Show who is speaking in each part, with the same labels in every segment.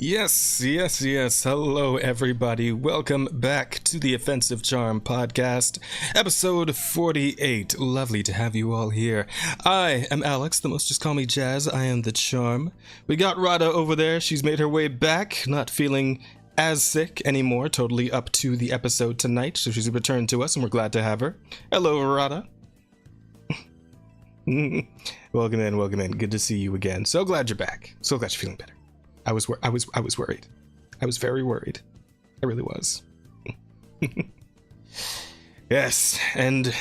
Speaker 1: Yes. Hello, everybody. Welcome back to the Offensive Charm podcast, episode 48. Lovely to have you all here. I am Alex, the most just call me Jazz. I am the Charm. We got Rada over there. She's made her way back, not feeling as sick anymore, totally up to the episode tonight. So she's returned to us, and we're glad to have her. Hello, Rada. Welcome in. Good to see you again. So glad you're back. So glad you're feeling better. I was worried. I was very worried. I really was. Yes, and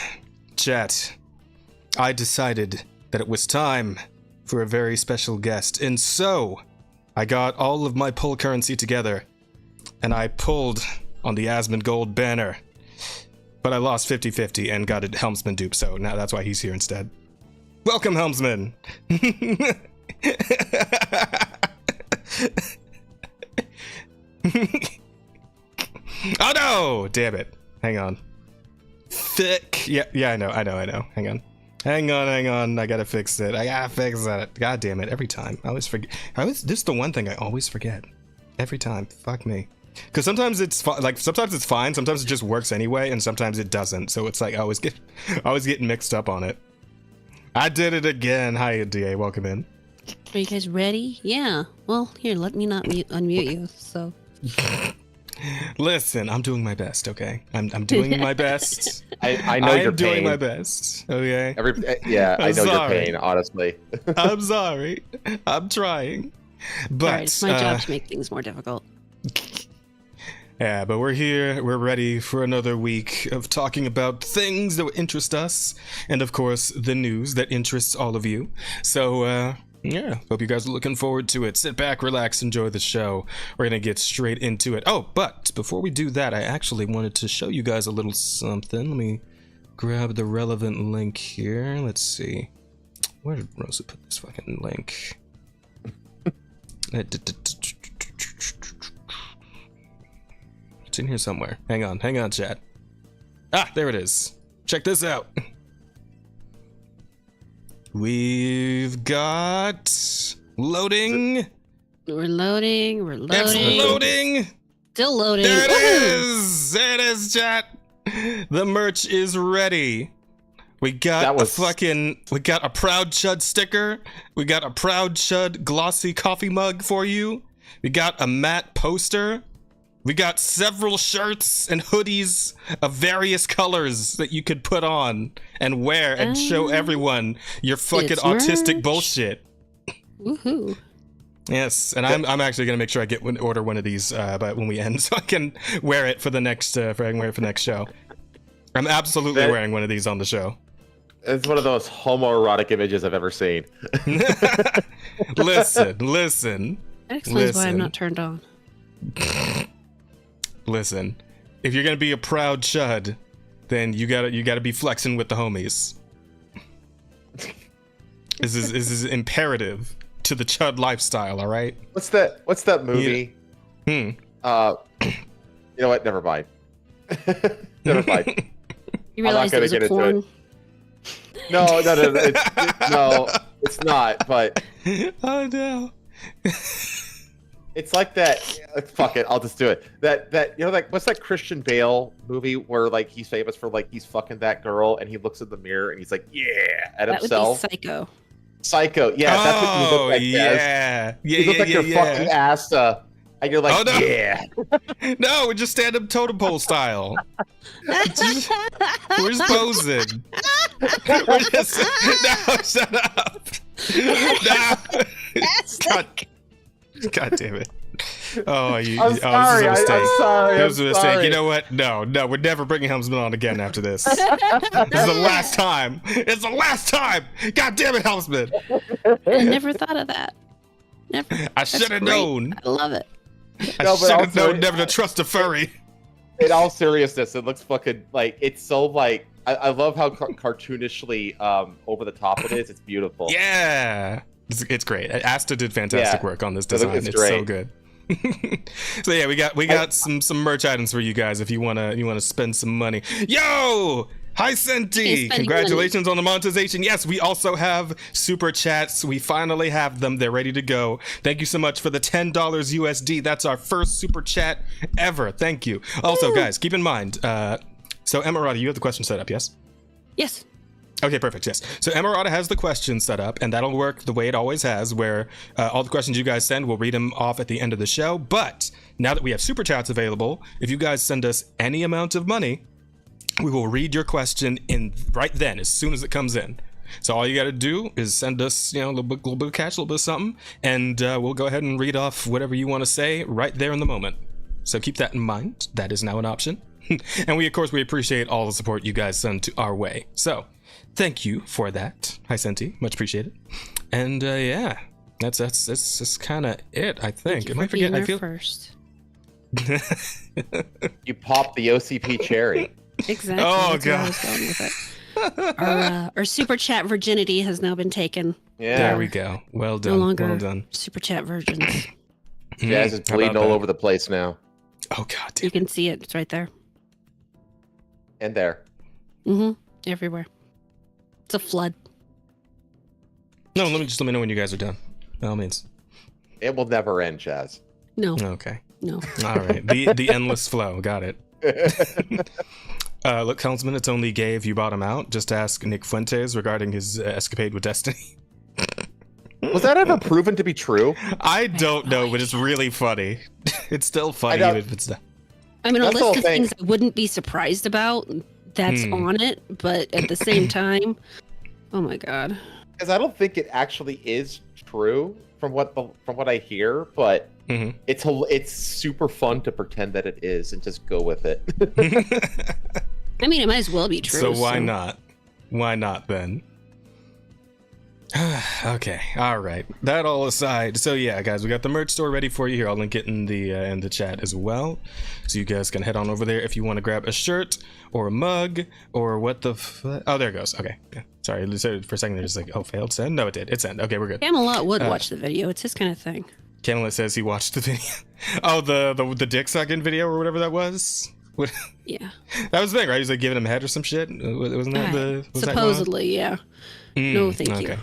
Speaker 1: chat, I decided that it was time for a very special guest. And so, I got all of my pull currency together, and I pulled on the Asmund Gold banner. But I lost 50-50 and got a Helmsman dupe, so now that's why he's here instead. Welcome, Helmsman! Oh no! Damn it. Hang on. Thick. Yeah, I know. Hang on. I gotta fix it. God damn it. Every time. I always forget. This is the one thing I always forget. Every time. Fuck me. Because sometimes it's sometimes it's fine, sometimes it just works anyway, and sometimes it doesn't. So it's like I always get mixed up on it. I did it again. Hi, DA. Welcome in.
Speaker 2: Are you guys ready? Yeah. Well, here, let me not unmute you, so.
Speaker 1: Listen, I'm doing my best, okay? I'm doing my best.
Speaker 3: I know your pain.
Speaker 1: I'm doing my best, okay?
Speaker 3: I know your pain, honestly.
Speaker 1: I'm sorry. I'm trying. But
Speaker 2: sorry, it's my job to make things more difficult.
Speaker 1: Yeah, but we're here. We're ready for another week of talking about things that interest us, and of course, the news that interests all of you. So, yeah, hope you guys are looking forward to it. Sit back, relax, enjoy the show. We're gonna get straight into it. Oh, but before we do that, I actually wanted to show you guys a little something. Let me grab the relevant link here. Let's see. Where did Rosa put this fucking link? It's in here somewhere. Hang on, chat. Ah, there it is. Check this out. We've got loading.
Speaker 2: We're loading.
Speaker 1: It's loading.
Speaker 2: Still loading.
Speaker 1: There it is, chat. The merch is ready. We got a Proud Chud sticker. We got a Proud Chud glossy coffee mug for you. We got a matte poster. We got several shirts and hoodies of various colors that you could put on and wear and show everyone your fucking autistic merch. Bullshit.
Speaker 2: Woohoo.
Speaker 1: Yes, and I'm actually gonna make sure I order one of these but when we end, so I can wear it for the next next show. I'm absolutely wearing one of these on the show.
Speaker 3: It's one of those homoerotic images I've ever seen.
Speaker 1: Listen.
Speaker 2: That explains why I'm not turned on.
Speaker 1: Listen, if you're gonna be a proud chud, then you gotta be flexing with the homies. This is imperative to the chud lifestyle. All right.
Speaker 3: What's that movie?
Speaker 1: Yeah.
Speaker 3: You know what? Never mind. Never mind.
Speaker 2: You realize
Speaker 3: I'm not gonna get
Speaker 2: porn?
Speaker 3: into it. No, it's not. But
Speaker 1: oh no.
Speaker 3: It's like that. Fuck it, I'll just do it. That like what's that Christian Bale movie where like he's famous for like he's fucking that girl and he looks in the mirror and he's like at himself.
Speaker 2: That would be
Speaker 3: Psycho. Yeah, that's what you look like.
Speaker 1: Yeah.
Speaker 3: You look like your fucking ass. And you're like,
Speaker 1: oh, no.
Speaker 3: Yeah.
Speaker 1: No, we just stand up totem pole style. We're just posing. We're just no, shut up. No. God damn it. Oh,
Speaker 3: I'm sorry.
Speaker 1: This is a mistake.
Speaker 3: I'm sorry.
Speaker 1: It was a mistake.
Speaker 3: Sorry.
Speaker 1: You know what? No, we're never bringing Helmsman on again after this. This is the last time. It's the last time. God damn it, Helmsman.
Speaker 2: I never thought of that. Never.
Speaker 1: I should have known.
Speaker 2: I love it.
Speaker 1: I should have known never to trust a furry.
Speaker 3: In all seriousness, it looks fucking like it's so like I love how cartoonishly over the top it is. It's beautiful.
Speaker 1: Yeah. It's great. Asta did fantastic work on this design. It's so good. So yeah, we got some merch items for you guys if you wanna spend some money. Yo, Hi, Senti!
Speaker 2: spending
Speaker 1: Congratulations on the monetization. Yes, we also have super chats. We finally have them. They're ready to go. Thank you so much for the $10 USD. That's our first super chat ever. Thank you. Also, guys, keep in mind, so Emerald, you have the question set up, yes?
Speaker 2: Yes.
Speaker 1: Okay, perfect. Yes. So Emerald has the questions set up, and that'll work the way it always has, where all the questions you guys send, we'll read them off at the end of the show. But now that we have super chats available, if you guys send us any amount of money, we will read your question in right then, as soon as it comes in. So all you got to do is send us, a little bit of cash, a little bit of something, and we'll go ahead and read off whatever you want to say right there in the moment. So keep that in mind. That is now an option. And we appreciate all the support you guys send to our way. So thank you for that. Hi, Senti. Much appreciated. And yeah, that's kind of it, I think. Am I forgetting? I feel
Speaker 2: first.
Speaker 3: You popped the OCP cherry.
Speaker 2: Exactly.
Speaker 1: Oh,
Speaker 2: That's where I
Speaker 1: God.
Speaker 2: was going with it. Our super chat virginity has now been taken.
Speaker 3: Yeah.
Speaker 1: There we go. Well done.
Speaker 2: No longer
Speaker 1: Well done.
Speaker 2: super chat virgins.
Speaker 3: Jazz is
Speaker 1: How
Speaker 3: bleeding
Speaker 1: about
Speaker 3: all
Speaker 1: that?
Speaker 3: over the place now.
Speaker 1: Oh, God damn.
Speaker 2: You can see it. It's right there.
Speaker 3: And there.
Speaker 2: Mm-hmm. Everywhere. It's a flood.
Speaker 1: No, let me know when you guys are done. By all means.
Speaker 3: It will never end, Jazz.
Speaker 2: No.
Speaker 1: Okay.
Speaker 2: No.
Speaker 1: All right. The endless flow. Got it. Look, Councilman, it's only gay if you bought him out. Just ask Nick Fuentes regarding his escapade with Destiny.
Speaker 3: Was that ever proven to be true?
Speaker 1: I don't know, but it's really funny. It's still funny
Speaker 3: don't-
Speaker 1: even if it's not.
Speaker 2: I mean, a
Speaker 3: That's the
Speaker 2: list
Speaker 3: whole
Speaker 2: of
Speaker 3: thing.
Speaker 2: things I wouldn't be surprised about that's on it, but at the same time, oh my God.
Speaker 3: Because I don't think it actually is true from what I hear, but
Speaker 1: Mhm.
Speaker 3: it's super fun to pretend that it is and just go with it.
Speaker 2: I mean, it might as well be true.
Speaker 1: So why not? Why not then? Okay, all right. That all aside, so yeah, guys, we got the merch store ready for you here. I'll link it in the chat as well, so you guys can head on over there if you want to grab a shirt or a mug or what the. Oh, there it goes. Okay, yeah. Sorry, for a second they're just like, oh, failed send. No, it did. It sent. Okay, we're good.
Speaker 2: Camelot would watch the video. It's his kind of thing.
Speaker 1: Camelot says he watched the video. Oh, the dick sucking video or whatever that was. What?
Speaker 2: Yeah.
Speaker 1: That was the thing, right? He was like giving him head or some shit. Wasn't that the? Was
Speaker 2: Supposedly, yeah. No, thank you.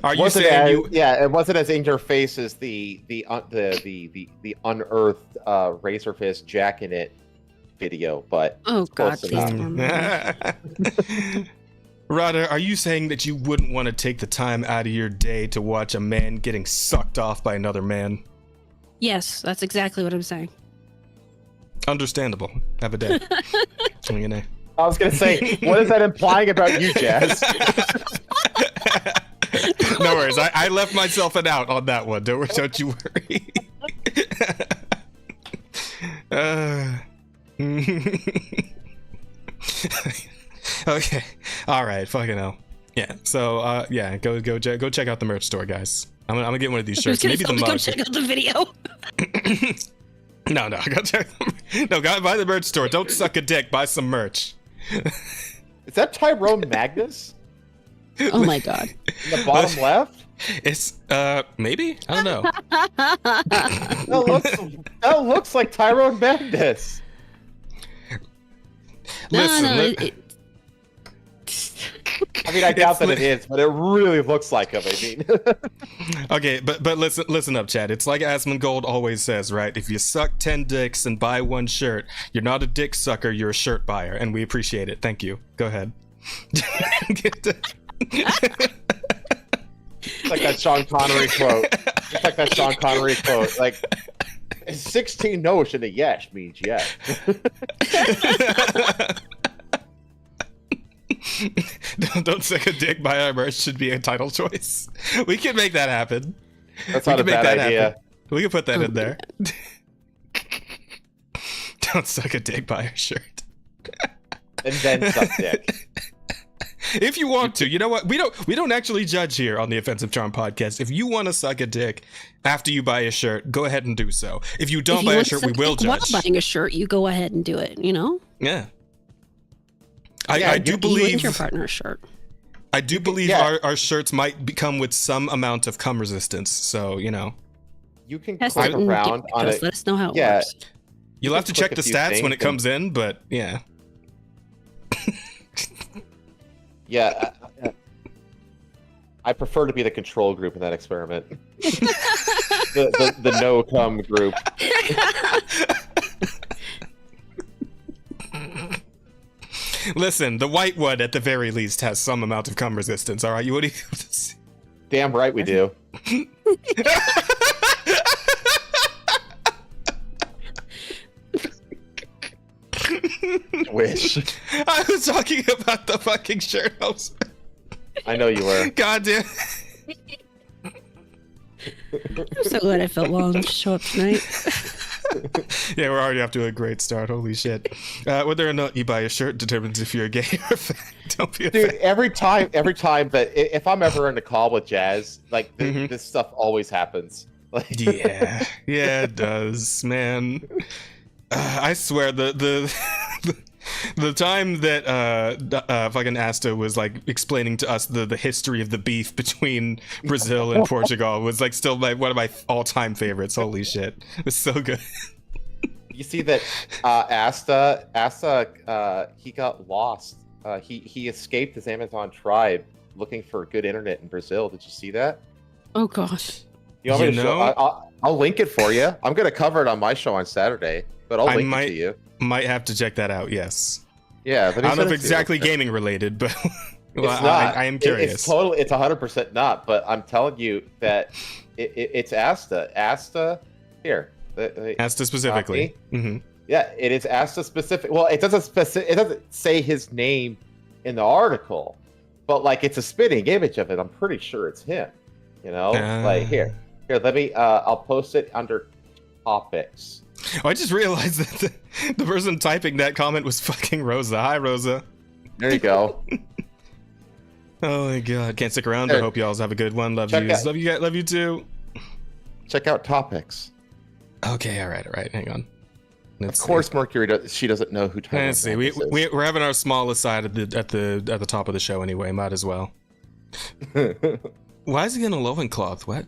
Speaker 1: Are you
Speaker 3: Wasn't
Speaker 1: saying
Speaker 3: as,
Speaker 1: you?
Speaker 3: Yeah, it wasn't as in your face as the unearthed Razor Fist Jack in it video, but
Speaker 2: Oh God,
Speaker 3: close
Speaker 2: please
Speaker 3: enough.
Speaker 2: don't.
Speaker 1: Rada, are you saying that you wouldn't want to take the time out of your day to watch a man getting sucked off by another man?
Speaker 2: Yes, that's exactly what I'm saying.
Speaker 1: Understandable. Have a day. You know.
Speaker 3: I was gonna say, what is that implying about you, Jazz?
Speaker 1: No worries. I left myself an out on that one. Don't you worry. Okay. All right. Fucking hell. Yeah. So yeah, go check out the merch store, guys. I'm gonna get one of these shirts. Maybe the
Speaker 2: Go
Speaker 1: mug.
Speaker 2: check out the video.
Speaker 1: No, go check. No, go buy the merch store. Don't suck a dick. Buy some merch.
Speaker 3: Is that Tyrone Magnus
Speaker 2: Oh my God.
Speaker 3: in the bottom left?
Speaker 1: It's maybe, I don't know.
Speaker 3: That looks like Tyrone Magnus.
Speaker 1: Listen,
Speaker 3: I mean, I doubt that it is, but it really looks like him. I mean,
Speaker 1: okay, but listen up, Chad. It's like Asmongold always says, right? If you suck 10 dicks and buy one shirt, you're not a dick sucker, you're a shirt buyer, and we appreciate it. Thank you. Go ahead.
Speaker 3: it's like that Sean Connery quote. It's like that Sean Connery quote. Like, 16 no's and a yes means yes.
Speaker 1: Don't suck a dick, buy our merch should be a title choice. We can make that happen.
Speaker 3: That's not a bad idea.
Speaker 1: We can put that in there. Don't suck a dick, buy our shirt.
Speaker 3: And then suck dick.
Speaker 1: If you want to, you know what? We don't actually judge here on the Offensive Charm podcast. If you want to suck a dick after you buy a shirt, go ahead and do so. If you don't buy a shirt, we will judge.
Speaker 2: While buying a shirt, you go ahead and do it. You know.
Speaker 1: Yeah.
Speaker 3: Yeah,
Speaker 1: I do
Speaker 2: You
Speaker 1: believe
Speaker 2: and your partner's shirt.
Speaker 1: I do believe
Speaker 3: Yeah.
Speaker 1: our shirts might come with some amount of cum resistance. So, you know.
Speaker 3: You can
Speaker 2: Test
Speaker 3: click
Speaker 2: it and
Speaker 3: around
Speaker 2: get
Speaker 3: on
Speaker 2: us.
Speaker 3: it.
Speaker 2: Let us know how it
Speaker 3: Yeah.
Speaker 2: works.
Speaker 1: You'll have to check the stats when it comes in, but yeah.
Speaker 3: Yeah. I prefer to be the control group in that experiment. the no-cum group.
Speaker 1: Listen, the white one at the very least has some amount of cum resistance. All right, what do you?
Speaker 3: Damn right we do. Wish.
Speaker 1: I was talking about the fucking shirt.
Speaker 3: I know you were.
Speaker 1: God damn.
Speaker 2: I'm so glad I felt well enough to show up tonight.
Speaker 1: Yeah, we're already off to a great start. Holy shit. Whether or not you buy a shirt determines if you're a gay or a fan. Don't be a
Speaker 3: Dude,
Speaker 1: fan.
Speaker 3: every time that if I'm ever in a call with Jazz, like this stuff always happens. Like,
Speaker 1: Yeah, it does, man. I swear the time that fucking Asta was like explaining to us the history of the beef between Brazil and Portugal was like still one of my all-time favorites. Holy shit, it was so good.
Speaker 3: you see that Asta he got lost. He escaped his Amazon tribe looking for good internet in Brazil. Did you see that?
Speaker 2: Oh gosh.
Speaker 3: You want me to show? I'll link it for you. I'm gonna cover it on my show on Saturday, but I'll link it to you.
Speaker 1: Might have to check that out. Yes.
Speaker 3: Yeah.
Speaker 1: I don't know if exactly gaming related, but well,
Speaker 3: it's not.
Speaker 1: I am curious.
Speaker 3: It's 100% not. But I'm telling you that it's Asta. Asta here.
Speaker 1: Asta specifically.
Speaker 3: Yeah, it is Asta specific. Well, it doesn't say his name in the article, but like it's a spitting image of it. I'm pretty sure it's him. You know, like here. Let me. I'll post it under topics.
Speaker 1: Oh, I just realized that the person typing that comment was fucking Rosa. Hi, Rosa.
Speaker 3: There you go.
Speaker 1: Oh my god, can't stick around, but hope y'all have a good one. Love you. Love you guys. Love you too.
Speaker 3: Check out topics.
Speaker 1: Okay, all right. Hang on.
Speaker 3: Of course, Mercury she doesn't know who.
Speaker 1: Let's see. We're having our smallest side at the top of the show anyway. Might as well. Why is he in a loincloth? What?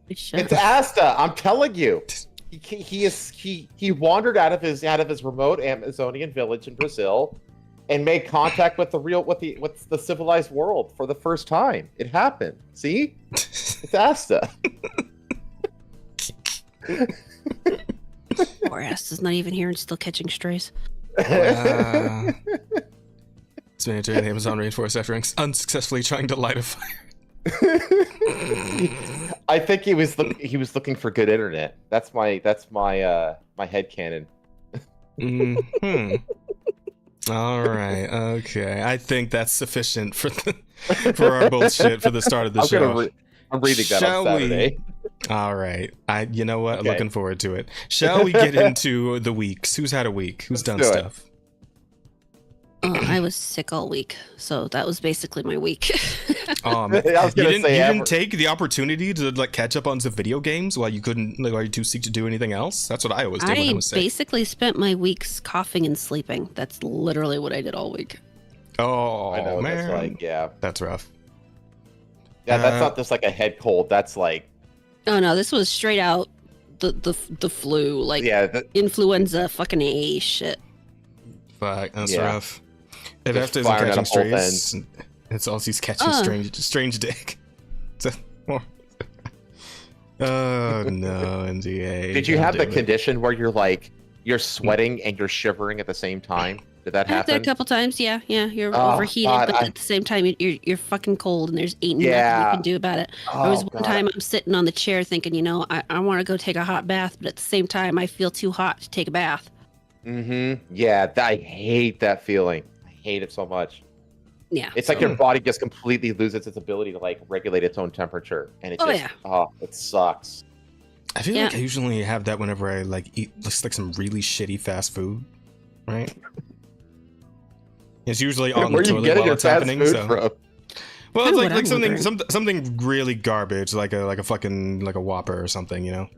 Speaker 3: It's Asta. I'm telling you. He wandered out of his remote Amazonian village in Brazil, and made contact with the civilized world for the first time. It happened. See, it's Asta.
Speaker 2: Poor Asta's not even here and still catching strays.
Speaker 1: It's been entering the Amazon rainforest after unsuccessfully trying to light a fire.
Speaker 3: I think he was looking for good internet. That's my headcanon.
Speaker 1: All right. Okay. I think that's sufficient for our bullshit for the start of the show.
Speaker 3: I'm reading that on Saturday.
Speaker 1: All right. You know what?
Speaker 3: Okay.
Speaker 1: Looking forward to it. Shall we get into the weeks? Who's had a week? Who's done stuff?
Speaker 2: I was sick all week, so that was basically my week.
Speaker 1: Oh man, you didn't take the opportunity to like catch up on some video games while you couldn't, like, while you're too sick to do anything else? That's what I always did when I was sick.
Speaker 2: I basically spent my weeks coughing and sleeping. That's literally what I did all week.
Speaker 1: Oh,
Speaker 3: I know,
Speaker 1: man,
Speaker 3: that's like, yeah,
Speaker 1: that's rough.
Speaker 3: Yeah, that's not just like a head cold. That's like,
Speaker 2: oh no, this was straight out the flu, like influenza, fucking A shit.
Speaker 1: Fuck, that's rough. If Asta isn't catching strays, it's also he's catching strange dick. Oh no, NDA.
Speaker 3: Did you have the condition where you're sweating and you're shivering at the same time? Did that happen?
Speaker 2: I had that a couple times, yeah. You're overheated, but at the same time, you're fucking cold, and there's nothing you can do about it. There was one time I'm sitting on the chair thinking, I want to go take a hot bath, but at the same time, I feel too hot to take a bath.
Speaker 3: Yeah, I hate that feeling. I hate it so much.
Speaker 2: Yeah.
Speaker 3: It's like your body just completely loses its ability to like regulate its own temperature, and it it sucks.
Speaker 1: I feel like I usually have that whenever I like eat just like some really shitty fast food, right? It's usually on the toilet while it's happening. So, well, it's like something really garbage, like a fucking like a Whopper or something, you know.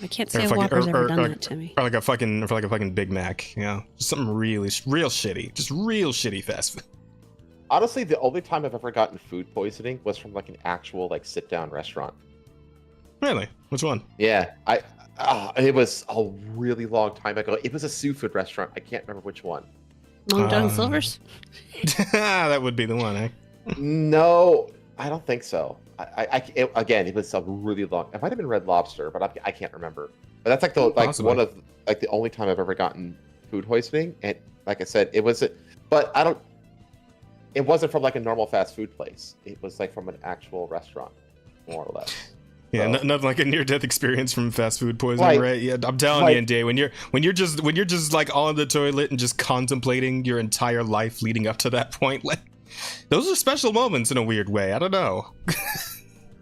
Speaker 2: I can't say a Whopper's ever done that to me.
Speaker 1: Or like a fucking Big Mac, you know, something really real shitty, just real shitty fast food.
Speaker 3: Honestly, the only time I've ever gotten food poisoning was from like an actual like sit down restaurant.
Speaker 1: Really? Which one?
Speaker 3: Yeah, It was a really long time ago. It was a seafood restaurant. I can't remember which one.
Speaker 2: Long John Silver's?
Speaker 1: That would be the one, eh?
Speaker 3: No, I don't think so. Again, it was a really long. It might have been Red Lobster, but I can't remember. But that's like one of like the only time I've ever gotten food poisoning. And like I said, it wasn't. But I don't. It wasn't from like a normal fast food place. It was like from an actual restaurant, more or less.
Speaker 1: Yeah, nothing like a near-death experience from fast food poisoning, right? Yeah, I'm telling you, NDA, when you're just like on the toilet and just contemplating your entire life leading up to that point, like those are special moments in a weird way. I don't know.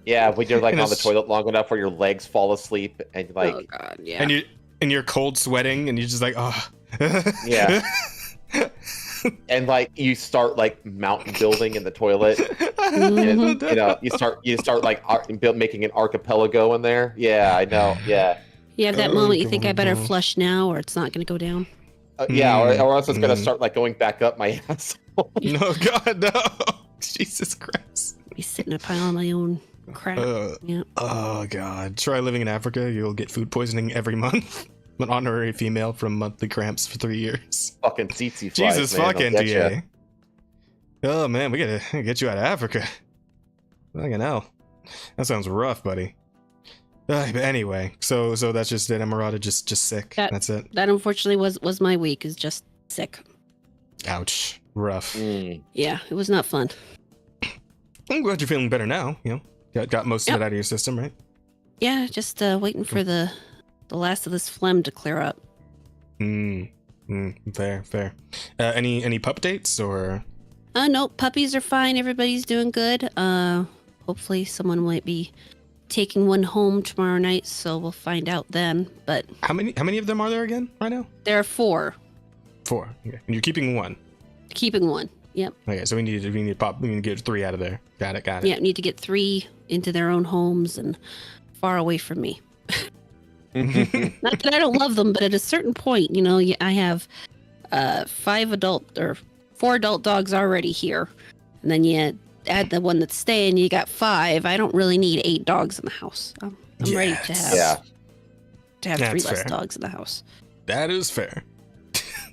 Speaker 3: Yeah, when you're like on the toilet long enough where your legs fall asleep and like,
Speaker 2: oh god, yeah,
Speaker 1: and you're cold sweating and you're just like, oh,
Speaker 3: yeah. And like you start like mountain building in the toilet, and, you start like making an archipelago in there. Yeah, I know. Yeah.
Speaker 2: You have that moment you think I better flush now, or it's not going to go down.
Speaker 3: Yeah, or else it's going to start like going back up my asshole.
Speaker 1: No, God, no! Jesus Christ!
Speaker 2: Be sitting in a pile of my own crap. Yeah.
Speaker 1: Oh God! Try living in Africa. You'll get food poisoning every month. An honorary female from monthly cramps for 3 years.
Speaker 3: Fucking tsetse flies,
Speaker 1: Jesus
Speaker 3: man,
Speaker 1: fuck NDA. Oh man, we gotta get you out of Africa. Fucking hell. That sounds rough, buddy. But anyway, so that's just it. Emerada just sick. That's it.
Speaker 2: That unfortunately was my week. Is just sick.
Speaker 1: Ouch. Rough.
Speaker 2: Yeah, it was not fun.
Speaker 1: I'm glad you're feeling better now. You know, got most of it out of your system, right?
Speaker 2: Yeah, just waiting for the last of this phlegm to clear up.
Speaker 1: Fair. Any pup dates or?
Speaker 2: No, puppies are fine. Everybody's doing good. Hopefully someone might be taking one home tomorrow night, so we'll find out then. But
Speaker 1: how many of them are there again right now?
Speaker 2: There are 4.
Speaker 1: 4. Okay. And you're keeping one.
Speaker 2: Keeping one. Yep.
Speaker 1: Okay, so we need to get 3 out of there. Got it.
Speaker 2: Yeah, need to get 3 into their own homes and far away from me. Not that I don't love them, but at a certain point, I have 4 adult dogs already here, and then you add the one that's staying, you got 5. I don't really need 8 dogs in the house. I'm ready to have 3 less dogs in the house.
Speaker 1: That is fair.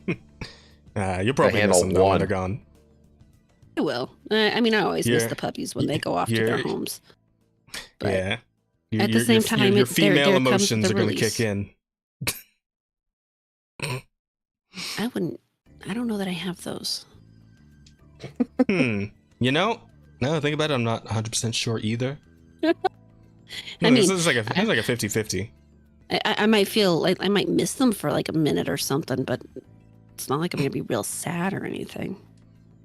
Speaker 1: You'll probably miss them when they're gone.
Speaker 2: I will. I always miss the puppies when they go off to their homes. But
Speaker 1: yeah.
Speaker 2: At the same time,
Speaker 1: your female emotions are going to kick in.
Speaker 2: I don't know that I have those.
Speaker 1: Now I think about it, I'm not 100% sure either. It's like a 50-50.
Speaker 2: I might feel like I might miss them for like a minute or something, but it's not like I'm going to be real sad or anything.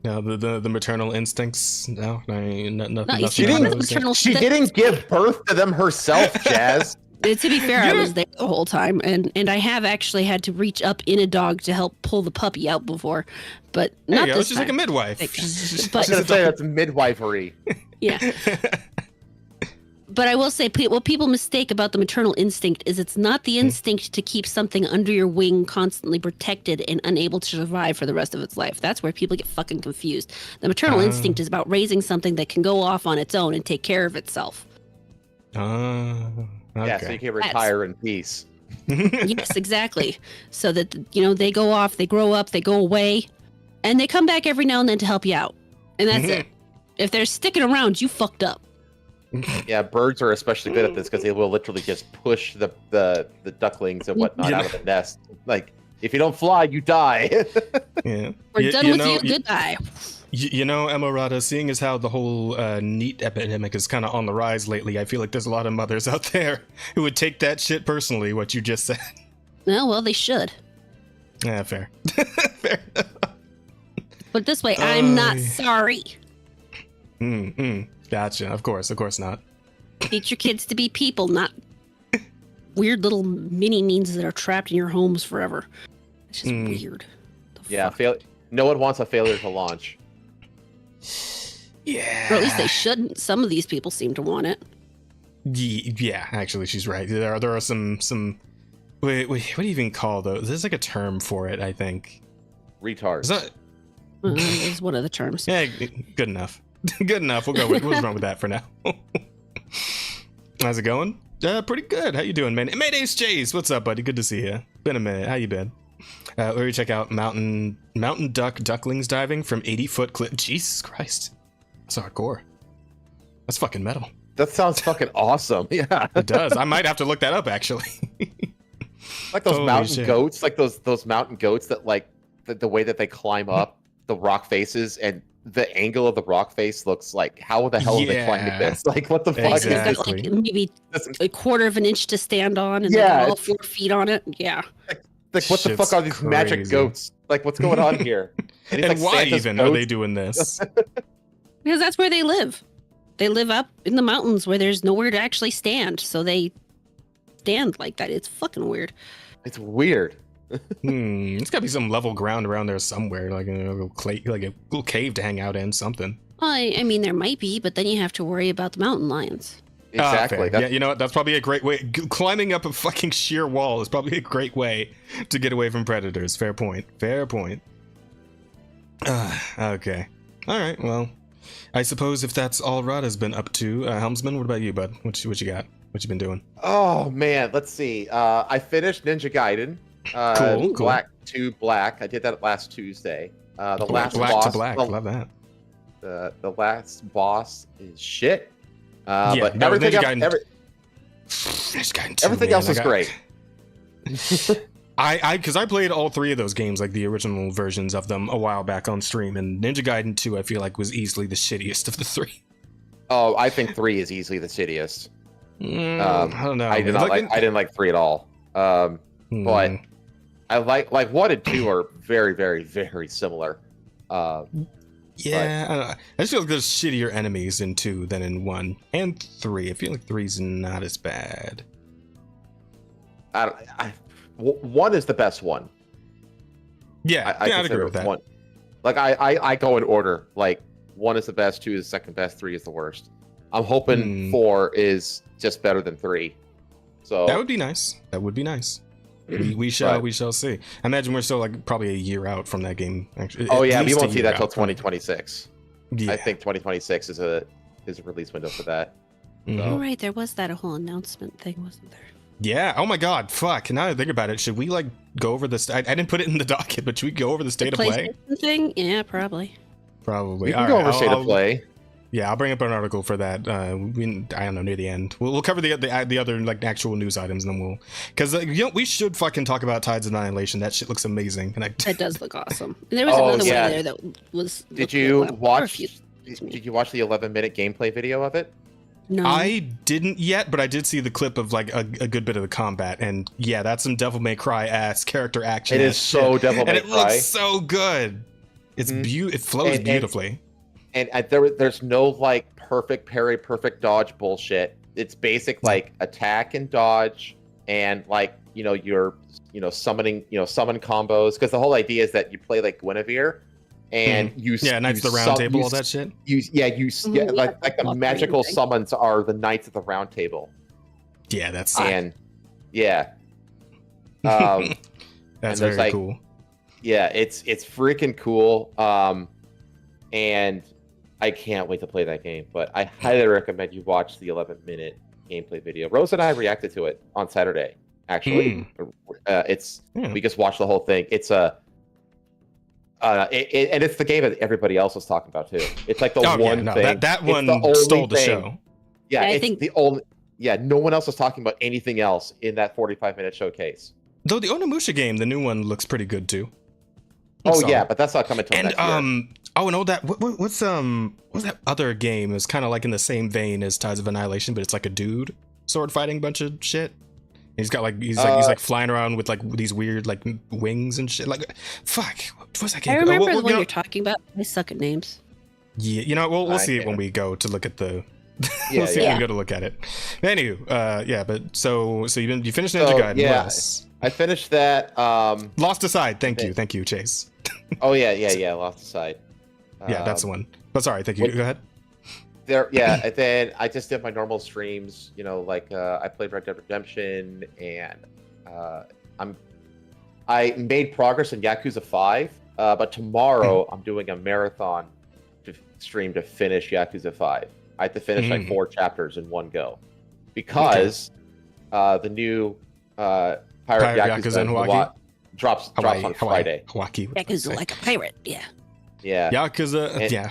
Speaker 1: No, the maternal instincts. No, nothing.
Speaker 3: She didn't give birth to them herself, Jazz.
Speaker 2: To be fair, I was there the whole time, and I have actually had to reach up in a dog to help pull the puppy out before, but not this time.
Speaker 1: She's like a midwife.
Speaker 3: I was gonna say that's midwifery.
Speaker 2: Yeah. But I will say, what people mistake about the maternal instinct is it's not the instinct to keep something under your wing constantly protected and unable to survive for the rest of its life. That's where people get fucking confused. The maternal instinct is about raising something that can go off on its own and take care of itself.
Speaker 1: Okay.
Speaker 3: Yeah, so you can retire in peace.
Speaker 2: Yes, exactly. So that, they go off, they grow up, they go away, and they come back every now and then to help you out. And that's it. If they're sticking around, you fucked up.
Speaker 3: Yeah, birds are especially good at this because they will literally just push the ducklings and whatnot out of the nest. Like, if you don't fly, you die.
Speaker 1: Yeah.
Speaker 2: We're done with you. Goodbye.
Speaker 1: Emerada, seeing as how the whole NEAT epidemic is kind of on the rise lately, I feel like there's a lot of mothers out there who would take that shit personally, what you just said.
Speaker 2: No, well, they should.
Speaker 1: Yeah, fair. Fair enough.
Speaker 2: But this way, I'm not sorry.
Speaker 1: Gotcha. Of course not.
Speaker 2: Teach your kids to be people, not weird little mini-means that are trapped in your homes forever. It's just weird.
Speaker 3: Yeah, no one wants a failure to launch.
Speaker 1: Yeah.
Speaker 2: Or at least they shouldn't. Some of these people seem to want it.
Speaker 1: Yeah, actually, she's right. There are some. Wait, what do you even call those? There's like a term for it, I think.
Speaker 3: Retards.
Speaker 2: Is one of the terms.
Speaker 1: Yeah, good enough. Good enough. We'll run with that for now. How's it going? Pretty good. How you doing, man? Maydays Chase, what's up, buddy? Good to see you. Been a minute. How you been? Let me check out mountain ducklings diving from 80-foot cliff. Jesus Christ, that's hardcore. That's fucking metal.
Speaker 3: That sounds fucking awesome. Yeah,
Speaker 1: it does. I might have to look that up actually.
Speaker 3: Like those mountain goats, like those mountain goats that like the way that they climb up the rock faces, and the angle of the rock face looks like, how the hell are they climbing this? Like, what the fuck?
Speaker 2: Exactly.
Speaker 3: Is
Speaker 2: this? Like maybe a quarter of an inch to stand on, and then all 4 feet on it. Yeah.
Speaker 3: Like what the fuck are these magic goats? Like, what's going on here?
Speaker 1: And like, why even are they doing this?
Speaker 2: Because that's where they live. They live up in the mountains where there's nowhere to actually stand, so they stand like that. It's fucking weird.
Speaker 3: It's weird.
Speaker 1: It's gotta be some level ground around there somewhere, like a little cave to hang out in, something.
Speaker 2: Well, I mean, there might be, but then you have to worry about the mountain lions.
Speaker 3: Exactly.
Speaker 1: Yeah, you know what? That's probably a great way. Climbing up a fucking sheer wall is probably a great way to get away from predators. Fair point. Fair point. Okay. All right. Well, I suppose if that's all Rada's been up to, Helmsman, what about you, bud? What you got? What you been doing?
Speaker 3: Oh man, let's see. I finished Ninja Gaiden.
Speaker 1: Cool.
Speaker 3: Black to Black. I did that last Tuesday. The last
Speaker 1: Black
Speaker 3: boss.
Speaker 1: to Black. Love that.
Speaker 3: The last boss is shit.
Speaker 1: Yeah,
Speaker 3: but
Speaker 1: no,
Speaker 3: everything
Speaker 1: Ninja
Speaker 3: else,
Speaker 1: Gaiden 2,
Speaker 3: everything
Speaker 1: man.
Speaker 3: else is great.
Speaker 1: Because I played all 3 of those games, like the original versions of them, a while back on stream, and Ninja Gaiden 2, I feel like, was easily the shittiest of the 3.
Speaker 3: Oh, I think 3 is easily the shittiest.
Speaker 1: I don't know.
Speaker 3: I didn't like 3 at all. But I like 1 and 2 are very, very, very similar.
Speaker 1: Yeah, I don't know. I just feel like there's shittier enemies in 2 than in 1 and 3. I feel like 3's not as bad.
Speaker 3: 1 is the best one.
Speaker 1: Yeah, I'd agree with that.
Speaker 3: 1. Like I go in order. Like 1 is the best, 2 is the second best, 3 is the worst. I'm hoping 4 is just better than 3. So
Speaker 1: that would be nice. That would be nice. We shall see. I imagine we're still like probably a year out from that game. Actually,
Speaker 3: oh yeah, we won't see that till 2026.
Speaker 1: Yeah.
Speaker 3: I think 2026 is a release window for that.
Speaker 1: Mm-hmm.
Speaker 2: Oh right, there was that whole announcement thing, wasn't there?
Speaker 1: Yeah. Oh my God. Fuck. Now that I think about it, should we like go over this? I didn't put it in the docket, but should we go over the state of play
Speaker 2: thing? Yeah, probably.
Speaker 1: Probably.
Speaker 3: We can go over state of play.
Speaker 1: Yeah, I'll bring up an article for that. I don't know, near the end. We'll cover the other like actual news items, and then we'll, because we should fucking talk about Tides of Annihilation. That shit looks amazing, and
Speaker 2: that does look awesome. And there was another one there that was.
Speaker 3: Did you watch the 11-minute gameplay video of it?
Speaker 2: No,
Speaker 1: I didn't yet, but I did see the clip of like a good bit of the combat, and yeah, that's some Devil May Cry ass character action.
Speaker 3: It is so Devil May Cry,
Speaker 1: and it looks so good. It's It flows beautifully.
Speaker 3: And there's no like perfect parry, perfect dodge bullshit. It's basic like attack and dodge, and like you're summoning summon combos, because the whole idea is that you play like Guinevere, and
Speaker 1: Knights of the Round Table, all that shit.
Speaker 3: Like the magical summons are the Knights of the Round Table.
Speaker 1: Yeah, that's
Speaker 3: that's
Speaker 1: very
Speaker 3: like,
Speaker 1: cool.
Speaker 3: Yeah, it's freaking cool. And I can't wait to play that game, but I highly recommend you watch the 11-minute gameplay video. Rose and I reacted to it on Saturday, actually. We just watched the whole thing. It's and it's the game that everybody else was talking about too. It's like the thing.
Speaker 1: That one stole the show.
Speaker 3: Yeah, it's the only. Yeah, no one else was talking about anything else in that 45-minute showcase.
Speaker 1: Though the Onimusha game, the new one, looks pretty good too.
Speaker 3: Yeah, but that's not coming till next year.
Speaker 1: What's that other game? It's kind of like in the same vein as Tides of Annihilation, but it's like a dude sword fighting bunch of shit. He's got he's flying around with like these weird like wings and shit. Like, fuck, what's that game?
Speaker 2: I remember the one you're talking about. I suck at names.
Speaker 1: Yeah, we'll see it when we go to look at the. We'll see when we go to look at it. Anywho, but so you finished Ninja Gaiden.
Speaker 3: Yeah, I finished that.
Speaker 1: Lost Aside. Thank you, Chase.
Speaker 3: Lost Aside.
Speaker 1: Yeah, that's the one. But sorry, thank you. Go ahead.
Speaker 3: And then I just did my normal streams. I played Red Dead Redemption, and I made progress in Yakuza 5. But tomorrow I'm doing a marathon stream to finish Yakuza 5. I have to finish like 4 chapters in one go, because the new Pirate Yakuza
Speaker 1: in Hawaii
Speaker 3: drops on Friday.
Speaker 1: Hawaii.
Speaker 2: Yakuza like a pirate. Yeah.
Speaker 3: Yeah.
Speaker 1: Yakuza.
Speaker 3: And,
Speaker 1: yeah.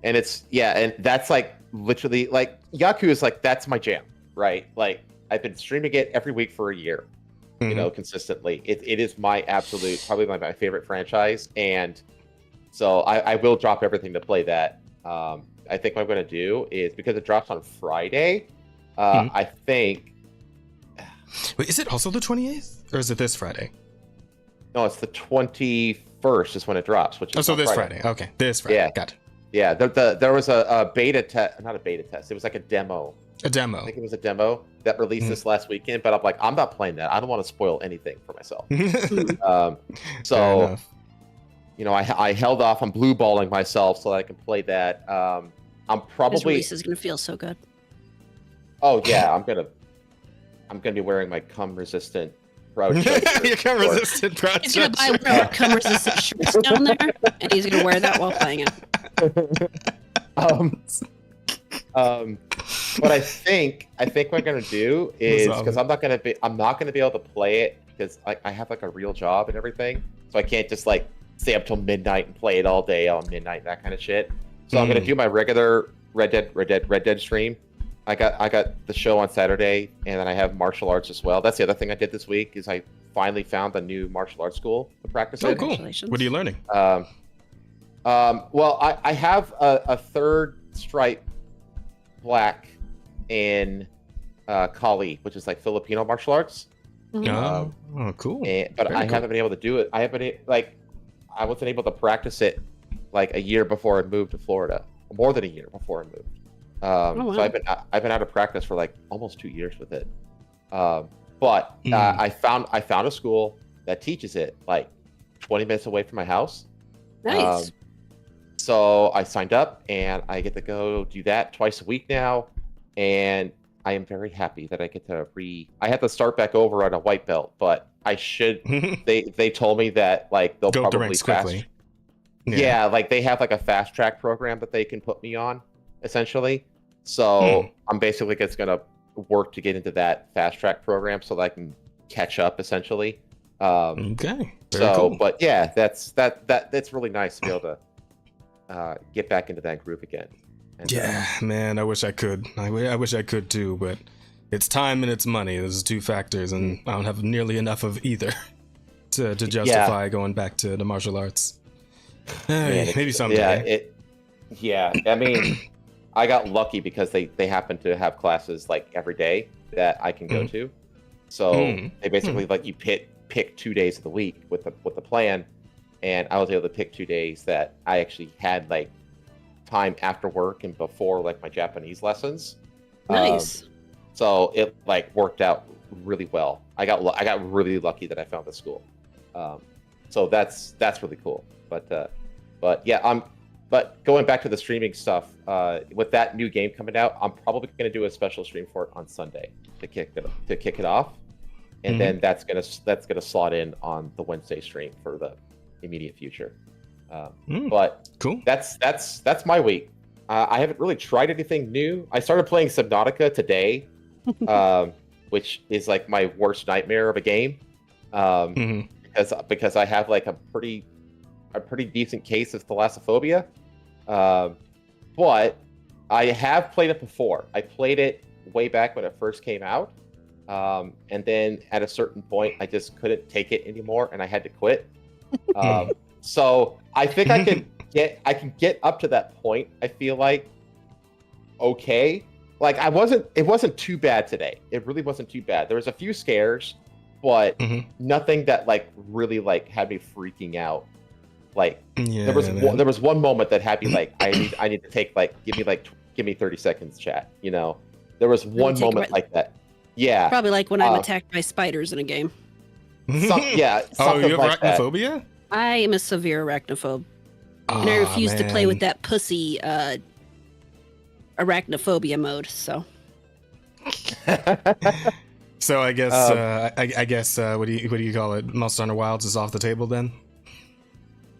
Speaker 3: And and that's like literally like Yakuza is like that's my jam, right? Like I've been streaming it every week for a year, you know, consistently. It is my absolute probably my favorite franchise, and so I will drop everything to play that. I think what I'm going to do is because it drops on Friday. I think.
Speaker 1: Wait, is it also the 28th, or is it this Friday?
Speaker 3: No, it's the 21st is when it drops. Which is
Speaker 1: so this Friday. Okay, this Friday.
Speaker 3: Yeah,
Speaker 1: got it.
Speaker 3: Yeah, there was a beta test, not a beta test. It was like a demo.
Speaker 1: A demo.
Speaker 3: I think it was a demo that released this last weekend. But I'm like, I'm not playing that. I don't want to spoil anything for myself. So, you know, I held off on blue balling myself so that I can play that. I'm probably.
Speaker 2: This release is gonna feel so good.
Speaker 3: Oh yeah, I'm gonna be wearing my cum resistant Proud shirt.
Speaker 1: Your cum resistant Proud
Speaker 2: He's gonna buy one of our cum resistant shirts down there, and he's gonna wear that while playing it.
Speaker 3: What I think what I'm gonna do is because I'm not gonna be able to play it because I have like a real job and everything, so I can't just like stay up till midnight and play it all day on midnight, that kind of shit. So I'm gonna do my regular Red Dead stream. I got the show on Saturday, and then I have martial arts as well. That's the other thing I did this week is I finally found a new martial arts school to practice in.
Speaker 1: Oh, cool! What are you learning?
Speaker 3: Well, I have a third stripe black in Kali, which is like Filipino martial arts.
Speaker 1: Oh, cool!
Speaker 3: But I haven't been able to do it. I wasn't able to practice it like a year before I moved to Florida. More than a year before I moved.
Speaker 2: Wow.
Speaker 3: So I've been out of practice for like almost 2 years with it. But I found a school that teaches it like 20 minutes away from my house.
Speaker 2: Nice.
Speaker 3: So I signed up and I get to go do that twice a week now, and I am very happy that I get to I have to start back over on a white belt, but I should. They told me that like they'll
Speaker 1: go
Speaker 3: probably
Speaker 1: quickly.
Speaker 3: Yeah, like they have like a fast track program that they can put me on, essentially. So I'm basically just gonna work to get into that fast track program so that I can catch up, essentially.
Speaker 1: Okay.
Speaker 3: Very
Speaker 1: cool.
Speaker 3: But yeah, that's really nice to be able to get back into that groove again. And,
Speaker 1: man, I wish I could. I wish I could too, but it's time and it's money. Those are two factors, and I don't have nearly enough of either to justify going back to the martial arts. Maybe someday.
Speaker 3: I mean, I got lucky because they happen to have classes like every day that I can go to. So they basically let you pick 2 days of the week with the plan, and I was able to pick 2 days that I actually had like time after work and before like my Japanese lessons.
Speaker 2: Nice.
Speaker 3: So it like worked out really well. I got really lucky that I found the school. So that's really cool. But yeah, but going back to the streaming stuff, with that new game coming out, I'm probably going to do a special stream for it on Sunday to kick it off, and then that's gonna slot in on the Wednesday stream for the immediate future. But
Speaker 1: cool.
Speaker 3: That's my week. I haven't really tried anything new. I started playing Subnautica today, which is like my worst nightmare of a game, because I have like a pretty decent case of thalassophobia. But I have played it before. I played it way back when it first came out. And then at a certain point, I just couldn't take it anymore and I had to quit. So I think I can get up to that point. I feel like, okay. Like it wasn't too bad today. It really wasn't too bad. There was a few scares, but nothing that like really like had me freaking out. Like there was one moment that had me like I need to take like give me 30 seconds, chat. You know, there was one moment like that. Yeah,
Speaker 2: probably like when I'm attacked by spiders in a game.
Speaker 3: Something
Speaker 1: you have
Speaker 3: like
Speaker 1: arachnophobia?
Speaker 2: I am a severe arachnophobe, and I refuse to play with that pussy arachnophobia mode. So.
Speaker 1: So I guess I guess what do you call it? Monster Hunter Wilds is off the table then.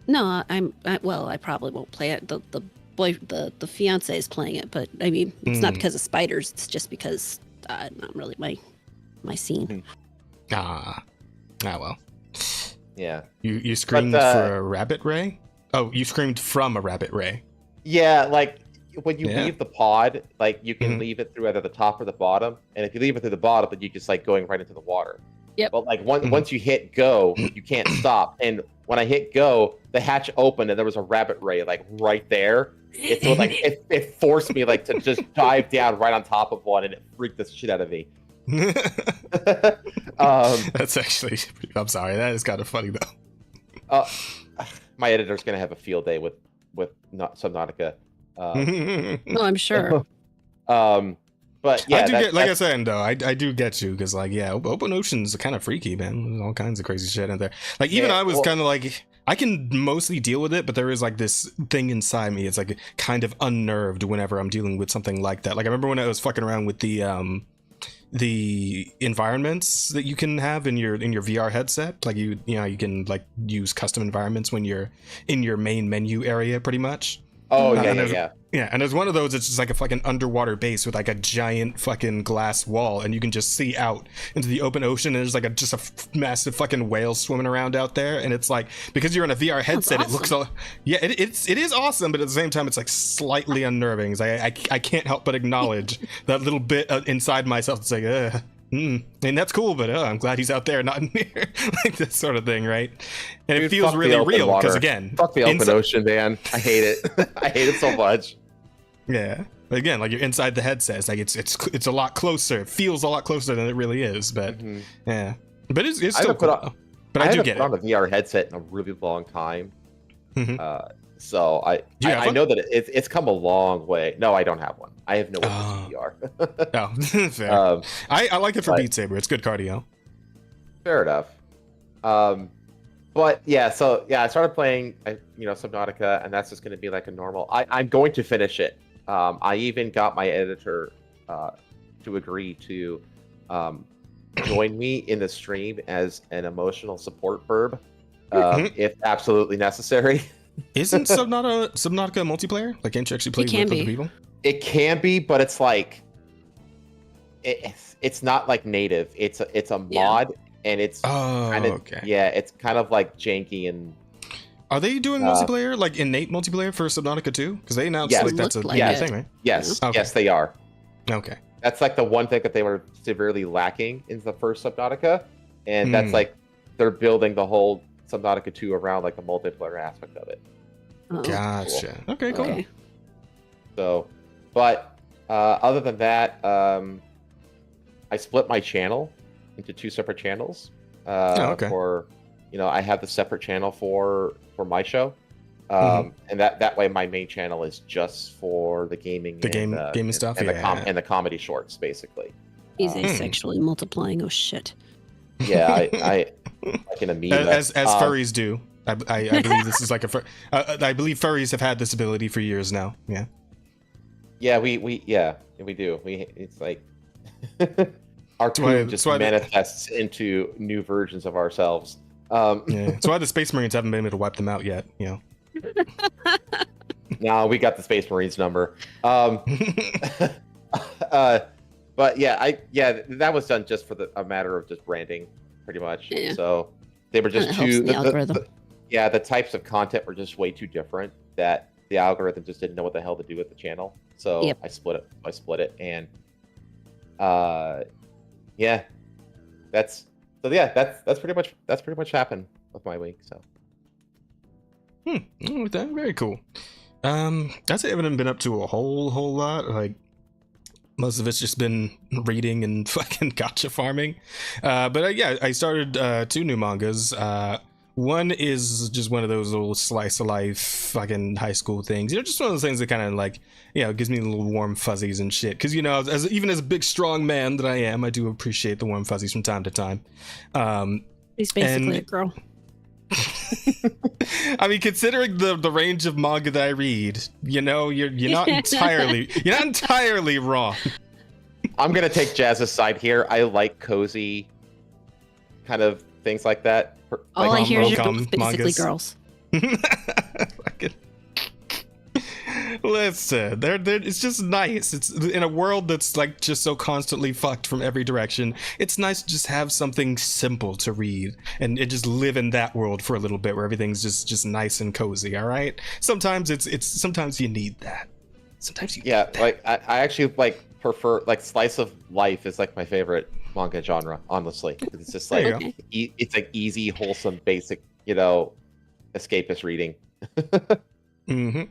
Speaker 2: No, I probably won't play it. The fiance is playing it, but I mean, it's not because of spiders. It's just because not really my my scene.
Speaker 1: Well.
Speaker 3: Yeah.
Speaker 1: You screamed for a rabbit ray? Oh, you screamed from a rabbit ray.
Speaker 3: Yeah, like when you leave the pod, like you can leave it through either the top or the bottom, and if you leave it through the bottom, then you just like going right into the water.
Speaker 2: Yep.
Speaker 3: But like once you hit go, you can't stop. And when I hit go, the hatch opened and there was a rabbit ray like right there. It's so like it forced me like to just dive down right on top of one, and it freaked the shit out of me.
Speaker 1: That's actually, I'm sorry, that is kind of funny though.
Speaker 3: My editor's gonna have a field day with Subnautica.
Speaker 2: No, I'm sure.
Speaker 3: But yeah,
Speaker 1: I do get, like I said, though, I do get you, because like, yeah, open oceans are kind of freaky, man. There's all kinds of crazy shit in there. Like even I was kind of like, I can mostly deal with it, but there is like this thing inside me. It's like kind of unnerved whenever I'm dealing with something like that. Like I remember when I was fucking around with the environments that you can have in your VR headset. Like you know you can like use custom environments when you're in your main menu area, pretty much.
Speaker 3: Oh yeah.
Speaker 1: Yeah, and there's one of those. It's just like a fucking underwater base with like a giant fucking glass wall, and you can just see out into the open ocean. And there's like just a massive fucking whale swimming around out there. And it's like, because you're in a VR headset,
Speaker 2: awesome.
Speaker 1: it looks all, yeah, it is awesome, but at the same time, it's like slightly unnerving. I can't help but acknowledge that little bit inside myself. It's like, and that's cool, but I'm glad he's out there, not in here. Like this sort of thing, right? And
Speaker 3: Dude,
Speaker 1: it feels really real because again,
Speaker 3: fuck the open ocean, man. I hate it. I hate it so much.
Speaker 1: Yeah, again, like you're inside the headset. It's like it's a lot closer. It feels a lot closer than it really is. But yeah, but it's still cool. But I do get it.
Speaker 3: I haven't put on a VR headset in a really long time. So I know that it's come a long way. No, I don't have one. I have no VR.
Speaker 1: Oh, fair. I like it for Beat Saber. It's good cardio.
Speaker 3: Fair enough. But yeah, so yeah, I started playing, Subnautica, and that's just going to be like a normal. I'm going to finish it. I even got my editor to agree to join me in the stream as an emotional support verb, if absolutely necessary.
Speaker 1: Isn't Subnautica multiplayer? Like, can't you actually play with other people?
Speaker 3: It can be, but it's like it's not like native. It's a mod, and it's it's kind of like janky. And
Speaker 1: are they doing multiplayer, like innate multiplayer for Subnautica 2? Because they announced that's a thing, right?
Speaker 3: Yes, yes, they are.
Speaker 1: Okay,
Speaker 3: that's like the one thing that they were severely lacking in the first Subnautica, and that's like they're building the whole Subnautica 2 around like the multiplayer aspect of it.
Speaker 1: Gotcha. Cool. Okay, cool. Okay.
Speaker 3: So, but other than that, I split my channel into 2 separate channels. For, I have the separate channel for my show, and that way my main channel is just for the gaming,
Speaker 1: gaming stuff,
Speaker 3: and the comedy shorts, basically.
Speaker 2: He's asexually multiplying. Oh shit.
Speaker 3: Yeah, I can immediately
Speaker 1: as furries do. I believe this is like I believe furries have had this ability for years now. Yeah.
Speaker 3: Yeah, we do. It's like our crew just manifests into new versions of ourselves.
Speaker 1: That's why the Space Marines haven't been able to wipe them out yet.
Speaker 3: No, we got the Space Marines number. But that was done just for a matter of just branding, pretty much. Yeah. So they were just the types of content were just way too different that the algorithm just didn't know what the hell to do with the channel. So I split it, and that's pretty much happened with my week. So
Speaker 1: very cool. That's it. I haven't been up to a whole lot. Like most of it's just been reading and fucking gacha farming. But I started 2 new mangas. One is just one of those little slice of life fucking high school things. Just one of those things that kind of like, gives me little warm fuzzies and shit. Because, even as a big, strong man that I am, I do appreciate the warm fuzzies from time to time.
Speaker 2: He's basically a girl.
Speaker 1: I mean, considering the range of manga that I read, you're not entirely wrong.
Speaker 3: I'm going to take Jazz's side here. I like cozy kind of things like that.
Speaker 2: All I hear is you're basically girls.
Speaker 1: Listen, it's just nice. It's in a world that's like just so constantly fucked from every direction. It's nice to just have something simple to read and just live in that world for a little bit where everything's just nice and cozy. All right. Sometimes it's sometimes you need that. Sometimes you need that.
Speaker 3: Like I actually like prefer like slice of life is like my favorite manga genre. Honestly, it's just like it's like easy, wholesome, basic, escapist reading.
Speaker 1: Mm-hmm.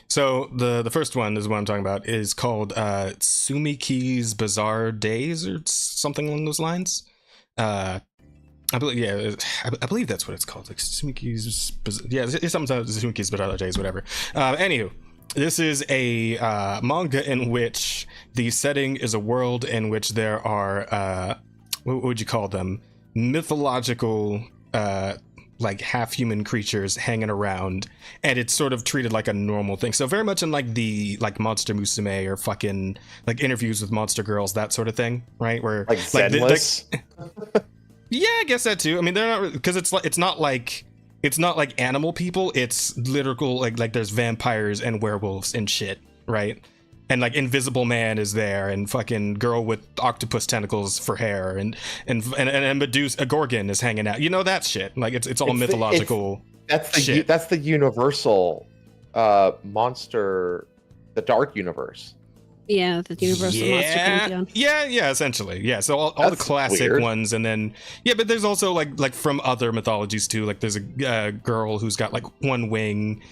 Speaker 1: So the first one is what I'm talking about is called Tsumiki's Bizarre Days or something along those lines. I believe that's what it's called. Like Tsumiki's it's sometimes Tsumiki's Bizarre Days, whatever. Anywho, this is a manga in which the setting is a world in which there are what would you call them? Mythological like half-human creatures hanging around, and it's sort of treated like a normal thing. So very much in like the Monster Musume or fucking like Interviews with Monster Girls, that sort of thing, right? Where
Speaker 3: like Zenless?
Speaker 1: Yeah, I guess that too. I mean, they're not, because it's not like animal people. It's literal like there's vampires and werewolves and shit, right? And like Invisible Man is there, and fucking girl with octopus tentacles for hair, and Medusa, a Gorgon is hanging out. That shit. Like it's all mythological.
Speaker 3: Shit. That's the universal monster, the dark universe.
Speaker 2: Yeah, the universal monster pantheon.
Speaker 1: Yeah, essentially. Yeah, so all the classic ones, and then but there's also like from other mythologies too. Like there's a girl who's got like one wing,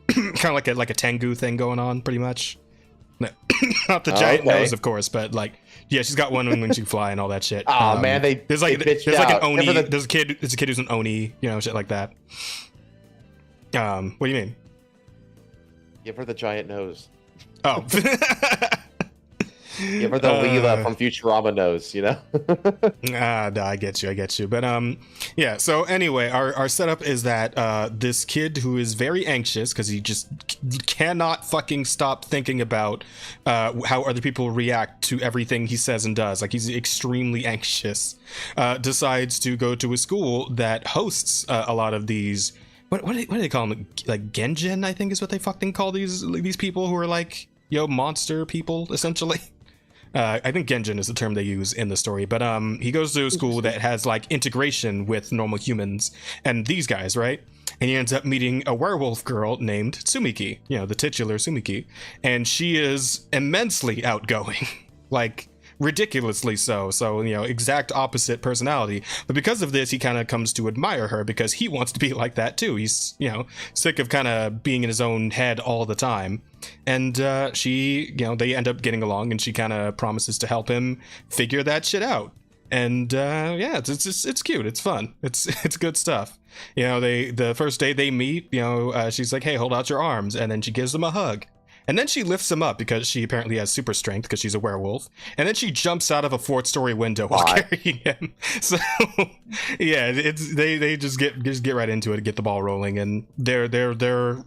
Speaker 1: kind of like a Tengu thing going on, pretty much. No, not the giant nose, of course, but like, yeah, she's got one wing when she fly and all that shit.
Speaker 3: Oh man,
Speaker 1: there's like an Oni. There's a kid who's an Oni, shit like that. What do you mean?
Speaker 3: Give her the giant nose.
Speaker 1: Oh.
Speaker 3: Give her the Leela from Futurama nose,
Speaker 1: No, I get you. But so anyway, our setup is that this kid who is very anxious because he just cannot fucking stop thinking about how other people react to everything he says and does. Like he's extremely anxious. Decides to go to a school that hosts a lot of these. What do they call them? Like Genjin, I think is what they fucking call these people who are like monster people essentially. I think Genjin is the term they use in the story, but he goes to a school that has like integration with normal humans and these guys, right? And he ends up meeting a werewolf girl named Tsumiki, the titular Tsumiki, and she is immensely outgoing, like ridiculously so. So, exact opposite personality. But because of this, he kind of comes to admire her because he wants to be like that too. He's, sick of kind of being in his own head all the time. And she, they end up getting along, and she kind of promises to help him figure that shit out. And it's cute. It's fun. It's good stuff. The first day they meet, she's like, hey, hold out your arms. And then she gives him a hug. And then she lifts him up because she apparently has super strength because she's a werewolf. And then she jumps out of a 4th-story window while carrying him. So, yeah, they just get right into it and get the ball rolling, and their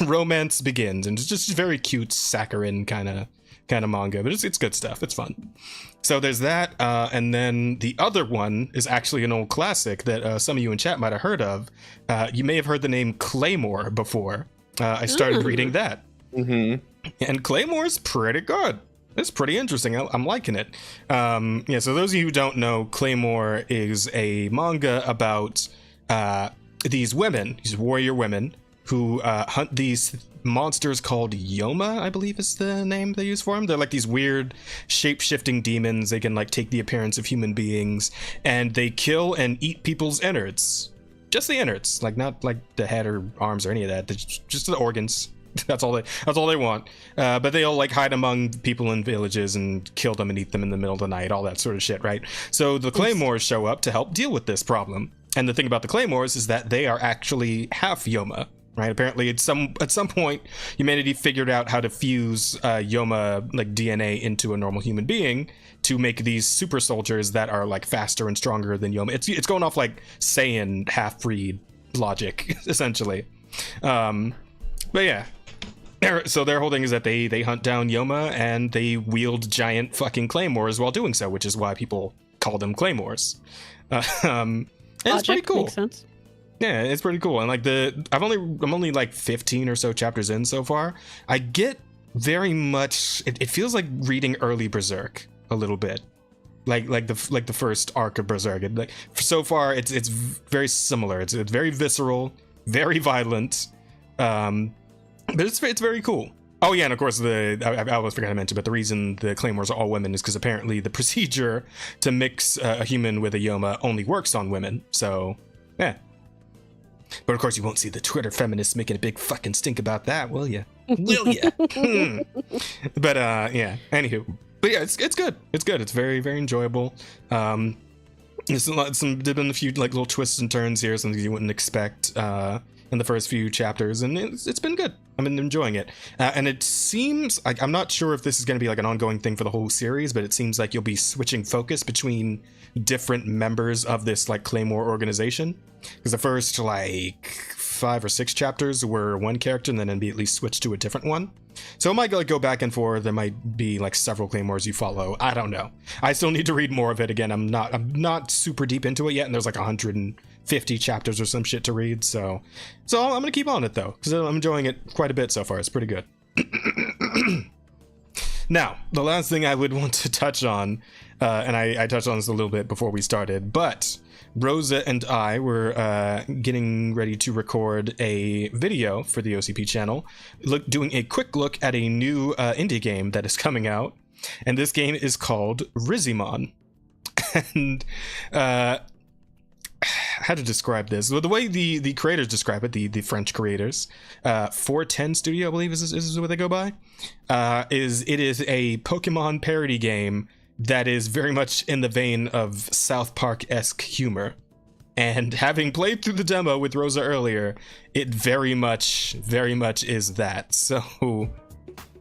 Speaker 1: romance begins, and it's just very cute saccharine kind of manga, but it's good stuff. It's fun. So there's that, and then the other one is actually an old classic that some of you in chat might have heard of. You may have heard the name Claymore before. I started reading that.
Speaker 3: Mm-hmm.
Speaker 1: And Claymore's pretty good. It's pretty interesting. I'm liking it. So those of you who don't know, Claymore is a manga about these warrior women who hunt these monsters called Yoma, I believe is the name they use for them. They're like these weird shape-shifting demons. They can like take the appearance of human beings, and they kill and eat people's innards. Just the innards, like not like the head or arms or any of that. Just the organs. That's all they want. But they'll like hide among people in villages and kill them and eat them in the middle of the night, all that sort of shit, right? So the Claymores show up to help deal with this problem. And the thing about the Claymores is that they are actually half Yoma, right? Apparently at some point humanity figured out how to fuse Yoma like DNA into a normal human being to make these super soldiers that are like faster and stronger than Yoma. It's going off like Saiyan half-breed logic essentially. But yeah. So their whole thing is that they hunt down Yoma and they wield giant fucking claymores while doing so, which is why people call them claymores. And it's pretty cool.
Speaker 2: Makes sense.
Speaker 1: Yeah, it's pretty cool. And like I'm only like 15 or so chapters in so far. I get very much. It feels like reading early Berserk a little bit, like the first arc of Berserk. Like so far, it's very similar. It's very visceral, very violent, but it's very cool. Oh yeah, and of course I always forgot to mention, but the reason the Claymores are all women is because apparently the procedure to mix a human with a Yoma only works on women. So yeah. But of course, you won't see the Twitter feminists making a big fucking stink about that, will you? Will you? But yeah. Anywho, but yeah, it's good. It's good. It's very, very enjoyable. There's been a few like little twists and turns here, something you wouldn't expect in the first few chapters, and it's been good. I've been enjoying it, and it seems like I'm not sure if this is going to be like an ongoing thing for the whole series, but it seems like you'll be switching focus between different members of this like Claymore organization, because the first like 5 or 6 chapters were one character and then immediately switched to a different one. So it might like go back and forth. There might be like several Claymores you follow. I don't know. I still need to read more of it. Again, I'm not super deep into it yet, and there's like 150 chapters or some shit to read. So I'm gonna keep on it though, because I'm enjoying it quite a bit so far. It's pretty good. Now, the last thing I would want to touch on, and I touched on this a little bit before we started, but Rosa and I were getting ready to record a video for the OCP channel, doing a quick look at a new indie game that is coming out, and this game is called Rizimon. And how to describe this? Well, the way the creators describe it, the French creators, 410 Studio, I believe is what they go by, it is a Pokemon parody game that is very much in the vein of South Park-esque humor. And having played through the demo with Rosa earlier, it very much is that. So,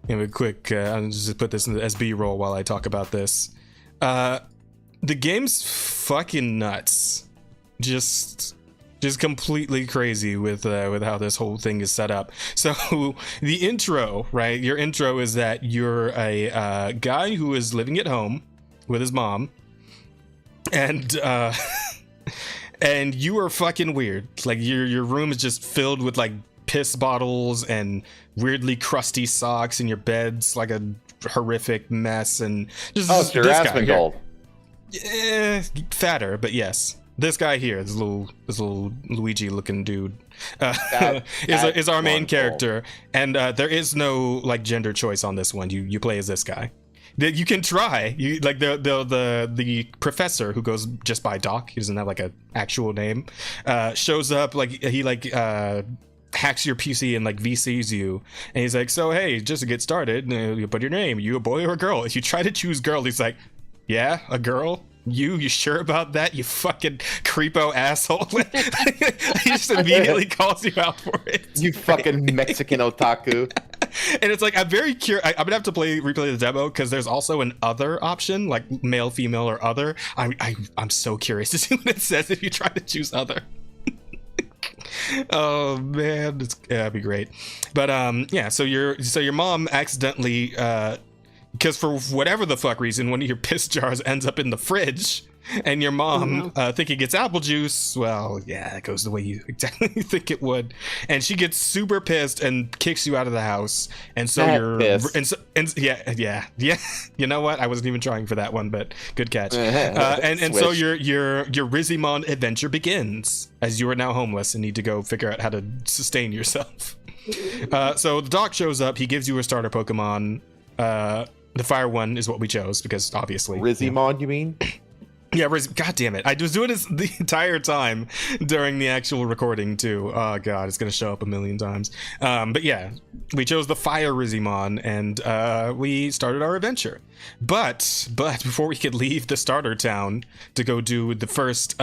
Speaker 1: a quick, I'll just put this in the SB roll while I talk about this. The game's fucking nuts. Just completely crazy with how this whole thing is set up. So the intro, right? Your intro is that you're a guy who is living at home with his mom, and and you are fucking weird. Like your room is just filled with like piss bottles and weirdly crusty socks, and your bed's like a horrific mess. And just
Speaker 3: so your ass been gold.
Speaker 1: Yeah, fatter, but yes. This guy here, this little Luigi-looking dude, is our main character, and there is no like gender choice on this one. You play as this guy. You can try. You like the professor who goes just by Doc. He doesn't have like an actual name. Shows up like he hacks your PC and like VCs you, and he's like, so hey, just to get started, you put your name. You a boy or a girl? If you try to choose girl, he's like, yeah, a girl. You sure about that, you fucking creepo asshole? He just immediately calls you out for it.
Speaker 3: You fucking Mexican otaku.
Speaker 1: And it's like, I'm very curious. I'm gonna have to replay the demo, because there's also an other option, like male, female, or other. I'm so curious to see what it says if you try to choose other. Oh man, that'd be great. But yeah, so your mom accidentally because for whatever the fuck reason, one of your piss jars ends up in the fridge, and your mom thinking it's apple juice. Well, yeah, it goes the way you exactly think it would, and she gets super pissed and kicks you out of the house. And so yeah. You know what? I wasn't even trying for that one, but good catch. And so your Rizimon adventure begins, as you are now homeless and need to go figure out how to sustain yourself. So the doc shows up. He gives you a starter Pokemon. The fire one is what we chose, because obviously
Speaker 3: Rizimon, you mean?
Speaker 1: Yeah, God damn it. I was doing this the entire time during the actual recording too. Oh god, it's gonna show up a million times. But yeah, we chose the fire Rizimon, and we started our adventure. But before we could leave the starter town to go do the first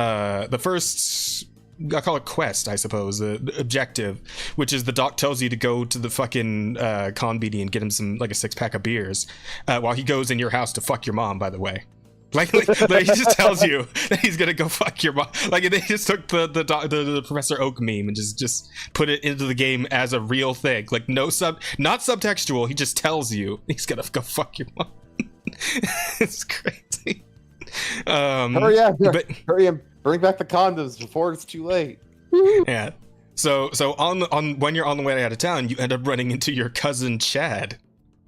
Speaker 1: I call it quest, I suppose, the objective, which is the doc tells you to go to the fucking convini and get him some, like, a 6-pack of beers, while he goes in your house to fuck your mom, by the way. Like he just tells you that he's gonna go fuck your mom. Like, they just took the Professor Oak meme and just put it into the game as a real thing. Like, not subtextual, he just tells you he's gonna go fuck your mom. It's crazy.
Speaker 3: Hurry up, hurry up. Bring back the condoms before it's too late.
Speaker 1: Yeah. So on when you're on the way out of town, you end up running into your cousin Chad,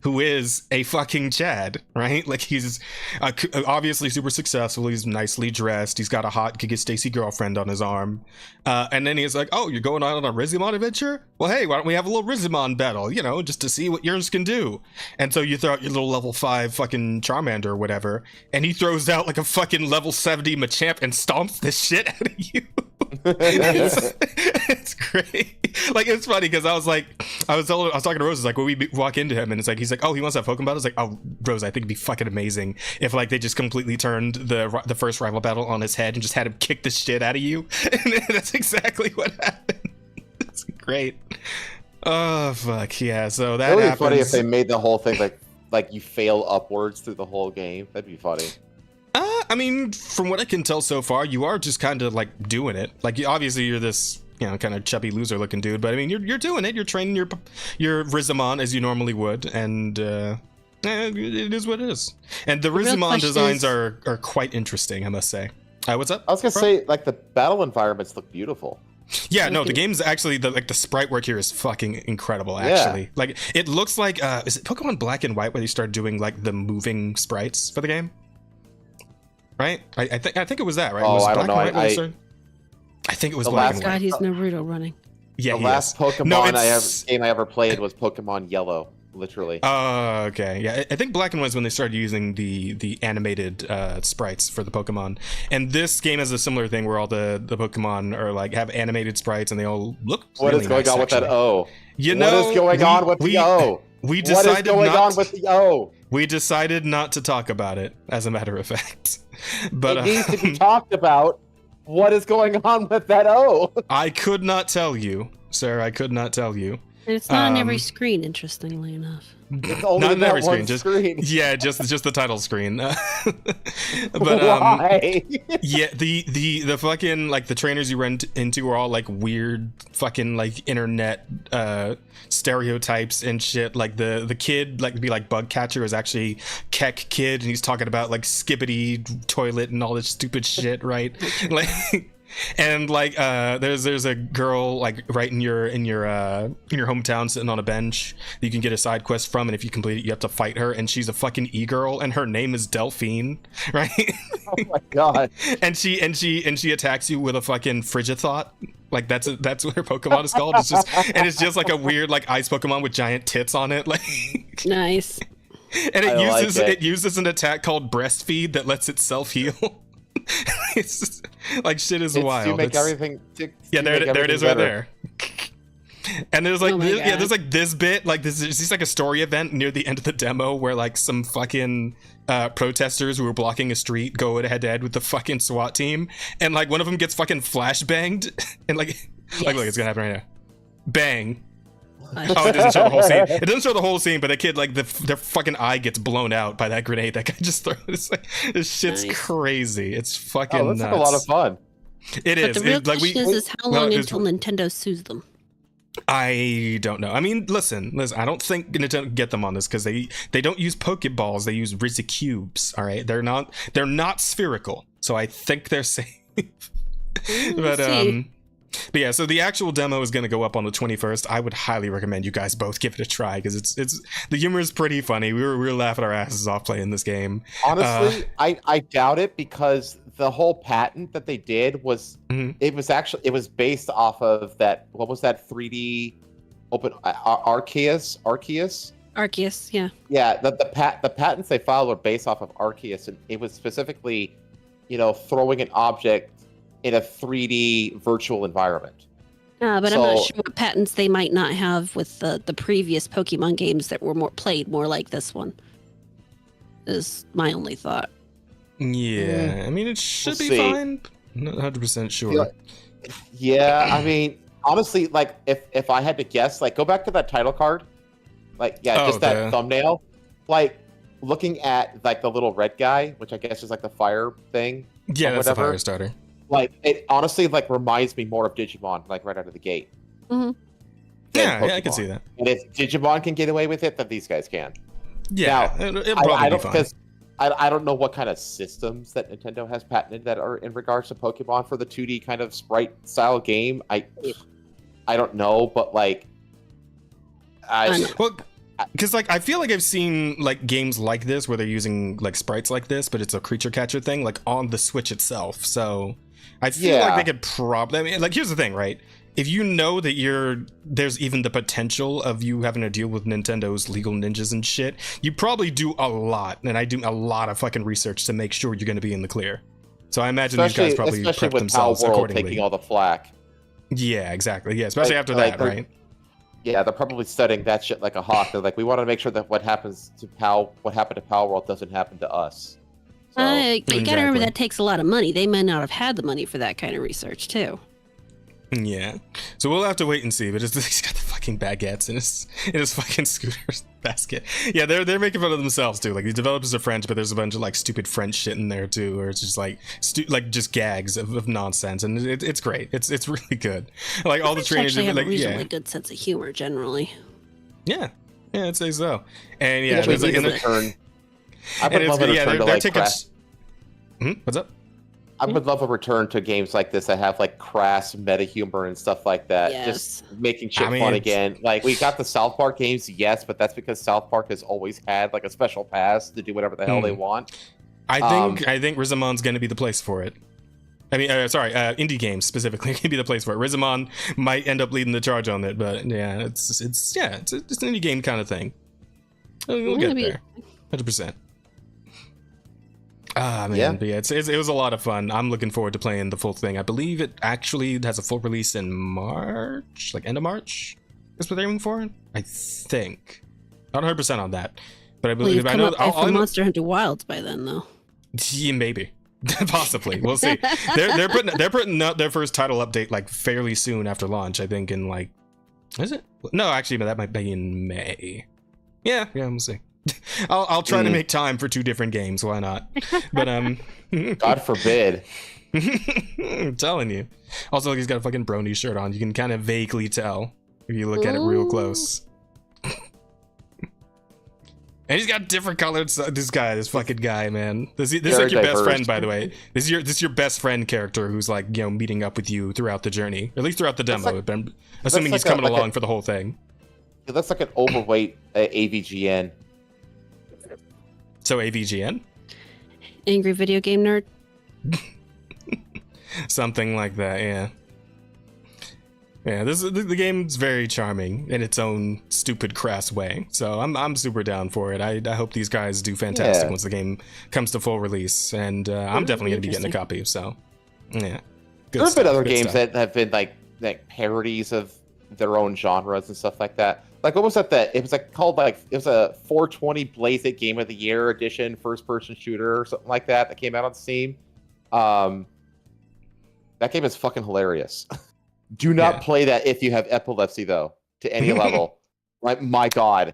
Speaker 1: who is a fucking Chad, right? Like he's obviously super successful. He's nicely dressed. He's got a hot Giga Stacy girlfriend on his arm. And then he's like, "Oh, you're going on a Rizimon adventure? Well, hey, why don't we have a little Rizimon battle? You know, just to see what yours can do." And so you throw out your little level 5 fucking Charmander or whatever, and he throws out like a fucking level 70 Machamp and stomps the shit out of you. It's great. Like it's funny because I was talking to Rose, like when we walk into him and it's like he's like, "Oh, he wants that Pokemon battle." I was like, "Oh, Rose, I think it'd be fucking amazing if like they just completely turned the first rival battle on his head and just had him kick the shit out of you." And that's exactly what happened. It's great. Oh fuck yeah! So that
Speaker 3: would be
Speaker 1: happens.
Speaker 3: funny if they made the whole thing like you fail upwards through the whole game. That'd be funny.
Speaker 1: I mean, from what I can tell so far, you are just kind of like doing it. Like obviously you're this, you know, kind of chubby loser looking dude, but I mean you're doing it. You're training your Rizimon as you normally would, and it is what it is. And the Rizimon designs are quite interesting, I must say. What's up?
Speaker 3: I was gonna say like the battle environments look beautiful.
Speaker 1: Yeah, no, the game's actually the sprite work here is fucking incredible. Actually, yeah. Like it looks like is it Pokemon Black and White where they started doing like the moving sprites for the game? Right? I think it was that, right?
Speaker 3: Oh,
Speaker 1: was
Speaker 3: I don't know.
Speaker 1: I think it was Black and White.
Speaker 2: God, he's Naruto running.
Speaker 3: Yeah, the last Pokemon game I ever played was Pokemon Yellow, literally.
Speaker 1: Oh, okay. Yeah, I think Black and White is when they started using the animated sprites for the Pokemon. And this game has a similar thing where all the Pokemon are like have animated sprites and they all look
Speaker 3: What
Speaker 1: really
Speaker 3: is going
Speaker 1: nice,
Speaker 3: on
Speaker 1: actually.
Speaker 3: with that O?
Speaker 1: You know,
Speaker 3: what is going on with the O?
Speaker 1: We decided
Speaker 3: what is going on with the O?
Speaker 1: We decided not to talk about it, as a matter of fact. But
Speaker 3: it needs to be talked about. What is going on with that O?
Speaker 1: I could not tell you, sir. I could not tell you.
Speaker 2: It's not on every screen, interestingly enough.
Speaker 3: It's only
Speaker 1: not on every screen.
Speaker 3: Screen.
Speaker 1: Yeah, just the title screen. But
Speaker 3: why?
Speaker 1: yeah, the fucking like the trainers you run into are all like weird fucking like internet stereotypes and shit. Like the kid like be like Bug Catcher is actually Keck Kid, and he's talking about like skippity toilet and all this stupid shit, right? Like. And like there's a girl like right in your hometown sitting on a bench that you can get a side quest from, and if you complete it you have to fight her, and she's a fucking e-girl and her name is Delphine, right?
Speaker 3: Oh my god.
Speaker 1: and she attacks you with a fucking Frigithought. Like that's what her Pokemon is called. It's just like a weird like ice Pokemon with giant tits on it. Like
Speaker 2: nice.
Speaker 1: And it uses an attack called Breastfeed that lets itself heal. It's just, like shit is wild.
Speaker 3: You make everything.
Speaker 1: Yeah, there it is, right there. And there's like there's like this bit like this is like a story event near the end of the demo where like some fucking protesters who were blocking a street go head to head with the fucking SWAT team, and like one of them gets fucking flashbanged, and like look, it's gonna happen right now. Bang. Oh, it doesn't show the whole scene. It doesn't show the whole scene, but that kid, like, their fucking eye gets blown out by that grenade that guy just threw. It's like, this shit's crazy. It's fucking nuts.
Speaker 3: Like a lot of fun.
Speaker 1: It is.
Speaker 2: But the real question is how long until Nintendo sues them?
Speaker 1: I don't know. I mean, listen. I don't think Nintendo get them on this because they don't use Pokeballs. They use Rizikubes. All right, they're not spherical, so I think they're safe. But yeah, so the actual demo is going to go up on the 21st. I would highly recommend you guys both give it a try because it's the humor is pretty funny. We were laughing our asses off playing this game.
Speaker 3: Honestly, I doubt it because the whole patent that they did was it was based off of that. What was that 3D open Arceus?
Speaker 2: Arceus, yeah.
Speaker 3: Yeah, the patents they filed were based off of Arceus, and it was specifically, throwing an object in a 3D virtual environment.
Speaker 2: But I'm not sure what patents they might not have with the previous Pokemon games that were more like this one. Is my only thought.
Speaker 1: Yeah, I mean it should be fine. Not 100% sure.
Speaker 3: Yeah, I mean honestly, like if I had to guess, like go back to that title card, like just that thumbnail, like looking at like the little red guy, which I guess is like the fire thing.
Speaker 1: Yeah, that's the fire starter.
Speaker 3: Like it honestly like reminds me more of Digimon, like right out of the gate.
Speaker 2: Mm-hmm.
Speaker 1: Yeah, I can see that.
Speaker 3: And if Digimon can get away with it, then these guys can.
Speaker 1: Yeah,
Speaker 3: now,
Speaker 1: it probably be fine.
Speaker 3: I don't know what kind of systems that Nintendo has patented that are in regards to Pokemon for the 2D kind of sprite style game. I don't know, but like,
Speaker 1: because like I feel like I've seen like games like this where they're using like sprites like this, but it's a creature catcher thing, like on the Switch itself. So I feel like they could probably. I mean, like here's the thing, right? If you know that there's even the potential of you having to deal with Nintendo's legal ninjas and shit, you probably do a lot, and I do a lot of fucking research to make sure you're going to be in the clear. So I imagine these guys probably prep themselves accordingly.
Speaker 3: Taking all the flack.
Speaker 1: Yeah, exactly. Yeah, especially after that, right?
Speaker 3: Yeah, they're probably studying that shit like a hawk. They're like, we want to make sure that what happened to Pal World doesn't happen to us. So,
Speaker 2: but you gotta remember that takes a lot of money. They may not have had the money for that kind of research too.
Speaker 1: Yeah, so we'll have to wait and see. But he's got the fucking baguettes in his fucking scooter basket. Yeah, they're making fun of themselves too. Like the developers are French, but there's a bunch of like stupid French shit in there too, or it's just like just gags of nonsense, and it's great. It's really good. Like all the trainers
Speaker 2: actually have a reasonably good sense of humor generally.
Speaker 1: Yeah, I'd say so. And yeah,
Speaker 3: there's like in return. I would love a return to like crass.
Speaker 1: What's up?
Speaker 3: I would love a return to games like this that have like crass meta humor and stuff like that.
Speaker 2: Yes.
Speaker 3: Just making shit fun again. Like we got the South Park games, yes, but that's because South Park has always had like a special pass to do whatever the hell they want.
Speaker 1: I think Rizamon's going to be the place for it. I mean, indie games specifically can be the place for it. Rizamon might end up leading the charge on it, but yeah, it's an indie game kind of thing. We'll get there, 100%. Ah, man, but yeah, it was a lot of fun. I'm looking forward to playing the full thing. I believe it actually has a full release in March, like end of March. That's what they're aiming for. I think. Not 100% on that, but I believe I know.
Speaker 2: For Monster Hunter Wilds by then, though.
Speaker 1: Yeah, maybe, possibly. We'll see. They're putting out their first title update like fairly soon after launch. I think in like, is it? No, actually, that might be in May. Yeah, we'll see. I'll try to make time for 2 different games. Why not? But
Speaker 3: God forbid.
Speaker 1: I'm telling you. Also, he's got a fucking brony shirt on. You can kind of vaguely tell if you look at it real close. And he's got different colors. This fucking guy, man. This is like your best friend, by the way. This is your best friend character who's like, meeting up with you throughout the journey, or at least throughout the demo. I'm assuming he's coming along for the whole thing.
Speaker 3: That's like an overweight AVGN.
Speaker 1: So AVGN?
Speaker 2: Angry video game nerd?
Speaker 1: Something like that, yeah. Yeah, the game's very charming in its own stupid, crass way. So I'm super down for it. I hope these guys do fantastic once the game comes to full release. And I'm definitely going to be getting a copy, so yeah.
Speaker 3: There's been other games that have been like parodies of their own genres and stuff like that. Like what was that? It was like called it was a 420 Blaze It Game of the Year edition first-person shooter or something like that came out on Steam. That game is fucking hilarious. Do not play that if you have epilepsy though, to any level. Like my God.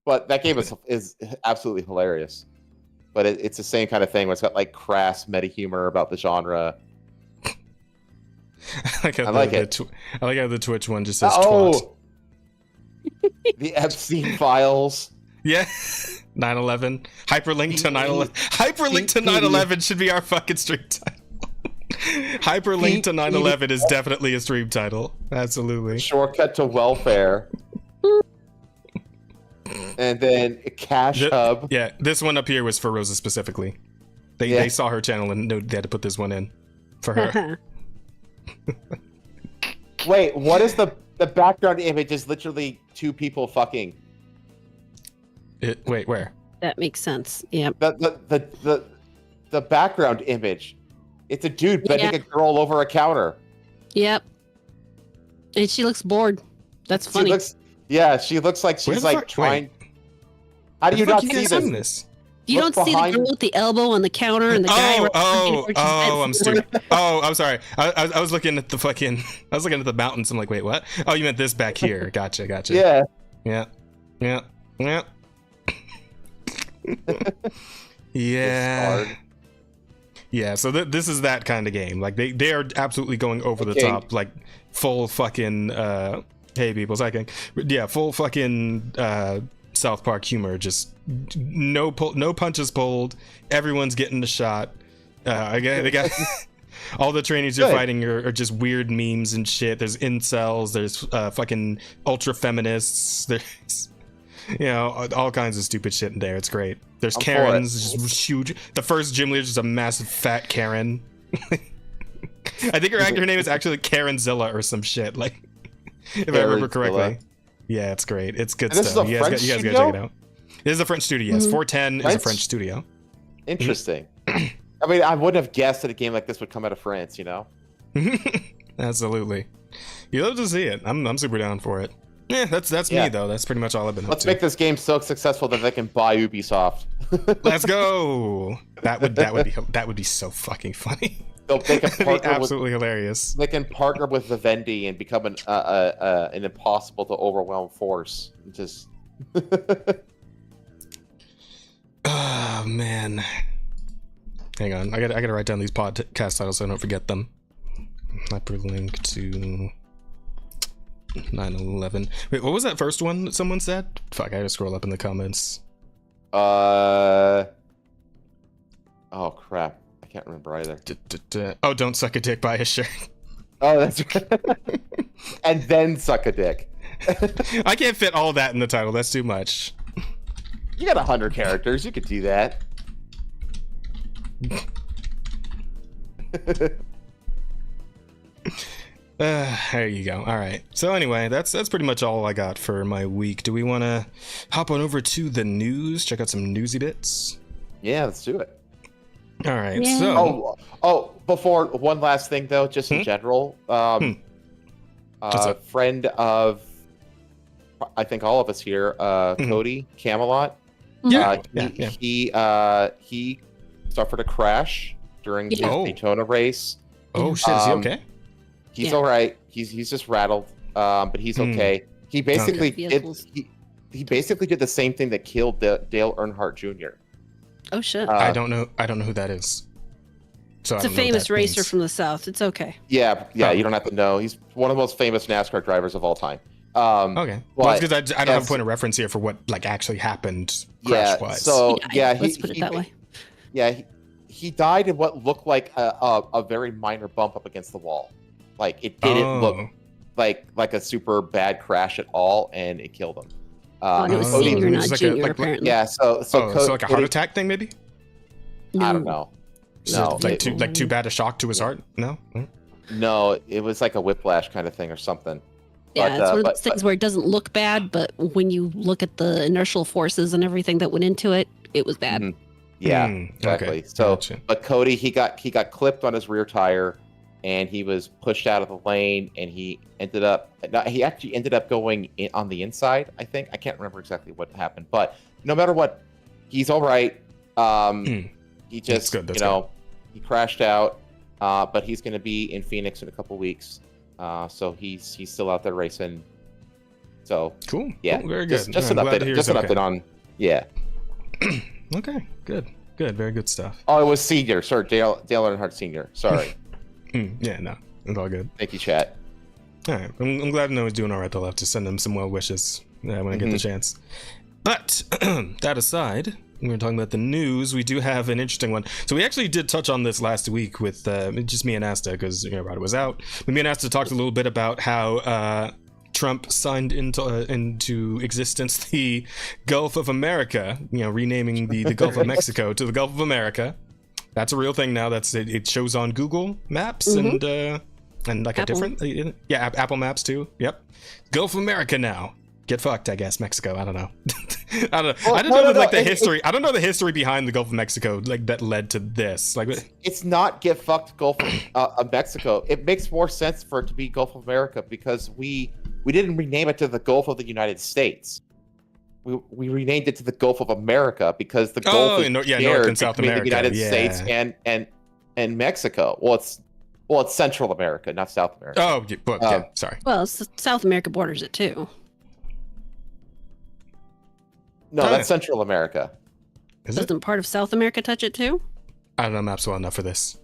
Speaker 3: But that game is absolutely hilarious. But it's the same kind of thing where it's got like crass meta humor about the genre.
Speaker 1: I like how the Twitch one just says twat.
Speaker 3: The Epstein files.
Speaker 1: Yeah. 9/11. Hyperlink to 9/11. Hyperlink to 9/11 should be our fucking stream title. Hyperlink to 9/11 is definitely a stream title. Absolutely.
Speaker 3: Shortcut to welfare. And then Cash Hub.
Speaker 1: Yeah, this one up here was for Rosa specifically. They saw her channel and they had to put this one in for her.
Speaker 3: Wait, what is the background image is literally 2 people fucking.
Speaker 1: Wait, where?
Speaker 2: That makes sense. Yeah.
Speaker 3: The background image. It's a dude bending a girl over a counter.
Speaker 2: Yep. And she looks bored. That's funny.
Speaker 3: She looks like she's like trying. How do you not see this?
Speaker 2: You don't see the girl with the elbow on the counter and the guy.
Speaker 1: I'm stupid. I'm sorry. I was looking at I was looking at the mountains. I'm like, wait, what? Oh, you meant this back here. Gotcha. Yeah. Yeah. Yeah. So this is that kind of game. Like they are absolutely going over the top, like full fucking. Hey people, psyching. Yeah, full fucking South Park humor. Just no punches pulled. Everyone's getting the shot. Again, they got all the trainees you're fighting are just weird memes and shit. There's incels. There's fucking ultra feminists. There's all kinds of stupid shit in there. It's great. There's Karens, just huge. The first gym leader is a massive fat Karen. I think her actor name is actually Karenzilla or some shit. Like, if I remember correctly. Yeah, it's great. It's good stuff. You guys gotta check it out. It is a French studio. Yes, 410 is a French studio.
Speaker 3: Interesting. I mean, I wouldn't have guessed that a game like this would come out of France.
Speaker 1: Absolutely. You love to see it. I'm super down for it. Yeah, that's me though. That's pretty much all I've been up to.
Speaker 3: Let's make this game so successful that they can buy Ubisoft.
Speaker 1: Let's go. That would be so fucking funny.
Speaker 3: They can partner
Speaker 1: absolutely hilarious.
Speaker 3: They can partner with Vivendi and become an impossible to overwhelm force. Just.
Speaker 1: Oh man. Hang on, I gotta write down these podcast titles so I don't forget them. Hyperlink to 9/11. Wait, what was that first one that someone said? Fuck, I gotta scroll up in the comments.
Speaker 3: Oh crap, I can't remember either.
Speaker 1: Oh, don't suck a dick, buy a shirt.
Speaker 3: Oh, that's right. And then suck a dick.
Speaker 1: I can't fit all that in the title. That's too much.
Speaker 3: You got 100 characters. You could do that.
Speaker 1: There you go. All right. So anyway, that's pretty much all I got for my week. Do we want to hop on over to the news? Check out some newsy bits.
Speaker 3: Yeah, let's do it.
Speaker 1: All right. Yeah. So.
Speaker 3: Before one last thing though, just in general, friend of, I think all of us here, Cody Camelot. He suffered a crash during his Daytona race.
Speaker 1: Oh shit! Is he okay?
Speaker 3: He's all right. He's just rattled, but he's okay. He basically he basically did the same thing that killed Dale Earnhardt Jr.
Speaker 2: Oh shit!
Speaker 1: I don't know who that is. So
Speaker 2: it's a famous racer from the South. It's okay.
Speaker 3: Yeah. You don't have to know. He's one of the most famous NASCAR drivers of all time.
Speaker 1: Okay. Well, because I don't have a point of reference here for what actually happened crash-wise.
Speaker 3: So
Speaker 2: let's put it that way.
Speaker 3: Yeah, he died in what looked like a very minor bump up against the wall. Like it didn't look like a super bad crash at all, and it killed him.
Speaker 2: And it was senior, not junior, apparently.
Speaker 3: Yeah. So
Speaker 1: like a heart attack thing, maybe.
Speaker 2: No.
Speaker 3: I don't know. No,
Speaker 1: too bad a shock to his heart. No.
Speaker 3: No, it was like a whiplash kind of thing or something.
Speaker 2: Yeah, it's one of those things where it doesn't look bad, but when you look at the inertial forces and everything that went into it, it was bad.
Speaker 3: Mm-hmm. Yeah, exactly. Okay. So, gotcha. But Cody, he got clipped on his rear tire, and he was pushed out of the lane, and he actually ended up going on the inside. I think I can't remember exactly what happened, but no matter what, he's all right. He just he crashed out, but he's going to be in Phoenix in a couple weeks. So he's still out there racing. So
Speaker 1: cool.
Speaker 3: Yeah,
Speaker 1: cool. Very good.
Speaker 3: Just an update. Just an update on. Yeah.
Speaker 1: Okay. Good. Very good stuff.
Speaker 3: Oh, it was senior. Sorry, Dale Earnhardt Senior. Sorry.
Speaker 1: Yeah, no, it's all good.
Speaker 3: Thank you, chat.
Speaker 1: All right, I'm glad to know he's doing all right. Though I'll have to send him some well wishes when I get the chance. But that aside, when we're talking about the news, we do have an interesting one. So we actually did touch on this last week with just me and Asta, because Rada was out. Me and Asta talked a little bit about how Trump signed into existence the Gulf of America, renaming the Gulf of Mexico to the Gulf of America. That's a real thing now. It shows on Google Maps and like Apple. A different Apple Maps too. Yep, Gulf of America now. Get fucked, I guess. Mexico. I don't know. I don't know. I don't know the history. I don't know the history behind the Gulf of Mexico, that led to this.
Speaker 3: It's not get fucked Gulf of Mexico. It makes more sense for it to be Gulf of America because we didn't rename it to the Gulf of the United States. We renamed it to the Gulf of America because the Gulf is
Speaker 1: North and South America,
Speaker 3: the United States and Mexico. Well, it's Central America, not South America.
Speaker 1: Oh, sorry.
Speaker 2: Well, South America borders it too.
Speaker 3: No, that's Central America.
Speaker 2: Doesn't part of South America touch it too?
Speaker 1: I don't know maps well enough for this.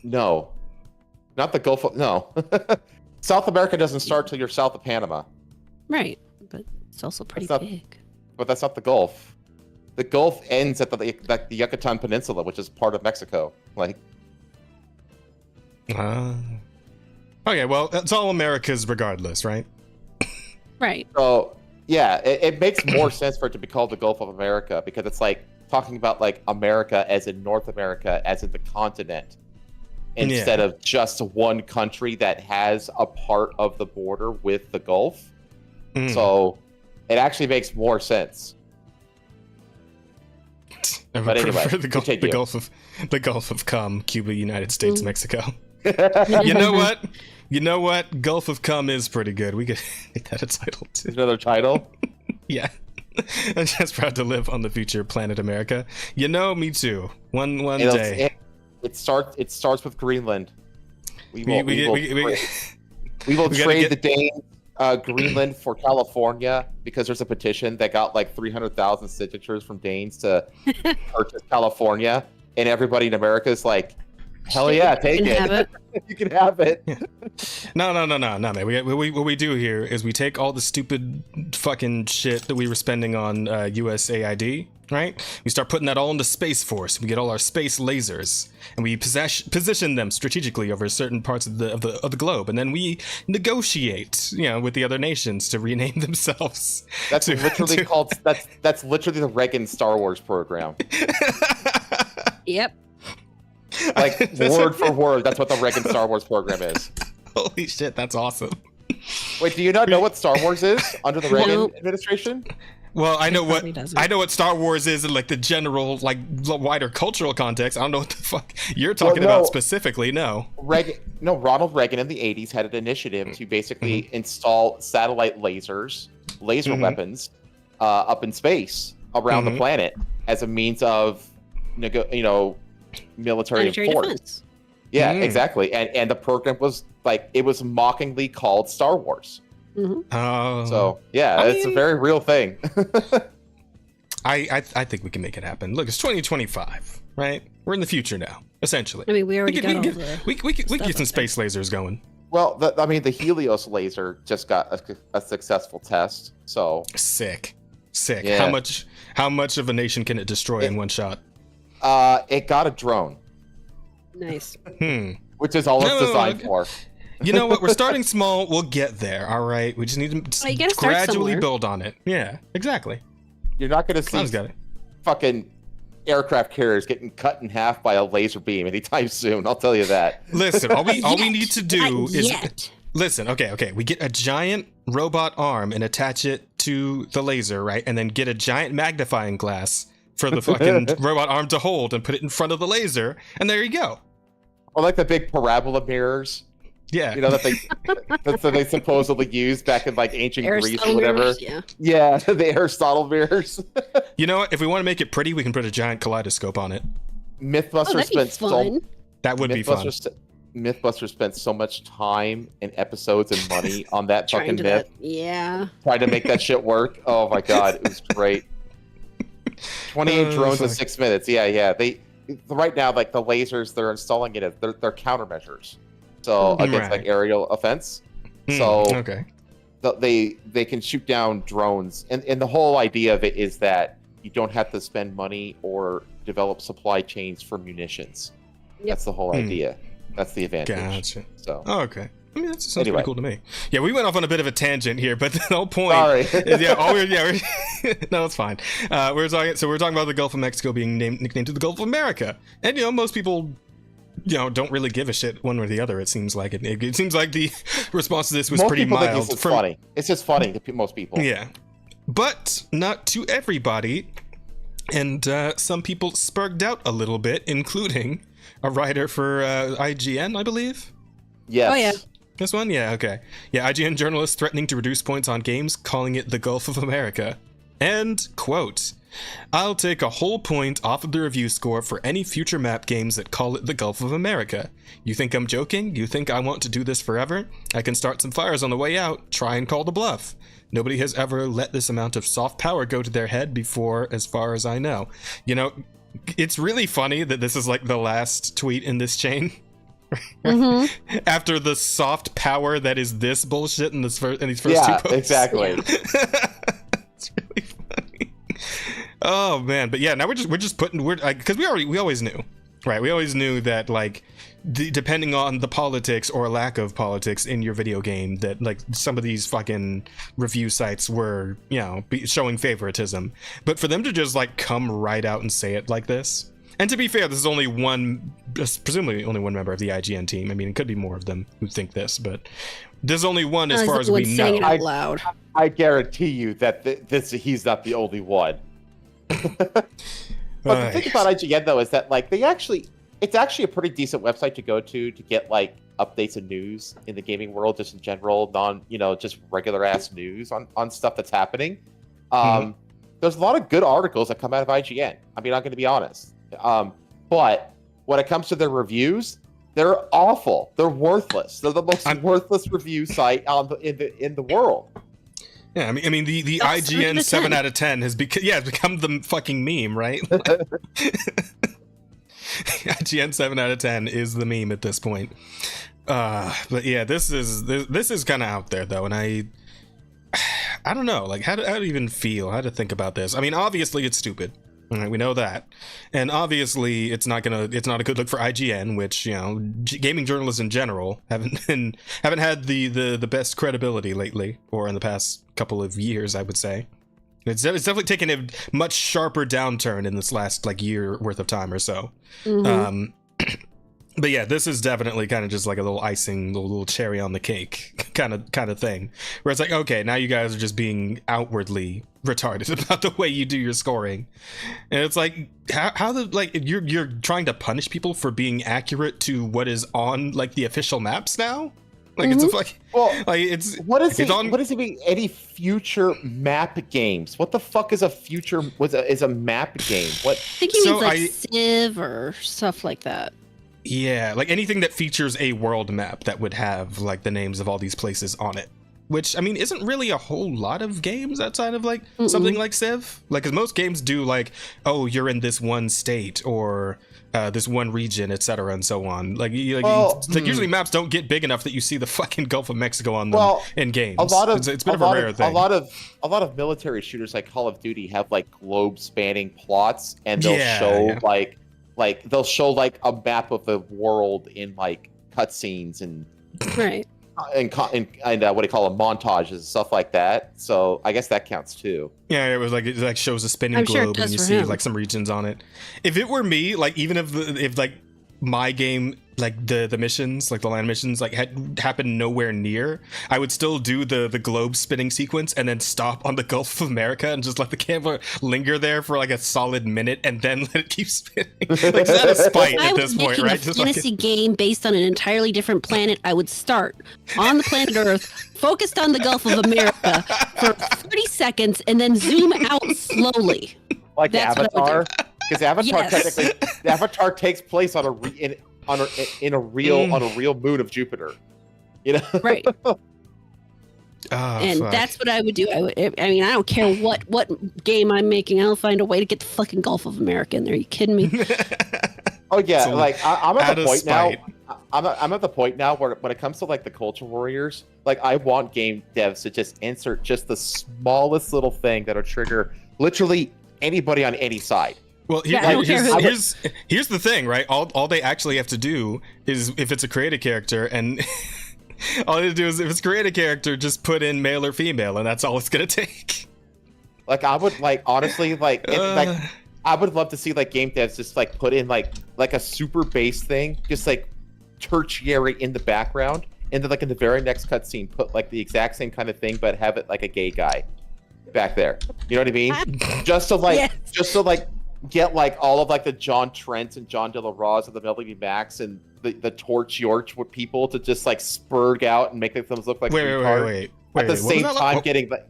Speaker 3: No, not the Gulf of... No. South America doesn't start till you're south of Panama.
Speaker 2: Right, but it's also pretty big.
Speaker 3: but that's not the Gulf. The Gulf ends at the Yucatan Peninsula, which is part of Mexico. Like,
Speaker 1: okay, well, it's all Americas regardless, right?
Speaker 2: Right.
Speaker 3: So, yeah, it makes more sense for it to be called the Gulf of America, because it's like talking about like America as in North America, as in the continent, instead of just one country that has a part of the border with the Gulf. So it actually makes more sense. But anyway,
Speaker 1: the Gulf of Cum, Cuba, United States, Mexico. You know what? Gulf of Cum is pretty good. We could make that a title too.
Speaker 3: Another title?
Speaker 1: Yeah. I'm just proud to live on the future planet America. You know, me too. One day.
Speaker 3: It starts with Greenland. We will trade the Danes Greenland for California, because there's a petition that got like 300,000 signatures from Danes to purchase California, and everybody in America is like, hell yeah, take it. You can have it.
Speaker 1: No, man. What we do here is we take all the stupid fucking shit that we were spending on USAID, right? We start putting that all into Space Force. We get all our space lasers, and we position them strategically over certain parts of the globe, and then we negotiate, with the other nations to rename themselves.
Speaker 3: That's literally called. That's literally the Reagan Star Wars program.
Speaker 2: Yep.
Speaker 3: Like, word for word, that's what the Reagan Star Wars program is.
Speaker 1: Holy shit, that's awesome.
Speaker 3: Wait, do you not know what Star Wars is under the Reagan administration?
Speaker 1: Well, I know what Star Wars is in like the general, like wider cultural context. I don't know what the fuck you're talking about specifically. No.
Speaker 3: Ronald Reagan in the 80s had an initiative to basically install satellite laser weapons up in space around the planet as a means of military force. Defense. Yeah, exactly. And the program was like, it was mockingly called Star Wars. So yeah, it's a very real thing.
Speaker 1: I think we can make it happen. Look, it's 2025, right? We're in the future now, essentially.
Speaker 2: I mean, we already
Speaker 1: we can get some space lasers going.
Speaker 3: Well, the Helios laser just got a successful test. So
Speaker 1: sick.
Speaker 3: Yeah.
Speaker 1: How much of a nation can it destroy in one shot?
Speaker 3: It got a drone.
Speaker 2: Nice.
Speaker 3: Which is all it's designed for.
Speaker 1: You know what? We're starting small. We'll get there. All right. We just need to gradually build on it. Yeah, exactly.
Speaker 3: You're not going to see fucking aircraft carriers getting cut in half by a laser beam anytime soon. I'll tell you that.
Speaker 1: Listen, all we need to do is listen. Okay. We get a giant robot arm and attach it to the laser, right? And then get a giant magnifying glass for the fucking robot arm to hold and put it in front of the laser, and there you go.
Speaker 3: Or like the big parabola mirrors.
Speaker 1: Yeah.
Speaker 3: That they supposedly used back in like ancient Greece or whatever.
Speaker 2: Mirrors,
Speaker 3: yeah, the Aristotle mirrors.
Speaker 1: You know what? If we want to make it pretty, we can put a giant kaleidoscope on it.
Speaker 3: Mythbusters
Speaker 1: That would be fun.
Speaker 3: Mythbusters spent so much time and episodes and money on that fucking myth. Trying to make that shit work. Oh my god, it was great. 28 drones in 6 minutes. Yeah. They right now, like the lasers they're installing it, they're countermeasures. So against like aerial offense. So they can shoot down drones, and the whole idea of it is that you don't have to spend money or develop supply chains for munitions. That's the whole idea. That's the advantage.
Speaker 1: Gotcha.
Speaker 3: So
Speaker 1: okay. I mean, that sounds pretty cool to me. Yeah, we went off on a bit of a tangent here, but the whole point
Speaker 3: Sorry.
Speaker 1: no, it's fine. We're talking about the Gulf of Mexico being nicknamed to the Gulf of America, and most people don't really give a shit one way or the other. It seems like it seems like the response to this was pretty mild.
Speaker 3: It's funny. It's just funny to most people.
Speaker 1: Yeah, but not to everybody, and some people spurged out a little bit, including a writer for IGN, I believe.
Speaker 3: Yes.
Speaker 2: Oh yeah.
Speaker 1: This one? Yeah, okay. Yeah, IGN journalist threatening to reduce points on games, calling it the Gulf of America. And, quote, "I'll take a whole point off of the review score for any future map games that call it the Gulf of America. You think I'm joking? You think I want to do this forever? I can start some fires on the way out, try and call the bluff. Nobody has ever let this amount of soft power go to their head before, as far as I know." It's really funny that this is like the last tweet in this chain. After the soft power that is this bullshit in these first two posts.
Speaker 3: Exactly.
Speaker 1: It's really funny. Oh man, but yeah, now we're just putting because we always knew, right? We always knew that like depending on the politics or lack of politics in your video game, that like some of these fucking review sites were, you know, showing favoritism. But for them to just like come right out and say it like this. And to be fair, this is only presumably only one member of the IGN team. I mean, it could be more of them who think this, but there's only one as far as we know.
Speaker 2: Saying it out loud.
Speaker 3: I guarantee you that he's not the only one. But the thing about IGN though is that like it's actually a pretty decent website to go to get like updates and news in the gaming world, just in general, just regular ass news on stuff that's happening. There's a lot of good articles that come out of IGN. I mean, I'm going to be honest. But when it comes to their reviews, they're awful. They're worthless. They're the most worthless review site in the world.
Speaker 1: Yeah, I mean the IGN 7 out of 10 has become the fucking meme, right? IGN 7 out of 10 is the meme at this point. But yeah, this is kind of out there though, and I don't know, like how to even feel, how to think about this. I mean, obviously it's stupid. All right, we know that, and obviously it's not a good look for IGN, which, you know, gaming journalists in general haven't had the best credibility lately, or in the past couple of years, I would say. It's definitely taken a much sharper downturn in this last like year worth of time or so. But yeah, this is definitely kind of just like a little icing, a little cherry on the cake kind of thing, where it's like, okay, now you guys are just being outwardly retarded about the way you do your scoring, and it's like you're trying to punish people for being accurate to what is on like the official maps now. Like it's a
Speaker 3: what does it mean? Any future map games? What the fuck is a future? Is a map game? What?
Speaker 2: I think he means like Civ or stuff like that.
Speaker 1: Yeah, like anything that features a world map that would have like the names of all these places on it. Which, I mean, isn't really a whole lot of games outside of like something like Civ. Like, because most games do like, oh, you're in this one state or this one region, etc., and so on. Like usually maps don't get big enough that you see the fucking Gulf of Mexico on them in games. It's been a rare thing.
Speaker 3: A lot of military shooters like Call of Duty have like globe-spanning plots, and they'll show they'll show like a map of the world in like cutscenes and
Speaker 2: right.
Speaker 3: And what do you call them, montages and stuff like that. So I guess that counts too.
Speaker 1: Yeah, it shows a spinning globe and you see like some regions on it. If it were me, like even if like my game, like the missions, like the land missions, like had happened nowhere near, I would still do the globe spinning sequence and then stop on the Gulf of America and just let the camera linger there for like a solid minute and then let it keep spinning. Like, it's out of spite at this point, right?
Speaker 2: If I was making a fantasy game based on an entirely different planet, I would start on the planet Earth, focused on the Gulf of America for 30 seconds, and then zoom out slowly.
Speaker 3: Like Avatar, because technically, the Avatar takes place on a real moon of Jupiter, you know?
Speaker 2: Right. That's what I would do. I mean, I don't care what game I'm making. I'll find a way to get the fucking Gulf of America in there. Are you kidding me?
Speaker 3: Oh yeah, so, like I'm at the point now. I'm at the point now where when it comes to like the culture warriors, like I want game devs to just insert just the smallest little thing that'll trigger literally anybody on any side.
Speaker 1: Well, here's the thing, right? All they actually have to do is, if it's a created character, and all they have to do is, if it's a created character, just put in male or female, and that's all it's gonna take.
Speaker 3: Like I would honestly I would love to see like game devs just like put in like a super base thing, just like tertiary in the background, and then like in the very next cutscene put like the exact same kind of thing, but have it like a gay guy back there. You know what I mean? Just to get like all of like the John Trents and John De La Raws of the Melody Max and the Torch Yorch with people to just like spurg out and make them look like
Speaker 1: wait.
Speaker 3: At the same time getting the...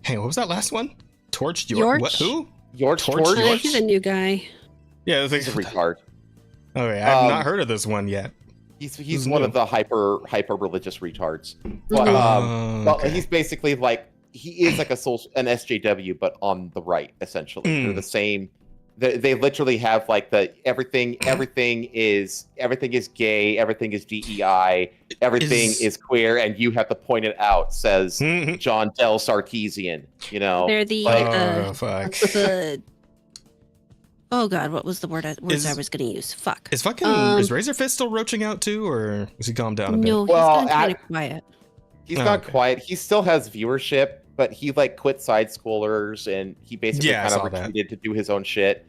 Speaker 1: Hey, what was that last one? Torch Yorch? What? Who?
Speaker 3: Torch?
Speaker 2: He's a new guy.
Speaker 1: Yeah,
Speaker 3: he's a retard.
Speaker 1: Okay, I've not heard of this one yet.
Speaker 3: He's one of the hyper religious retards. But he's basically like, he is like an SJW, but on the right, essentially. They're the same. They literally have like the everything is gay, everything is DEI, everything is queer, and you have to point it out, says John Del Sarkeesian. You know,
Speaker 2: they're the Oh God, what was the words I was going to use? Fuck.
Speaker 1: Is Razor Fist still roaching out too, or has he calmed down a bit?
Speaker 2: No, he's gone kind of quiet.
Speaker 3: He's not quiet. He still has viewership, but he like quit side scrollers and he basically kind of retreated to do his own shit.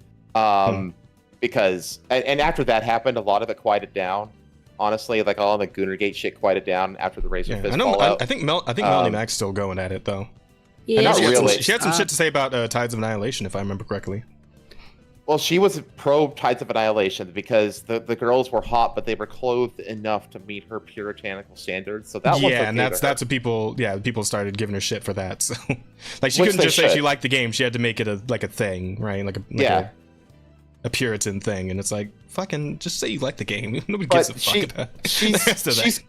Speaker 3: Because and after that happened, a lot of it quieted down. Honestly, like all the Goonergate shit quieted down after the Razor Fist fallout.
Speaker 1: I think Melanie Mac's still going at it though.
Speaker 2: Yeah,
Speaker 3: not really.
Speaker 1: She had some shit to say about Tides of Annihilation, if I remember correctly.
Speaker 3: Well, she was pro Tides of Annihilation because the girls were hot, but they were clothed enough to meet her puritanical standards. So that was okay,
Speaker 1: and that's what people started giving her shit for that. So like she couldn't just say she liked the game; she had to make it a thing, right? Like a Puritan thing, and it's like fucking just say you like the game. Nobody gives a fuck about it.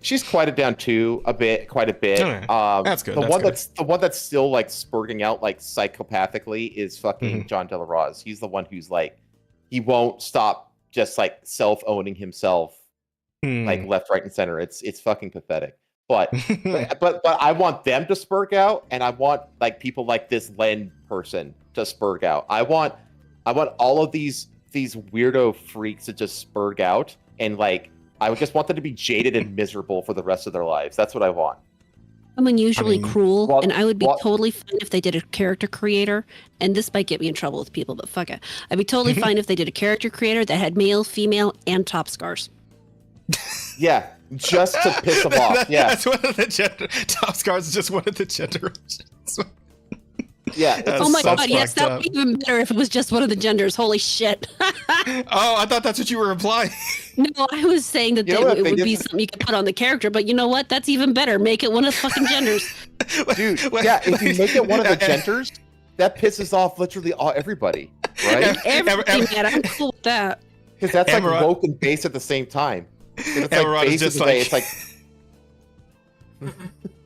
Speaker 3: She's quieted down too quite a bit.
Speaker 1: Okay. That's good.
Speaker 3: The one that's still like spurting out like psychopathically is fucking John De La Rose. He's the one who's like, he won't stop just like self-owning himself, like left, right, and center. It's fucking pathetic. But but I want them to spurg out, and I want like people like this Len person to spurg out. I want all of these weirdo freaks to just spurg out, and like I would just want them to be jaded and miserable for the rest of their lives. That's what I want.
Speaker 2: I'm unusually cruel, and I would be totally fine if they did a character creator, and this might get me in trouble with people, but fuck it. I'd be totally fine if they did a character creator that had male, female, and top scars.
Speaker 3: Yeah, just to piss them off. Yeah,
Speaker 1: that's one of the gender. Top scars is just one of the gender options.
Speaker 3: Yeah.
Speaker 2: Oh my God! Yes, that would be even better if it was just one of the genders. Holy shit!
Speaker 1: Oh, I thought that's what you were implying.
Speaker 2: No, I was saying that it would be something you could put on the character, but you know what? That's even better. Make it one of the fucking genders.
Speaker 3: Dude, yeah, if you make it one of the genders, that pisses off literally everybody, right?
Speaker 2: Everything, man. I'm cool with that.
Speaker 3: Because that's like woke and base at the same time. It's like base of the day. It's like...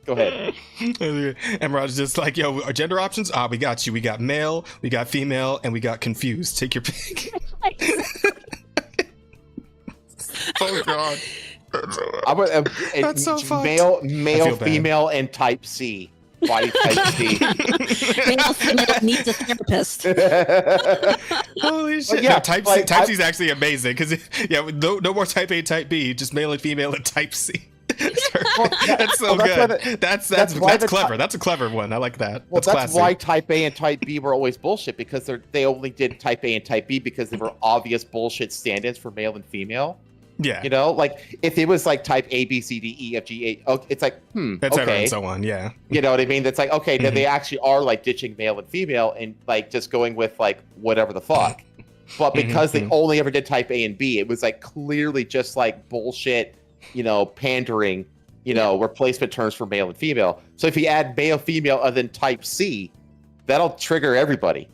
Speaker 3: Go ahead.
Speaker 1: Emerald's just like, yo, our gender options? We got you. We got male, we got female, and we got confused. Take your pick. Oh God.
Speaker 3: That's so fucked. Male, female, and type C. Body type C.
Speaker 2: Male, female needs a therapist.
Speaker 1: Holy shit. Yeah, type C is actually amazing because no more type A, type B, just male and female and type C. That's so good. That's clever. That's a clever one. I like that.
Speaker 3: Well, that's why type A and type B were always bullshit, because they only did type A and type B because they were obvious bullshit stand-ins for male and female.
Speaker 1: Yeah.
Speaker 3: You know, like if it was like type A, B, C, D, E, F, G, A, it's like,
Speaker 1: That's
Speaker 3: okay.
Speaker 1: And so on, yeah.
Speaker 3: You know what I mean? That's like, okay, then they actually are like ditching male and female and like just going with like whatever the fuck. But because they only ever did type A and B, it was like clearly just like bullshit, pandering, replacement terms for male and female. So if you add male, female, and then type C, that'll trigger everybody.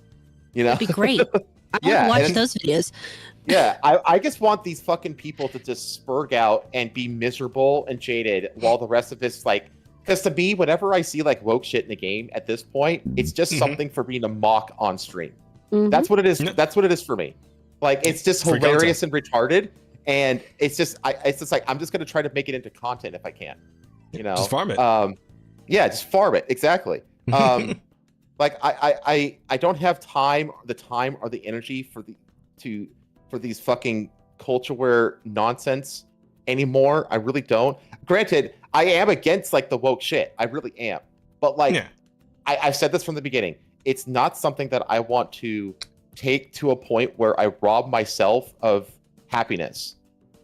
Speaker 2: That'd be great. I want to watch those videos.
Speaker 3: Yeah, I just want these fucking people to just spurg out and be miserable and jaded while the rest of this, like, because to me, whenever I see like woke shit in the game at this point, it's just something for me to mock on stream. That's what it is. That's what it is for me. Like, it's just hilarious and retarded, and it's just like I'm just gonna try to make it into content if I can.
Speaker 1: Just farm it.
Speaker 3: Yeah, just farm it. Exactly. Like I don't have the time or the energy for these fucking culture war nonsense anymore. I really don't. Granted, I am against like the woke shit. I really am. But like, I've said this from the beginning. It's not something that I want to take to a point where I rob myself of happiness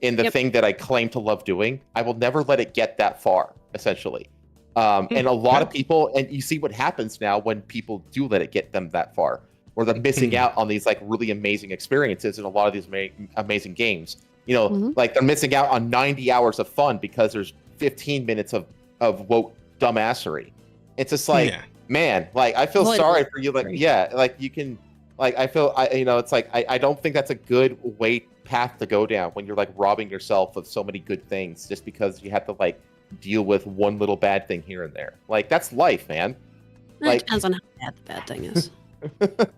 Speaker 3: in the thing that I claim to love doing. I will never let it get that far, essentially. And a lot of people, and you see what happens now when people do let it get them that far, where they're missing out on these like really amazing experiences in a lot of these amazing games. Like they're missing out on 90 hours of fun because there's 15 minutes of woke dumbassery. It's just like, man, like I feel sorry for you. Like, like you can, like I feel, it's like I don't think that's a good path to go down when you're like robbing yourself of so many good things just because you have to like deal with one little bad thing here and there. Like that's life, man.
Speaker 2: It depends on how bad the bad thing is.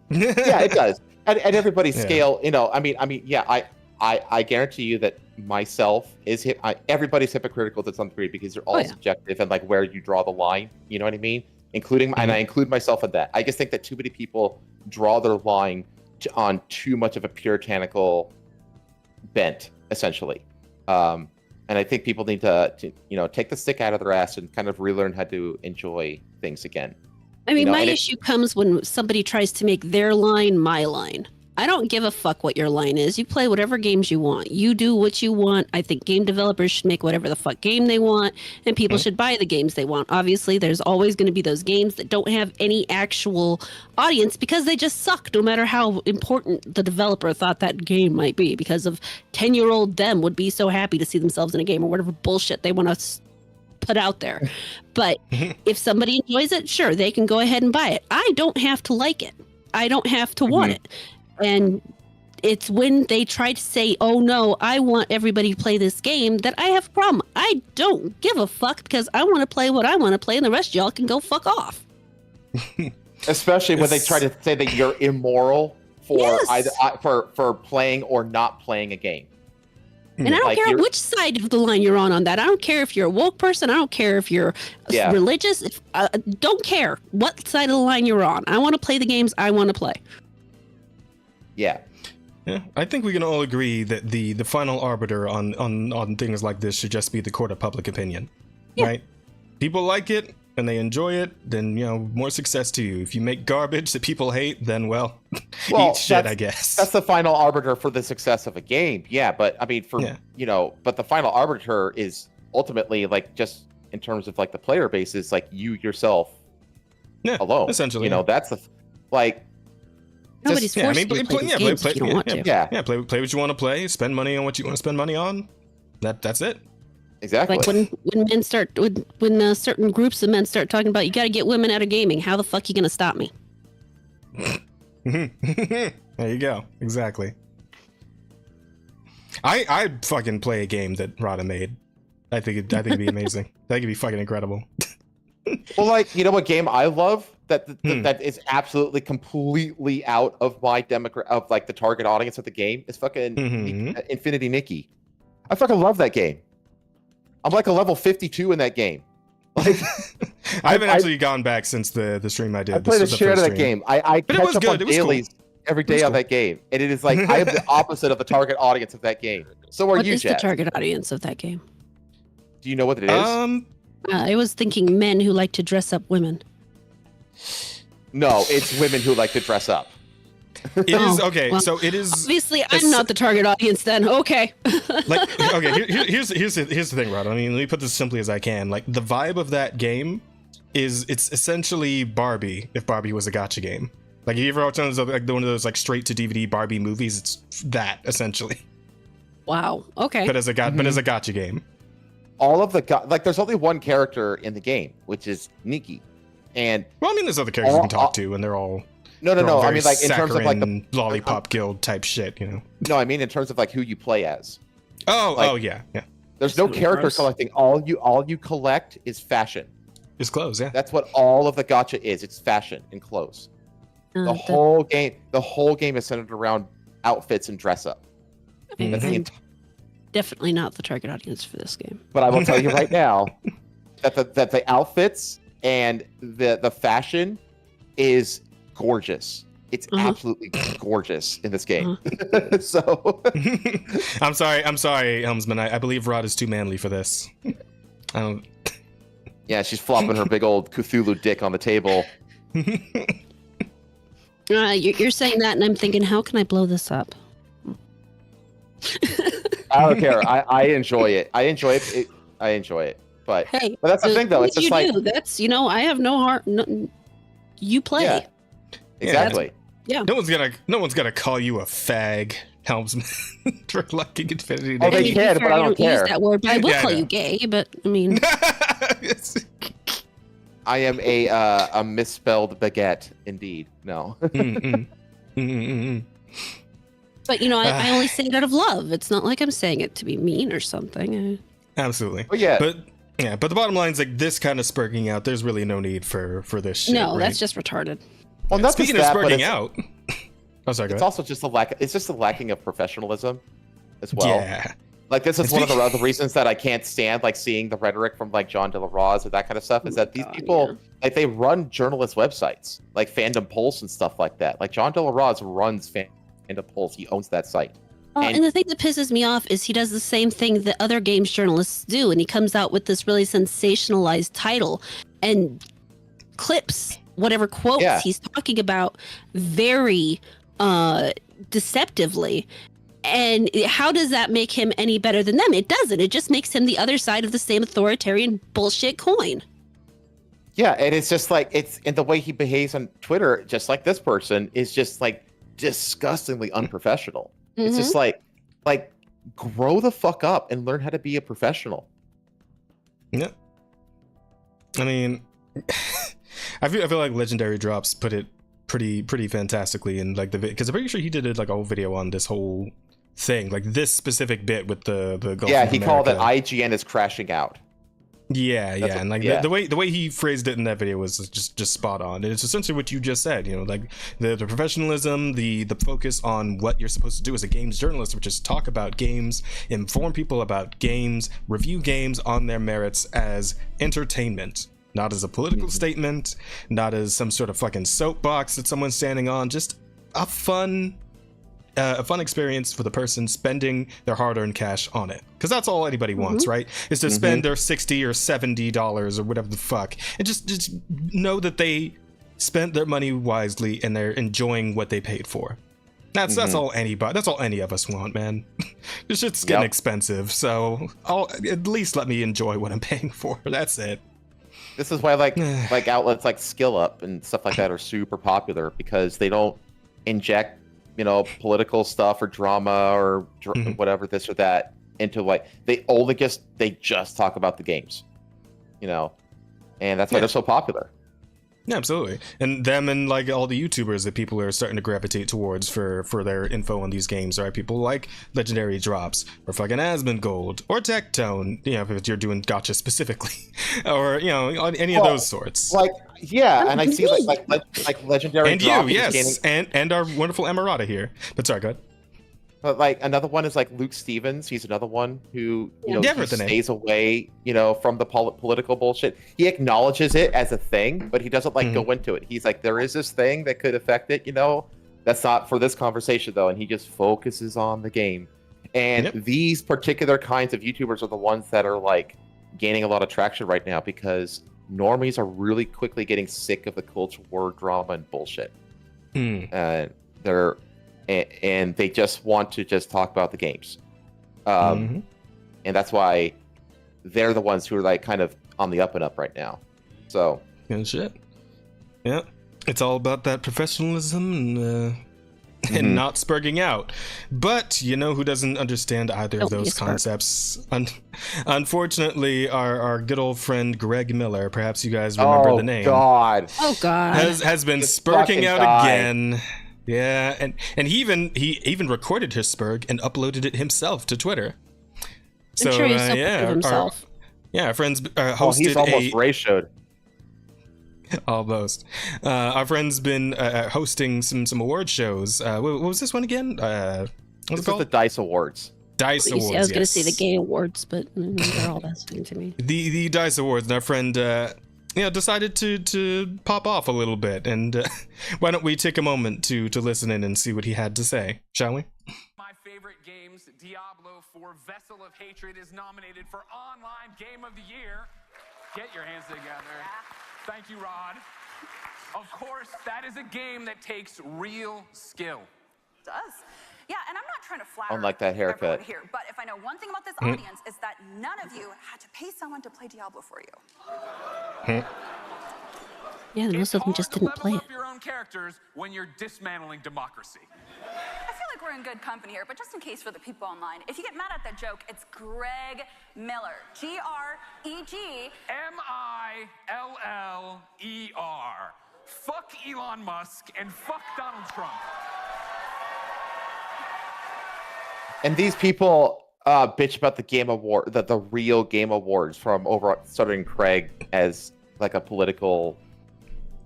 Speaker 3: Yeah, it does. At everybody's scale, I guarantee you that myself is everybody's hypocritical to some degree because they're all subjective and like where you draw the line. You know what I mean? And I include myself in that. I just think that too many people draw their line on too much of a puritanical bent, essentially. And I think people need to take the stick out of their ass and kind of relearn how to enjoy things again.
Speaker 2: I mean, my issue comes when somebody tries to make their line my line. I don't give a fuck what your line is. You play whatever games you want. You do what you want. I think game developers should make whatever the fuck game they want, and people should buy the games they want. Obviously, there's always going to be those games that don't have any actual audience because they just suck, no matter how important the developer thought that game might be, because of 10-year-old them would be so happy to see themselves in a game or whatever bullshit they want to put out there. But if somebody enjoys it, sure, they can go ahead and buy it. I don't have to like it. I don't have to want it. And it's when they try to say, oh no, I want everybody to play this game, that I have a problem. I don't give a fuck because I want to play what I want to play and the rest of y'all can go fuck off.
Speaker 3: Especially when they try to say that you're immoral for for playing or not playing a game.
Speaker 2: And I don't care which side of the line you're on that. I don't care if you're a woke person. I don't care if you're religious. Don't care what side of the line you're on. I want to play the games I want to play.
Speaker 3: Yeah,
Speaker 1: I think we can all agree that the final arbiter on things like this should just be the court of public opinion, right? People like it and they enjoy it, then more success to you. If you make garbage that people hate, then eat shit, I guess.
Speaker 3: That's the final arbiter for the success of a game. Yeah, but I mean, but the final arbiter is ultimately like just in terms of like the player base is like you yourself alone.
Speaker 1: Essentially,
Speaker 3: that's the like.
Speaker 2: Nobody's forced to play these games if you don't want to.
Speaker 1: Play what you want to play. Spend money on what you want to spend money on. That's it.
Speaker 3: Exactly.
Speaker 2: Like when men start, when certain groups of men start talking about you got to get women out of gaming. How the fuck are you gonna stop me?
Speaker 1: There you go. Exactly. I'd fucking play a game that Rada made. I think it'd be amazing. That could be fucking incredible.
Speaker 3: Well, like, you know what game I love that is absolutely completely out of my of like the target audience of the game is fucking Infinity Nikki. I fucking love that game. I'm like a level 52 in that game. Like,
Speaker 1: I haven't actually gone back since the stream I did.
Speaker 3: I played a share of that game. I catch up on dailies every day on that game, and it is like I am the opposite of the target audience of that game. So are you, Chad?
Speaker 2: What is the target audience of that game?
Speaker 3: Do you know what it is?
Speaker 2: I was thinking men who like to dress up women.
Speaker 3: No, it's women who like to dress up.
Speaker 1: It is okay. Well, so it is
Speaker 2: obviously I'm not the target audience then. Okay.
Speaker 1: Here's the thing, Rod. I mean, let me put this as simply as I can. Like the vibe of that game it's essentially Barbie if Barbie was a gacha game. Like if you ever watch one of those like straight to DVD Barbie movies, it's that essentially.
Speaker 2: Wow. Okay.
Speaker 1: But as a gacha game.
Speaker 3: All of the like, there's only one character in the game, which is Nikki, and
Speaker 1: well, I mean, there's other characters you can talk to, and they're all
Speaker 3: no. I mean, like in terms of like the
Speaker 1: lollipop guild type shit,
Speaker 3: No, I mean in terms of like who you play as.
Speaker 1: Oh, yeah.
Speaker 3: There's no character collecting. All you collect is fashion.
Speaker 1: It's clothes, yeah.
Speaker 3: That's what all of the gacha is. It's fashion and clothes. The whole game is centered around outfits and dress up. That's the
Speaker 2: definitely not the target audience for this game.
Speaker 3: But I will tell you right now that the outfits and the fashion is gorgeous. It's absolutely gorgeous in this game. So
Speaker 1: I'm sorry, Helmsman. I believe Rod is too manly for this. I don't.
Speaker 3: Yeah, she's flopping her big old Cthulhu dick on the table.
Speaker 2: You're saying that, and I'm thinking, how can I blow this up?
Speaker 3: I don't care. I enjoy it. I enjoy it. But
Speaker 2: hey,
Speaker 3: but that's the thing, though. It's just like
Speaker 2: that's I have no heart. No, you play.
Speaker 3: Yeah, exactly.
Speaker 2: Yeah.
Speaker 1: No one's gonna call you a fag, Helmsman, for liking Infinity.
Speaker 3: Oh, they can, but I don't care.
Speaker 2: Use that word, but I will call you gay. But I mean,
Speaker 3: I am a misspelled baguette, indeed. No.
Speaker 2: But I only say it out of love. It's not like I'm saying it to be mean or something.
Speaker 1: Absolutely.
Speaker 3: Oh yeah.
Speaker 1: But the bottom line is like this kind of spurging out. There's really no need for this shit.
Speaker 2: No,
Speaker 1: right?
Speaker 2: that's just retarded.
Speaker 3: Well, not
Speaker 1: speaking of spurging out. Oh, sorry.
Speaker 3: It's also just the lacking of professionalism, as well.
Speaker 1: Yeah.
Speaker 3: Like this is one of the reasons that I can't stand like seeing the rhetoric from like John De La Rose or that kind of stuff. Is that these people like they run journalist websites, like Fandom Pulse and stuff like that. Like John De La Roz runs Fandom Pulse. He owns that site.
Speaker 2: And the thing that pisses me off is he does the same thing that other games journalists do, and he comes out with this really sensationalized title and clips whatever quotes he's talking about very deceptively. And how does that make him any better than them? It doesn't. It just makes him the other side of the same authoritarian bullshit coin.
Speaker 3: Yeah, and it's just like and the way he behaves on Twitter, just like this person, is just like disgustingly unprofessional. It's just like grow the fuck up and learn how to be a professional.
Speaker 1: Yeah. I mean, I feel like Legendary Drops put it pretty fantastically in like the because I'm pretty sure he did like a whole video on this whole thing, like this specific bit with the Gulf of
Speaker 3: he called it IGN is crashing out.
Speaker 1: And like the way he phrased it in that video was just spot on. It's essentially what you just said, you know, like the professionalism, the focus on what you're supposed to do as a games journalist, which is talk about games, inform people about games, review games on their merits as entertainment, not as a political statement, not as some sort of fucking soapbox that someone's standing on, just a fun experience for the person spending their hard-earned cash on it, because that's all anybody wants, right? Is to spend their $60 or $70 or whatever the fuck, and just know that they spent their money wisely and they're enjoying what they paid for. That's all any of us want, man. This shit's getting expensive, so at least let me enjoy what I'm paying for. That's it.
Speaker 3: This is why like outlets like Skill Up and stuff like that are super popular, because they don't inject, you know, political stuff or drama or whatever this or that into like they just talk about the games, you know, and that's why they're so popular.
Speaker 1: Yeah, absolutely. And them and like all the YouTubers that people are starting to gravitate towards for their info on these games, right? People like Legendary Drops or fucking Asmongold or Tectone, you know, if you're doing gacha specifically, or, you know, any of those sorts.
Speaker 3: Like, and I see like Legendary
Speaker 1: and
Speaker 3: Drops.
Speaker 1: And you, yes, and our wonderful Emirata here. But sorry, go ahead.
Speaker 3: But like another one is like Luke Stevens. He's another one who he stays away, you know, from the political bullshit. He acknowledges it as a thing, but he doesn't like go into it. He's like, there is this thing that could affect it, you know. That's not for this conversation though, and he just focuses on the game. And these particular kinds of YouTubers are the ones that are like gaining a lot of traction right now, because normies are really quickly getting sick of the culture war drama and bullshit. And and they just want to just talk about the games. And that's why they're the ones who are like kind of on the up and up right now. So
Speaker 1: good shit. Yeah, it's all about that professionalism and not spurging out. But you know who doesn't understand either of those concepts? Unfortunately, our good old friend Greg Miller, perhaps you guys remember the name.
Speaker 3: Oh God.
Speaker 1: Has been spurging out again. Yeah, and he even recorded his spurg and uploaded it himself to Twitter. So
Speaker 2: sure he's himself.
Speaker 1: Our friends hosted
Speaker 3: he's almost ratioed.
Speaker 1: Almost. Our friend's been hosting some award shows. What was this one again? What's it called?
Speaker 3: The Dice Awards.
Speaker 1: Dice Awards.
Speaker 2: I was going to say the Gay Awards, but they're all that same to me.
Speaker 1: The Dice Awards, and our friend decided to pop off a little bit, and why don't we take a moment to listen in and see what he had to say, shall we?
Speaker 4: My favorite games, Diablo 4 Vessel of Hatred, is nominated for Online Game of the Year. Get your hands together. Thank you, Rod. Of course, that is a game that takes real skill.
Speaker 5: It does. Yeah, and I'm not trying to flatter
Speaker 3: Unlike that haircut
Speaker 5: here, but if I know one thing about this audience, is that none of you had to pay someone to play Diablo for you.
Speaker 2: Yeah, most of them just didn't play it.
Speaker 4: Up your own characters when you're dismantling democracy.
Speaker 5: I feel like we're in good company here, but just in case for the people online, if you get mad at that joke, it's Greg Miller. Greg
Speaker 4: Miller. Fuck Elon Musk and fuck Donald Trump.
Speaker 3: And these people bitch about the Game Award, the real Game Awards from over starting Craig as like a political.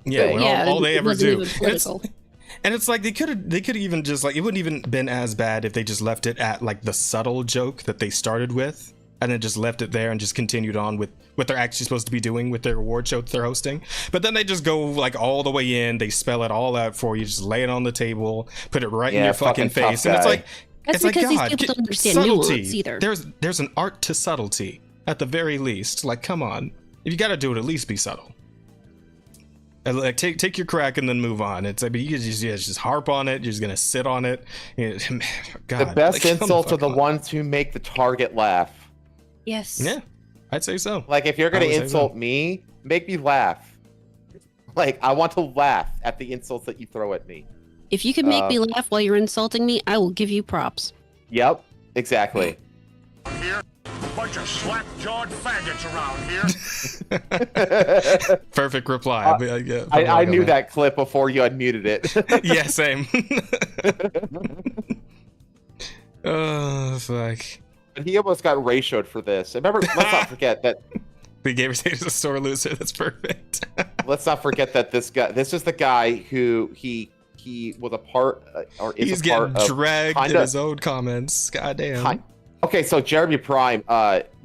Speaker 1: All they ever do. And it's like they could even just like, it wouldn't even been as bad if they just left it at like the subtle joke that they started with and then just left it there and just continued on with what they're actually supposed to be doing with their award show that they're hosting. But then they just go like all the way in, they spell it all out for you, just lay it on the table, put it right in your fucking face, and it's like,
Speaker 2: that's
Speaker 1: it's
Speaker 2: because
Speaker 1: like, God,
Speaker 2: these people don't understand
Speaker 1: subtlety.
Speaker 2: nuance either.
Speaker 1: There's an art to subtlety at the very least. Like, come on, if you got to do it, at least be subtle. And like, take your crack and then move on. It's like, you can just harp on it. You're just gonna sit on it. God,
Speaker 3: the best
Speaker 1: like,
Speaker 3: insults are the ones who make the target laugh.
Speaker 2: Yes.
Speaker 1: Yeah, I'd say so.
Speaker 3: Like, if you're gonna insult me, make me laugh. Like, I want to laugh at the insults that you throw at me.
Speaker 2: If you can make me laugh while you're insulting me, I will give you props.
Speaker 3: Yep, exactly.
Speaker 6: Here, bunch of slap-jawed faggots around here.
Speaker 1: Perfect reply.
Speaker 3: I knew that clip before you unmuted it.
Speaker 1: Yeah, same. Oh, fuck.
Speaker 3: He almost got ratioed for this. Remember, let's not forget that.
Speaker 1: The gamer is a sore loser. That's perfect.
Speaker 3: Let's not forget that this is the guy who he was a part, or is
Speaker 1: he's
Speaker 3: a part
Speaker 1: getting
Speaker 3: of
Speaker 1: dragged in his own comments. Goddamn.
Speaker 3: Okay, so Jeremy Prime,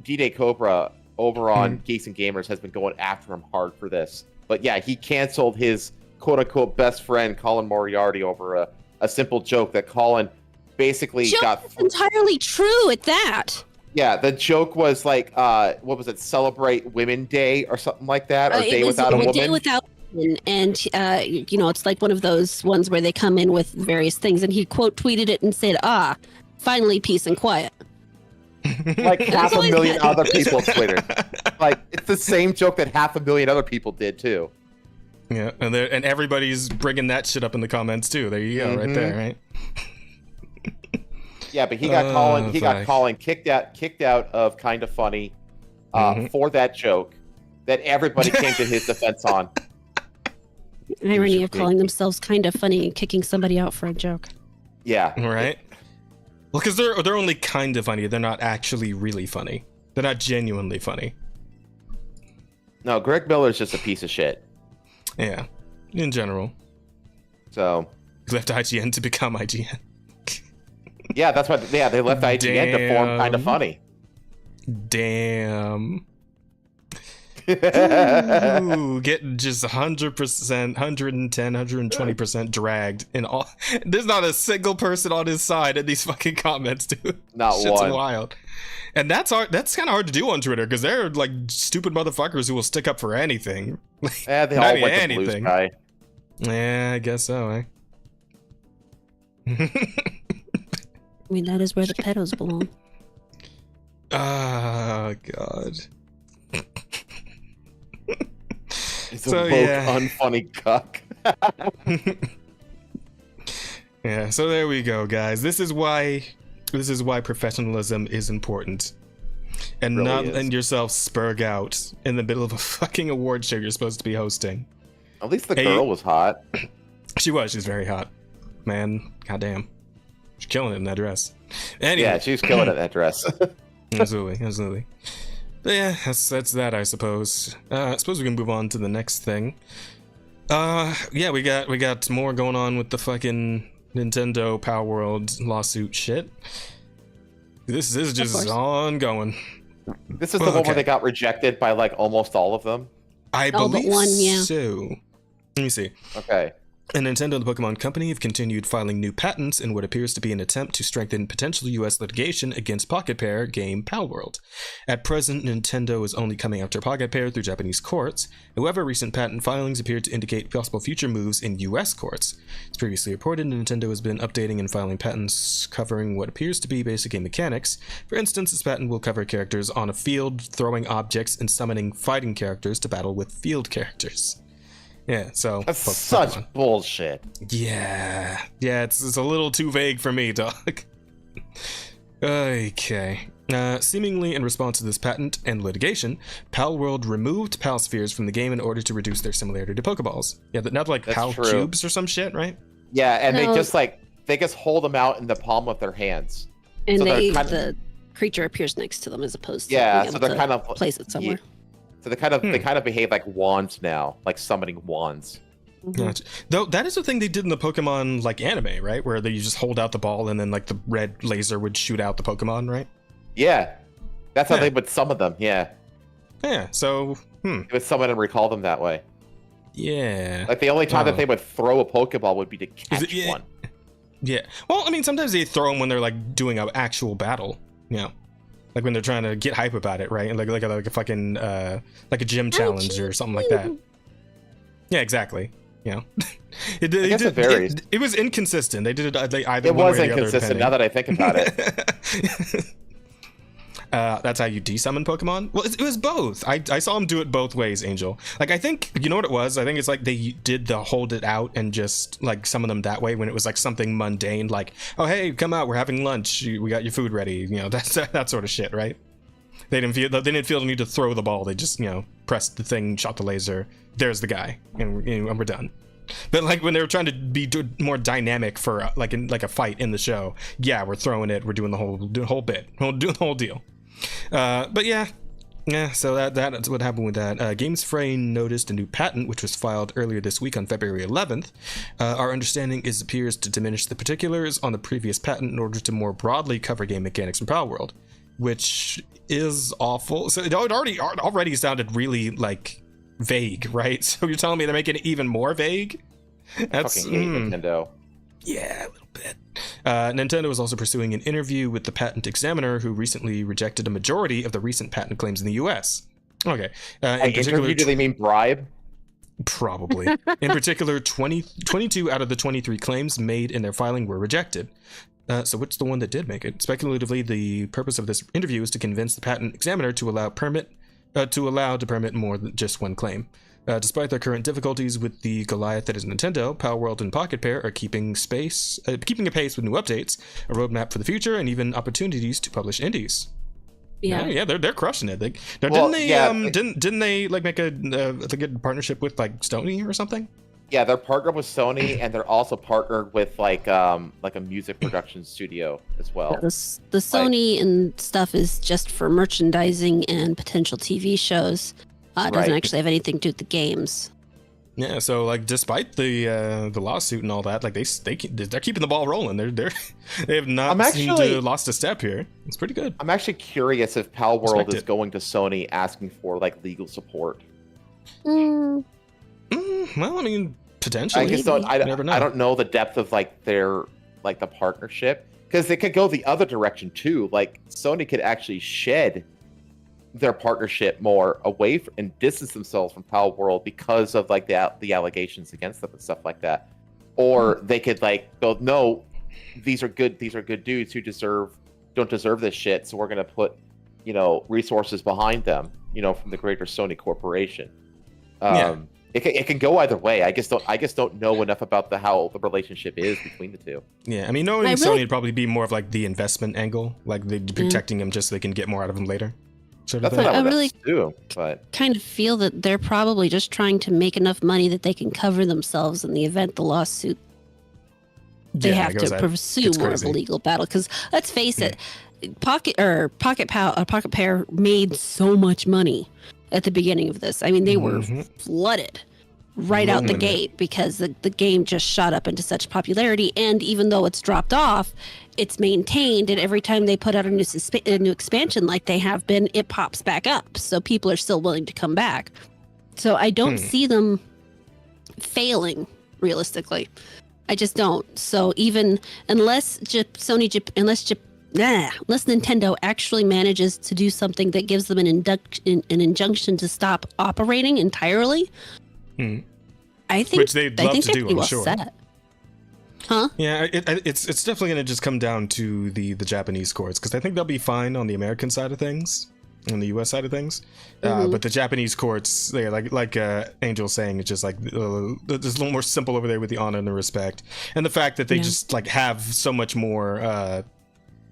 Speaker 3: D-Day Cobra over on Geeks and Gamers has been going after him hard for this. But yeah, he canceled his quote-unquote best friend Colin Moriarty over a simple joke that Colin basically got.
Speaker 2: That's entirely true at that.
Speaker 3: Yeah, the joke was like, what was it? Celebrate Women Day or something like that, or Day Without a Woman.
Speaker 2: Day Without Women, and you know, it's like one of those ones where they come in with various things, and he quote tweeted it and said, finally peace and quiet.
Speaker 3: Like 500,000 other people tweeted. Like, it's the same joke that 500,000 other people did too.
Speaker 1: Yeah, and everybody's bringing that shit up in the comments too. There you go, right there, right?
Speaker 3: Yeah, but he got Colin. He got Colin kicked out of Kinda Funny for that joke that everybody came to his defense on.
Speaker 2: Irony of calling themselves Kinda Funny and kicking somebody out for a joke.
Speaker 3: Yeah.
Speaker 1: Right. Well, because they're only kind of funny. They're not actually really funny. They're not genuinely funny.
Speaker 3: No, Greg Miller's just a piece of shit.
Speaker 1: Yeah, in general.
Speaker 3: So
Speaker 1: he left IGN to become IGN.
Speaker 3: Yeah, that's what. Yeah, they left IGN to form Kinda Funny.
Speaker 1: Damn. Ooh, getting just 100%, 110, 120% dragged in all. There's not a single person on his side in these fucking comments, dude.
Speaker 3: Not
Speaker 1: Shit's
Speaker 3: one.
Speaker 1: Wild. And that's hard. That's kind of hard to do on Twitter because they're like stupid motherfuckers who will stick up for anything.
Speaker 3: Yeah, they all went to Blue Sky.
Speaker 1: Yeah, I guess so. Eh?
Speaker 2: I mean, that is where the pedos belong.
Speaker 1: Oh, God.
Speaker 3: It's a woke, unfunny cuck.
Speaker 1: Yeah, so there we go, guys. This is why professionalism is important. And really not letting yourself spurg out in the middle of a fucking award show you're supposed to be hosting.
Speaker 3: At least the girl was hot.
Speaker 1: She's very hot. Man, goddamn. She's killing it in that dress. Anyway.
Speaker 3: Yeah, she was killing it in that dress.
Speaker 1: Absolutely. But yeah, that's that, I suppose. I suppose we can move on to the next thing. Yeah, we got more going on with the fucking Nintendo Power World lawsuit shit. This is just ongoing.
Speaker 3: This is the one where they got rejected by like almost all of them.
Speaker 1: I believe so. Let me see.
Speaker 3: Okay.
Speaker 1: And Nintendo and the Pokemon Company have continued filing new patents in what appears to be an attempt to strengthen potential US litigation against Pocket Pair game Palworld. At present, Nintendo is only coming after Pocket Pair through Japanese courts. However, recent patent filings appear to indicate possible future moves in US courts. As previously reported, Nintendo has been updating and filing patents covering what appears to be basic game mechanics. For instance, this patent will cover characters on a field, throwing objects, and summoning fighting characters to battle with field characters. Yeah, so
Speaker 3: that's such bullshit.
Speaker 1: Yeah, it's a little too vague for me, dog. Okay. Seemingly in response to this patent and litigation, Palworld removed Pal Spheres from the game in order to reduce their similarity to Pokeballs. Yeah, not like Pal Cubes or some shit, right?
Speaker 3: Yeah, and they just hold them out in the palm of their hands.
Speaker 2: And so the creature appears next to them as opposed to
Speaker 3: so they're kind of
Speaker 2: place it somewhere.
Speaker 3: So they kind of behave like wands now, like summoning wands.
Speaker 1: Mm-hmm. Gotcha. Though that is the thing they did in the Pokemon like anime, right? Where you just hold out the ball and then like the red laser would shoot out the Pokemon, right?
Speaker 3: Yeah. That's how they would summon them. Yeah.
Speaker 1: Yeah. So
Speaker 3: They would summon and recall them that way.
Speaker 1: Yeah.
Speaker 3: Like the only time that they would throw a Pokeball would be to catch one.
Speaker 1: Yeah. Well, I mean, sometimes they throw them when they're like doing an actual battle. You know, like when they're trying to get hype about it, right? Like a fucking like a gym challenge or something like that. Yeah, exactly. You know, it was inconsistent. They did it either.
Speaker 3: It
Speaker 1: one
Speaker 3: was
Speaker 1: way or the other,
Speaker 3: inconsistent. Now that I think about it.
Speaker 1: That's how you desummon Pokemon? Well, it was both. I saw him do it both ways, Angel. Like, I think, you know what it was? I think it's like they did the hold it out and just, like, summon them that way when it was, like, something mundane, like, oh, hey, come out, we're having lunch, we got your food ready, you know, that sort of shit, right? They didn't feel the need to throw the ball. They just, you know, pressed the thing, shot the laser, there's the guy, and we're done. But like when they were trying to be more dynamic for like in like a fight in the show, yeah, we're throwing it, we're doing the whole bit, doing the whole deal. But yeah, so that's what happened with that. Games Frame noticed a new patent which was filed earlier this week on February 11th. Our understanding is appears to diminish the particulars on the previous patent in order to more broadly cover game mechanics in Palworld, which is awful. So it already sounded really like vague, right? So you're telling me they're making it even more vague? That's
Speaker 3: fucking hate Nintendo.
Speaker 1: Yeah, a little bit. Nintendo is also pursuing an interview with the patent examiner who recently rejected a majority of the recent patent claims in the US. Okay. In particular,
Speaker 3: do they mean bribe?
Speaker 1: Probably. In particular, 22 out of the 23 claims made in their filing were rejected. So what's the one that did make it? Speculatively, the purpose of this interview is to convince the patent examiner to allow to permit more than just one claim. Despite their current difficulties with the Goliath that is Nintendo, Palworld and Pocket Pair are keeping a pace with new updates, a roadmap for the future, and even opportunities to publish indies. Yeah, they're crushing it. Didn't they like make a good partnership with like Sony or something?
Speaker 3: Yeah, they're partnered with Sony, and they're also partnered with like a music production studio as well.
Speaker 2: Yeah, the Sony and stuff is just for merchandising and potential TV shows. It doesn't actually have anything to do with the games.
Speaker 1: Yeah, so like despite the lawsuit and all that, like they're keeping the ball rolling. They have not seemed to lost a step here. It's pretty good.
Speaker 3: I'm actually curious if Palworld is going to Sony asking for like legal support.
Speaker 1: Well, I mean, potentially.
Speaker 3: I don't know the depth of like their like the partnership, because they could go the other direction too. Like Sony could actually shed their partnership more away and distance themselves from Palworld because of like the allegations against them and stuff like that. Or they could like go, no, these are good dudes who don't deserve this shit, so we're gonna put, you know, resources behind them, you know, from the greater Sony corporation. It can go either way. I just don't know enough about how the relationship is between the two.
Speaker 1: Yeah, I mean, knowing Sony would probably be more of like the investment angle, like they're protecting him just so they can get more out of him later. Sort of
Speaker 3: thing.
Speaker 2: I really
Speaker 3: but
Speaker 2: kind of feel that they're probably just trying to make enough money that they can cover themselves in the event the lawsuit. They have to pursue more of a legal battle, because let's face it, Pocket Pair made so much money at the beginning of this. I mean, they were flooded right out the gate because the game just shot up into such popularity, and even though it's dropped off, it's maintained, and every time they put out a new expansion like they have been, it pops back up, so people are still willing to come back. So I don't see them failing realistically. I just don't. So even unless Nintendo actually manages to do something that gives them an injunction to stop operating entirely, I think
Speaker 1: which they'd love to do, I'm sure.
Speaker 2: Set. Huh?
Speaker 1: Yeah, it's definitely going to just come down to the Japanese courts, because I think they'll be fine on the American side of things, on the US side of things, but the Japanese courts, they're like Angel's saying, it's just like it's a little more simple over there with the honor and the respect, and the fact that they just like have so much more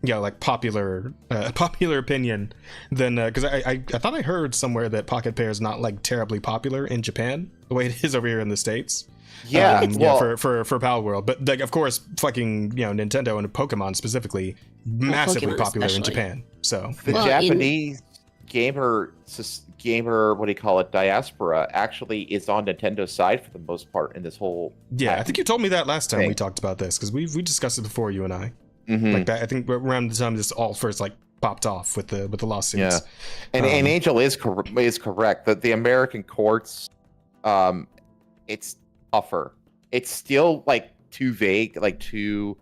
Speaker 1: like popular opinion than because I thought I heard somewhere that Pocket Pair is not like terribly popular in Japan the way it is over here in the States. For Palworld, but like of course fucking Nintendo and Pokemon specifically massively popular in Japan. So
Speaker 3: the Japanese gamer what do you call it, diaspora actually is on Nintendo's side for the most part in this whole
Speaker 1: I think you told me that last time we talked about this, because we discussed it before, you and I. Like that, I think around the time this all first like popped off with the lawsuits.
Speaker 3: Yeah, and Angel is correct that the American courts, it's tougher. It's still like too vague, like too,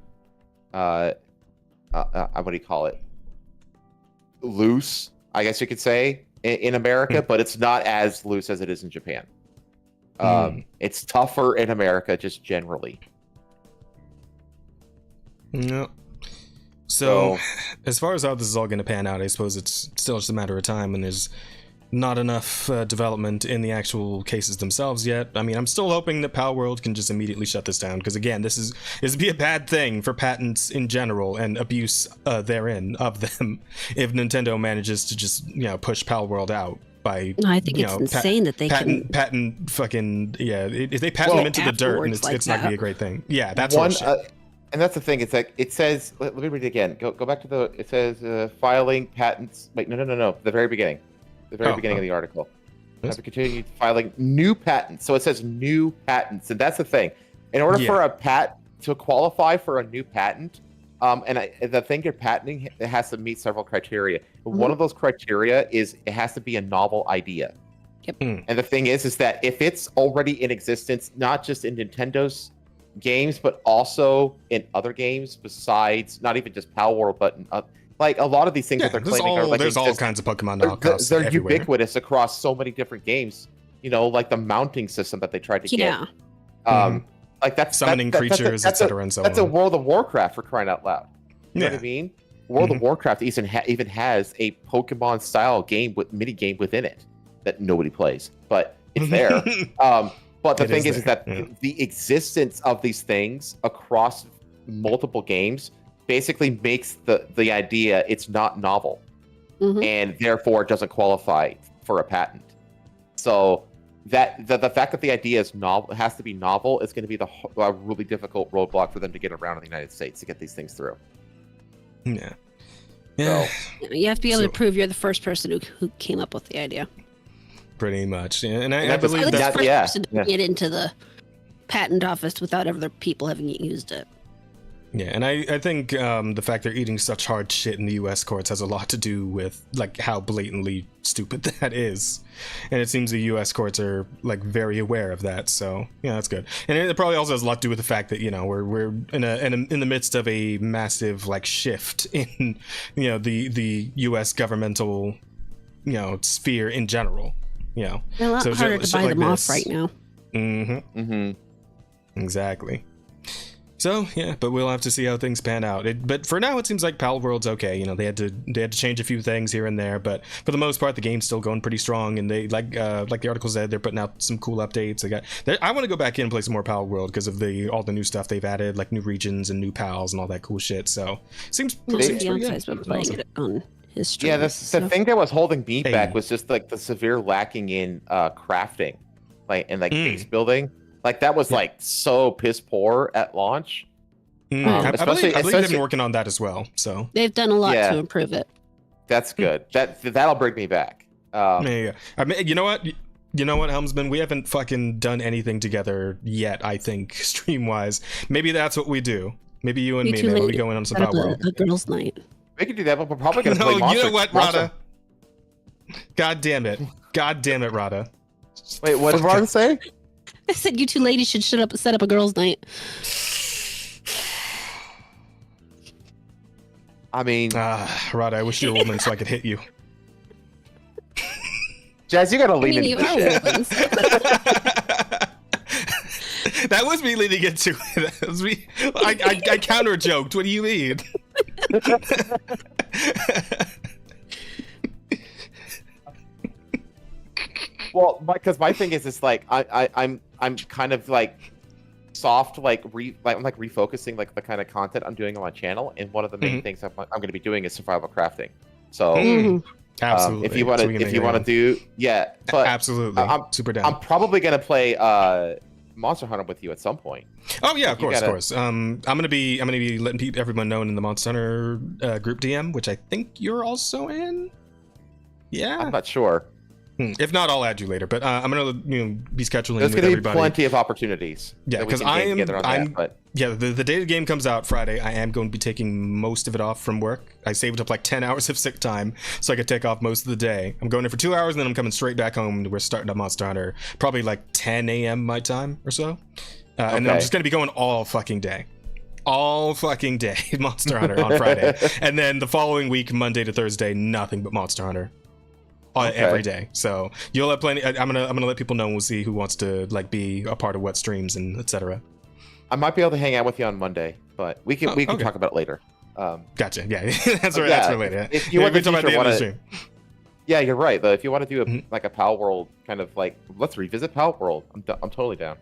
Speaker 3: what do you call it? Loose, I guess you could say, in America, but it's not as loose as it is in Japan. It's tougher in America just generally.
Speaker 1: No. So, as far as how this is all going to pan out, I suppose it's still just a matter of time, and there's not enough development in the actual cases themselves yet. I mean, I'm still hoping that Palworld can just immediately shut this down, because again, this would be a bad thing for patents in general and abuse therein of them if Nintendo manages to just push Palworld out by.
Speaker 2: I think it's insane that they
Speaker 1: patent fucking if they patent them into the dirt, and it's not gonna be a great thing. Yeah, that's one.
Speaker 3: And that's the thing. It's like it says. Let me read it again. Go back to the. It says filing patents. Wait, no. The very beginning. The very beginning of the article. Have to continue filing new patents. So it says new patents, and that's the thing. In order for a patent to qualify for a new patent, the thing you're patenting, it has to meet several criteria. One of those criteria is it has to be a novel idea.
Speaker 2: Yep.
Speaker 3: And the thing is that if it's already in existence, not just in Nintendo's games, but also in other games besides, not even just Palworld, but in, like a lot of these things that they're claiming are like
Speaker 1: there's all kinds of Pokemon knockoffs.
Speaker 3: They're ubiquitous across so many different games. Like the mounting system that they tried to get. Like that's
Speaker 1: summoning creatures, etc. and so on.
Speaker 3: That's a World of Warcraft, for crying out loud. You know what I mean? World of Warcraft even has a Pokemon style game with mini game within it that nobody plays, but it's there. But the thing is that the existence of these things across multiple games basically makes the idea it's not novel, and therefore it doesn't qualify for a patent. So that the fact that the idea is novel, has to be novel, is going to be a really difficult roadblock for them to get around in the United States to get these things through.
Speaker 1: Yeah.
Speaker 2: So, you have to be able to prove you're the first person who came up with the idea.
Speaker 1: Pretty much, and I believe
Speaker 2: that the first person to get into the patent office without other people having used it.
Speaker 1: Yeah, and I think the fact they're eating such hard shit in the U.S. courts has a lot to do with like how blatantly stupid that is, and it seems the U.S. courts are like very aware of that. So yeah, that's good, and it probably also has a lot to do with the fact that we're in the midst of a massive like shift in the U.S. governmental sphere in general.
Speaker 2: They're a lot harder to buy them off right now.
Speaker 1: Exactly. So yeah, but we'll have to see how things pan out. But for now, it seems like Palworld's okay. They had to change a few things here and there, but for the most part, the game's still going pretty strong. And they like the article said, they're putting out some cool updates. I want to go back in and play some more Palworld because of all the new stuff they've added, like new regions and new pals and all that cool shit. So seems pretty good.
Speaker 2: On his stream,
Speaker 3: the thing that was holding me back was just like the severe lacking in crafting, base building. Like that was like so piss poor at launch.
Speaker 1: I believe they've been working on that as well. So
Speaker 2: they've done a lot to improve it.
Speaker 3: That's good. That'll bring me back.
Speaker 1: I mean, you know what, Helmsman, we haven't fucking done anything together yet. I think stream wise, maybe that's what we do. Maybe you and me, maybe we go in on some Palworld.
Speaker 2: A girls' night.
Speaker 3: We can do that, but we're probably gonna play Monster.
Speaker 1: You know what, Rada? God damn it, Rada.
Speaker 3: Wait, what did Rada say?
Speaker 2: I said you two ladies should set up a girls' night.
Speaker 3: I mean,
Speaker 1: Rada, I wish you were a woman so I could hit you.
Speaker 3: Jazz, you gotta lean into
Speaker 1: That was me leaning into it. That was me. I counter joked. What do you mean?
Speaker 3: Well, because my thing is, it's like I'm kind of like soft, I'm refocusing like the kind of content I'm doing on my channel, and one of the main things I'm going to be doing is survival crafting. So
Speaker 1: absolutely,
Speaker 3: if you want to do, but
Speaker 1: absolutely, I'm super down.
Speaker 3: I'm probably going to play Monster Hunter with you at some point.
Speaker 1: Oh yeah, of course. I'm gonna be letting everyone know in the Monster Hunter group DM, which I think you're also in. Yeah,
Speaker 3: I'm not sure.
Speaker 1: If not, I'll add you later. But I'm gonna be scheduling
Speaker 3: There's
Speaker 1: with
Speaker 3: gonna be
Speaker 1: everybody.
Speaker 3: plenty of opportunities.
Speaker 1: Yeah, because the day the game comes out Friday, I am going to be taking most of it off from work. I saved up like 10 hours of sick time so I could take off most of the day. I'm going in for 2 hours and then I'm coming straight back home. We're starting up Monster Hunter probably like 10 a.m. my time or so. And then I'm just going to be going all fucking day Monster Hunter on Friday. And then the following week, Monday to Thursday, nothing but Monster Hunter. Every day, so you'll have plenty. I'm gonna let people know. We'll see who wants to like be a part of what streams and etc.
Speaker 3: I might be able to hang out with you on Monday, but we can talk about it later.
Speaker 1: Gotcha. Yeah, that's right. That's related.
Speaker 3: If you want to
Speaker 1: talk about the end of the stream.
Speaker 3: Yeah, you're right. Though, if you want to do a Pal World kind of like, let's revisit Pal World. I'm totally down.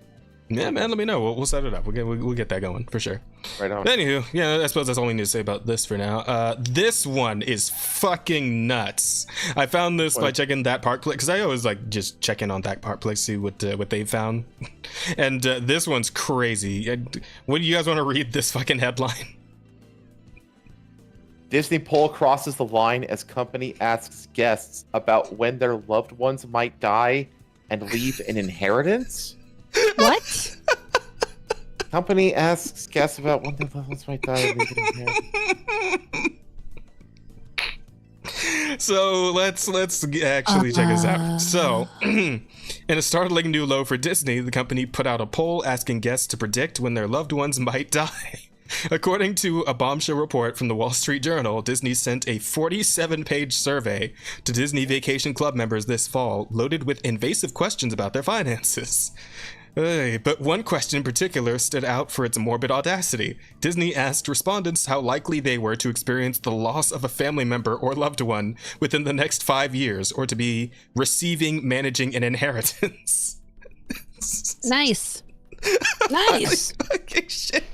Speaker 1: Yeah, man, let me know. We'll set it up. We'll get that going for sure.
Speaker 3: Right on.
Speaker 1: Anywho, yeah, I suppose that's all we need to say about this for now. This one is fucking nuts. I found this by checking That Park Place, because I always like just check in on That Park Place, see what they found. And this one's crazy. What do you guys want to read this fucking headline?
Speaker 3: Disney poll crosses the line as company asks guests about when their loved ones might die and leave an inheritance.
Speaker 2: What?
Speaker 3: Company asks guests about when their loved ones might die and leave an inheritance.
Speaker 1: So let's actually check this out. So, in a startling new low for Disney, the company put out a poll asking guests to predict when their loved ones might die. According to a bombshell report from the Wall Street Journal, Disney sent a 47-page survey to Disney Vacation Club members this fall, loaded with invasive questions about their finances. But one question in particular stood out for its morbid audacity. Disney asked respondents how likely they were to experience the loss of a family member or loved one within the next 5 years, or to be managing an inheritance.
Speaker 2: Nice. Nice.
Speaker 1: Fucking shit.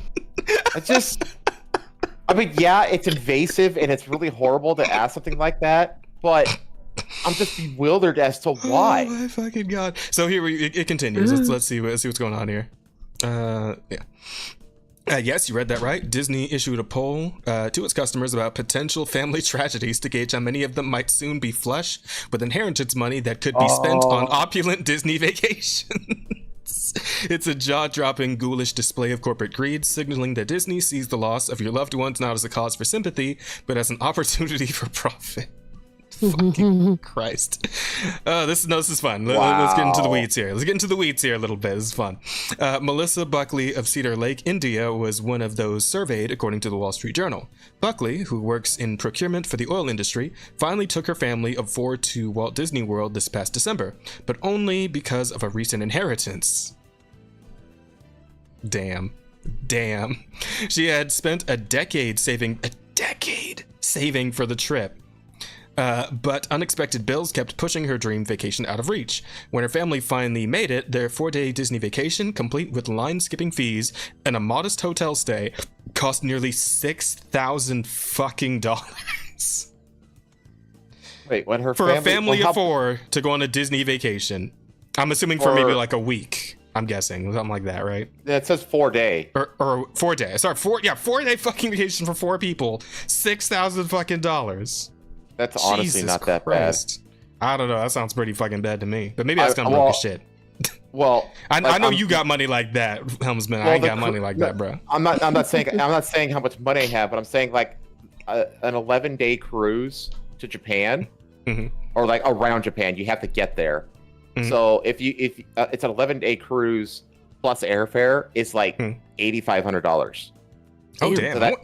Speaker 3: I mean, yeah, it's invasive and it's really horrible to ask something like that, but I'm just bewildered as to why.
Speaker 1: Oh my fucking god! So here it continues. Let's see what's going on here. Yes, you read that right. Disney issued a poll to its customers about potential family tragedies to gauge how many of them might soon be flush with inheritance money that could be spent on opulent Disney vacations. It's a jaw-dropping, ghoulish display of corporate greed, signaling that Disney sees the loss of your loved ones not as a cause for sympathy, but as an opportunity for profit. Fucking Christ. This is fun. Let's get into the weeds here. A little bit. This is fun. Melissa Buckley of Cedar Lake, India, was one of those surveyed, according to the Wall Street Journal. Buckley, who works in procurement for the oil industry, finally took her family of 4 to Walt Disney World this past December, but only because of a recent inheritance. Damn. She had spent a decade saving for the trip. But unexpected bills kept pushing her dream vacation out of reach. When her family finally made it, their 4-day Disney vacation, complete with line-skipping fees and a modest hotel stay, cost nearly $6,000 fucking dollars.
Speaker 3: Wait, when her
Speaker 1: for a family of 4 to go on a Disney vacation, I'm assuming for maybe like a week. I'm guessing something like that, right?
Speaker 3: It says 4-day
Speaker 1: or 4 days. Sorry, 4-day fucking vacation for 4 people, $6,000 fucking dollars.
Speaker 3: That's honestly Jesus not that Christ.
Speaker 1: Bad. I don't know. That sounds pretty fucking bad to me. But maybe that's kind of broke as shit.
Speaker 3: Well,
Speaker 1: I know you got money like that, Helmsman. I ain't got money like that, bro.
Speaker 3: I'm not saying how much money I have, but I'm saying like an 11-day cruise to Japan, or like around Japan. You have to get there. So if it's an 11-day cruise plus airfare, it's like $8,500.
Speaker 1: Oh damn!
Speaker 3: So that,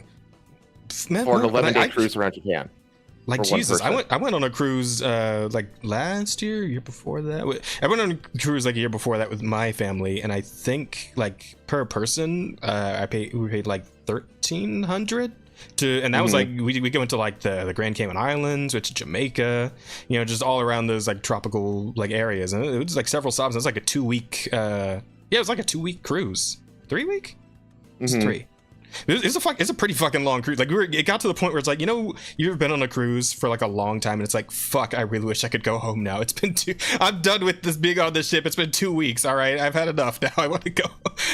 Speaker 3: for an 11-day cruise around Japan.
Speaker 1: Like Jesus, I went on a cruise like last year before that. I went on a cruise like a year before that with my family, and I think like per person, we paid like $1,300 to, and that was like we go into like the Grand Cayman Islands, which is Jamaica, just all around those like tropical like areas, and it was like several stops. It was like a 2-week, it was like a 2-week cruise, 3 week, it's 3. It's a pretty fucking long cruise. Like it got to the point where it's like, you've ever been on a cruise for like a long time and it's like, fuck, I really wish I could go home now. I'm done with this being on this ship. It's been 2 weeks. All right, I've had enough now. I want to go.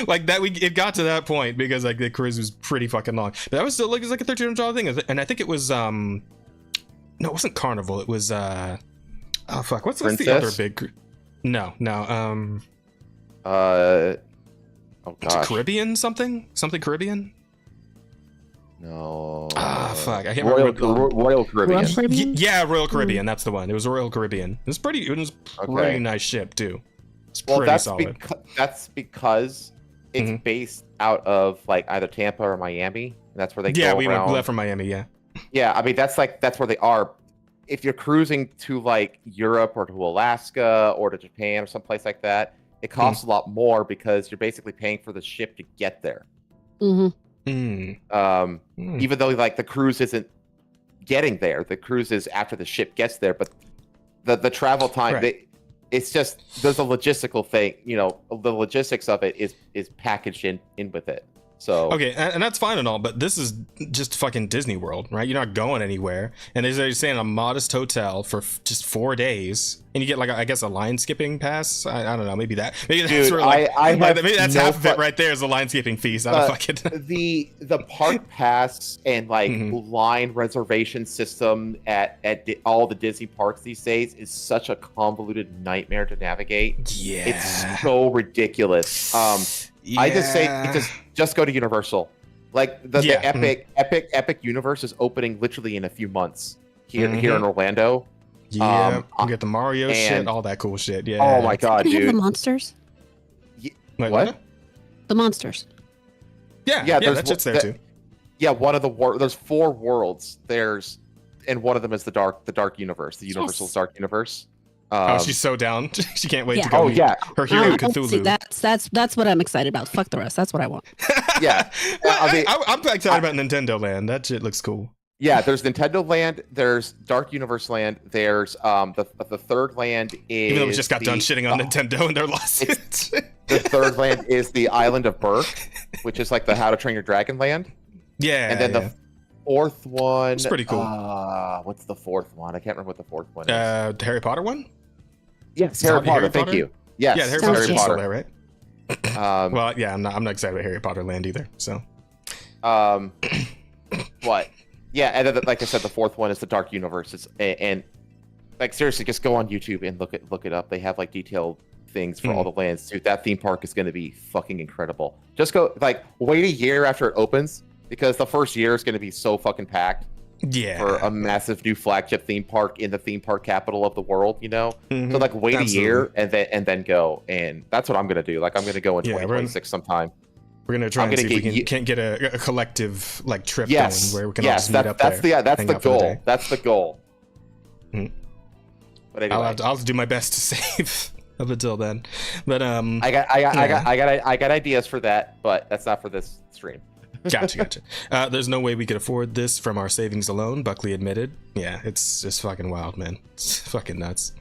Speaker 1: Like that. It got to that point because like the cruise was pretty fucking long. But that was still like, it was like a $1,300 thing. And I think it was no, it wasn't Carnival. It was Oh fuck! What's the other big? No.
Speaker 3: Oh gosh.
Speaker 1: Caribbean something Caribbean.
Speaker 3: No.
Speaker 1: Ah fuck! I can't remember.
Speaker 3: Royal Caribbean.
Speaker 1: Yeah, Royal Caribbean. That's the one. It was a Royal Caribbean. It was pretty nice ship too. It's pretty solid.
Speaker 3: That's because it's based out of like either Tampa or Miami. And that's where they go
Speaker 1: we
Speaker 3: around.
Speaker 1: left from Miami. Yeah.
Speaker 3: Yeah, I mean that's where they are. If you're cruising to like Europe or to Alaska or to Japan or someplace like that, it costs a lot more because you're basically paying for the ship to get there. Even though like the cruise isn't getting there, the cruise is after the ship gets there, but the travel time, it's just there's a logistical thing. You know, the logistics of it is packaged in with it. So
Speaker 1: okay, and that's fine and all, but this is just fucking Disney World, right? You're not going anywhere, and they're saying a modest hotel for just 4 days, and you get like I guess a line skipping pass. I don't know, maybe that's where like maybe that's half of it right there is the line skipping fees. I don't fucking
Speaker 3: the park pass and like line reservation system at all the Disney parks these days is such a convoluted nightmare to navigate.
Speaker 1: Yeah,
Speaker 3: it's so ridiculous. I just say just go to Universal. Like the Epic Universe is opening literally in a few months here in Orlando.
Speaker 1: Yeah, you get the Mario shit, all that cool shit. Yeah.
Speaker 3: Oh my god, dude.
Speaker 2: They have the monsters.
Speaker 1: Wait, what?
Speaker 2: The monsters.
Speaker 1: Yeah. That shit's there too.
Speaker 3: Yeah, one of the there's 4 worlds. And one of them is the dark universe, the Universal's dark universe.
Speaker 1: She's so down. She can't wait to go. Her hero Cthulhu.
Speaker 2: See, that's what I'm excited about. Fuck the rest. That's what I want.
Speaker 3: Yeah.
Speaker 1: I'm excited about Nintendo Land. That shit looks cool.
Speaker 3: Yeah, there's Nintendo Land, there's Dark Universe Land, there's the third land is
Speaker 1: even though we just got done shitting on Nintendo and their lawsuits.
Speaker 3: The third land is the Island of Berk, which is like the How to Train Your Dragon land.
Speaker 1: Yeah.
Speaker 3: And then the fourth one.
Speaker 1: It's pretty cool.
Speaker 3: What's the fourth one? I can't remember what the fourth one is.
Speaker 1: The Harry Potter one?
Speaker 3: Yes, Harry Potter. Thank you. Yes,
Speaker 1: yeah, Harry Potter. There, right? Well, yeah, I'm not excited about Harry Potter Land either. So,
Speaker 3: what? Yeah, and then, like I said, the fourth one is the Dark Universe. And like seriously, just go on YouTube and look it up. They have like detailed things for all the lands. Dude, that theme park is going to be fucking incredible. Just go wait a year after it opens because the first year is going to be so fucking packed.
Speaker 1: Yeah,
Speaker 3: for a massive new flagship theme park in the theme park capital of the world, you know. So like wait a year and then go, and that's what I'm gonna do. Like I'm gonna go in 2026 sometime.
Speaker 1: We're gonna try and see if we can't get a collective like trip going where we can all just meet up there.
Speaker 3: That's the goal. That's the goal.
Speaker 1: But anyway, I'll do my best to save up until then. But
Speaker 3: I got ideas for that, but that's not for this stream.
Speaker 1: Gotcha. There's no way we could afford this from our savings alone, Buckley admitted. Yeah, it's just fucking wild, man. It's fucking nuts.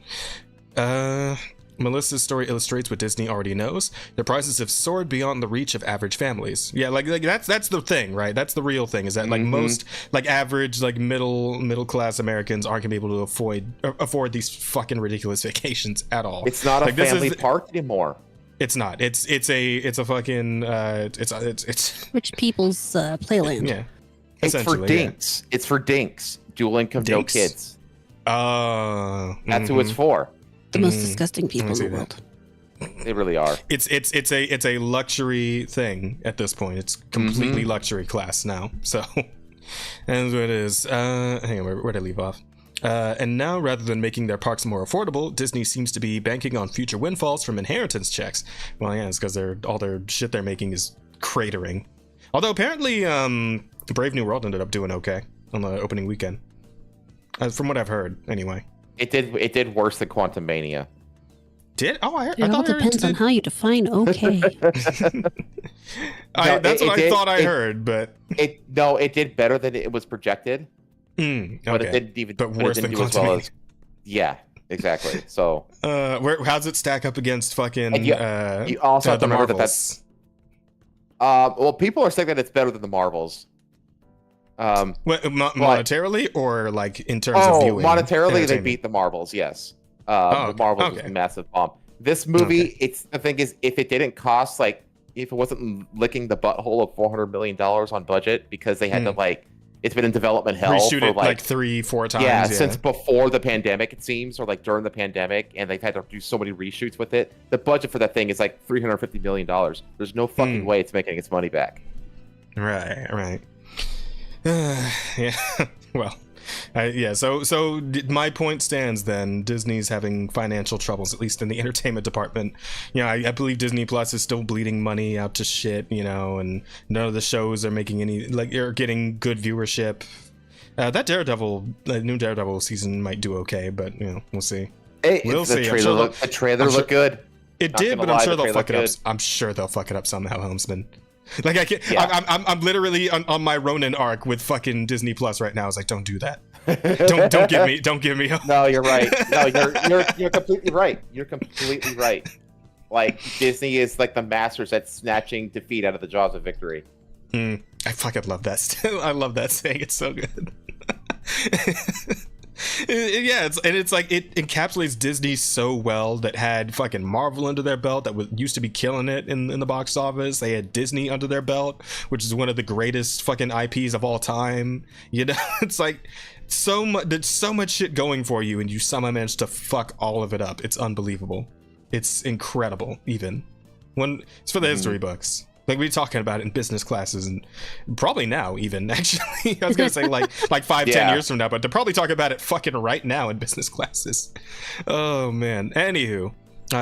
Speaker 1: Melissa's story illustrates what Disney already knows. Their prices have soared beyond the reach of average families. Yeah, like that's the thing, right? That's the real thing, is that like most like average like middle class Americans aren't gonna be able to afford these fucking ridiculous vacations at all.
Speaker 3: It's not a family park anymore.
Speaker 1: It's not. It's a fucking it's
Speaker 2: rich people's playland.
Speaker 1: Yeah,
Speaker 3: it's for dinks. Yeah. It's for dinks. Dual income, no kids. That's who it's for.
Speaker 2: The most disgusting people in the world.
Speaker 3: They really are.
Speaker 1: It's a luxury thing at this point. It's completely luxury class now. So, and what it is. Hang on, where did I leave off? And now, rather than making their parks more affordable, Disney seems to be banking on future windfalls from inheritance checks. Well, yeah, it's because all their shit they're making is cratering. Although apparently, Brave New World ended up doing okay on the opening weekend, from what I've heard. Anyway,
Speaker 3: it did worse than Quantum Mania.
Speaker 1: Did? Oh,
Speaker 2: it all depends on how you define okay.
Speaker 1: That's what I thought I heard, but
Speaker 3: it did better than it was projected.
Speaker 1: Okay.
Speaker 3: But it didn't even.
Speaker 1: But worse than Quantum Mania.
Speaker 3: Yeah, exactly. So,
Speaker 1: how's it stack up against fucking?
Speaker 3: You also have to remember
Speaker 1: Marvels?
Speaker 3: Well, people are saying that it's better than the Marvels.
Speaker 1: Monetarily or like in terms of viewing?
Speaker 3: Monetarily, they beat the Marvels. Yes. The Marvels was a massive bomb. This movie, the thing is, if it didn't cost if it wasn't licking the butthole of $400 million on budget because they had to it's been in development hell
Speaker 1: reshoot
Speaker 3: for
Speaker 1: it like 3-4 times.
Speaker 3: Yeah, since before the pandemic, it seems, or like during the pandemic, and they've had to do so many reshoots with it. The budget for that thing is like $350 million. There's no fucking way it's making its money back.
Speaker 1: Right. Yeah. Well, So my point stands. Then Disney's having financial troubles, at least in the entertainment department. I believe Disney Plus is still bleeding money out to shit. And none of the shows are making any are getting good viewership. That new Daredevil season might do okay, but we'll see.
Speaker 3: We'll see. The trailer looked good.
Speaker 1: It did, but I'm sure they'll fuck it up. I'm sure they'll fuck it up somehow, Helmsman. Like I can't. Yeah. I'm literally on my Ronin arc with fucking Disney Plus right now. I was like, don't do that. Don't give me.
Speaker 3: No, you're right. No, you're completely right. You're completely right. Like Disney is like the masters at snatching defeat out of the jaws of victory.
Speaker 1: I fucking love that. I love that saying. It's so good. It's like it encapsulates Disney so well, that had fucking Marvel under their belt that used to be killing it in the box office. They had Disney under their belt, which is one of the greatest fucking IPs of all time. It's like there's so much shit going for you, and you somehow managed to fuck all of it up. It's unbelievable. It's incredible. Even when it's for the history books. Like we're talking about it in business classes, and probably now even actually I was gonna say like 5-10 years from now, but they're probably talking about it fucking right now in business classes. Oh man. Anywho,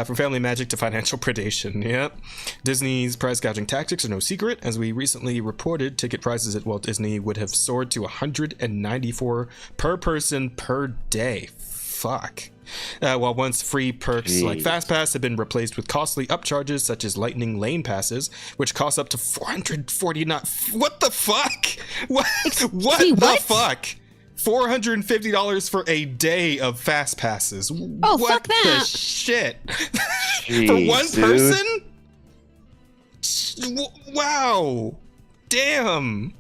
Speaker 1: from family magic to financial predation. Yep. Disney's price gouging tactics are no secret. As we recently reported, ticket prices at Walt Disney would have soared to $194 per person per day. Fuck. While once free perks like Fast Pass have been replaced with costly upcharges such as Lightning Lane passes, which cost up to $449. What the fuck? What the fuck? $450 for a day of Fast Passes.
Speaker 2: Oh,
Speaker 1: what
Speaker 2: fuck that.
Speaker 1: The shit?
Speaker 3: Jeez,
Speaker 1: for one person? Wow. Damn.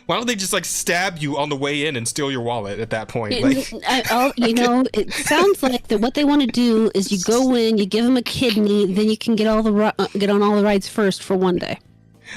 Speaker 1: Why don't they just like stab you on the way in and steal your wallet at that point?
Speaker 2: It sounds like that what they want to do is you go in, you give them a kidney, then you can get on all the rides first for one day.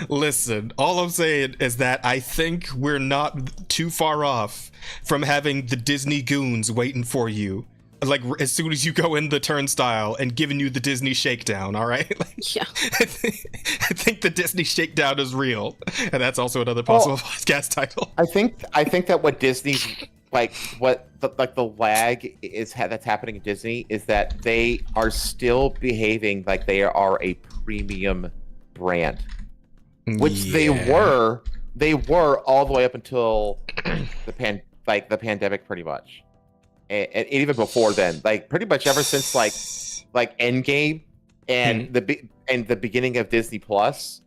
Speaker 1: Listen, all I'm saying is that I think we're not too far off from having the Disney goons waiting for you. Like as soon as you go in the turnstile and giving you the Disney shakedown, all right?
Speaker 2: Yeah.
Speaker 1: I think the Disney shakedown is real, and that's also another possible podcast title.
Speaker 3: I think that what Disney's the lag is that's happening in Disney is that they are still behaving like they are a premium brand, which they were all the way up until the pandemic, pretty much. And even before then, like pretty much ever since like Endgame and the beginning of Disney Plus,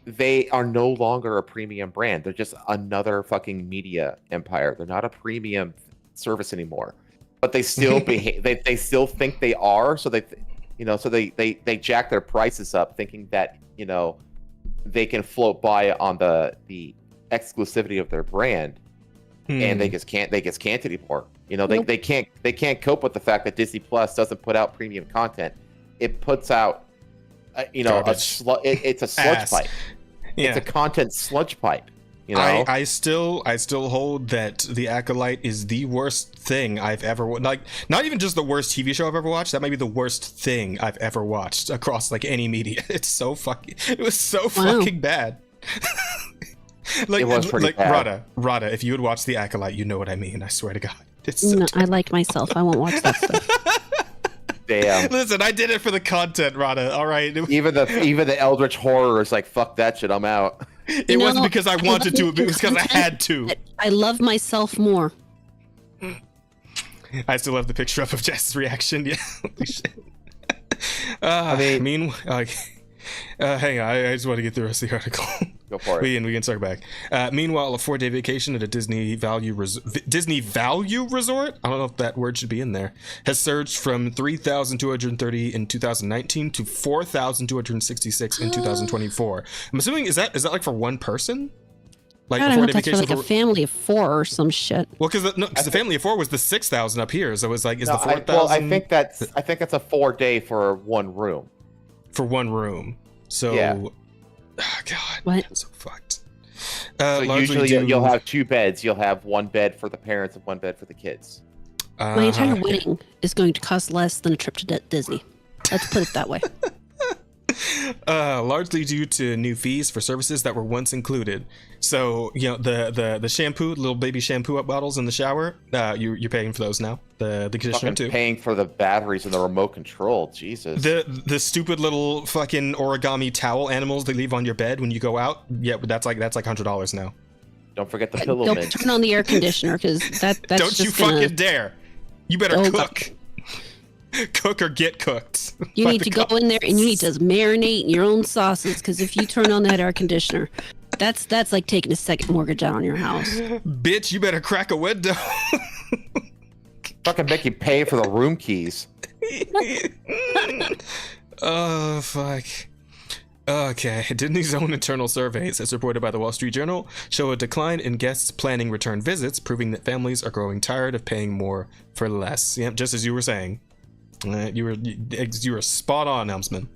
Speaker 3: they are no longer a premium brand. They're just another fucking media empire. They're not a premium service anymore. But they still behave. They still think they are. So they jack their prices up, thinking that they can float by on the exclusivity of their brand, and they just can't anymore. They can't cope with the fact that Disney Plus doesn't put out premium content. It puts out, it's a sludge pipe. Yeah. It's a content sludge pipe.
Speaker 1: I still hold that The Acolyte is the worst thing I've ever not even just the worst TV show I've ever watched. That might be the worst thing I've ever watched across like any media. It was so fucking bad.
Speaker 3: It was pretty bad.
Speaker 1: Rada, if you would watch The Acolyte, you know what I mean. I swear to God.
Speaker 2: I like myself. I won't watch that stuff.
Speaker 3: Damn.
Speaker 1: Listen, I did it for the content, Rada. All right.
Speaker 3: Even the Eldritch horror is like, fuck that shit. I'm out.
Speaker 1: It wasn't because I wanted to. It was because I had to.
Speaker 2: I love myself more.
Speaker 1: I still have the picture up of Jess's reaction. Yeah. Holy shit. Hang on. I just want to get through the rest of the article.
Speaker 3: Go for it.
Speaker 1: We can circle back. Meanwhile, a 4-day vacation at a Disney Value Resort, I don't know if that word should be in there, has surged from 3,230 in 2019 to 4,266 in 2024. I'm assuming is that like for one person? Like
Speaker 2: I don't know if that's for like a family of 4 or some shit.
Speaker 1: Well, because the family of 4 was the 6,000 up here, so it was like the 4,000.
Speaker 3: I think that's a 4-day for one room.
Speaker 1: For one room. So,
Speaker 3: yeah.
Speaker 1: Oh, God,
Speaker 2: what?
Speaker 1: I'm so fucked.
Speaker 3: So usually you'll have 2 beds. You'll have 1 bed for the parents and 1 bed for the kids.
Speaker 2: My entire wedding is going to cost less than a trip to Disney. Let's put it that way.
Speaker 1: Largely due to new fees for services that were once included. So, the shampoo, little baby shampoo bottles in the shower, you're paying for those now. The conditioner too.
Speaker 3: Paying for the batteries and the remote control. Jesus.
Speaker 1: The stupid little fucking origami towel animals they leave on your bed when you go out. Yeah, that's like $100 now.
Speaker 3: Don't forget the pillow
Speaker 2: Don't
Speaker 3: mint.
Speaker 2: turn on the air conditioner because that's
Speaker 1: Don't you fucking dare. You better cook. Cook or get cooked.
Speaker 2: You need to go in there and you need to marinate in your own sauces because if you turn on that air conditioner, that's like taking a second mortgage out on your house.
Speaker 1: Bitch, you better crack a window.
Speaker 3: Fucking make you pay for the room keys.
Speaker 1: Oh, fuck. Okay, Disney's own internal surveys, as reported by the Wall Street Journal, show a decline in guests planning return visits, proving that families are growing tired of paying more for less. Yep, just as you were saying. You were spot on, Helmsman.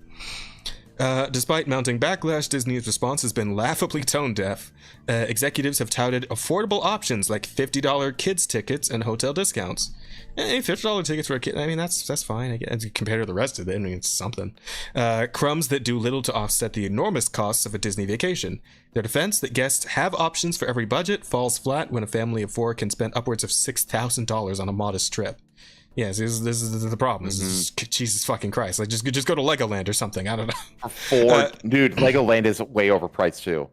Speaker 1: Despite mounting backlash, Disney's response has been laughably tone-deaf. Executives have touted affordable options like $50 kids tickets and hotel discounts. Hey, $50 tickets for a kid, I mean, that's fine, I guess, compared to the rest of it. I mean, it's something. Crumbs that do little to offset the enormous costs of a Disney vacation. Their defense that guests have options for every budget falls flat when a family of 4 can spend upwards of $6,000 on a modest trip. Yes, this is the problem. This is Jesus fucking Christ. Like, just go to Legoland or something. I don't know.
Speaker 3: Dude, Legoland is way overpriced too.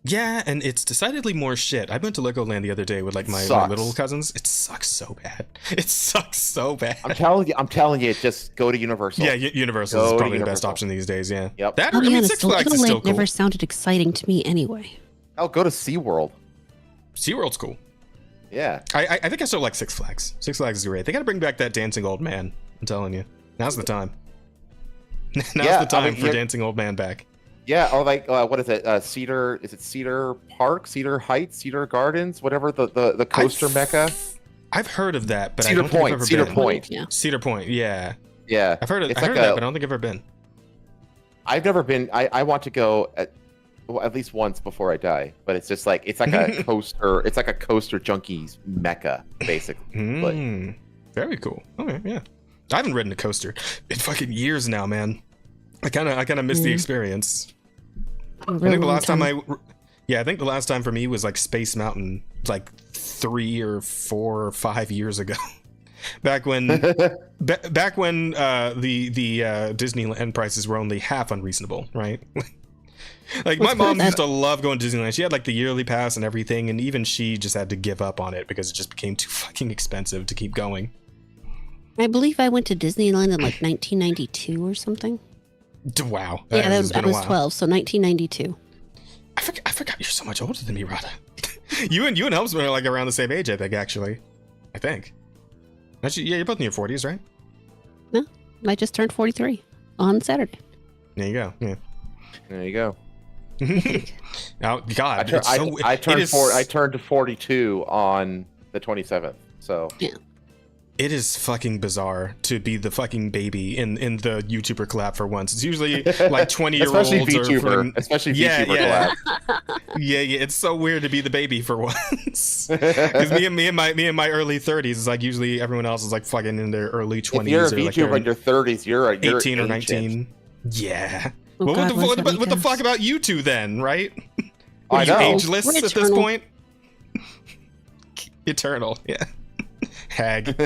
Speaker 1: Yeah, and it's decidedly more shit. I went to Legoland the other day with like my little cousins. It sucks so bad. It sucks so bad.
Speaker 3: I'm telling you, just go to Universal.
Speaker 1: Yeah, Universal is probably the best option these days. Yeah.
Speaker 3: Yep.
Speaker 1: That, I mean, Six Flags is still cool.
Speaker 2: Never sounded exciting to me anyway.
Speaker 3: I'll go to SeaWorld.
Speaker 1: SeaWorld's cool.
Speaker 3: Yeah.
Speaker 1: I think I still like Six Flags. Six Flags is great. They gotta bring back that dancing old man. I'm telling you. Now's the time. Now's the time for dancing old man back.
Speaker 3: Yeah, or like, what is it? Cedar Park? Cedar Heights? Cedar Gardens? Whatever the coaster mecca?
Speaker 1: I've heard of that, but
Speaker 3: Cedar
Speaker 1: I don't think I've ever
Speaker 3: Cedar
Speaker 1: been.
Speaker 3: Point.
Speaker 1: Yeah. Cedar Point, yeah.
Speaker 3: Yeah.
Speaker 1: I've heard of that, but I don't think I've ever been.
Speaker 3: I've never been. I want to go at least once before I die, but it's just like, it's like a coaster. It's like a coaster junkies mecca, basically.
Speaker 1: Very cool. Okay, yeah. I haven't ridden a coaster in fucking years now, man. I kind of miss the experience. I think the last time I think the last time for me was like Space Mountain, like 3 or 4 or 5 years ago. Back when the Disneyland prices were only half unreasonable, right? Like, my mom used to love going to Disneyland. She had like the yearly pass and everything, and even she just had to give up on it because it just became too fucking expensive to keep going.
Speaker 2: I believe I went to Disneyland in like 1992 or something.
Speaker 1: Wow.
Speaker 2: Yeah, I was 12, so 1992.
Speaker 1: I forgot you're so much older than me, Rada. you and Helmsman are like around the same age, I think, actually. I think. Actually, yeah, you're both in your 40s, right?
Speaker 2: No, I just turned 43 on Saturday.
Speaker 1: There you go. Yeah.
Speaker 3: There you go.
Speaker 1: Oh God!
Speaker 3: I turned to 42 on the 27th. So
Speaker 2: yeah.
Speaker 1: It is fucking bizarre to be the fucking baby in the YouTuber collab for once. It's usually like 20-year-olds
Speaker 3: especially VTuber collab.
Speaker 1: Yeah, it's so weird to be the baby for once. Because me and my early 30s is like usually everyone else is like fucking in their early 20s.
Speaker 3: If you're a VTuber
Speaker 1: like
Speaker 3: in your 30s, you're
Speaker 1: 18 or 19. Yeah. What the fuck about you two then, right? Are you ageless at this point? Eternal, yeah. Hag.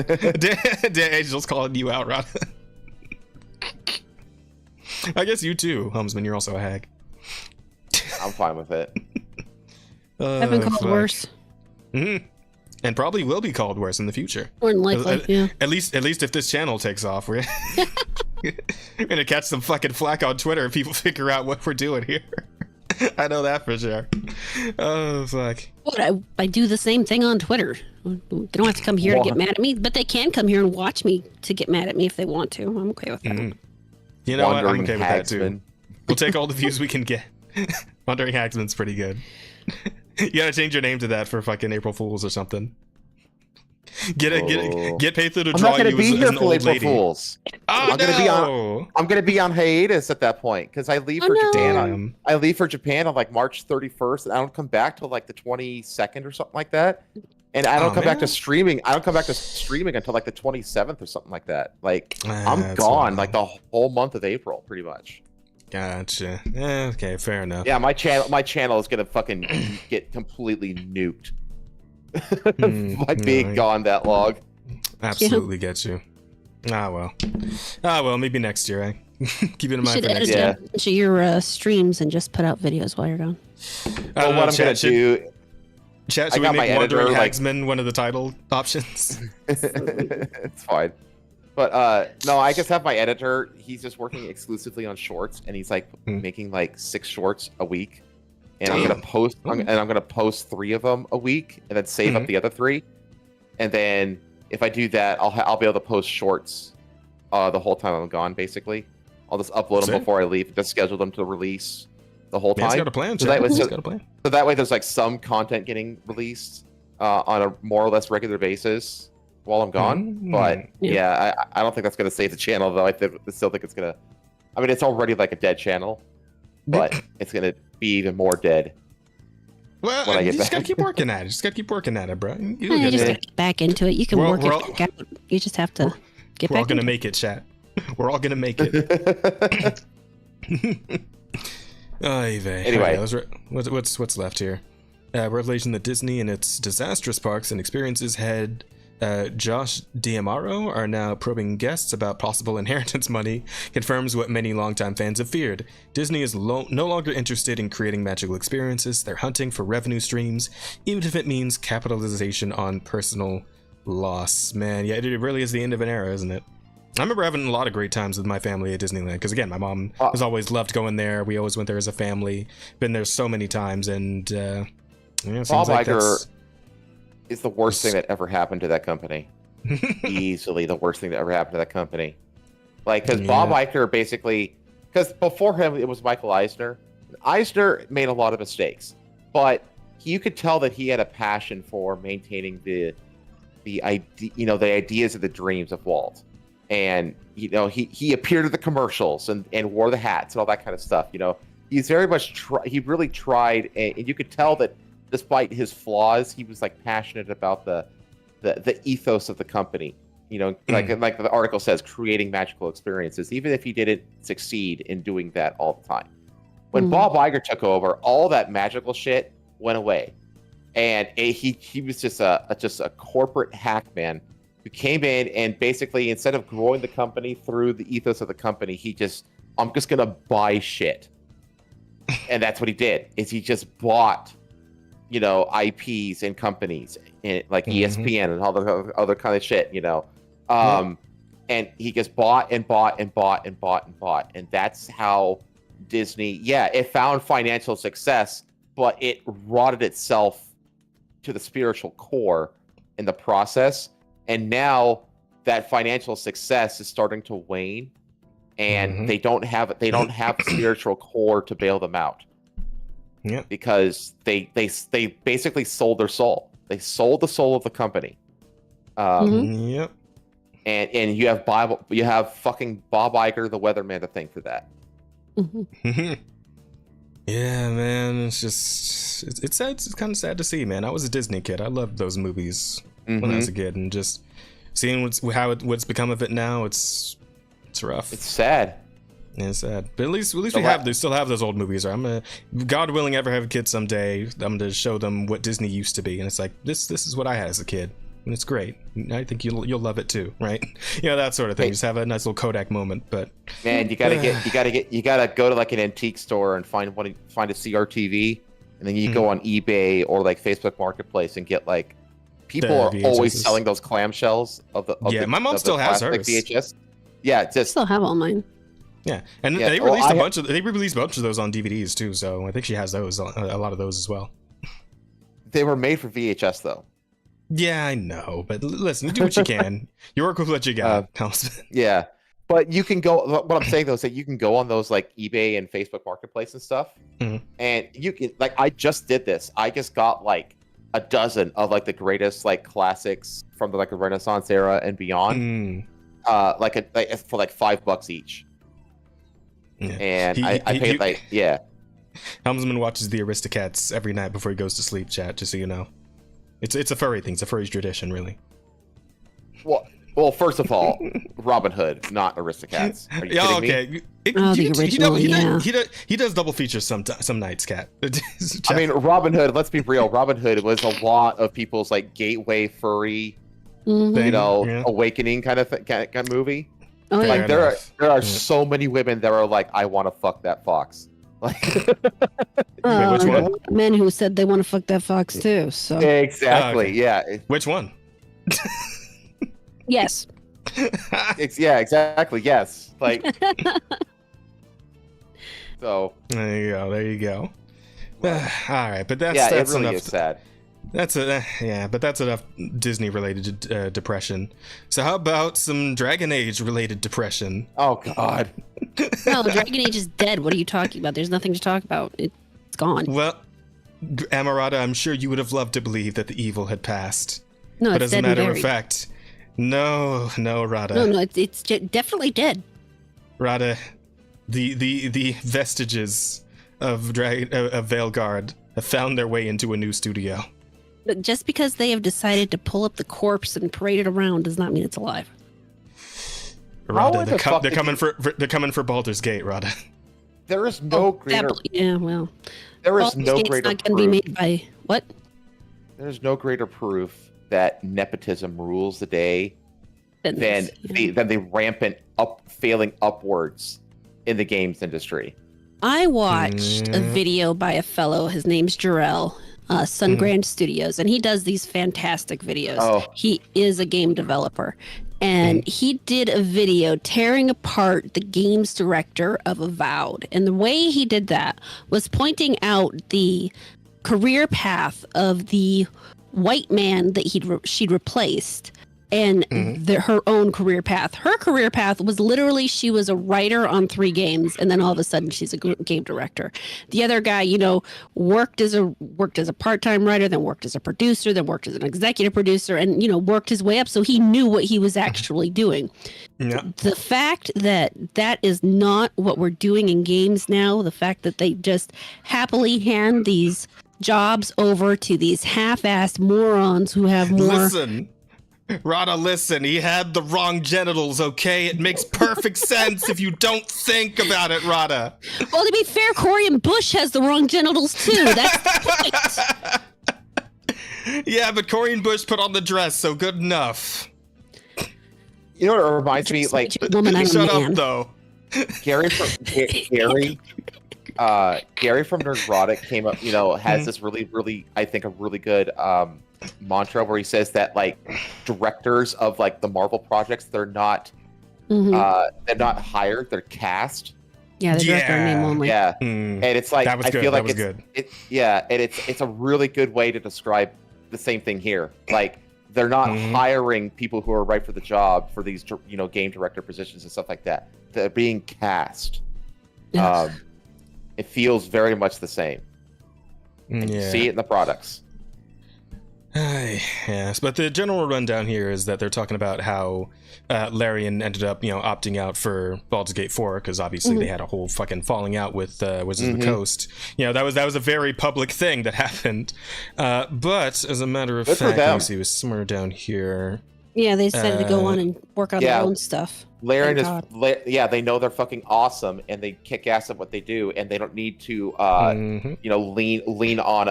Speaker 1: Angel's calling you out, Rod. I guess you too, Helmsman. You're also a hag.
Speaker 3: I'm fine with it.
Speaker 2: I've been called worse.
Speaker 1: Mm-hmm. And probably will be called worse in the future.
Speaker 2: More than likely, yeah.
Speaker 1: At least if this channel takes off, we're gonna catch some fucking flack on Twitter if people figure out what we're doing here. I know that for sure. Oh, fuck.
Speaker 2: What, I do the same thing on Twitter. They don't have to come here to get mad at me, but they can come here and watch me to get mad at me if they want to. I'm okay with that.
Speaker 1: Mm-hmm. You know what? I'm okay with that too. We'll take all the views we can get. Wandering Hagsman's pretty good. You gotta change your name to that for fucking April Fools or something. Get Pather to
Speaker 3: I'm
Speaker 1: draw
Speaker 3: not gonna
Speaker 1: you
Speaker 3: be
Speaker 1: as
Speaker 3: here
Speaker 1: an
Speaker 3: for
Speaker 1: old
Speaker 3: April
Speaker 1: lady.
Speaker 3: Fools.
Speaker 1: Oh,
Speaker 3: I'm gonna be on hiatus at that point because I leave for Japan. I leave for Japan on like March 31st, and I don't come back till like the 22nd or something like that. And I don't come back to streaming. I don't come back to streaming until like the 27th or something like that. Like I'm gone like the whole month of April, pretty much.
Speaker 1: Gotcha. Okay, fair enough.
Speaker 3: Yeah, my channel is gonna fucking get completely nuked by being gone that long.
Speaker 1: Absolutely get you. Well, maybe next year. Keep it in mind for next year.
Speaker 2: You should edit your streams and just put out videos while you're gone.
Speaker 3: Well, what I'm gonna do.
Speaker 1: Chat, should we make Wandering Hagsman one of the title options?
Speaker 3: It's fine. But no, I just have my editor. He's just working exclusively on shorts, and he's like making like 6 shorts a week. And I'm gonna post, I'm gonna post 3 of them a week, and then save up the other 3. And then if I do that, I'll be able to post shorts the whole time I'm gone. Basically, I'll just upload them before I leave, just schedule them to release the whole time.
Speaker 1: He's got a plan.
Speaker 3: So that way, there's like some content getting released on a more or less regular basis while I'm gone. But I don't think that's gonna save the channel though. I still think it's gonna. I mean, it's already like a dead channel, but it's gonna be even more dead.
Speaker 1: Well,
Speaker 3: when I get
Speaker 1: you just
Speaker 3: back.
Speaker 1: gotta keep working at it. Just gotta keep working at it, bro.
Speaker 2: You just gotta get back into it. You can work it back out. You just have to get back.
Speaker 1: We're all gonna make it, chat. We're all gonna make it. Anyway, what's left here? Revelation that Disney and its disastrous parks and experiences head Josh D'Amaro are now probing guests about possible inheritance money, confirms what many longtime fans have feared. Disney is no longer interested in creating magical experiences. They're hunting for revenue streams, even if it means capitalization on personal loss. Man, yeah, it really is the end of an era, isn't it? I remember having a lot of great times with my family at Disneyland, because again, my mom has always loved going there. We always went there as a family. Been there so many times, and Bob
Speaker 3: Iger is the worst thing that ever happened to that company. Easily the worst thing that ever happened to that company. Like, because Bob Iger basically, because before him it was Michael Eisner. Eisner made a lot of mistakes, but you could tell that he had a passion for maintaining the ideas and the dreams of Walt. And he appeared at the commercials and wore the hats and all that kind of stuff. He's very much he really tried, and you could tell that despite his flaws, he was like passionate about the ethos of the company. Like the article says, creating magical experiences, even if he didn't succeed in doing that all the time. When Bob Iger took over, all that magical shit went away, and he was just a corporate hack man who came in and basically, instead of growing the company through the ethos of the company, I'm just gonna buy shit. And that's what he did, is he just bought, IPs and companies and like ESPN and all the other kind of shit, and he just bought and bought and bought and bought and bought. And that's how Disney, it found financial success, but it rotted itself to the spiritual core in the process. And now that financial success is starting to wane, and they don't have the spiritual core to bail them out. Yeah, because they basically sold their soul. They sold the soul of the company. Yep. And you have fucking Bob Iger, the weatherman, to thank for that.
Speaker 1: Yeah, man, it's sad. It's kind of sad to see, man. I was a Disney kid. I loved those movies when I was a kid, and just seeing what's become of it now, it's rough.
Speaker 3: It's sad.
Speaker 1: Yeah, it's sad. But at least we still have those old movies. Right? God willing, ever have a kid someday, I'm gonna show them what Disney used to be, and it's like this is what I had as a kid, and it's great. I think you'll love it too, right? That sort of thing. Just have a nice little Kodak moment. But
Speaker 3: man, you gotta go to like an antique store and find a CRTV, and then you go on eBay or like Facebook Marketplace and get like people are always selling those clamshells of the
Speaker 1: my mom still has hers.
Speaker 3: VHS. Yeah,
Speaker 2: I still have all mine.
Speaker 1: Yeah, and they released They released a bunch of those on DVDs too. So I think she has those, a lot of those as well.
Speaker 3: They were made for VHS though.
Speaker 1: Yeah, I know, but listen, do what you can. You work with what you got.
Speaker 3: Yeah, but you can go. What I'm saying though is that you can go on those like eBay and Facebook Marketplace and stuff, and you can I just did this. I just got like a dozen of like the greatest like classics from the like the Renaissance era and beyond. For like $5 each. Yeah. And I paid like
Speaker 1: Helmsman watches the Aristocats every night before he goes to sleep, chat, just so you know. It's a furry thing. It's a furry tradition, really.
Speaker 3: Well, first of all, Robin Hood, not Aristocats. Are you kidding me?
Speaker 1: He does double features some nights, Cat.
Speaker 3: I mean, Robin Hood, let's be real. Robin Hood was a lot of people's like gateway furry, awakening kind of movie.
Speaker 2: Oh,
Speaker 3: like
Speaker 2: yeah.
Speaker 3: there are so many women that are like, I want to fuck that fox. Like,
Speaker 1: which one?
Speaker 2: Men who said they want to fuck that fox too. So
Speaker 3: exactly, yeah.
Speaker 1: Which one?
Speaker 2: Yes.
Speaker 3: Exactly. Yes. Like. So.
Speaker 1: There you go. Well, all right, but that's
Speaker 3: it really
Speaker 1: enough.
Speaker 3: Is sad.
Speaker 1: That's enough Disney-related depression. So how about some Dragon Age-related depression?
Speaker 3: Oh God.
Speaker 2: No, Dragon Age is dead. What are you talking about? There's nothing to talk about. It's gone.
Speaker 1: Well, Amarada, I'm sure you would have loved to believe that the evil had passed.
Speaker 2: No,
Speaker 1: but
Speaker 2: it's
Speaker 1: as a
Speaker 2: dead and
Speaker 1: matter of
Speaker 2: buried.
Speaker 1: fact, no, Rada.
Speaker 2: No, it's definitely dead.
Speaker 1: Rada, the vestiges of Veilguard have found their way into a new studio.
Speaker 2: But just because they have decided to pull up the corpse and parade it around does not mean it's alive.
Speaker 1: Rada, they're coming for Baldur's Gate, Rada.
Speaker 3: There is no greater. There is no greater
Speaker 2: not going to be made by what?
Speaker 3: There's no greater proof that nepotism rules the day than the rampant failing upwards in the games industry.
Speaker 2: I watched a video by a fellow. His name's Jarrell, Sungrand Studios, and he does these fantastic videos.
Speaker 3: Oh.
Speaker 2: He is a game developer, and he did a video tearing apart the games director of Avowed. And the way he did that was pointing out the career path of the white man that she'd replaced, and her own career path. Her career path was literally she was a writer on 3 games, and then all of a sudden she's a game director. The other guy, worked as a part-time writer, then worked as a producer, then worked as an executive producer, and worked his way up, so he knew what he was actually doing. Yeah. The fact that is not what we're doing in games now, the fact that they just happily hand these jobs over to these half-assed morons who have more.
Speaker 1: Listen, Rada, listen. He had the wrong genitals. Okay, it makes perfect sense if you don't think about it, Rada.
Speaker 2: Well, to be fair, Corian Bush has the wrong genitals too. That's the
Speaker 1: point. Yeah, but Corian Bush put on the dress, so good enough.
Speaker 3: You know what it reminds me? Like,
Speaker 1: shut up, though.
Speaker 3: Gary from Nuraroni came up, has this really, I think, a really good mantra where he says that like directors of like the Marvel projects, they're not hired, they're cast.
Speaker 2: Yeah, they're their name only.
Speaker 3: Yeah, and it's like I feel like it's a really good way to describe the same thing here. Like they're not hiring people who are right for the job for these game director positions and stuff like that. They're being cast. It feels very much the same. And you see it in the products.
Speaker 1: Yes, but the general rundown here is that they're talking about how Larian ended up, opting out for Baldur's Gate 4 because obviously they had a whole fucking falling out with Wizards of the Coast. That was a very public thing that happened. But as a matter of fact, let me see, it was somewhere down here.
Speaker 2: Yeah, they decided to go on and work on their own stuff.
Speaker 3: Larian they know they're fucking awesome and they kick ass at what they do, and they don't need to lean on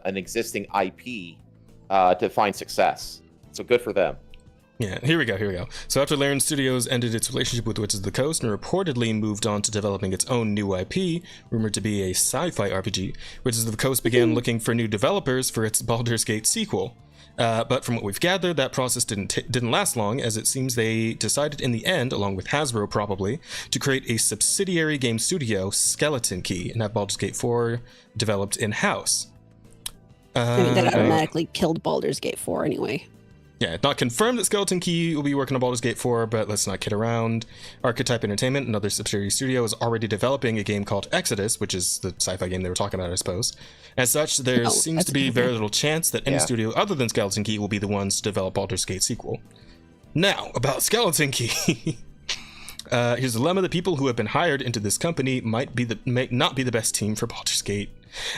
Speaker 3: an existing IP to find success. So good for them.
Speaker 1: Yeah, here we go. So after Larian Studios ended its relationship with Wizards of the Coast and reportedly moved on to developing its own new IP, rumored to be a sci-fi RPG, Wizards of the Coast began looking for new developers for its Baldur's Gate sequel. But from what we've gathered, that process didn't last long, as it seems they decided in the end, along with Hasbro probably, to create a subsidiary game studio, Skeleton Key, and have Baldur's Gate 4 developed in-house.
Speaker 2: That automatically killed Baldur's Gate 4 anyway.
Speaker 1: Yeah, not confirmed that Skeleton Key will be working on Baldur's Gate 4, but let's not kid around. Archetype Entertainment, another subsidiary studio, is already developing a game called Exodus, which is the sci-fi game they were talking about, I suppose. As such, there seems to be very little chance that any studio other than Skeleton Key will be the ones to develop Baldur's Gate sequel. Now, about Skeleton Key. Here's the dilemma: the people who have been hired into this company may not be the best team for Baldur's Gate.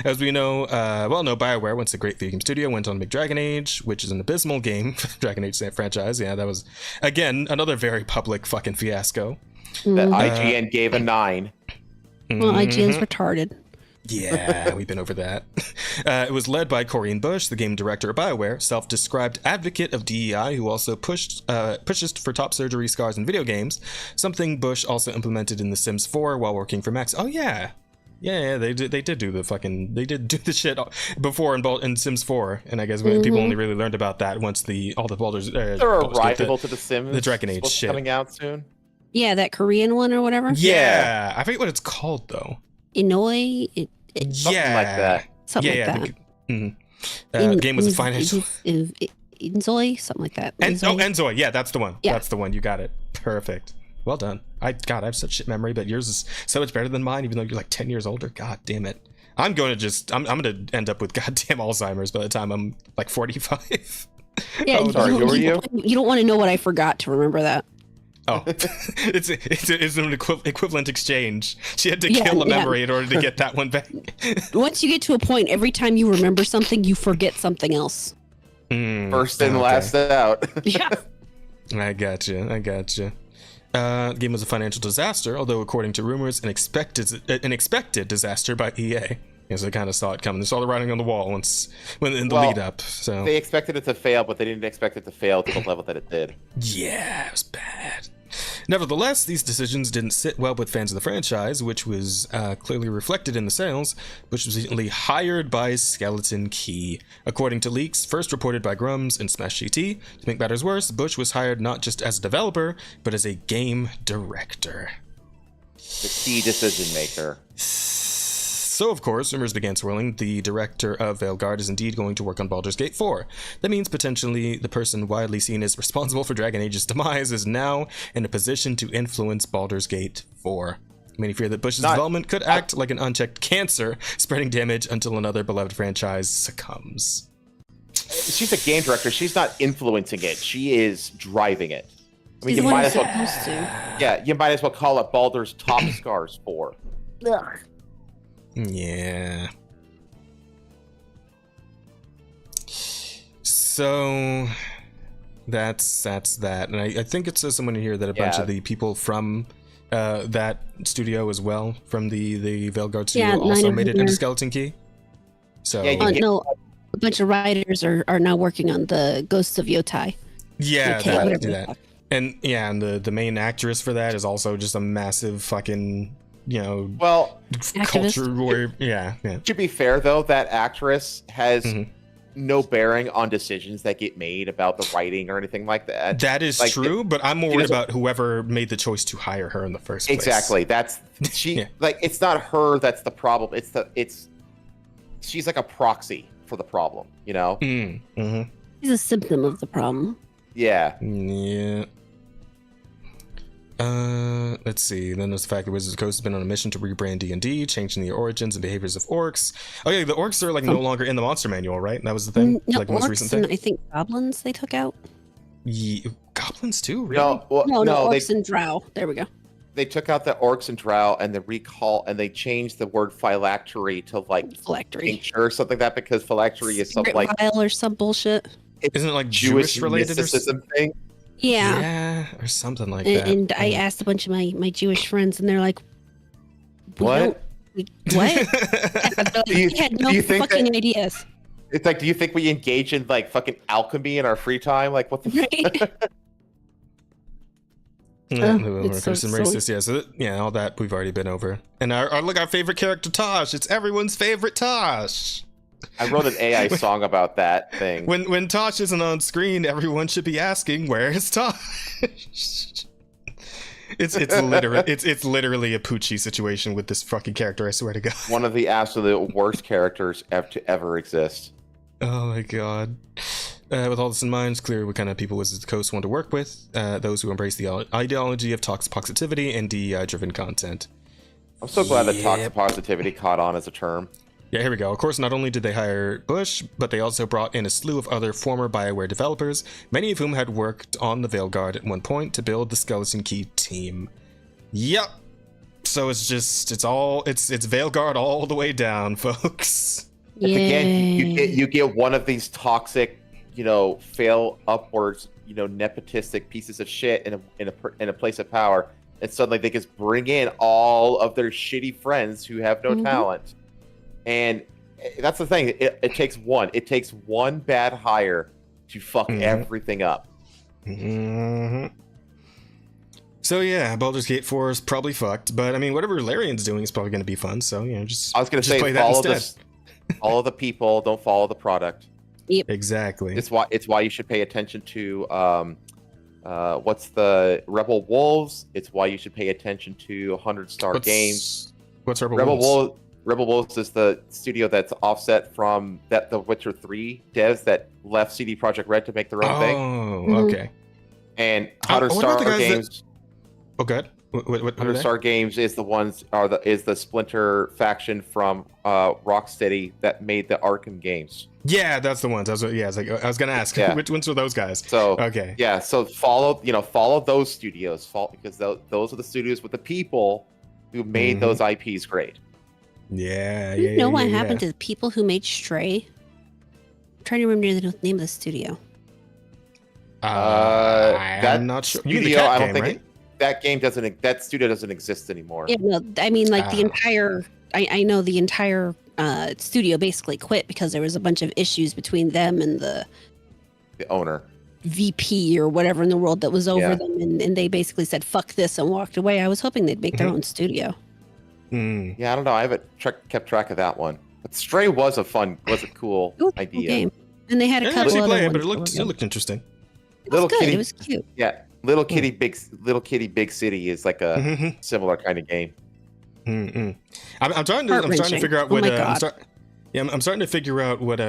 Speaker 1: As we know, BioWare, once a great video game studio, went on to make Dragon Age, which is an abysmal game for the Dragon Age franchise. Yeah, that was, again, another very public fucking fiasco.
Speaker 3: That IGN gave a 9.
Speaker 2: Well, IGN's retarded.
Speaker 1: Yeah, we've been over that. It was led by Corinne Bush, the game director of BioWare, self-described advocate of DEI, who also pushes for top surgery scars in video games, something Bush also implemented in The Sims 4 while working for Max. Oh yeah. Yeah, they did do the shit before in Sims 4, and I guess people only really learned about that once all the Baldur's
Speaker 3: arrival to the Sims,
Speaker 1: the Dragon Age shit
Speaker 3: coming out soon.
Speaker 2: Yeah, that Korean one or whatever.
Speaker 1: Yeah, I forget what it's called though.
Speaker 2: Inoi,
Speaker 3: something like that.
Speaker 2: Something like that.
Speaker 1: The game was a financial.
Speaker 2: Inzoi, something like that.
Speaker 1: Enzoi. Yeah, that's the one.
Speaker 2: Yeah.
Speaker 1: That's the one. You got it. Perfect. Well done. I have such shit memory, but yours is so much better than mine, even though you're like 10 years older. God damn it. I'm going to end up with goddamn Alzheimer's by the time I'm like 45.
Speaker 2: Yeah,
Speaker 3: who are you?
Speaker 2: You don't want to know what I forgot to remember that.
Speaker 1: Oh, it's an equivalent exchange. She had to kill a memory in order to get that one back.
Speaker 2: Once you get to a point, every time you remember something, you forget something else.
Speaker 3: First in, last out.
Speaker 2: Yeah.
Speaker 1: I gotcha. The game was a financial disaster, although according to rumors, an expected disaster by EA. Because they kind of saw it coming. They saw the writing on the wall in the lead up. So
Speaker 3: they expected it to fail, but they didn't expect it to fail to the level that it did.
Speaker 1: Yeah, it was bad. Nevertheless, these decisions didn't sit well with fans of the franchise, which was clearly reflected in the sales, which was recently hired by Skeleton Key. According to leaks, first reported by Grums and Smash GT, to make matters worse, Bush was hired not just as a developer, but as a game director.
Speaker 3: The key decision maker.
Speaker 1: So, of course, rumors began swirling. The director of Veilguard is indeed going to work on Baldur's Gate 4. That means potentially the person widely seen as responsible for Dragon Age's demise is now in a position to influence Baldur's Gate 4. Many fear that Bush's development could act like an unchecked cancer, spreading damage until another beloved franchise succumbs.
Speaker 3: She's a game director. She's not influencing it. She is driving it. I mean, you might as well call it Baldur's Top Scars 4.
Speaker 2: Ugh.
Speaker 1: Yeah. So that's that, and I think it says someone in here that a bunch of the people from that studio as well, from the Veilguard studio, also made it into Skeleton Key. So
Speaker 2: no, a bunch of writers are now working on the Ghosts of Yotai.
Speaker 1: Yeah, that. And the main actress for that is also just a massive fucking culture where
Speaker 3: To be fair though, that actress has no bearing on decisions that get made about the writing or anything like that.
Speaker 1: That is true, but I'm more worried about whoever made the choice to hire her in the first place.
Speaker 3: Exactly. That's like, it's not her that's the problem. She's like a proxy for the problem, you know?
Speaker 2: She's a symptom of the problem.
Speaker 3: Yeah.
Speaker 1: Let's see. Then there's the fact that Wizards of the Coast has been on a mission to rebrand D&D, changing the origins and behaviors of orcs. Oh yeah, the orcs are like no longer in the monster manual, right? That was the thing.
Speaker 2: No,
Speaker 1: like the most recent thing.
Speaker 2: I think goblins they took out.
Speaker 1: Goblins too, really?
Speaker 3: No,
Speaker 2: orcs and drow. There we go.
Speaker 3: They took out the orcs and drow and they changed the word phylactery to like
Speaker 2: phylactery
Speaker 3: or something like that, because phylactery is something like
Speaker 2: vial or some bullshit.
Speaker 1: Isn't it like Jewish related or something?
Speaker 2: Thing?
Speaker 1: Yeah, or something like that.
Speaker 2: And I asked a bunch of my Jewish friends, and they're like,
Speaker 3: "What?
Speaker 2: What?" They had no fucking ideas.
Speaker 3: It's like, do you think we engage in like fucking alchemy in our free time? Like, what the? Right?
Speaker 1: Racist, all that we've already been over. And our favorite character, Tosh. It's everyone's favorite Tosh.
Speaker 3: I wrote an AI song about that thing.
Speaker 1: When Tosh isn't on screen, everyone should be asking, "Where is Tosh?" It's literally a Poochie situation with this fucking character. I swear to God.
Speaker 3: One of the absolute worst characters to ever exist.
Speaker 1: Oh my God. With all this in mind, it's clear what kind of people Wizards of the Coast want to work with. Those who embrace the ideology of toxic positivity and DEI-driven content.
Speaker 3: I'm so glad that toxic positivity caught on as a term.
Speaker 1: Yeah, here we go. Of course, not only did they hire Bush, but they also brought in a slew of other former BioWare developers, many of whom had worked on the Veilguard at one point to build the Skeleton Key team. Yep. So it's Veilguard all the way down, folks.
Speaker 3: Again, you get one of these toxic, fail upwards, nepotistic pieces of shit in a place of power, and suddenly they just bring in all of their shitty friends who have no talent. And that's the thing. It takes one. It takes one bad hire to fuck everything up.
Speaker 1: So yeah, Baldur's Gate 4 is probably fucked, but I mean, whatever Larian's doing is probably going to be fun. So just
Speaker 3: I was going to say,
Speaker 1: play that instead.
Speaker 3: Follow the people, don't follow the product.
Speaker 2: Yep.
Speaker 1: Exactly.
Speaker 3: It's why you should pay attention to what's the Rebel Wolves. It's why you should pay attention to 100 Star Games.
Speaker 1: What's Rebel Wolves?
Speaker 3: Rebel Wolves is the studio that's offset from the Witcher 3 devs that left CD Projekt Red to make their own thing.
Speaker 1: Oh, okay.
Speaker 3: And 100 Star Games.
Speaker 1: Oh, good. What
Speaker 3: 100 Star Games is the Splinter faction from Rocksteady that made the Arkham games.
Speaker 1: Yeah, that's the ones. I was gonna ask which ones were those guys.
Speaker 3: So
Speaker 1: okay.
Speaker 3: Yeah, so follow those studios, because those are the studios with the people who made those IPs great.
Speaker 1: Yeah,
Speaker 2: you know what happened to the people who made Stray? I'm trying to remember the name of the studio.
Speaker 1: I'm not sure.
Speaker 3: Studio, I don't think that studio doesn't exist anymore.
Speaker 2: Yeah, no, I mean, like the entire. I know the entire studio basically quit because there was a bunch of issues between them and the
Speaker 3: owner,
Speaker 2: VP or whatever in the world that was over them, and they basically said "fuck this" and walked away. I was hoping they'd make their own studio.
Speaker 3: Yeah, I don't know. I haven't kept track of that one. But Stray was a cool idea.
Speaker 2: Cool game. And they had a couple other ones.
Speaker 1: But it looked interesting.
Speaker 2: It was cute.
Speaker 3: Yeah, Little Kitty Big City is like a similar kind of game.
Speaker 1: I'm starting to figure out what. I'm starting to figure out what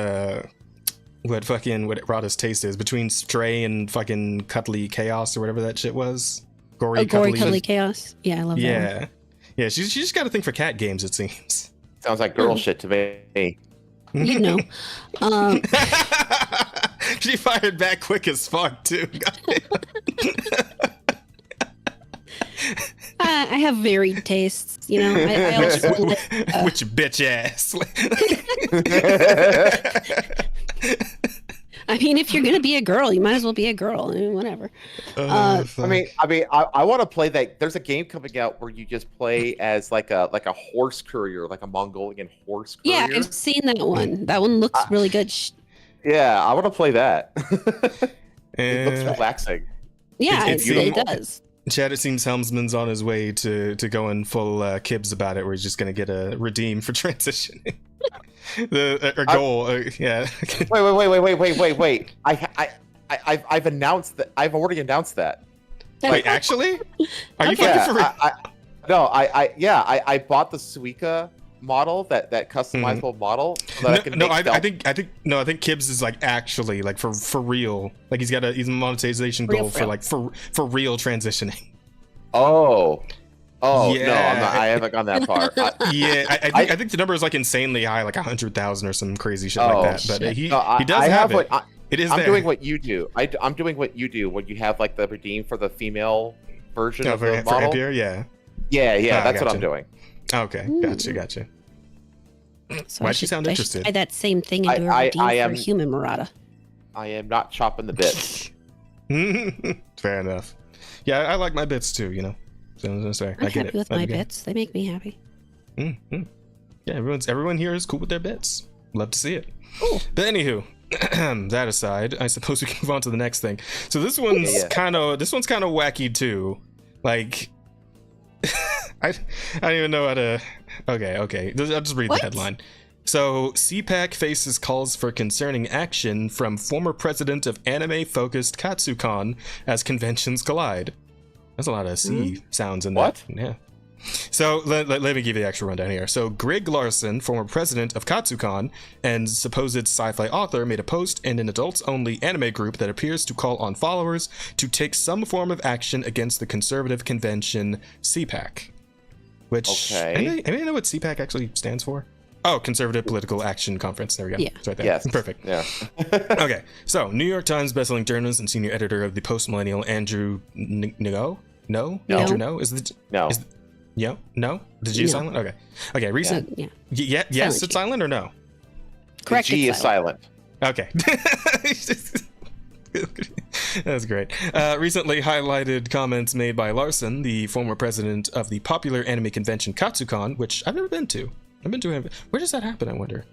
Speaker 1: Rada's taste is between Stray and fucking Cuddly Chaos or whatever that shit was. Gory
Speaker 2: Cuddly Chaos. Yeah, I love that one.
Speaker 1: Yeah, she's just got a thing for cat games, it seems.
Speaker 3: Sounds like girl shit to me.
Speaker 2: You know.
Speaker 1: She fired back quick as fuck, too.
Speaker 2: I have varied tastes, I also
Speaker 1: which bitch ass.
Speaker 2: I mean, if you're gonna be a girl, you might as well be a girl. I mean, whatever.
Speaker 3: I want to play that. There's a game coming out where you just play as like a horse courier, like a Mongolian horse courier.
Speaker 2: Yeah, I've seen that one. That one looks really good.
Speaker 3: Yeah, I want to play that. It looks relaxing.
Speaker 2: Yeah, it does.
Speaker 1: Chad, it seems Helmsman's on his way to going full Kibbs about it, where he's just going to get a redeem for transitioning. Goal, yeah.
Speaker 3: Wait. I've announced that. I've already announced that.
Speaker 1: Wait, actually? Are you fucking for real?
Speaker 3: I bought the Suica model, that customizable model, so that
Speaker 1: I think Kibbs is like actually like for real. Like he's a monetization goal for real transitioning.
Speaker 3: Oh
Speaker 1: yeah.
Speaker 3: No, I'm not, I haven't gone that far.
Speaker 1: I think the number is like insanely high, like 100,000 or some crazy shit like that. But he does have it. I'm
Speaker 3: doing what you do. I'm doing what you do when you have like the redeem for the female version of the model.
Speaker 1: For Ampier,
Speaker 3: yeah. That's what I'm doing.
Speaker 1: Okay, gotcha.
Speaker 2: So
Speaker 1: why'd you sound interested?
Speaker 2: Try that same thing and do a redeem for a human Murata.
Speaker 3: I am not chopping the bits.
Speaker 1: Fair enough. Yeah, I like my bits too. So
Speaker 2: I'm happy with my bits. They make me happy.
Speaker 1: Yeah, everyone here is cool with their bits. Love to see it.
Speaker 2: Cool.
Speaker 1: But anywho, that aside, I suppose we can move on to the next thing. So this one's kind of wacky too. Like, I don't even know how to. Okay. I'll just read the headline. So, CPAC faces calls for concerning action from former president of anime-focused Katsucon as conventions collide. There's a lot of C sounds in that.
Speaker 3: What?
Speaker 1: Yeah. So let me give you the actual rundown here. So Greg Larson, former president of Katsucon and supposed sci-fi author, made a post in an adults-only anime group that appears to call on followers to take some form of action against the conservative convention CPAC. Which, anybody know what CPAC actually stands for? Oh, Conservative Political Action Conference. There we go.
Speaker 2: Yeah.
Speaker 1: It's right there.
Speaker 3: Yes.
Speaker 1: Perfect.
Speaker 3: Yeah.
Speaker 1: Okay. So, New York Times bestselling journalist and senior editor of the Post-Millennial Andrew No? Andrew No?
Speaker 3: No.
Speaker 1: No? The G is
Speaker 2: No.
Speaker 1: silent? Okay. Okay. Recent.
Speaker 2: Yeah.
Speaker 1: Yes,
Speaker 2: Silent
Speaker 1: it's silent or no?
Speaker 2: Correct.
Speaker 3: The G
Speaker 2: it's
Speaker 3: is silent.
Speaker 1: Okay. That's great. Recently highlighted comments made by Larson, the former president of the popular anime convention Katsucon, which I've never been to. Where does that happen, I wonder?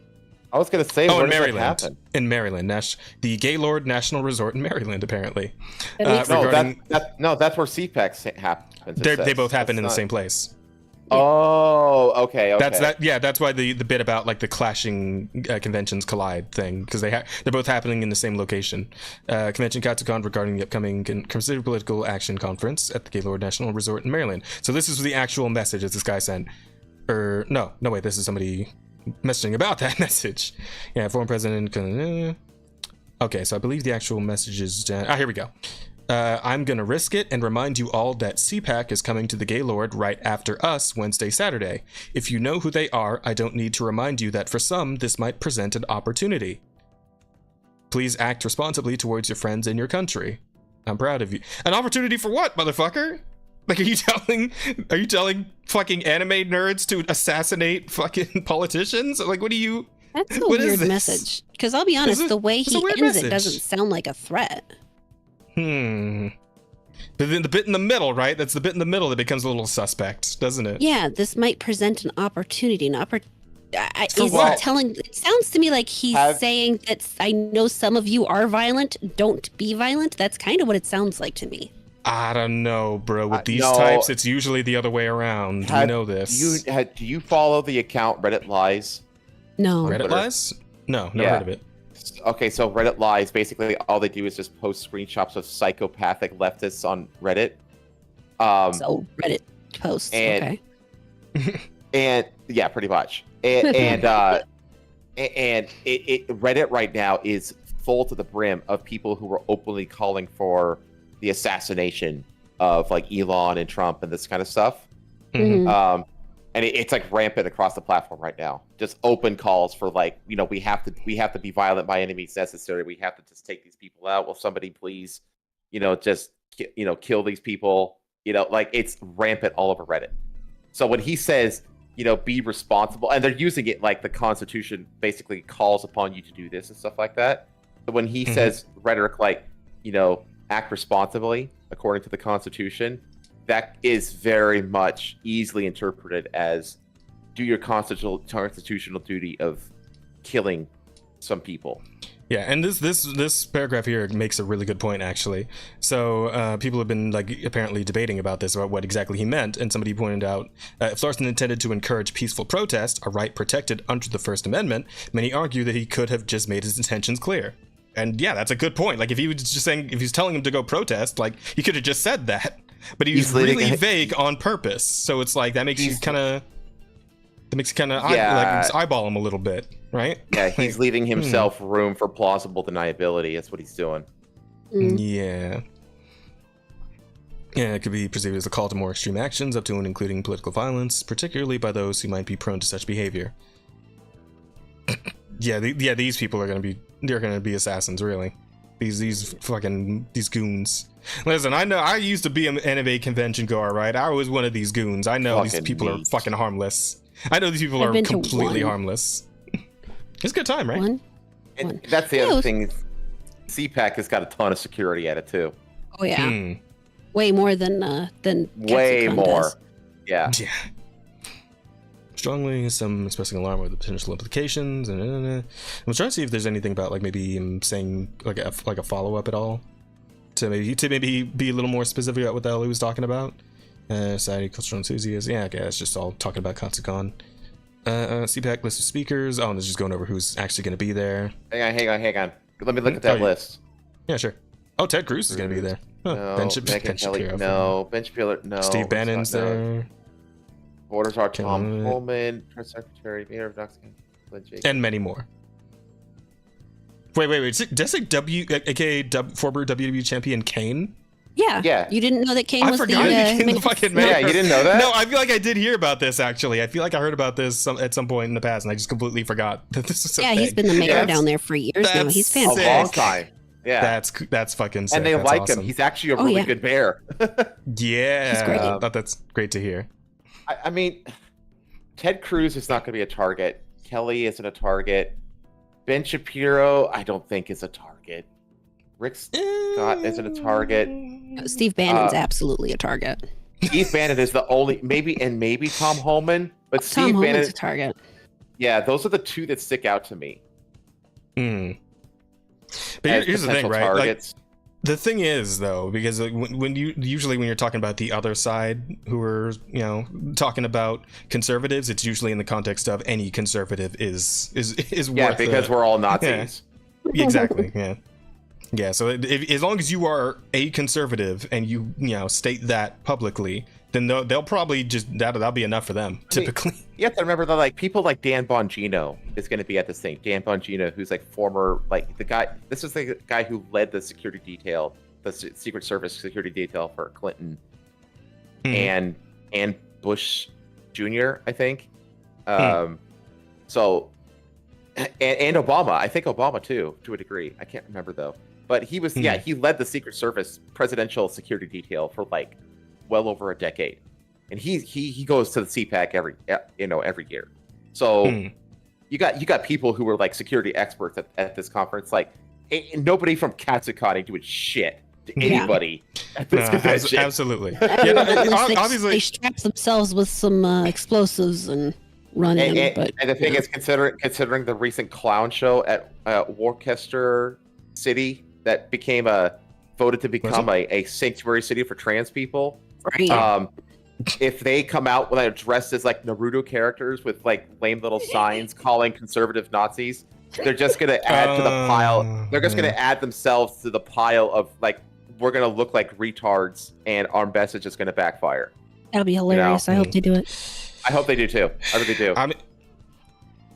Speaker 3: I was going to say,
Speaker 1: in Maryland. In Maryland. The Gaylord National Resort in Maryland, apparently.
Speaker 3: That's where CPAC happens.
Speaker 1: They both happen in the same place.
Speaker 3: Oh, okay.
Speaker 1: That's why the bit about like the clashing conventions collide thing, because they're both happening in the same location. Convention Katsucon regarding the upcoming Conservative Political Action Conference at the Gaylord National Resort in Maryland. So this is the actual message that this guy sent. No, wait, this is somebody messaging about that message. Yeah, former president. Okay, so I believe the actual message is here we go. I'm gonna risk it and remind you all that CPAC is coming to the Gaylord right after us Wednesday, Saturday. If you know who they are, I don't need to remind you that for some, this might present an opportunity. Please act responsibly towards your friends and your country. I'm proud of you. An opportunity for what, motherfucker? Like, are you telling fucking anime nerds to assassinate fucking politicians? Like, what do you...
Speaker 2: That's a weird message. Because I'll be honest, the way he ends it doesn't sound like a threat.
Speaker 1: But then the bit in the middle, right? That's the bit in the middle that becomes a little suspect, doesn't it?
Speaker 2: Yeah, this might present an opportunity. It sounds to me like he's saying that I know some of you are violent. Don't be violent. That's kind of what it sounds like to me.
Speaker 1: I don't know, bro. With these types, it's usually the other way around. We know this.
Speaker 3: Do you follow the account Reddit Lies?
Speaker 2: No.
Speaker 1: Reddit Lies? No, never heard of it.
Speaker 3: Okay, so Reddit Lies, basically all they do is just post screenshots of psychopathic leftists on Reddit.
Speaker 2: So Reddit posts, okay.
Speaker 3: And yeah, pretty much. And Reddit right now is full to the brim of people who are openly calling for the assassination of like Elon and Trump and this kind of stuff.
Speaker 2: Mm-hmm.
Speaker 3: And it's like rampant across the platform right now. Just open calls for like, we have to be violent by any means necessary. We have to just take these people out. Will somebody please, just kill these people? Like it's rampant all over Reddit. So when he says, be responsible, and they're using it like the Constitution basically calls upon you to do this and stuff like that. But when he says rhetoric like, act responsibly according to the Constitution, that is very much easily interpreted as do your constitutional duty of killing some people.
Speaker 1: Yeah, and this paragraph here makes a really good point, actually. So people have been apparently debating about this, about what exactly he meant, and somebody pointed out if Larson intended to encourage peaceful protest, a right protected under the First Amendment, many argue that he could have just made his intentions clear. And yeah, that's a good point. Like if he was just saying, if he's telling him to go protest, he could have just said that. But he was really vague on purpose. So it's like that makes you kind of eyeball him a little bit, right?
Speaker 3: Yeah, he's leaving himself room for plausible deniability. That's what he's doing.
Speaker 1: Yeah. Yeah, it could be perceived as a call to more extreme actions, up to and including political violence, particularly by those who might be prone to such behavior. These people are they're gonna be assassins, really. These goons. Listen, I know I used to be an anime convention goer, right? I was one of these goons. I know these people are fucking harmless. I know these people are completely harmless. It's a good time, right?
Speaker 3: And that's the other thing. CPAC has got a ton of security at it too.
Speaker 2: Oh yeah, way more than
Speaker 3: way more.
Speaker 2: Does.
Speaker 3: Yeah.
Speaker 1: Strongly, some expressing alarm over the potential implications, and I'm trying to see if there's anything about maybe him saying like a follow up at all, to maybe be a little more specific about what the hell he was talking about. Society, cultural enthusiasts. Yeah, okay, it's just all talking about Katsucon. CPAC list of speakers. Oh, and it's just going over who's actually going to be there.
Speaker 3: Hang on. Let me look at that list.
Speaker 1: Yeah, sure. Oh, Ted Cruz is going to be there. Huh.
Speaker 3: No, Ben Shapiro. No, Ben Shapiro. No.
Speaker 1: Steve Bannon's there.
Speaker 3: Borders are Tom Coleman, Press Secretary, Mayor of Knox County,
Speaker 1: and many more. Wait. Did I say aka former WWE champion Kane?
Speaker 2: Yeah. You didn't know that Kane was
Speaker 1: the fucking mayor.
Speaker 3: Yeah, you didn't know that?
Speaker 1: No, I feel like I did hear about this, actually. I feel like I heard about this at some point in the past, and I just completely forgot that this was a thing.
Speaker 2: He's been the mayor down there for years now. He's fantastic.
Speaker 3: A long time. Yeah.
Speaker 1: That's fucking sick.
Speaker 3: And they
Speaker 1: that's
Speaker 3: like
Speaker 1: awesome.
Speaker 3: him. He's actually a really good bear.
Speaker 1: Yeah. That's great to hear.
Speaker 3: I mean, Ted Cruz is not going to be a target. Kelly isn't a target. Ben Shapiro, I don't think is a target. Rick Scott isn't a target.
Speaker 2: Steve Bannon's absolutely a target.
Speaker 3: Steve Bannon is the only, maybe Tom Holman, but
Speaker 2: Tom
Speaker 3: Steve
Speaker 2: Holman's
Speaker 3: Bannon
Speaker 2: a target.
Speaker 3: Yeah, those are the two that stick out to me.
Speaker 1: But here's the thing, right? Like, the thing is, though, because when you're talking about the other side who are, talking about conservatives, it's usually in the context of any conservative is worth
Speaker 3: because we're all Nazis.
Speaker 1: Yeah. Exactly. Yeah. So as long as you are a conservative and you state that publicly, then they'll probably just that'll be enough for them. Typically,
Speaker 3: you have to remember that like people like Dan Bongino is going to be at this thing. Dan Bongino, who's like former the guy. This is the guy who led the security detail, the Secret Service security detail for Clinton and Bush Jr. I think. So and Obama. I think Obama too, to a degree. I can't remember though. But he was he led the Secret Service presidential security detail for like well over a decade, and he goes to the CPAC every year. So you got people who were like security experts at this conference. Like nobody from Katsukani doing shit to anybody at this convention.
Speaker 1: Absolutely.
Speaker 2: Obviously, they strap themselves with some explosives and run in.
Speaker 3: And the thing is, considering the recent clown show at Worcester City that became voted to become a sanctuary city for trans people.
Speaker 2: Right.
Speaker 3: If they come out when they're dressed as like Naruto characters with like lame little signs calling conservative Nazis, they're just gonna add to the pile. They're just gonna add themselves to the pile of like we're gonna look like retards, and our message is gonna backfire.
Speaker 2: That'll be hilarious. I hope they do it.
Speaker 3: I hope they do too. I really do.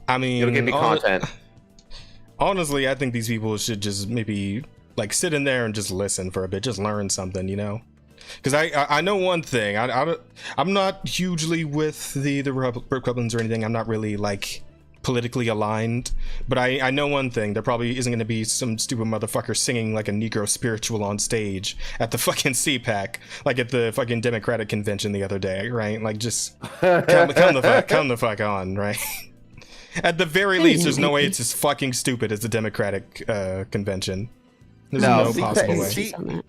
Speaker 1: I mean,
Speaker 3: it'll give me content.
Speaker 1: Honestly, I think these people should just maybe like sit in there and just listen for a bit, just learn something, Because I know one thing. I'm not hugely with the Republicans or anything. I'm not really like politically aligned, but I know one thing. There probably isn't going to be some stupid motherfucker singing like a Negro spiritual on stage at the fucking CPAC, like at the fucking Democratic convention the other day, right? Like just come the fuck on, right? At the very least, there's no way it's as fucking stupid as the Democratic convention. There's no possible way.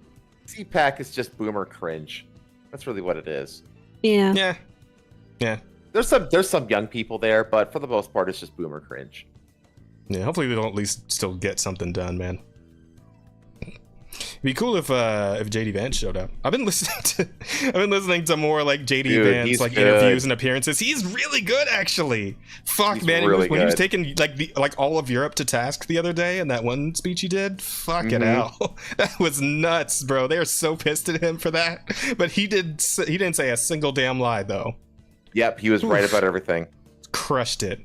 Speaker 3: CPAC is just boomer cringe. That's really what it is.
Speaker 2: Yeah.
Speaker 3: There's some young people there, but for the most part, it's just boomer cringe.
Speaker 1: Yeah, hopefully they'll at least still get something done, man. It'd be cool if JD Vance showed up. I've been listening to more like JD Vance like interviews and appearances. He's really good, actually. Fuck, man, when he was taking like all of Europe to task the other day, and that one speech he did, fucking hell, that was nuts, bro. They are so pissed at him for that, but he didn't say a single damn lie though.
Speaker 3: Yep, he was right about everything.
Speaker 1: Crushed it.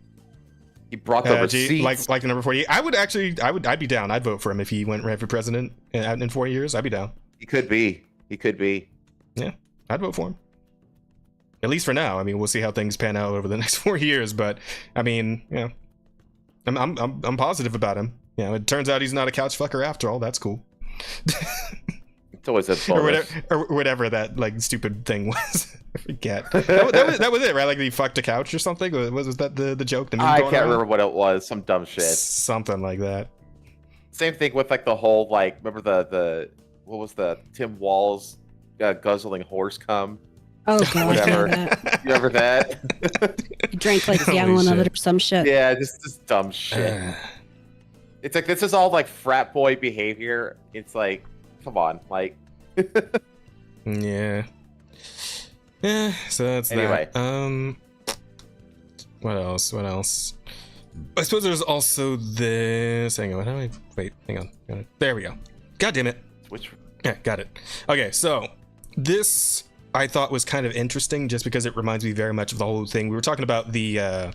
Speaker 3: He brought the receipts.
Speaker 1: Like number 40. I'd be down. I'd vote for him if he ran for president in 4 years. I'd be down.
Speaker 3: He could be.
Speaker 1: Yeah, I'd vote for him. At least for now. I mean, we'll see how things pan out over the next 4 years. But I mean, I'm positive about him. It turns out he's not a couch fucker after all. That's cool.
Speaker 3: It's always a bonus.
Speaker 1: or whatever that like stupid thing was. I forget. that was it, right? Like he fucked a couch or something. Was that the joke?
Speaker 3: I can't remember what it was. Some dumb shit.
Speaker 1: Something like that.
Speaker 3: Same thing with like the whole like. Remember the what was the Tim Walz guzzling horse cum?
Speaker 2: Oh god,
Speaker 3: whatever. You remember that?
Speaker 2: He drank like a gallon of it or some shit.
Speaker 3: Yeah, just dumb shit. It's like this is all like frat boy behavior. It's like, come on, like.
Speaker 1: Yeah. So that's
Speaker 3: anyway.
Speaker 1: That. What else? I suppose there's also this. Hang on. Hang on. There we go. God damn it.
Speaker 3: Which?
Speaker 1: Yeah, got it. Okay, so this I thought was kind of interesting, just because it reminds me very much of the whole thing. We were talking about the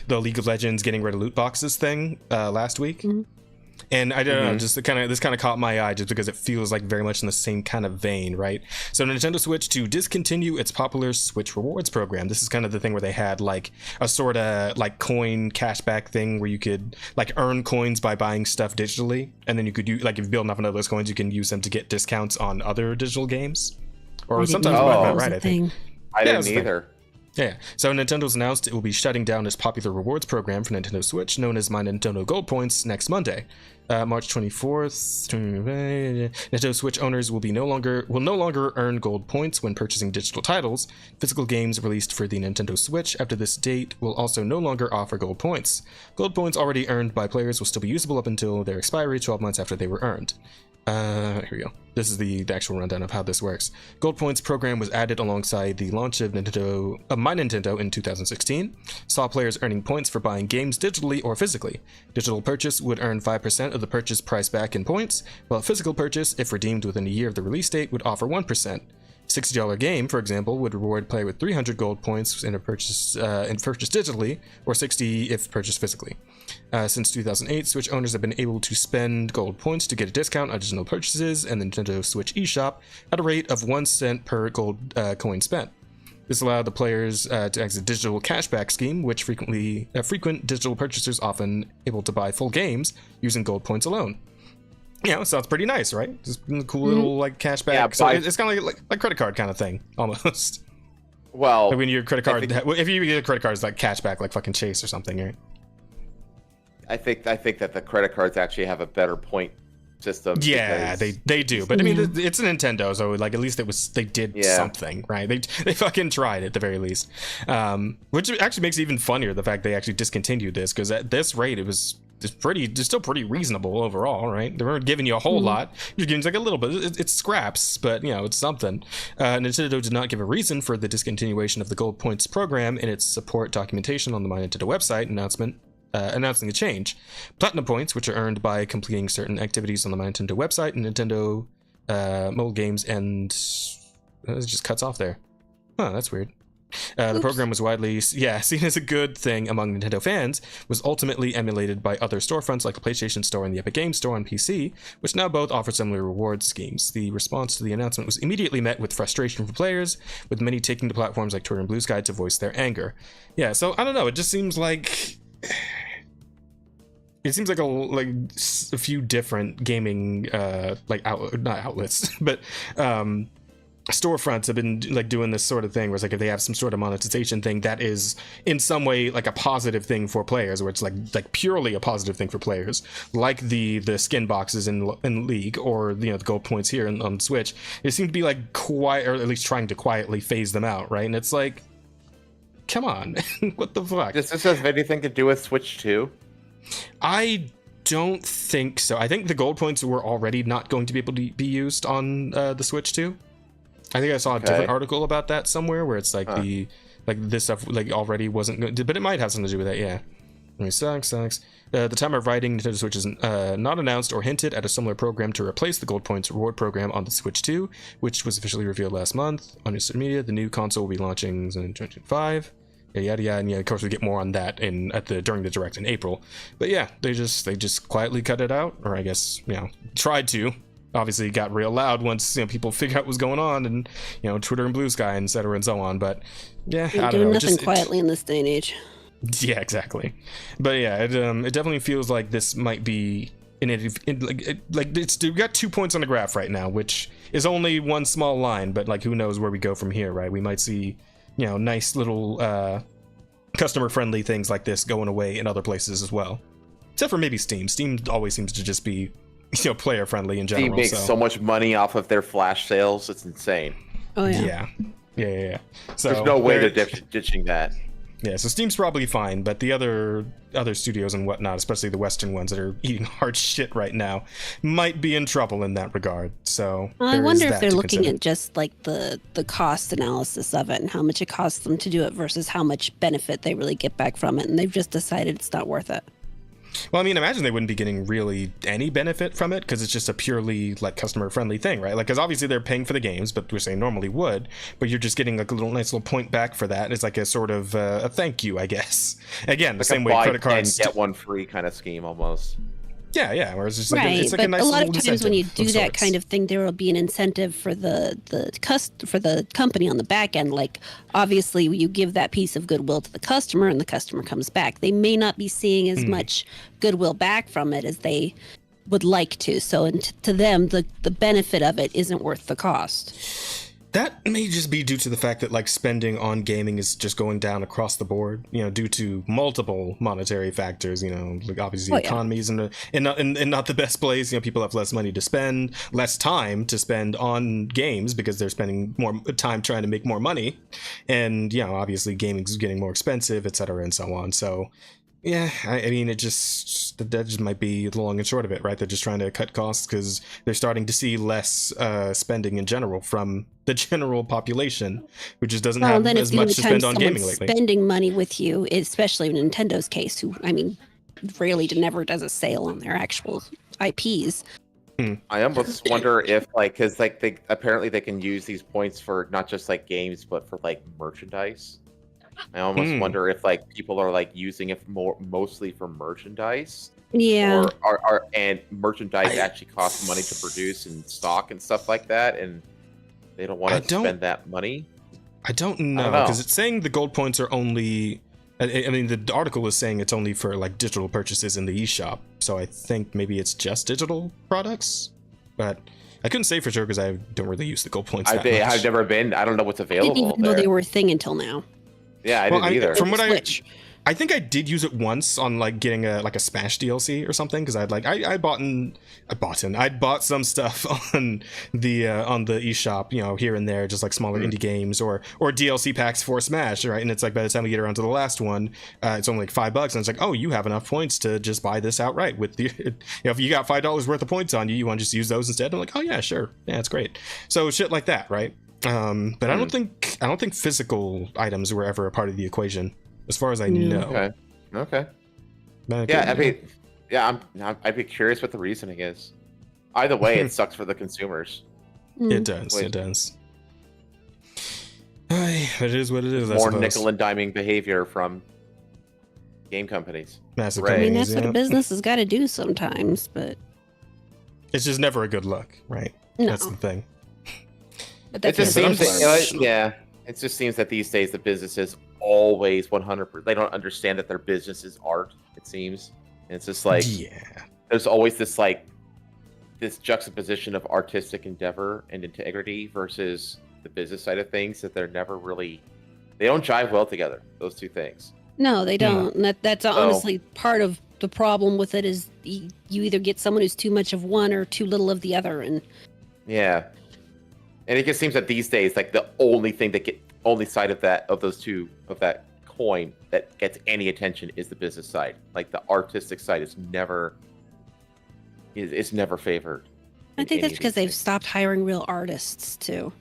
Speaker 1: League of Legends getting rid of loot boxes thing last week. Mm-hmm. And I don't know, just this kind of caught my eye just because it feels like very much in the same kind of vein, right? So Nintendo Switch to discontinue its popular Switch Rewards program. This is kind of the thing where they had like a sort of like coin cashback thing where you could like earn coins by buying stuff digitally, and then you could like if you build enough of those coins, you can use them to get discounts on other digital games. Or sometimes right, I think.
Speaker 3: I didn't either.
Speaker 1: Yeah, so Nintendo's announced it will be shutting down its popular rewards program for Nintendo Switch, known as My Nintendo Gold Points, next Monday, March 24th. Nintendo Switch owners will no longer earn gold points when purchasing digital titles. Physical games released for the Nintendo Switch after this date will also no longer offer gold points. Gold points already earned by players will still be usable up until their expiry 12 months after they were earned. Here we go. This is the actual rundown of how this works. Gold Points program was added alongside the launch of My Nintendo in 2016. Saw players earning points for buying games digitally or physically. Digital purchase would earn 5% of the purchase price back in points, while physical purchase, if redeemed within a year of the release date, would offer 1%. $60 game, for example, would reward player with 300 gold points in purchase digitally, or 60 if purchased physically. Since 2008, Switch owners have been able to spend gold points to get a discount on digital purchases and the Nintendo Switch eShop at a rate of 1 cent per gold coin spent. This allowed the players to exit digital cashback scheme, which frequent digital purchasers often able to buy full games using gold points alone. Yeah, it sounds pretty nice, right? Just a cool little like cashback. Yeah, so it's kind of like credit card kind of thing, almost.
Speaker 3: Well,
Speaker 1: like when your credit card, if you get a credit card, it's like cashback, like fucking Chase or something, right?
Speaker 3: I think that the credit cards actually have a better point system.
Speaker 1: Yeah, they do, but I mean, it's a Nintendo, so like at least they did something, right? They fucking tried at the very least, which actually makes it even funnier the fact they actually discontinued this, because at this rate it's still pretty reasonable overall, right? They weren't giving you a whole lot. You're getting like a little bit. It's scraps, but you know, it's something. Nintendo did not give a reason for the discontinuation of the Gold Points program in its support documentation on the My Nintendo website announcing the change. Platinum points, which are earned by completing certain activities on the My Nintendo website and Nintendo mobile games, and it just cuts off there. Huh, that's weird. The program was widely seen as a good thing among Nintendo fans, was ultimately emulated by other storefronts like the PlayStation Store and the Epic Games Store on PC, which now both offer similar reward schemes. The response to the announcement was immediately met with frustration from players, with many taking to platforms like Twitter and Blue Sky to voice their anger. Yeah, so I don't know, it just seems like a few different gaming not outlets, but storefronts have been like doing this sort of thing where it's like if they have some sort of monetization thing that is in some way like a positive thing for players, where it's like purely a positive thing for players, like the skin boxes in League, or you know, the gold points here on Switch, it seems to be like quiet, or at least trying to quietly phase them out, right? And it's like, come on. What the fuck?
Speaker 3: Does this have anything to do with Switch 2?
Speaker 1: I don't think so. I think the gold points were already not going to be able to be used on the Switch 2. I think I saw a different article about that somewhere, where it's like this stuff like already wasn't good, but it might have something to do with that. Yeah. I mean, sucks. The time of writing, Nintendo Switch is not announced or hinted at a similar program to replace the Gold Points reward program on the Switch 2, which was officially revealed last month on social media. The new console will be launching in 2025. Yada, and of course we get more on that during the Direct in April. But yeah, they just quietly cut it out, or I guess tried to. Obviously, it got real loud once people figured out what was going on, and Twitter and Blue Sky, and etc. and so on. But yeah, I don't know.
Speaker 2: Doing nothing quietly in this day and age.
Speaker 1: Yeah, exactly. But yeah, it definitely feels like this might be we got 2 points on the graph right now, which is only one small line, but like who knows where we go from here, right? We might see nice little customer friendly things like this going away in other places as well, except for maybe Steam. Steam always seems to just be player friendly in general.
Speaker 3: Steam makes so much money off of their flash sales, it's insane.
Speaker 2: Oh yeah.
Speaker 3: So there's no way they're ditching that.
Speaker 1: Yeah, so Steam's probably fine, but the other studios and whatnot, especially the Western ones that are eating hard shit right now, might be in trouble in that regard. So
Speaker 2: I wonder if they're looking at just like the cost analysis of it and how much it costs them to do it versus how much benefit they really get back from it, and they've just decided it's not worth it.
Speaker 1: Well, I mean, imagine they wouldn't be getting really any benefit from it because it's just a purely like customer friendly thing, right? Like, because obviously they're paying for the games, but we're saying normally would, but you're just getting like a nice little point back for that. It's like a sort of a thank you, I guess. Again, the same way credit cards
Speaker 3: get one free kind of scheme almost.
Speaker 1: Yeah. Whereas it's
Speaker 2: right,
Speaker 1: like it's like a nice
Speaker 2: a lot
Speaker 1: little
Speaker 2: of times when you do that
Speaker 1: sorts.
Speaker 2: kind of thing, there will be an incentive for the company on the back end. Like, obviously, you give that piece of goodwill to the customer, and the customer comes back. They may not be seeing as much goodwill back from it as they would like to. So, and to them, the benefit of it isn't worth the cost.
Speaker 1: That may just be due to the fact that like spending on gaming is just going down across the board, due to multiple monetary factors, like obviously economies and not the best place. People have less money to spend, less time to spend on games because they're spending more time trying to make more money. And, obviously gaming is getting more expensive, etc. and so on. So yeah, I mean, that just might be the long and short of it, right? They're just trying to cut costs because they're starting to see less spending in general from the general population, who just doesn't have as much to spend on gaming lately.
Speaker 2: Spending money with you, especially in Nintendo's case, who, I mean, rarely to never does a sale on their actual IPs.
Speaker 3: I almost wonder if, because they apparently they can use these points for not just like games, but for like merchandise. I almost wonder if people are using it mostly for merchandise.
Speaker 2: Yeah.
Speaker 3: And merchandise actually costs money to produce and stock and stuff like that, and they don't want to spend that money.
Speaker 1: I don't know, because it's saying the gold points are only. I mean, the article is saying it's only for like digital purchases in the eShop, so I think maybe it's just digital products, but I couldn't say for sure because I don't really use the gold points. I've
Speaker 3: never been. I don't know what's available.
Speaker 2: I didn't even know they were a thing until now.
Speaker 3: Yeah, I didn't either.
Speaker 1: From what I think I did use it once on like getting a Smash DLC or something, because I'd bought some stuff on the eShop, here and there, just like smaller indie games or DLC packs for Smash, right? And it's like by the time we get around to the last one, it's only like $5, and it's like, oh, you have enough points to just buy this outright with the, if you got $5 worth of points on you want to just use those instead. I'm like, oh yeah, sure, yeah, it's great. So shit like that, right? But I don't think physical items were ever a part of the equation, as far as I know.
Speaker 3: Okay. I'd be curious what the reasoning is. Either way, it sucks for the consumers.
Speaker 1: It does. It does. It is what it is.
Speaker 3: More nickel and diming behavior from game companies.
Speaker 1: Massive
Speaker 2: I mean, that's what a business has got to do sometimes, but
Speaker 1: it's just never a good look, right?
Speaker 2: No.
Speaker 1: That's the thing.
Speaker 3: It just seems it just seems that these days the businesses always 100%. They don't understand that their business is art. It seems, and it's just like there's always this this juxtaposition of artistic endeavor and integrity versus the business side of things that they don't jive well together. Those two things.
Speaker 2: No, they don't. And that's honestly part of the problem with it is you either get someone who's too much of one or too little of the other, and
Speaker 3: And it just seems that these days, the only side of that coin that gets any attention is the business side. Like the artistic side is never favored.
Speaker 2: I think that's because they've stopped hiring real artists too.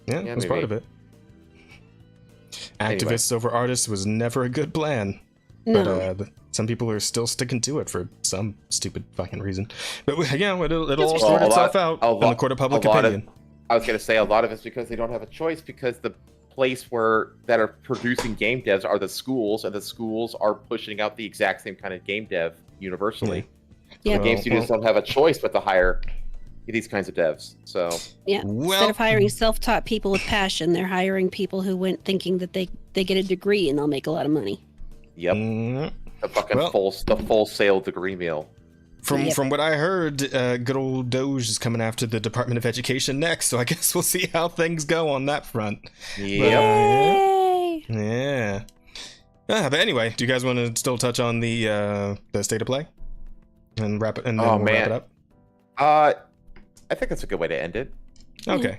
Speaker 1: That's part of it. Activists over artists was never a good plan.
Speaker 2: No.
Speaker 1: But some people are still sticking to it for some stupid fucking reason. But it'll all sort itself out in the court of public opinion.
Speaker 3: I was going to say a lot of it's because they don't have a choice, because the place that are producing game devs are the schools, and the schools are pushing out the exact same kind of game dev universally.
Speaker 2: Yeah.
Speaker 3: The game studios don't have a choice but to hire these kinds of devs. So
Speaker 2: instead of hiring self-taught people with passion, they're hiring people who went thinking that they get a degree and they'll make a lot of money.
Speaker 3: Yep. The fucking full sale degree meal.
Speaker 1: From what I heard, good old Doge is coming after the Department of Education next, so I guess we'll see how things go on that front.
Speaker 2: Yay!
Speaker 1: Yeah. But anyway, do you guys want to still touch on the state of play and wrap it? And then we'll wrap it up.
Speaker 3: I think that's a good way to end it.
Speaker 1: Okay.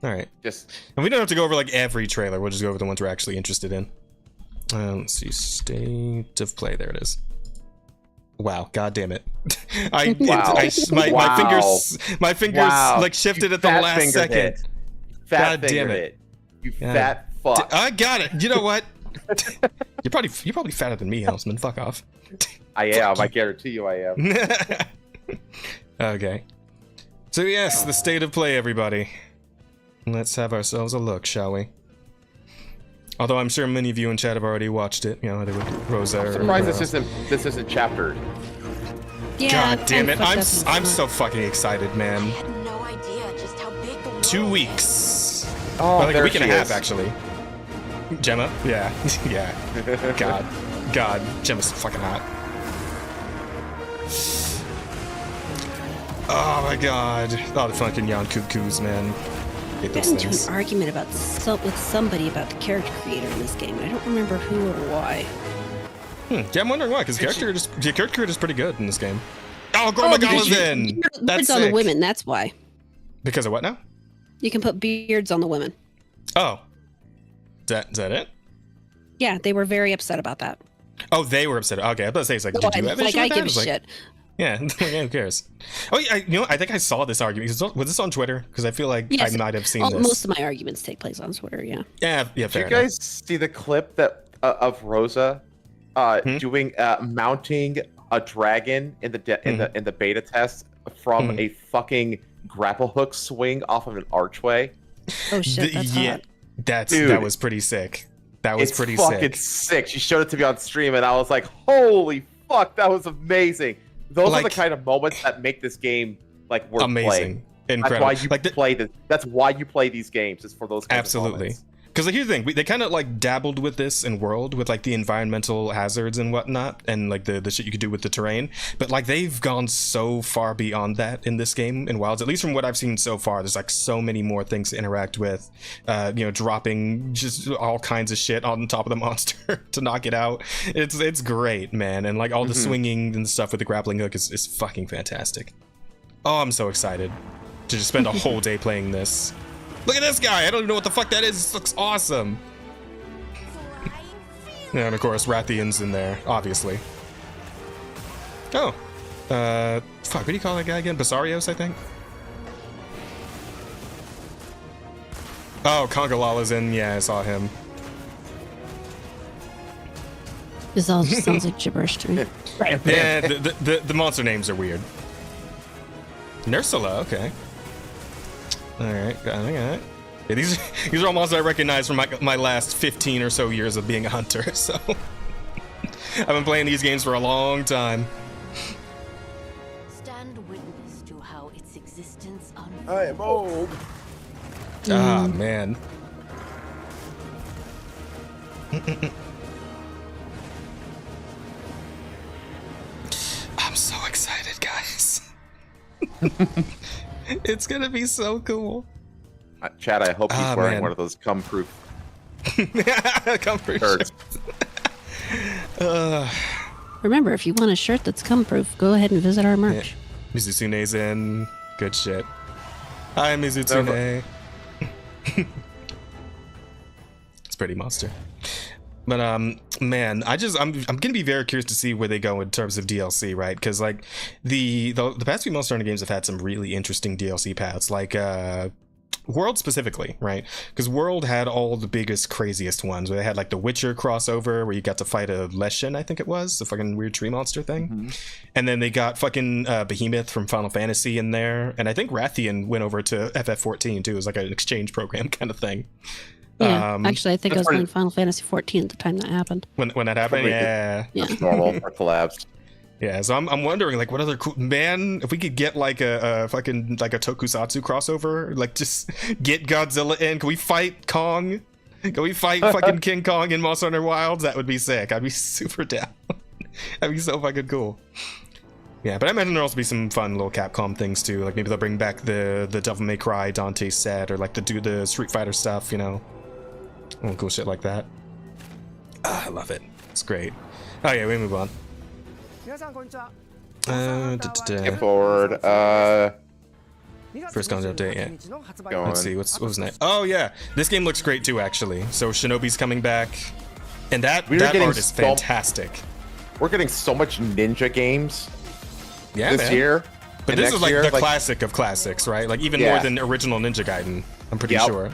Speaker 1: All right. And we don't have to go over every trailer. We'll just go over the ones we're actually interested in. Let's see, state of play. There it is. Wow! God damn it! My fingers shifted at the last second.
Speaker 3: God damn it! You fat fuck!
Speaker 1: I got it. You know what? You're probably fatter than me, Houseman. Fuck off.
Speaker 3: I am. I guarantee you, I am.
Speaker 1: Okay. So yes, the state of play, everybody. Let's have ourselves a look, shall we? Although I'm sure many of you in chat have already watched it. You know, either with Rosa.
Speaker 3: I'm surprised this isn't chaptered.
Speaker 2: Yeah,
Speaker 1: God damn it! I'm so fucking excited, man.
Speaker 7: I had no idea just how big the world
Speaker 1: 2 weeks.
Speaker 3: Oh,
Speaker 1: Like a
Speaker 3: there
Speaker 1: week and a
Speaker 3: she
Speaker 1: half,
Speaker 3: is.
Speaker 1: actually. Gemma? Yeah. Yeah. God. Gemma's fucking hot. Oh my god. Oh, the fucking Yon Cuckoos, man. Hate
Speaker 2: I got
Speaker 1: those
Speaker 2: into
Speaker 1: things.
Speaker 2: an argument with somebody about the character creator in this game. I don't remember who or why.
Speaker 1: Yeah, I'm wondering why, because the character creator is pretty good in this game. Oh, Gormagala's in! That's
Speaker 2: Beards on the
Speaker 1: sick.
Speaker 2: women, that's why.
Speaker 1: Because of what now?
Speaker 2: You can put beards on the women.
Speaker 1: Oh. Is that it?
Speaker 2: Yeah, they were very upset about that.
Speaker 1: Oh, they were upset. Okay, I was about to say, it's like, did you have an issue
Speaker 2: I
Speaker 1: with that?
Speaker 2: give a
Speaker 1: It's like,
Speaker 2: shit.
Speaker 1: yeah, who cares? Oh, yeah, I think I saw this argument. Was this on Twitter? Because I feel like
Speaker 2: Yes,
Speaker 1: I might have seen this.
Speaker 2: Most of my arguments take place on Twitter, yeah.
Speaker 1: Yeah,
Speaker 3: Did
Speaker 1: fair
Speaker 3: you guys see the clip that of Rosa doing mounting a dragon in the beta test from a fucking grapple hook swing off of an archway?
Speaker 2: Oh shit, that's hot.
Speaker 1: That was pretty sick. That was pretty
Speaker 3: fucking sick. She showed it to me on stream, and I was like, "Holy fuck, that was amazing!" Those are the kind of moments that make this game like worth playing.
Speaker 1: Incredible.
Speaker 3: That's why you play this. That's why you play these games. Is for those kinds of moments.
Speaker 1: Because like, here's the thing, they kind of like dabbled with this in World with like the environmental hazards and whatnot, and like the shit you could do with the terrain. But like they've gone so far beyond that in this game in Wilds. At least from what I've seen so far, there's like so many more things to interact with. Dropping just all kinds of shit on top of the monster to knock it out. It's great, man, and like all the swinging and stuff with the grappling hook is fucking fantastic. Oh, I'm so excited to just spend a whole day playing this. Look at this guy! I don't even know what the fuck that is. This looks awesome. Yeah, and of course, Rathian's in there, obviously. Oh. Fuck, what do you call that guy again? Basarios, I think? Oh, Congalala's in. Yeah, I saw him.
Speaker 2: This all just sounds like gibberish to me.
Speaker 1: Right. Yeah, the monster names are weird. Nursula, okay. Alright, got it. Yeah, these are all monsters I recognize from my last 15 or so years of being a hunter, so I've been playing these games for a long time.
Speaker 7: Stand witness to how its existence unfolds.
Speaker 3: I am old.
Speaker 1: Ah, man. I'm so excited, guys. It's gonna be so cool.
Speaker 3: Chad, I hope he's wearing one of those cum-proof shirts.
Speaker 2: Remember, if you want a shirt that's cum-proof, go ahead and visit our merch.
Speaker 1: Yeah. Mizutsune's in. Good shit. Hi, Mizutsune. It's pretty monster. But man, I'm gonna be very curious to see where they go in terms of DLC, right? Because like the past few Monster Hunter games have had some really interesting DLC paths, like World specifically, right? Because World had all the biggest, craziest ones. Where they had like the Witcher crossover, where you got to fight a Leshen, I think it was, the fucking weird tree monster thing. And then they got fucking Behemoth from Final Fantasy in there, and I think Rathian went over to FF14 too. It was like an exchange program kind of thing.
Speaker 2: Yeah, actually, I think I was playing Final Fantasy 14 at the time that happened.
Speaker 1: When that happened, yeah.
Speaker 3: That's normal or collapsed.
Speaker 1: Yeah, so I'm wondering like what other cool man, if we could get like a fucking like a Tokusatsu crossover, like just get Godzilla in. Can we fight Kong? Can we fight fucking King Kong in Monster Hunter Wilds? That would be sick. I'd be super down. That'd be so fucking cool. Yeah, but I imagine there'll also be some fun little Capcom things too. Like maybe they'll bring back the Devil May Cry Dante set, or like the Street Fighter stuff, you know. Cool shit like that. I love it. It's great. Oh yeah, we move on.
Speaker 3: Skip forward.
Speaker 1: First content update, yeah.
Speaker 3: Going.
Speaker 1: Let's see, what was next? Oh yeah, this game looks great too, actually. So Shinobi's coming back, and that art is fantastic.
Speaker 3: We're getting so much ninja games this
Speaker 1: man.
Speaker 3: year.
Speaker 1: But this is like the classic of classics, right? Like even more than original Ninja Gaiden, I'm pretty sure.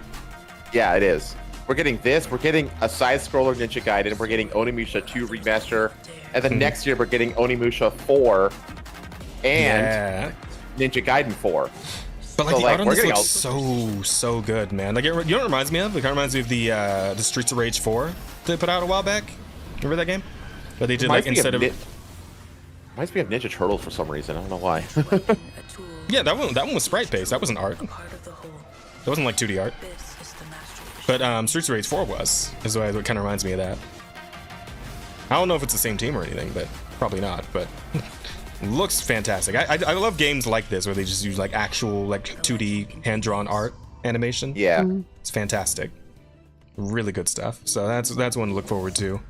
Speaker 3: Yeah, it is. We're getting this. We're getting a side-scroller Ninja Gaiden. We're getting Onimusha 2 remaster, and then next year we're getting Onimusha 4 and Ninja Gaiden 4.
Speaker 1: But like, so, the art on this looks so good, man. Like, you know what it reminds me of? It kind of reminds me of the Streets of Rage 4 they put out a while back. Remember that game? But they did like instead of
Speaker 3: reminds me of Ninja Turtles for some reason. I don't know why.
Speaker 1: Yeah, that one was sprite based. That wasn't art. That wasn't like 2D art. But Streets of Rage 4 is why it kind of reminds me of that. I don't know if it's the same team or anything, but probably not. But looks fantastic. I love games like this where they just use like actual like 2D hand-drawn art animation.
Speaker 3: Yeah,
Speaker 1: it's fantastic. Really good stuff. So that's one to look forward to.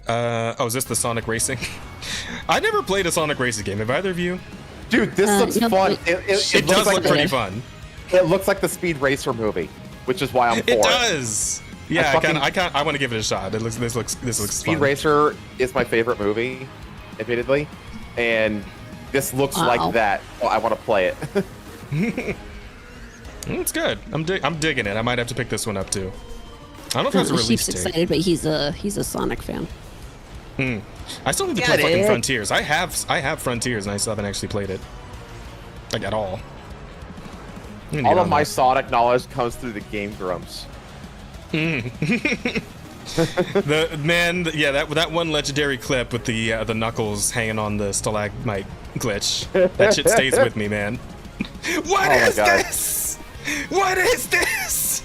Speaker 1: Oh, is this the Sonic Racing? I never played a Sonic Racing game. Have either of you?
Speaker 3: Dude, this looks fun.
Speaker 1: It does look pretty fun.
Speaker 3: It looks like the Speed Racer movie, which is why I'm for it.
Speaker 1: It does. Yeah, I want to give it a shot. This looks
Speaker 3: Speed
Speaker 1: fun. Racer
Speaker 3: is my favorite movie, admittedly, and this looks like that. Oh, I want to play it.
Speaker 1: It's good. I'm digging it. I might have to pick this one up too. I don't know if it has a release
Speaker 2: Sheep's
Speaker 1: date.
Speaker 2: excited, but he's a Sonic fan.
Speaker 1: I still need to play fucking Frontiers. I have Frontiers, and I still haven't actually played it, like, at all.
Speaker 3: All of my Sonic knowledge comes through the Game Grumps.
Speaker 1: That one legendary clip with the Knuckles hanging on the stalagmite glitch. That shit stays with me, man. What is this? What is this?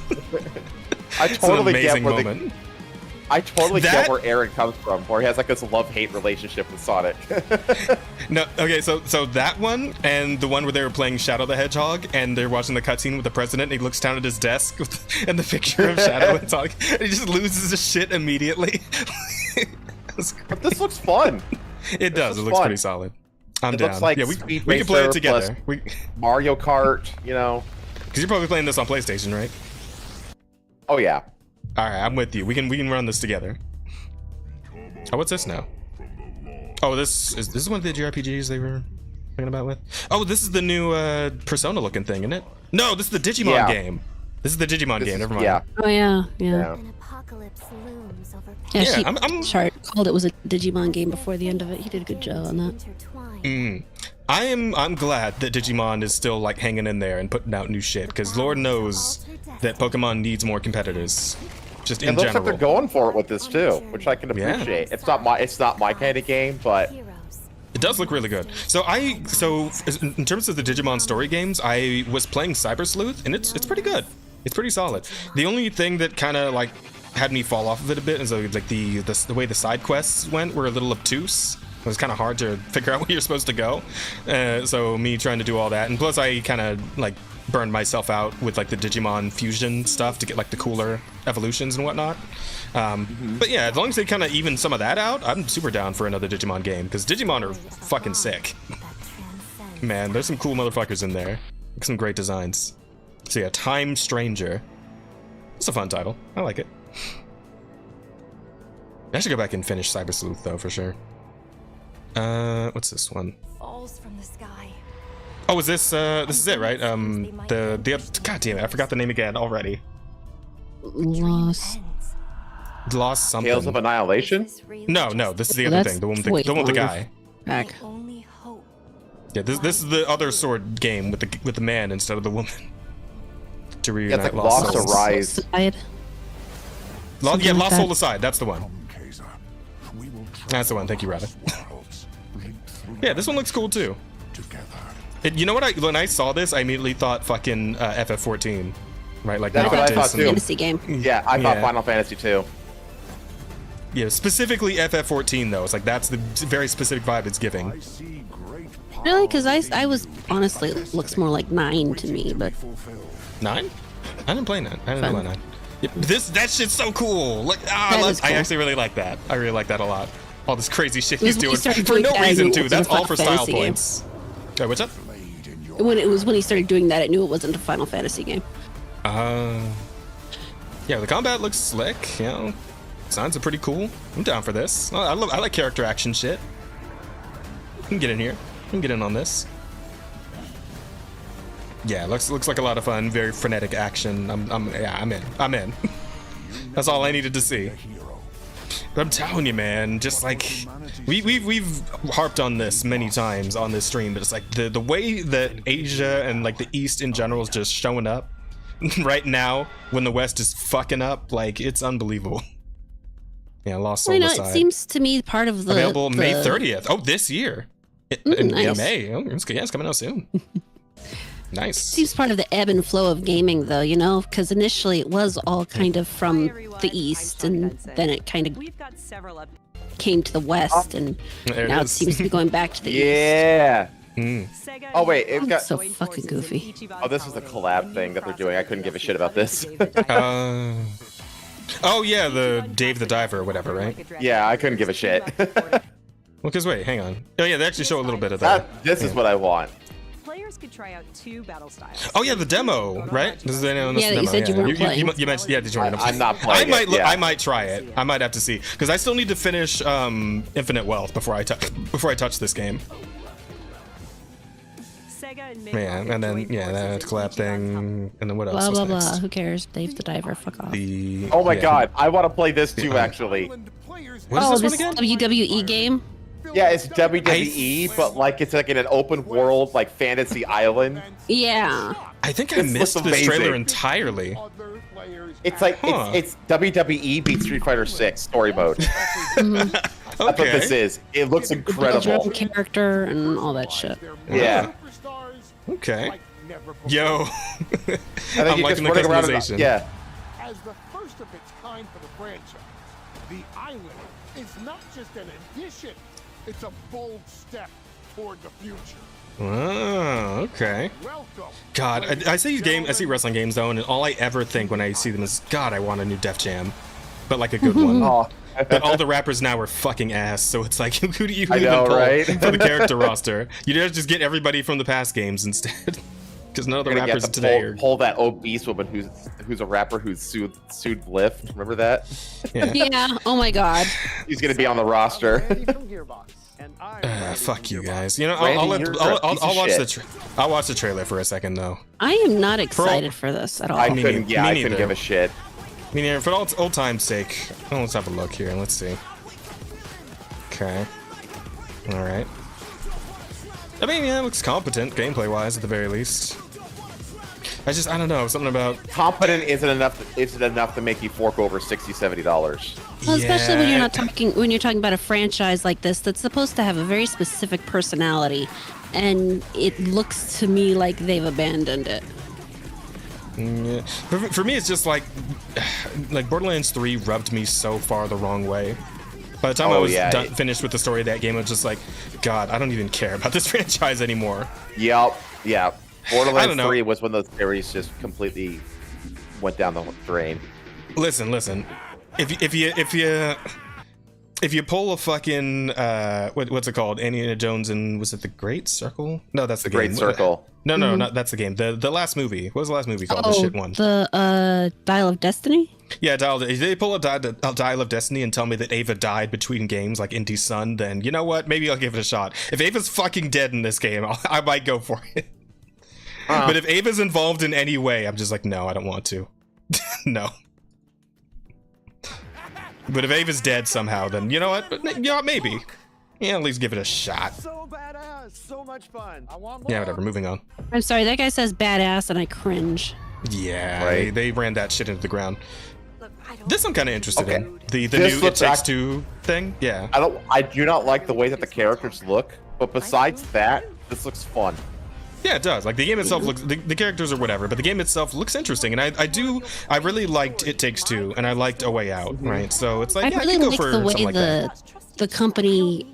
Speaker 3: I totally get where
Speaker 1: moment.
Speaker 3: I totally get where Aaron comes from, where he has like this love-hate relationship with Sonic.
Speaker 1: No, okay, so that one and the one where they were playing Shadow the Hedgehog and they're watching the cutscene with the president and he looks down at his desk and the picture of Shadow and Sonic and he just loses his shit immediately.
Speaker 3: But this looks fun.
Speaker 1: It does. It looks pretty solid. I'm down.
Speaker 3: Looks like
Speaker 1: we can play it together.
Speaker 3: Mario Kart, you know.
Speaker 1: Because you're probably playing this on PlayStation, right?
Speaker 3: Oh yeah.
Speaker 1: All right, I'm with you. We can run this together. Oh, what's this now? Oh, this is one of the JRPGs they were talking about with. Oh, this is the new Persona looking thing, isn't it? No, this is the Digimon game. This is the Digimon game. Never mind.
Speaker 3: Yeah.
Speaker 2: Oh yeah.
Speaker 7: An apocalypse looms over.
Speaker 2: Yeah, Chart called it was a Digimon game before the end of it. He did a good job on that.
Speaker 1: I'm glad that Digimon is still like hanging in there and putting out new shit because Lord knows that Pokemon needs more competitors. Just in general.
Speaker 3: It looks like they're going for it with this too, which I can appreciate. Yeah. It's not my kind of game, but
Speaker 1: it does look really good. So in terms of the Digimon story games, I was playing Cyber Sleuth and it's pretty good. It's pretty solid. The only thing that kind of like had me fall off of it a bit is like the way the side quests were a little obtuse. It was kind of hard to figure out where you're supposed to go. So me trying to do all that, and plus I kind of like burned myself out with like the Digimon fusion stuff to get like the cooler evolutions and whatnot. But yeah, as long as they kind of even some of that out, I'm super down for another Digimon game because Digimon are fucking sick. Man, there's some cool motherfuckers in there. Some great designs. So yeah, Time Stranger. It's a fun title. I like it. I should go back and finish Cyber Sleuth though for sure. What's this one?
Speaker 7: Falls from the sky.
Speaker 1: Oh, is this is it, right? The God damn it, I forgot the name again already.
Speaker 2: Lost
Speaker 1: something.
Speaker 3: Tales of Annihilation?
Speaker 1: No, this is the other thing. The one with the guy.
Speaker 2: Back.
Speaker 1: Yeah, this is the other sword game with the man instead of the woman. To reunite
Speaker 3: it's like Lost Arise.
Speaker 1: Lost Soul Aside. That's the one. That's the one. Thank you, Rabbit. Yeah, this one looks cool too. You know what? When I saw this, I immediately thought fucking FF14, right? Like
Speaker 3: that's what I thought too.
Speaker 2: Fantasy game.
Speaker 3: Yeah, I thought Final Fantasy 2.
Speaker 1: Yeah, specifically FF14 though. It's like that's the very specific vibe it's giving.
Speaker 2: Really? Because I was honestly, it looks more like 9 to me, but
Speaker 1: 9? I didn't play 9. I didn't know 9. Yeah, that shit's so cool. Like I actually really like that. I really like that a lot. All this crazy shit he's doing for no reason too. That's all for style points. What's up?
Speaker 2: When he started doing that, I knew it wasn't a Final Fantasy game.
Speaker 1: Yeah, the combat looks slick. You know, designs are pretty cool. I'm down for this. I like character action shit. You can get in here. You can get in on this. Yeah, looks like a lot of fun. Very frenetic action. I'm in. That's all I needed to see. But I'm telling you, man, just like we've harped on this many times on this stream, but it's like the way that Asia and like the East in general is just showing up right now when the West is fucking up, like it's unbelievable. Yeah, Lost Soul
Speaker 2: It seems to me part of the
Speaker 1: available May 30th. Oh, this year. In May. Oh, it's coming out soon. Nice.
Speaker 2: Seems part of the ebb and flow of gaming, though, you know, because initially it was all kind of from the East, and then it kind of came to the West, and now it seems to be going back to the East.
Speaker 3: Yeah. Oh wait, it got
Speaker 2: so fucking goofy.
Speaker 3: Oh, this is the collab thing that they're doing. I couldn't give a shit about this.
Speaker 1: Oh yeah, the Dave the Diver or whatever, right?
Speaker 3: Yeah, I couldn't give a shit.
Speaker 1: Well, because wait, hang on. Oh yeah, they actually show a little bit of that.
Speaker 3: This is what I want.
Speaker 8: Players could try out 2 battle styles.
Speaker 1: Oh yeah, the demo, right? This is the demo.
Speaker 2: Yeah, you said you weren't playing.
Speaker 1: You mentioned, yeah, did you want to play?
Speaker 3: I'm not playing.
Speaker 1: I might try it. I might have to see because I still need to finish Infinite Wealth before I touch this game. Man, and then that collab thing, and then what else?
Speaker 2: Blah blah blah. Who cares? Dave the Diver. Fuck off.
Speaker 3: Oh my god, I want to play this too. Actually.
Speaker 1: What is this one again?
Speaker 2: WWE game.
Speaker 3: Yeah, it's WWE, but like it's like in an open world, like fantasy island.
Speaker 2: Yeah.
Speaker 1: I think I missed this trailer entirely.
Speaker 3: It's like it's WWE beats Street Fighter 6 story mode. That's what this is. It looks incredible.
Speaker 2: Character and all that shit.
Speaker 3: Yeah.
Speaker 1: Okay. Yo.
Speaker 3: I'm liking the customization. Yeah.
Speaker 6: As the first of its kind for the franchise, the island is not just an addition, it's a bold step toward the future.
Speaker 1: Oh, okay. God, I see wrestling games though, and all I ever think when I see them is, God, I want a new Def Jam, but like a good one. But all the rappers now are fucking ass, so it's like, who do you even pull for the character roster? You just get everybody from the past games instead, because none of the rappers today are.
Speaker 3: Pull that obese woman who's a rapper who's sued Lyft. Remember that?
Speaker 2: Yeah. Oh my God.
Speaker 3: He's gonna be on the roster.
Speaker 1: Fuck you guys. You know, I'll watch the trailer for a second though.
Speaker 2: I am not excited for this at all.
Speaker 3: I couldn't give a shit.
Speaker 1: I mean, for old time's sake, let's have a look here. Let's see. Okay. All right. I mean, yeah, it looks competent gameplay-wise at the very least. I don't know, something about
Speaker 3: competent isn't enough to make you fork over $60-70.
Speaker 2: Well, especially when you're talking about a franchise like this that's supposed to have a very specific personality, and it looks to me like they've abandoned it.
Speaker 1: Yeah. For me, it's just like Borderlands 3 rubbed me so far the wrong way. By the time I was finished with the story of that game, I was just like, God, I don't even care about this franchise anymore.
Speaker 3: Yep. Yeah. Borderlands 3 was when those series just completely went down the drain.
Speaker 1: Listen. If you pull a fucking what's it called? Indiana Jones and was it the Great Circle? No, that's the game.
Speaker 3: Great Circle.
Speaker 1: No, not that's the game. The last movie. What was the last movie called? The shit one.
Speaker 2: The Dial of Destiny.
Speaker 1: Yeah, if they pull a Dial of Destiny and tell me that Ava died between games like Indy's Son, then you know what? Maybe I'll give it a shot. If Ava's fucking dead in this game, I might go for it. But if Ava's involved in any way, I'm just like, no, I don't want to. No. But if Ava's dead somehow, then you know what? Yeah, maybe. Yeah, at least give it a shot.
Speaker 9: So badass, so much fun. I want more.
Speaker 1: Yeah, whatever. Moving on.
Speaker 2: I'm sorry, that guy says badass, and I cringe.
Speaker 1: Yeah, right. They ran that shit into the ground. This I'm kind of interested in. The new It Takes Two thing. Yeah.
Speaker 3: I do not like the way that the characters look, but besides that, this looks fun.
Speaker 1: Yeah, it does. Like the game itself looks, the characters are whatever, but the game itself looks interesting, and I really liked It Takes Two, and I liked A Way Out, right? So it's like,
Speaker 2: I really like the way the company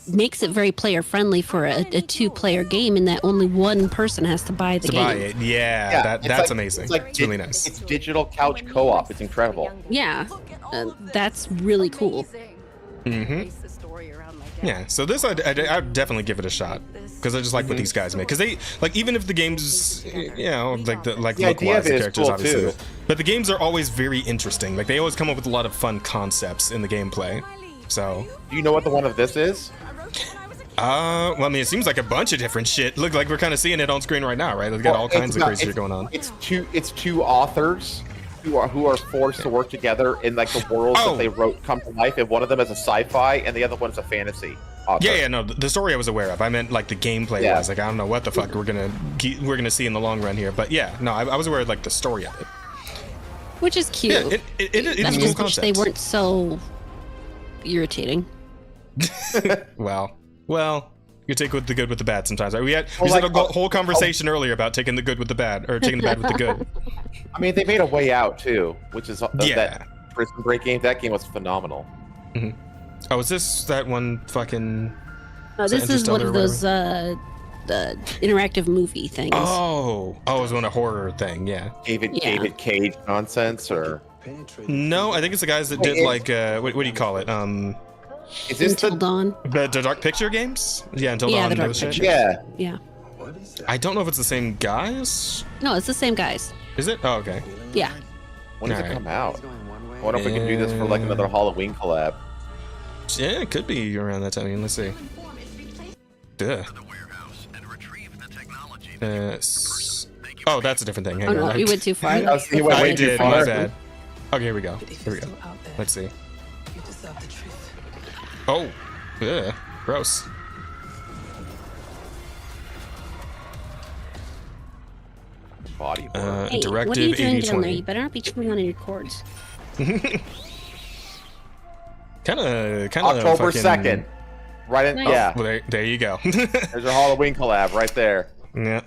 Speaker 2: makes it very player friendly for a 2-player game, in that only one person has to buy the game.
Speaker 1: Yeah, that's amazing. It's really nice.
Speaker 3: It's digital couch co-op. It's incredible.
Speaker 2: Yeah, that's really cool.
Speaker 1: Yeah, so this I'd definitely give it a shot, because I just like what these guys make. Because they even if the games, look-wise, the characters cool obviously, but the games are always very interesting. Like they always come up with a lot of fun concepts in the gameplay. So,
Speaker 3: do you know what the one of this is?
Speaker 1: Well, I mean, it seems like a bunch of different shit. Look like we're kind of seeing it on screen right now, right? They've got all kinds of crazy shit going on.
Speaker 3: It's two authors who are forced to work together in like the worlds that they wrote come to life, and one of them is a sci-fi and the other one is a fantasy author.
Speaker 1: Yeah, no, the story I was aware of. I meant like the gameplay was like, I don't know what the fuck we're gonna see in the long run here, but yeah, no, I was aware of like the story of it,
Speaker 2: which is cute.
Speaker 1: Yeah, it is a cool concept.
Speaker 2: They weren't so irritating.
Speaker 1: well, you take with the good with the bad sometimes. Right? We had a whole conversation earlier about taking the good with the bad, or taking the bad with the good.
Speaker 3: I mean, they made a Way Out too, which is that Prison Break game. That game was phenomenal.
Speaker 1: Mm-hmm. Oh, is this that one fucking?
Speaker 2: No, this is one of those interactive movie things.
Speaker 1: Oh, it was one a horror thing. Yeah.
Speaker 3: David Cage nonsense, or
Speaker 1: no? I think it's the guys that did like what do you call it?
Speaker 3: Is this
Speaker 2: Until Dawn?
Speaker 1: The Dark Picture games? Yeah, Until Dawn.
Speaker 2: The Dark Picture. Yeah.
Speaker 1: I don't know if it's the same guys.
Speaker 2: No, it's the same guys.
Speaker 1: Is it? Oh, okay.
Speaker 2: Yeah.
Speaker 3: When does it come out? I wonder if we can do this for like another Halloween collab.
Speaker 1: Yeah, it could be around that time. Let's see. Duh. Oh, that's a different thing.
Speaker 2: Hang on. You went too far.
Speaker 1: I did. My bad. Okay, here we go. Let's see. Oh, yeah, gross.
Speaker 3: Body.
Speaker 2: Hey,
Speaker 1: directive
Speaker 2: what are you doing
Speaker 1: 80/20.
Speaker 2: down there? You better not be chewing on any cords.
Speaker 1: Kind of.
Speaker 3: October 2nd. Right in.
Speaker 2: Nice.
Speaker 3: Yeah.
Speaker 1: Well, there you go.
Speaker 3: There's your Halloween collab right there.
Speaker 1: Yeah.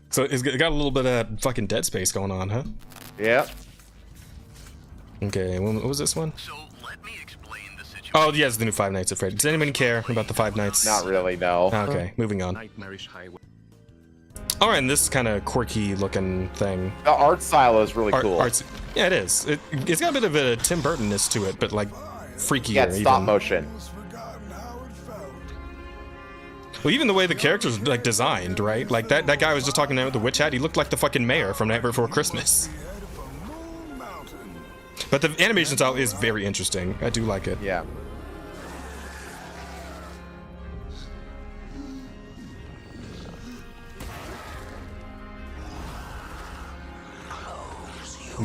Speaker 1: So it's got a little bit of fucking Dead Space going on, huh?
Speaker 3: Yeah.
Speaker 1: Okay, what was this one? Oh, yeah, it's the new Five Nights at Freddy's. Does anybody care about the Five Nights?
Speaker 3: Not really, no.
Speaker 1: Okay, moving on. All right, and this kind of quirky looking thing.
Speaker 3: The art style is really cool.
Speaker 1: Yeah, it is. It's got a bit of a Tim Burton-ness to it, but like freakier.
Speaker 3: Yeah, it's stop motion.
Speaker 1: Well, even the way the characters like designed, right? Like that guy was just talking about the witch hat. He looked like the fucking mayor from Night Before Christmas. But the animation style is very interesting. I do like it.
Speaker 3: Yeah.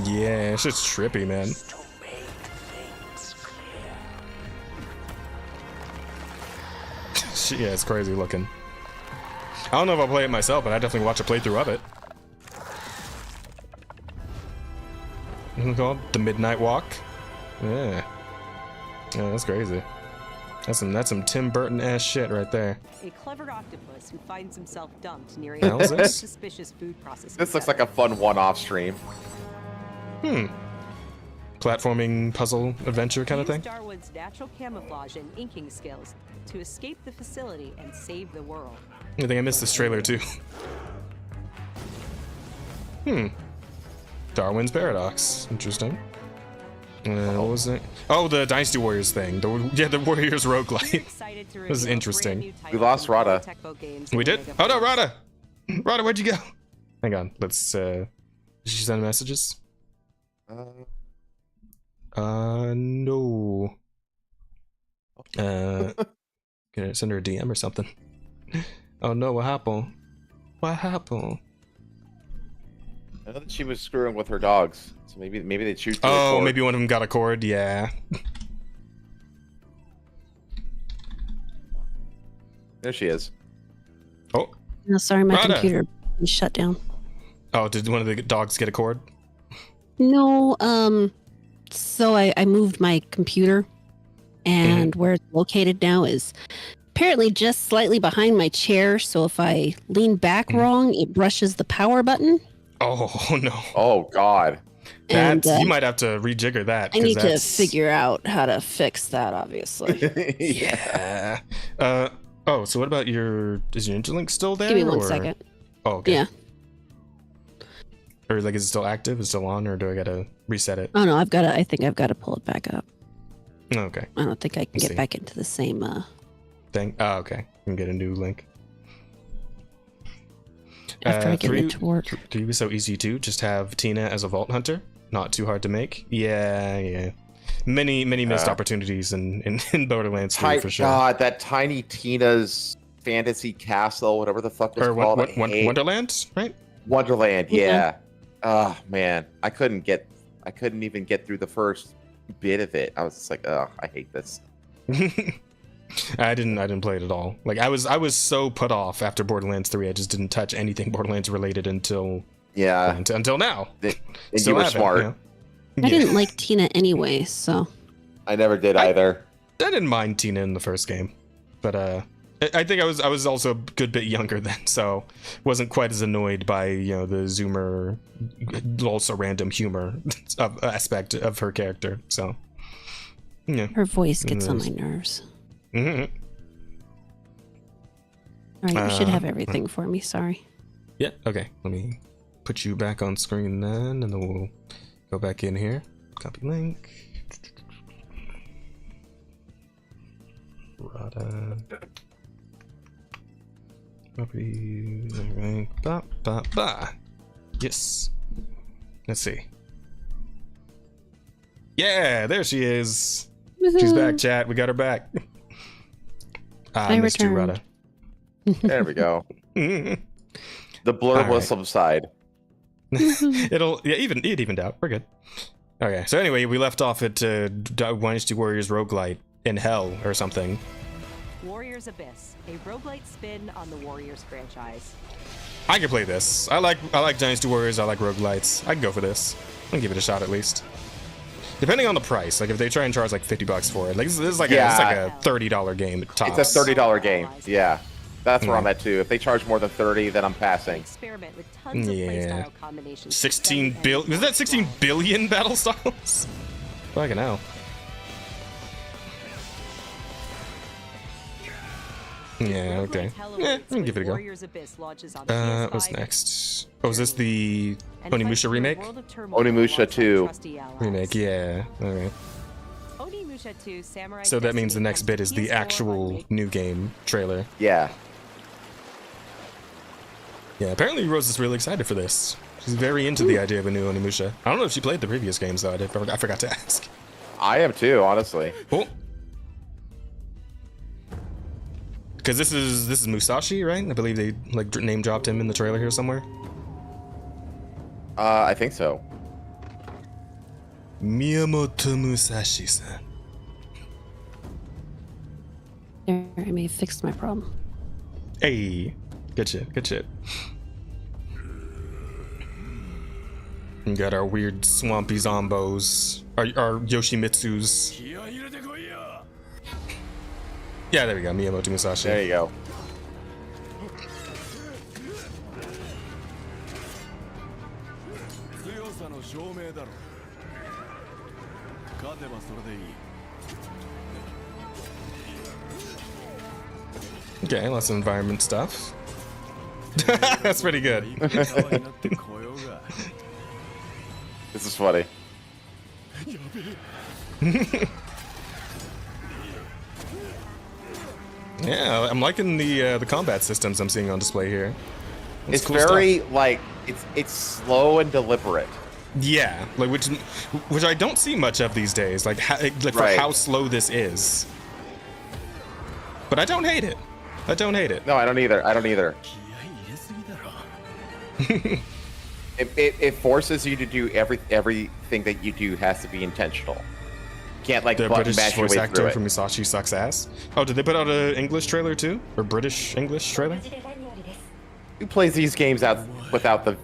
Speaker 1: Yeah, it's just trippy, man. Yeah, it's crazy looking. I don't know if I'll play it myself, but I definitely watch a playthrough of it. What's it called? The Midnight Walk? Yeah. Yeah, that's crazy. That's some Tim Burton ass shit right there.
Speaker 8: A clever octopus who finds himself dumped near
Speaker 1: a
Speaker 8: suspicious food processing.
Speaker 3: This looks like a fun one-off stream.
Speaker 1: Platforming puzzle adventure kind of thing.
Speaker 8: Darwood's natural camouflage and inking skills to escape the facility and save the world.
Speaker 1: I think I missed this trailer too. Darwin's Paradox. Interesting. What was it? Oh, the Dynasty Warriors thing. The Warriors roguelite. This is interesting.
Speaker 3: We lost Rada.
Speaker 1: We did? Oh no, Rada! Rada, where'd you go? Hang on. Let's did she send messages? No. Can I send her a DM or something? Oh no, what happened? What happened?
Speaker 3: I know that she was screwing with her dogs, so maybe they choose to
Speaker 1: record. Maybe one of them got a cord, yeah.
Speaker 3: There she is.
Speaker 1: Oh.
Speaker 2: No, sorry, my
Speaker 1: Rada.
Speaker 2: computer is shut down.
Speaker 1: Oh, did one of the dogs get a cord?
Speaker 2: No, so I moved my computer, and where it's located now is apparently just slightly behind my chair, so if I lean back wrong, it brushes the power button.
Speaker 1: Oh no.
Speaker 3: Oh god.
Speaker 2: And,
Speaker 1: you might have to rejigger that.
Speaker 2: I need to figure out how to fix that, obviously.
Speaker 1: Yeah. Oh, so what about is your interlink still there?
Speaker 2: Give me one second.
Speaker 1: Oh, okay.
Speaker 2: Yeah.
Speaker 1: Or like, is it still active? Is it still on, or do I gotta reset it?
Speaker 2: Oh no, I think I've got to pull it back up.
Speaker 1: Okay.
Speaker 2: I don't think I can get back into the same
Speaker 1: thing. Oh, okay. You can get a new link.
Speaker 2: After I get it to work.
Speaker 1: 3 was so easy too. Just have Tina as a vault hunter. Not too hard to make. Yeah. Many missed opportunities in Borderlands 3 for sure.
Speaker 3: God, that Tiny Tina's fantasy castle, whatever the fuck was called.
Speaker 1: Wonderland, right?
Speaker 3: Wonderland, yeah. Oh man, I couldn't get I couldn't even get through the first bit of it. I was just like, oh, I hate this.
Speaker 1: I didn't play it at all. Like I was so put off after Borderlands 3. I just didn't touch anything Borderlands related until until now.
Speaker 3: And you were smart.
Speaker 1: You know?
Speaker 2: I didn't like Tina anyway, so
Speaker 3: I never did either.
Speaker 1: I didn't mind Tina in the first game, but I think I was also a good bit younger then, so wasn't quite as annoyed by the Zoomer, also random humor aspect of her character. So yeah,
Speaker 2: her voice gets on my nerves.
Speaker 1: Mm-hmm.
Speaker 2: All right, you should have everything for me. Sorry.
Speaker 1: Yeah. Okay. Let me put you back on screen then, and then we'll go back in here. Copy link. Rada. Copy link. Ba ba ba. Yes. Let's see. Yeah, there she is. She's back, chat. We got her back.
Speaker 2: I
Speaker 1: missed you, Rada.
Speaker 3: There we go. The blurb will subside.
Speaker 1: It evened out. We're good. Okay, so anyway, we left off at Dynasty Warriors roguelite in hell or something.
Speaker 8: Warriors Abyss, a roguelite spin on the Warriors franchise.
Speaker 1: I can play this. I like Dynasty Warriors. I like roguelites. I can go for this. I can give it a shot at least. Depending on the price, like if they try and charge like $50 for it, like this is like it's like a $30 game tops.
Speaker 3: It's a $30 game. Yeah, that's where I'm at too. If they charge more than 30, then I'm passing.
Speaker 8: Experiment with tons of playstyle combinations.
Speaker 1: 16 billion. Is that 16 billion battle styles? Fucking hell. Yeah, okay. Yeah, we can give it a go. What's next? Oh, is this the Onimusha remake?
Speaker 3: Onimusha 2
Speaker 1: remake, yeah. Alright. So that means the next bit is the actual new game trailer.
Speaker 3: Yeah.
Speaker 1: Yeah, apparently Rose is really excited for this. She's very into the idea of a new Onimusha. I don't know if she played the previous games though. I forgot to ask.
Speaker 3: I am too, honestly.
Speaker 1: Cool. Because this is Musashi, right? I believe they like name dropped him in the trailer here somewhere.
Speaker 3: I think so.
Speaker 1: Miyamoto Musashi-san.
Speaker 2: There, I may have fixed my problem.
Speaker 1: Hey, good shit, good shit. We got our weird swampy zombos, our Yoshimitsu's. Yeah, there we go, Miyamoto Musashi.
Speaker 3: There you go.
Speaker 1: Okay, lots of environment stuff. That's pretty good.
Speaker 3: This is funny.
Speaker 1: Yeah, I'm liking the combat systems I'm seeing on display here.
Speaker 3: It's cool very stuff. Like it's slow and deliberate.
Speaker 1: Yeah, like which I don't see much of these days. Like for how slow this is. But I don't hate it. I don't hate it.
Speaker 3: No, I don't either. I don't either. It forces you to do everything that you do has to be intentional. You can't like
Speaker 1: the British voice actor from Musashi sucks ass. Oh, did they put out an English trailer too, or British English trailer?
Speaker 3: Who plays these games out without the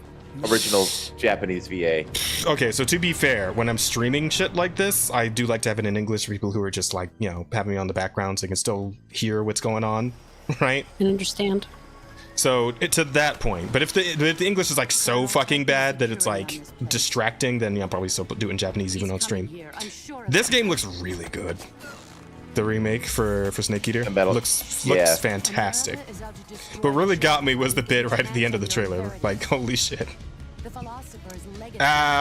Speaker 3: original Japanese VA?
Speaker 1: Okay, so to be fair, when I'm streaming shit like this, I do like to have it in English for people who are just like, having me on the background so they can still hear what's going on, right?
Speaker 2: And understand.
Speaker 1: So to that point, but if the English is like so fucking bad that it's like distracting, then I'll probably still do it in Japanese even on stream. This game looks really good. The remake for Snake Eater looks fantastic. What really got me was the bit right at the end of the trailer. Like, holy shit.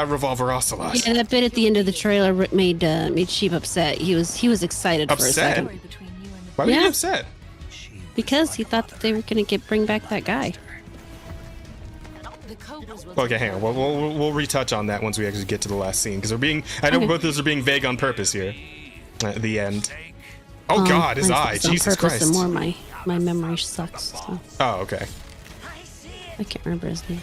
Speaker 1: Revolver Ocelot.
Speaker 2: Yeah, that bit at the end of the trailer made Sheep upset. He was excited for a second.
Speaker 1: Why were you upset?
Speaker 2: Because he thought that they were going to bring back that guy.
Speaker 1: Okay, hang on. We'll retouch on that once we actually get to the last scene, because I know both of us are being vague on purpose here. At the end. Oh God, his eye! Jesus Christ!
Speaker 2: And more my memory sucks. So.
Speaker 1: Oh, okay.
Speaker 2: I can't remember his name.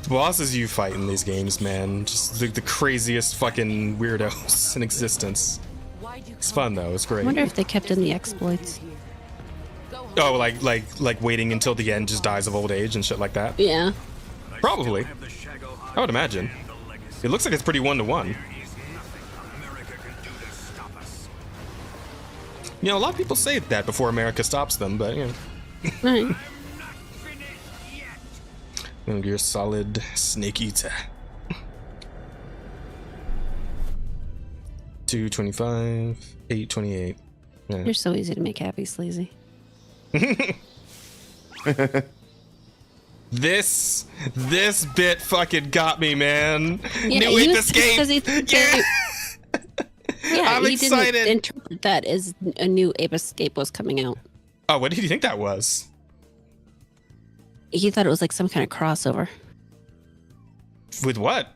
Speaker 1: The bosses you fight in these games, man, just the craziest fucking weirdos in existence. It's fun though. It's great.
Speaker 2: I wonder if they kept in the exploits.
Speaker 1: Oh, like waiting until the end just dies of old age and shit like that.
Speaker 2: Yeah.
Speaker 1: Probably. I would imagine. It looks like it's pretty 1-to-1. You know, a lot of people say that before America stops them, but you know.
Speaker 2: Right.
Speaker 1: You're a solid snake eater. 225, 828. Yeah.
Speaker 2: You're so easy to make happy, Sleazy.
Speaker 1: This bit fucking got me, man.
Speaker 2: Yeah,
Speaker 1: New Ape Escape. Yeah.
Speaker 2: Yeah,
Speaker 1: I'm
Speaker 2: he
Speaker 1: excited.
Speaker 2: didn't interpret that as a new Ape Escape was coming out.
Speaker 1: Oh, what did you think that was?
Speaker 2: He thought it was like some kind of crossover.
Speaker 1: With what?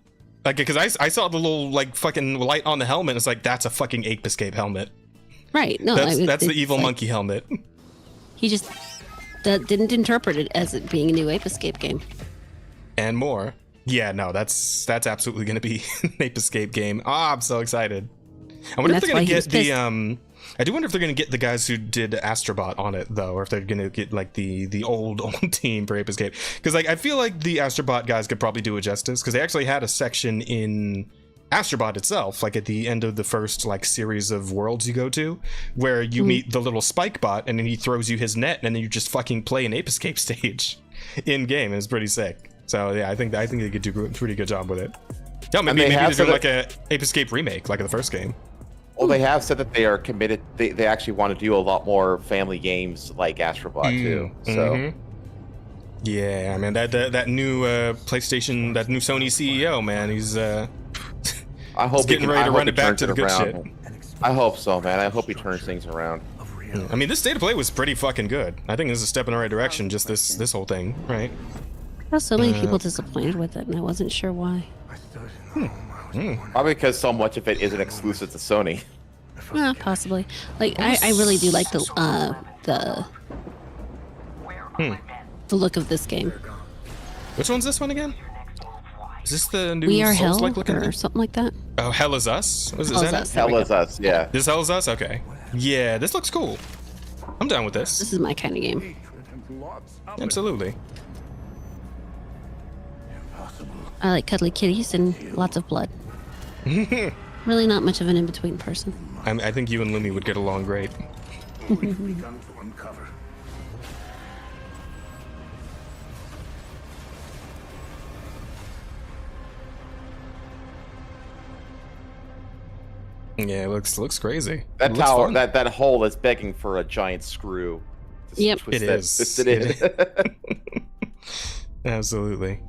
Speaker 1: Like, because I saw the little like fucking light on the helmet. It's like, that's a fucking Ape Escape helmet.
Speaker 2: Right. No,
Speaker 1: that's the evil monkey helmet.
Speaker 2: He just didn't interpret it as it being a new Ape Escape game.
Speaker 1: And more. Yeah, no, that's absolutely going to be an Ape Escape game. Ah, I'm so excited. I wonder if they're going to get the I do wonder if they're going to get the guys who did Astrobot on it though, or if they're going to get like the old team for Ape Escape, because like I feel like the Astrobot guys could probably do it justice, because they actually had a section in Astrobot itself, like at the end of the first like series of worlds you go to, where you meet the little Spike Bot, and then he throws you his net, and then you just fucking play an Ape Escape stage in game. It's pretty sick. So yeah, I think they could do a pretty good job with it. Yeah, maybe they're doing like a Ape Escape remake, like the first game.
Speaker 3: Well, they have said that they are committed. They actually want to do a lot more family games like Astrobot too. So,
Speaker 1: yeah, man, that new PlayStation, that new Sony CEO, man, he's
Speaker 3: I hope
Speaker 1: he's getting ready to run it back to the good shit.
Speaker 3: I hope so, man. I hope he turns things around.
Speaker 1: I mean, this state of play was pretty fucking good. I think this is a step in the right direction. Just this whole thing, right?
Speaker 2: I saw so many people disappointed with it, and I wasn't sure why.
Speaker 3: Probably because so much of it isn't exclusive to Sony.
Speaker 2: Well, possibly. Like I really do like the look of this game.
Speaker 1: Which one's this one again? Is this the new
Speaker 2: We Are Hell
Speaker 1: Souls-like looking
Speaker 2: or
Speaker 1: thing?
Speaker 2: something like that?
Speaker 1: Oh, Hell Is Us? Is
Speaker 2: Hell
Speaker 1: that
Speaker 2: Is Us.
Speaker 3: Hell Is Us, yeah.
Speaker 1: This Hell Is Us? Okay. Yeah, this looks cool. I'm down with this.
Speaker 2: This is my kind of game.
Speaker 1: Absolutely.
Speaker 2: I like cuddly kitties and lots of blood. Really not much of an in-between person.
Speaker 1: I think you and Lumi would get along great. Yeah, it looks crazy.
Speaker 3: That tower, that hole is begging for a giant screw.
Speaker 2: Yep,
Speaker 1: it is. Absolutely.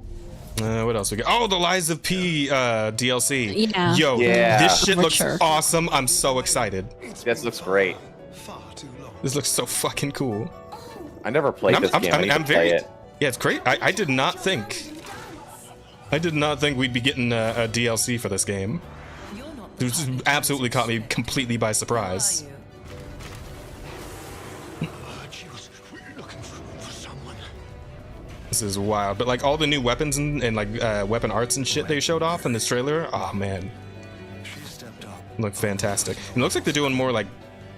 Speaker 1: What else we got? Oh, the Lies of P DLC.
Speaker 2: Yeah.
Speaker 1: Yo, this shit looks
Speaker 2: Sure.
Speaker 1: awesome. I'm so excited.
Speaker 3: This looks great.
Speaker 1: This looks so fucking cool.
Speaker 3: I never played this game. I need to play it.
Speaker 1: Yeah, it's great. I did not think we'd be getting a DLC for this game. This absolutely caught me completely by surprise. This is wild, but like all the new weapons and like weapon arts and shit they showed off in this trailer, oh man, look fantastic. And it looks like they're doing more like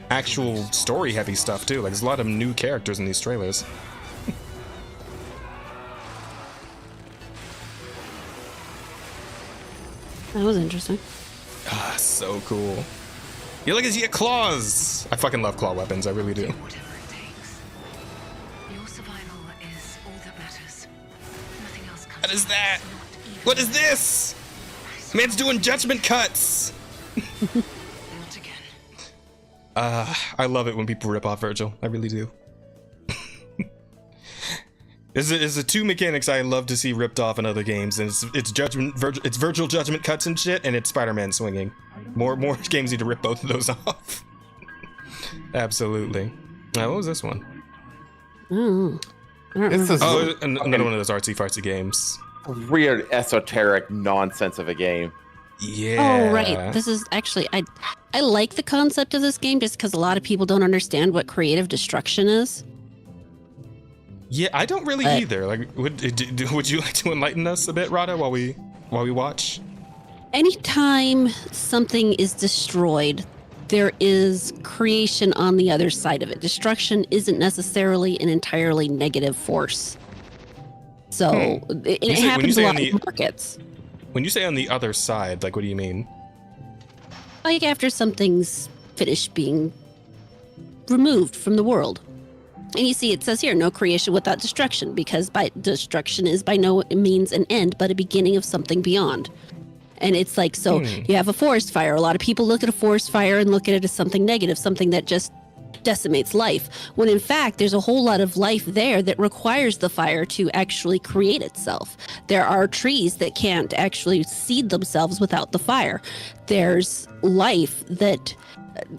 Speaker 1: actual story heavy stuff too. Like there's a lot of new characters in these trailers.
Speaker 2: That was interesting.
Speaker 1: Ah, so cool. You look at your claws. I fucking love claw weapons. I really do. What is that? What is this? Man's doing judgment cuts. I love it when people rip off Virgil. I really do. There's the two mechanics I love to see ripped off in other games, and it's Virgil judgment cuts and shit, and it's Spider-Man swinging. More games need to rip both of those off. Absolutely. What was this one?
Speaker 3: This is
Speaker 1: another one of those artsy fartsy games.
Speaker 3: Weird esoteric nonsense of a game.
Speaker 1: Yeah.
Speaker 2: Oh right. This is actually I like the concept of this game just because a lot of people don't understand what creative destruction is.
Speaker 1: Yeah, I don't really either. Like, would you like to enlighten us a bit, Rada, while we watch?
Speaker 2: Anytime something is destroyed, there is creation on the other side of it. Destruction isn't necessarily an entirely negative force. So it happens a lot in markets.
Speaker 1: When you say on the other side, like, what do you mean?
Speaker 2: Like after something's finished being removed from the world. And you see, it says here, no creation without destruction, because by destruction is by no means an end, but a beginning of something beyond. And it's like, so you have a forest fire. A lot of people look at a forest fire and look at it as something negative, something that just decimates life. When in fact, there's a whole lot of life there that requires the fire to actually create itself. There are trees that can't actually seed themselves without the fire. There's life that,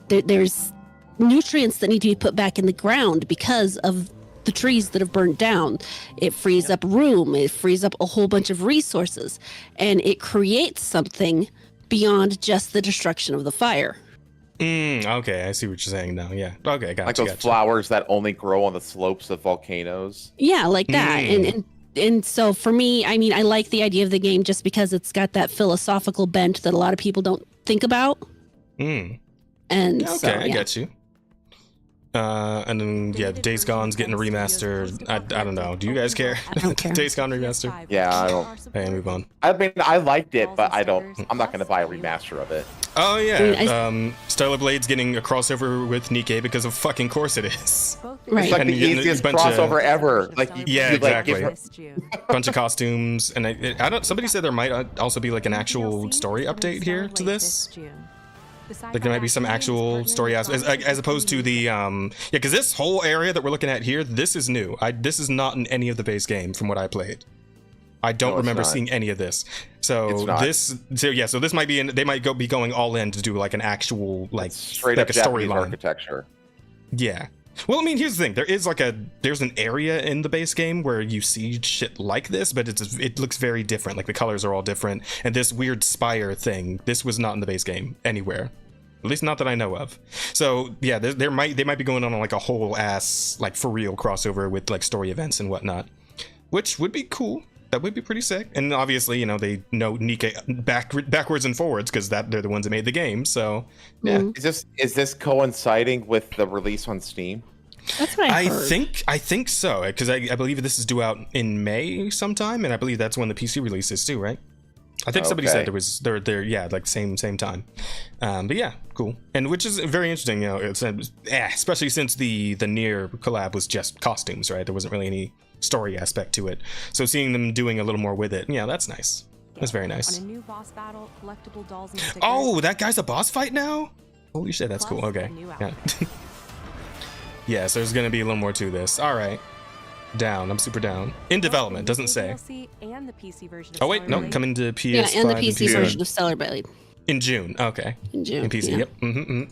Speaker 2: there's nutrients that need to be put back in the ground because of the trees that have burned down. It frees up room, it frees up a whole bunch of resources, and it creates something beyond just the destruction of the fire.
Speaker 1: Okay, I see what you're saying now. Yeah. Okay, gotcha.
Speaker 3: Like those flowers that only grow on the slopes of volcanoes.
Speaker 2: Yeah, like that. And so for me, I mean, I like the idea of the game just because it's got that philosophical bent that a lot of people don't think about. And
Speaker 1: okay,
Speaker 2: so, yeah.
Speaker 1: I get you. And then Days Gone's getting a remaster. I don't know. Do you guys care?
Speaker 2: I don't care.
Speaker 1: Days Gone remaster.
Speaker 3: Yeah, I don't.
Speaker 1: Hey, move on.
Speaker 3: I mean, I liked it, but I'm not gonna buy a remaster of it.
Speaker 1: Oh yeah. Stellar Blade's getting a crossover with Nikkei because of fucking course it is.
Speaker 2: Right.
Speaker 3: It's like the easiest crossover ever. Like
Speaker 1: exactly. Bunch of costumes, and I don't. Somebody said there might also be like an actual story update here to this. Like there might be some actual story as opposed to the because this whole area that we're looking at here, this is new. This is not in any of the base game from what I played. I don't remember seeing any of this. So this might be they might be going all in to do like an actual like
Speaker 3: straight
Speaker 1: like
Speaker 3: up
Speaker 1: a storyline
Speaker 3: architecture.
Speaker 1: Yeah. Well, I mean, here's the thing. There's an area in the base game where you see shit like this, but it looks very different. Like the colors are all different, and this weird spire thing, this was not in the base game anywhere. At least not that I know of. So yeah, they might be going on like a whole ass like for real crossover with like story events and whatnot, which would be cool. That would be pretty sick. And obviously, they know Nikkei backwards and forwards because they're the ones that made the game. So yeah.
Speaker 3: Is this coinciding with the release on Steam?
Speaker 2: That's what I heard.
Speaker 1: I think so, because I believe this is due out in May sometime, and I believe that's when the PC release is too, right? I think somebody said they're like same time. But yeah, cool. And which is very interesting, especially since the Nier collab was just costumes, right? There wasn't really any story aspect to it. So seeing them doing a little more with it, yeah, that's nice. That's very nice.
Speaker 8: On a new boss battle, collectible dolls and stickers.
Speaker 1: Oh, that guy's a boss fight now? Holy shit, that's cool. Okay. Yeah. Yeah, so there's gonna be a little more to this. All right. Down. I'm super down. In development, doesn't say.
Speaker 8: And the PC version of
Speaker 1: oh wait, no, coming to PS5.
Speaker 2: Yeah, and the PC version of Stellar Blade.
Speaker 1: In June. Okay.
Speaker 2: In June.
Speaker 1: In PC.
Speaker 2: Yeah.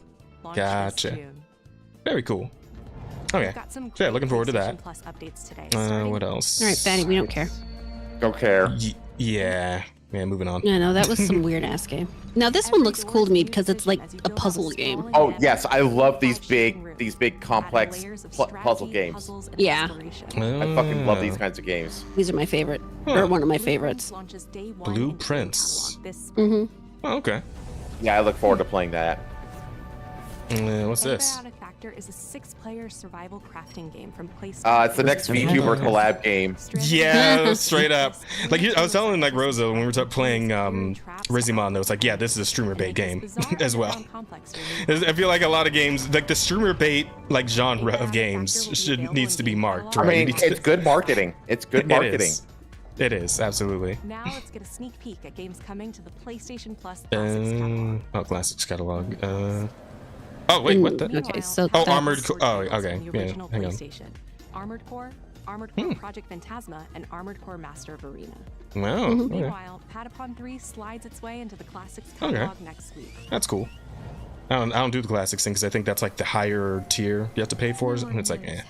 Speaker 1: Yep. Gotcha. Very cool. Okay. So yeah, looking forward to that.
Speaker 8: Plus updates today.
Speaker 1: What else?
Speaker 2: All right, Fatty, we don't care.
Speaker 3: Don't care.
Speaker 1: Yeah. Yeah, moving on.
Speaker 2: Yeah, no, that was some weird ass game. Now this one looks cool to me because it's like a puzzle game.
Speaker 3: Oh yes, I love these big complex puzzle games.
Speaker 2: Yeah.
Speaker 3: I fucking love these kinds of games.
Speaker 2: These are my favorite, or one of my favorites.
Speaker 1: Blueprints.
Speaker 2: Mm-hmm.
Speaker 1: Oh, okay.
Speaker 3: Yeah, I look forward to playing that.
Speaker 1: What's this?
Speaker 8: Is a 6-player survival crafting game from PlayStation.
Speaker 3: It's the next VTuber collab game.
Speaker 1: Yeah, straight up. Like I was telling like Rosa when we were playing Rizimon, that was like, yeah, this is a streamer bait game as well. I feel like a lot of games, like the streamer bait like genre of games, needs to be marked. Right?
Speaker 3: I mean, it's good marketing. It's good marketing.
Speaker 1: It is absolutely.
Speaker 8: Now let's get a sneak peek at games coming to the PlayStation Plus Classics catalog.
Speaker 1: Oh, Classics catalog. Oh wait, what the?
Speaker 2: Okay, so
Speaker 1: Armored Core. Oh, okay. Yeah, hang on.
Speaker 8: Armored Core, Armored Core Project Phantasma, and Armored Core Master of Arena.
Speaker 1: Wow.
Speaker 8: Meanwhile, Patapon 3 slides its way into the Classics catalog next week.
Speaker 1: That's cool. I don't do the Classics thing because I think that's like the higher tier you have to pay for, and it's like, eh.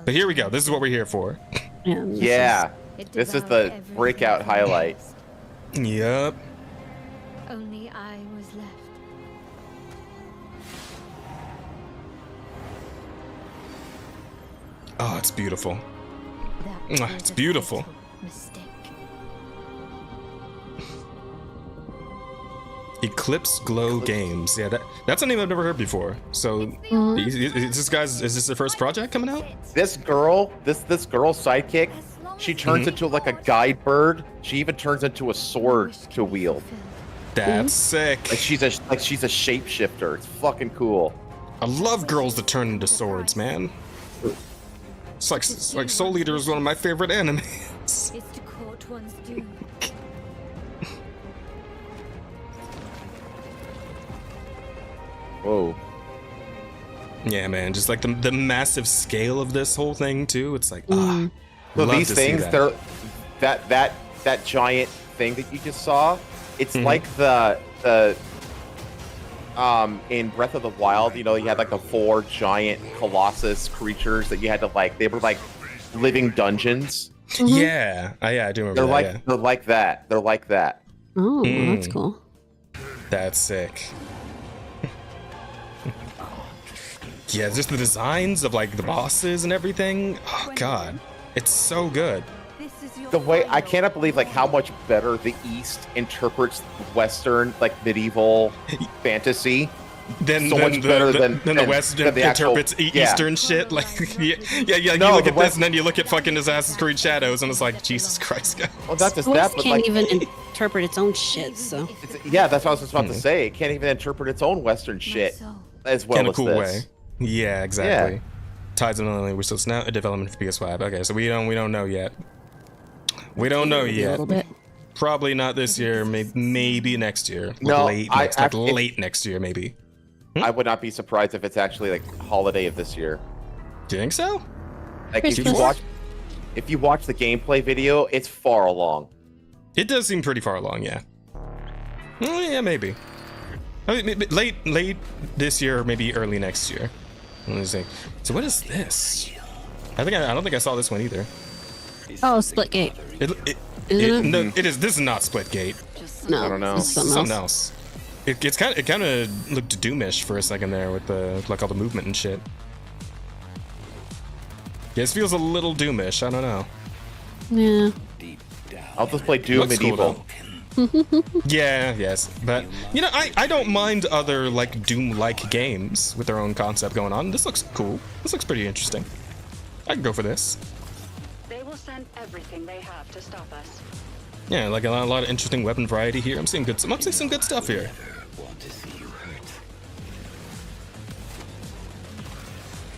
Speaker 1: But here we go. This is what we're here for.
Speaker 3: Yeah. This is the breakout highlight.
Speaker 1: Yep.
Speaker 7: Only I was left.
Speaker 1: Oh, it's beautiful. It's beautiful.
Speaker 7: Mistake.
Speaker 1: Eclipse Glow Games. Yeah, that's a name I've never heard before. So, is this their first project coming out?
Speaker 3: This girl sidekick, she turns into like a guide bird. She even turns into a sword to wield.
Speaker 1: That's sick.
Speaker 3: Like she's a shapeshifter. It's fucking cool.
Speaker 1: I love girls that turn into swords, man. It's like Soul Eater is one of my favorite animes.
Speaker 7: It's to court one's doom.
Speaker 3: Whoa.
Speaker 1: Yeah, man, just like the massive scale of this whole thing too. It's like,
Speaker 3: so these things, they're that giant thing that you just saw. It's like the in Breath of the Wild, you know, you had like the 4 giant colossus creatures that you had to like. They were like living dungeons.
Speaker 1: Yeah, I do remember.
Speaker 3: They're like that. They're like that.
Speaker 2: Oh, that's cool.
Speaker 1: That's sick. Yeah, just the designs of like the bosses and everything. Oh god, it's so good.
Speaker 3: The way I cannot believe like how much better the East interprets Western like medieval fantasy.
Speaker 1: Than
Speaker 3: so much better than
Speaker 1: the West interprets Eastern shit. Like you look at this and then you look at fucking Assassin's Creed Shadows and it's like Jesus Christ, guys.
Speaker 3: Well, that's just
Speaker 2: West
Speaker 3: that, but
Speaker 2: can't
Speaker 3: like,
Speaker 2: even interpret its own shit. So
Speaker 3: that's what I was just about to say. It can't even interpret its own Western shit as well as
Speaker 1: cool
Speaker 3: this.
Speaker 1: Way. Yeah, exactly. Yeah. Tides of the language, so it's now a development for PS5. Okay, so we don't know yet. We don't know yet.
Speaker 2: A little bit.
Speaker 1: Probably not this year. Maybe next year.
Speaker 3: No,
Speaker 1: late next year, maybe.
Speaker 3: I would not be surprised if it's actually like holiday of this year.
Speaker 1: Do you think so?
Speaker 3: Like if you watch the gameplay video, it's far along.
Speaker 1: It does seem pretty far along, yeah. Yeah, maybe. I mean, late this year, or maybe early next year. Let me see. So what is this? I don't think I saw this one either.
Speaker 2: Oh, Splitgate.
Speaker 1: No, it is. This is not Splitgate.
Speaker 2: No,
Speaker 3: I don't know.
Speaker 1: Something else. It kind of looked Doomish for a second there with the like all the movement and shit. Yeah, this feels a little Doomish. I don't know.
Speaker 2: Yeah.
Speaker 3: I'll just play Doom Medieval.
Speaker 1: Cool, yeah, yes, but you know, I don't mind other like Doom-like games with their own concept going on. This looks cool. This looks pretty interesting. I can go for this.
Speaker 10: They will send everything they have to stop us.
Speaker 1: Yeah, like a lot of interesting weapon variety here. I'm seeing some good stuff here.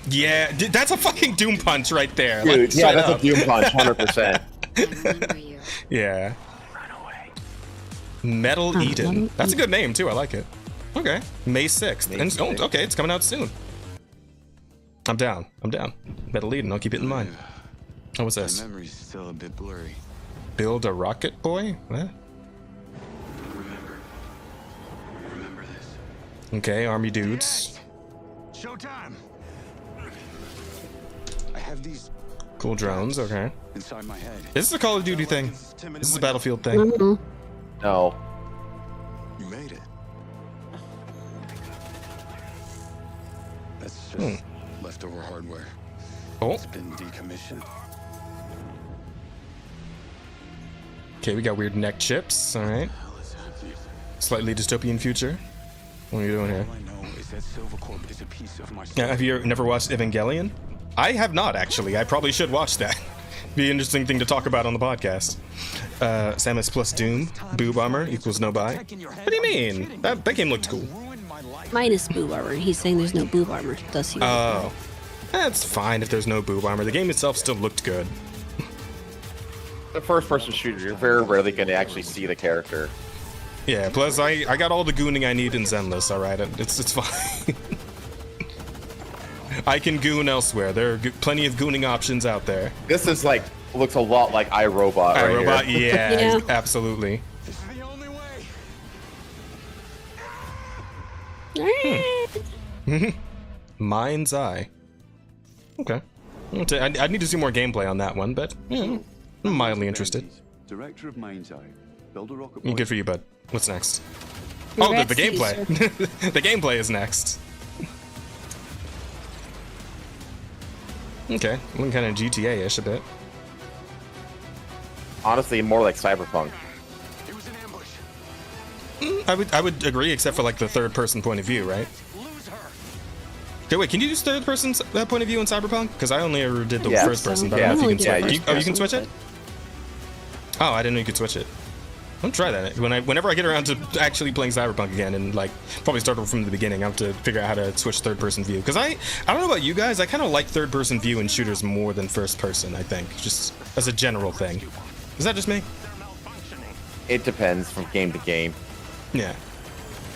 Speaker 1: Yeah, that's a fucking Doom punch right there.
Speaker 3: Dude,
Speaker 1: like,
Speaker 3: yeah, that's a Doom punch, 100%.
Speaker 1: Yeah. Metal Eden. That's a good name too. I like it. Okay, May 6th. Okay, it's coming out soon. I'm down. Metal Eden. I'll keep it in mind. Oh, what's this?
Speaker 11: My memory's still a bit blurry.
Speaker 1: Build a rocket boy? What?
Speaker 11: Remember this.
Speaker 1: Okay, army dudes.
Speaker 11: Showtime. I have these
Speaker 1: cool drones. Okay.
Speaker 11: Inside my head.
Speaker 1: Is this a Call of Duty thing? This is a Battlefield thing.
Speaker 3: No.
Speaker 11: You made it. That's just leftover hardware.
Speaker 1: Oh.
Speaker 11: It's been decommissioned.
Speaker 1: Okay, we got weird neck chips. All right. Slightly dystopian future. What are you doing here?
Speaker 11: All I know is that Silvercorp is a piece of my
Speaker 1: have you never watched Evangelion? I have not, actually. I probably should watch that. Be an interesting thing to talk about on the podcast. Samus plus Doom, boob armor equals no buy. What do you mean? That game looked cool.
Speaker 2: Minus boob armor. He's saying there's no boob armor. Does he?
Speaker 1: Oh. That's fine if there's no boob armor. The game itself still looked good.
Speaker 3: The first-person shooter, you're very rarely going to actually see the character.
Speaker 1: Yeah, plus I got all the gooning I need in Zenless, alright? It's fine. I can goon elsewhere. There are plenty of gooning options out there.
Speaker 3: This is like, looks a lot like iRobot right
Speaker 1: here. Yeah, absolutely.
Speaker 11: This is the only way.
Speaker 1: Mind's Eye. Okay. I need to see more gameplay on that one, but I'm mildly interested.
Speaker 11: Director of Mind's Eye. Build a rocket
Speaker 1: boy. Good for you, bud. What's next? Oh, the gameplay. The gameplay is next. Okay, looking kind of GTA-ish a bit.
Speaker 3: Honestly, more like Cyberpunk.
Speaker 11: It was an ambush.
Speaker 1: I would agree, except for like the third person point of view, right?
Speaker 11: Lose her.
Speaker 1: Okay, wait, can you use third person point of view in Cyberpunk? Because I only ever did the first person, but I
Speaker 3: Yeah.
Speaker 1: don't know if you
Speaker 3: Yeah,
Speaker 1: can switch.
Speaker 3: you-
Speaker 1: You can switch it? Oh, I didn't know you could switch it. I'll try that. Whenever I get around to actually playing Cyberpunk again, and like probably start from the beginning, I have to figure out how to switch third person view. Because I don't know about you guys, I kind of like third person view in shooters more than first person, I think. Just as a general thing. Is that just me?
Speaker 3: It depends from game to game.
Speaker 1: Yeah.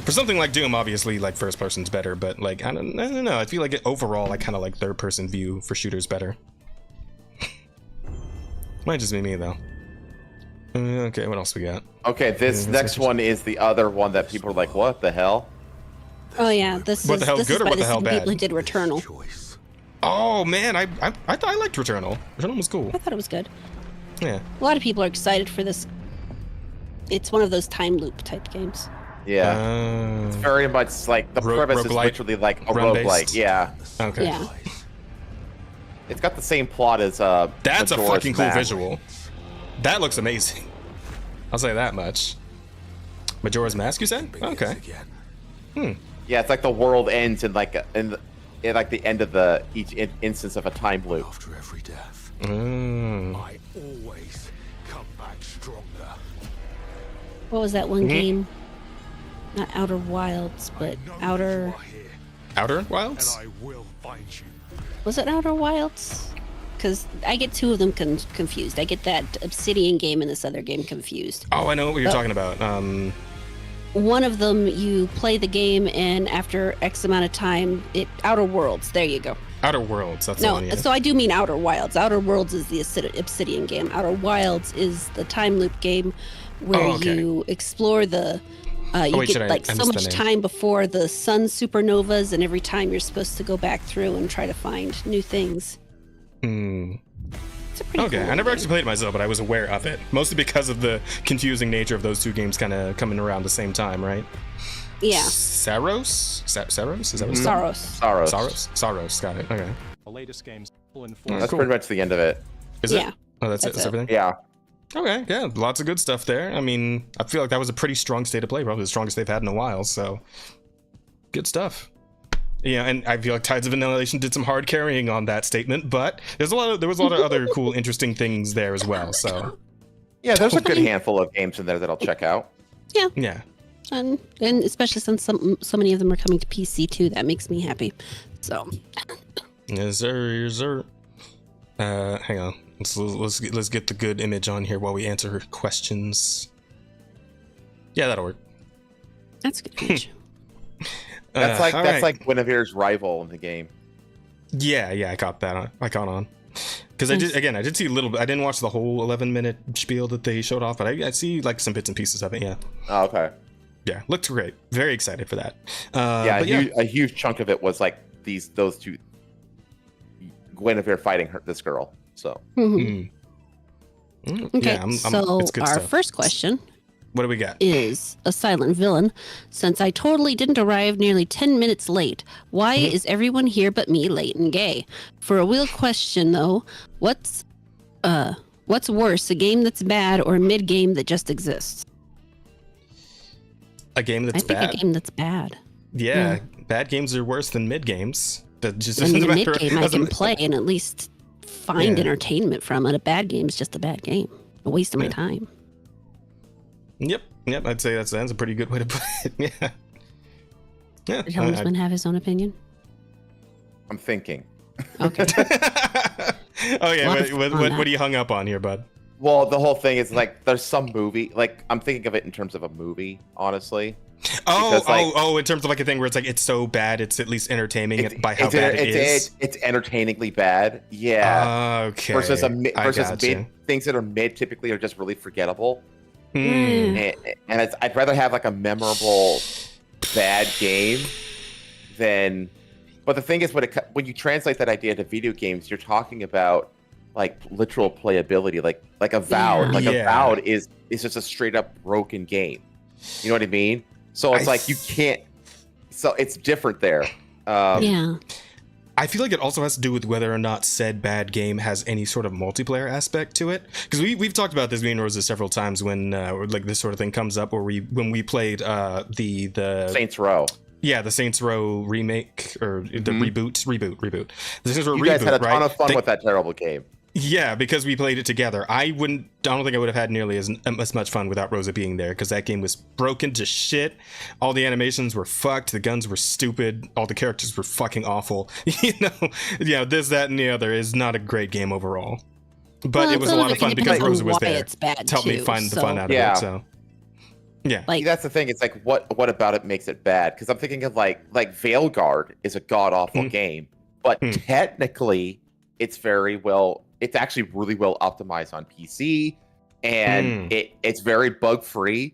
Speaker 1: For something like Doom, obviously, like first person's better, but like I don't know. I feel like overall, I kind of like third person view for shooters better. Might just be me though. Okay, what else we got?
Speaker 3: Okay, this next one is the other one that people are like, "What the hell?"
Speaker 2: Oh yeah, this
Speaker 1: What
Speaker 2: is
Speaker 1: the hell
Speaker 2: this
Speaker 1: good
Speaker 2: is
Speaker 1: or
Speaker 2: by
Speaker 1: what the
Speaker 2: the
Speaker 1: hell
Speaker 2: same
Speaker 1: bad?
Speaker 2: people who did Returnal.
Speaker 1: Oh man, I thought I liked Returnal. Returnal was cool.
Speaker 2: I thought it was good.
Speaker 1: Yeah.
Speaker 2: A lot of people are excited for this. It's one of those time loop type games.
Speaker 3: Yeah, it's very much like the premise is
Speaker 1: roguelite,
Speaker 3: literally like a
Speaker 1: run-based?
Speaker 3: roguelite. Yeah.
Speaker 1: Okay.
Speaker 2: Yeah.
Speaker 3: It's got the same plot as
Speaker 1: That's a
Speaker 3: Majora's
Speaker 1: fucking cool
Speaker 3: Mask.
Speaker 1: visual. That looks amazing. I'll say that much. Majora's Mask, you said? Okay.
Speaker 3: Yeah, it's like the world ends in like like the end of each instance of a time loop.
Speaker 6: After every death,
Speaker 1: Mm.
Speaker 6: I always come back stronger.
Speaker 2: What was that one game? Not Outer Wilds, but Outer.
Speaker 1: Outer Wilds?
Speaker 6: And I will find you.
Speaker 2: Was it Outer Wilds? Because I get two of them confused. I get that Obsidian game and this other game confused.
Speaker 1: Oh, I know what you're talking about.
Speaker 2: One of them, you play the game, and after X amount of time, Outer Worlds. There you go.
Speaker 1: Outer Worlds. That's the
Speaker 2: No,
Speaker 1: one. Yeah.
Speaker 2: so I do mean Outer Wilds. Outer Worlds is the Obsidian game. Outer Wilds is the time loop game where you explore the. You
Speaker 1: wait,
Speaker 2: get like so much time before the sun supernovas, and every time you're supposed to go back through and try to find new things. It's a pretty
Speaker 1: Okay,
Speaker 2: cool
Speaker 1: I never
Speaker 2: game.
Speaker 1: actually played it myself, but I was aware of it. Mostly because of the confusing nature of those two games kind of coming around the same time, right?
Speaker 2: Yeah.
Speaker 1: Saros? Saros? Is that what it's
Speaker 2: Saros.
Speaker 1: Saros, got it. Okay.
Speaker 12: The latest games full in
Speaker 3: That's pretty much the end of it.
Speaker 1: Is
Speaker 2: Yeah.
Speaker 1: it? Oh, that's it? That's everything?
Speaker 3: Yeah.
Speaker 1: Okay, yeah, lots of good stuff there. I mean, I feel like that was a pretty strong state of play, probably the strongest they've had in a while, so good stuff. Yeah, and I feel like Tides of Annihilation did some hard carrying on that statement, but there was a lot of other cool, interesting things there as well. So
Speaker 3: yeah, there's a good handful of games in there that I'll check out.
Speaker 2: Yeah.
Speaker 1: Yeah.
Speaker 2: And especially since so many of them are coming to PC too, that makes me happy. So.
Speaker 1: Yes, sir. Yes, sir. Hang on. Let's get the good image on here while we answer her questions. Yeah, that'll work.
Speaker 2: That's a good image.
Speaker 3: That's
Speaker 1: right.
Speaker 3: like Guinevere's rival in the game.
Speaker 1: Yeah, I caught that. I caught on. Because I did see a little bit. I didn't watch the whole 11-minute spiel that they showed off, but I see like some bits and pieces of it. Yeah.
Speaker 3: Oh, okay.
Speaker 1: Yeah, looked great. Very excited for that.
Speaker 3: A huge chunk of it was like those two, Guinevere fighting this girl. So.
Speaker 2: Okay,
Speaker 1: Yeah,
Speaker 2: so
Speaker 1: it's good
Speaker 2: our
Speaker 1: stuff.
Speaker 2: first question
Speaker 1: What do we got?
Speaker 2: is a silent villain. Since I totally didn't arrive nearly 10 minutes late, why is everyone here but me late and gay? For a real question though, what's worse, a game that's bad or a mid game that just exists?
Speaker 1: A game that's
Speaker 2: I think
Speaker 1: bad?
Speaker 2: a game that's bad.
Speaker 1: Yeah, bad games are worse than mid games. That just
Speaker 2: I mean,
Speaker 1: doesn't
Speaker 2: a
Speaker 1: matter.
Speaker 2: mid game I can play and at least find entertainment from it. A bad game is just a bad game. A waste of my time.
Speaker 1: Yep. I'd say that's a pretty good way to put it. Yeah.
Speaker 2: Did Helmsman have his own opinion?
Speaker 3: I'm thinking.
Speaker 2: Okay.
Speaker 1: Oh yeah, what are you hung up on here, bud?
Speaker 3: Well, the whole thing is like there's some movie, like I'm thinking of it in terms of a movie, honestly.
Speaker 1: In terms of like a thing where it's like it's so bad it's at least entertaining by how bad it is.
Speaker 3: It's entertainingly bad, yeah.
Speaker 1: Okay.
Speaker 3: Versus mid things that are mid typically are just really forgettable. And I'd rather have like a memorable bad game than. But the thing is, when you translate that idea to video games, you're talking about like literal playability, like Avowed. Avowed is just a straight up broken game. You know what I mean? So it's like you can't. So it's different there.
Speaker 2: Yeah.
Speaker 1: I feel like it also has to do with whether or not said bad game has any sort of multiplayer aspect to it. Because we've talked about this, me and Rosa, several times when like this sort of thing comes up, where when we played the
Speaker 3: Saints Row.
Speaker 1: Yeah, the Saints Row remake or the reboot. The Saints Row
Speaker 3: you guys
Speaker 1: reboot,
Speaker 3: had a ton
Speaker 1: right?
Speaker 3: of fun with that terrible game.
Speaker 1: Yeah, because we played it together. I don't think I would have had nearly as much fun without Rosa being there, because that game was broken to shit. All the animations were fucked. The guns were stupid. All the characters were fucking awful. This, that, and the other is not a great game overall. But it was a lot of fun because Rosa was there to help me find the fun out of it. So. Yeah,
Speaker 3: like that's the thing. It's like what about it makes it bad? Because I'm thinking of like Veilguard is a god awful game, but technically it's very well. It's actually really well optimized on PC, and it's very bug free.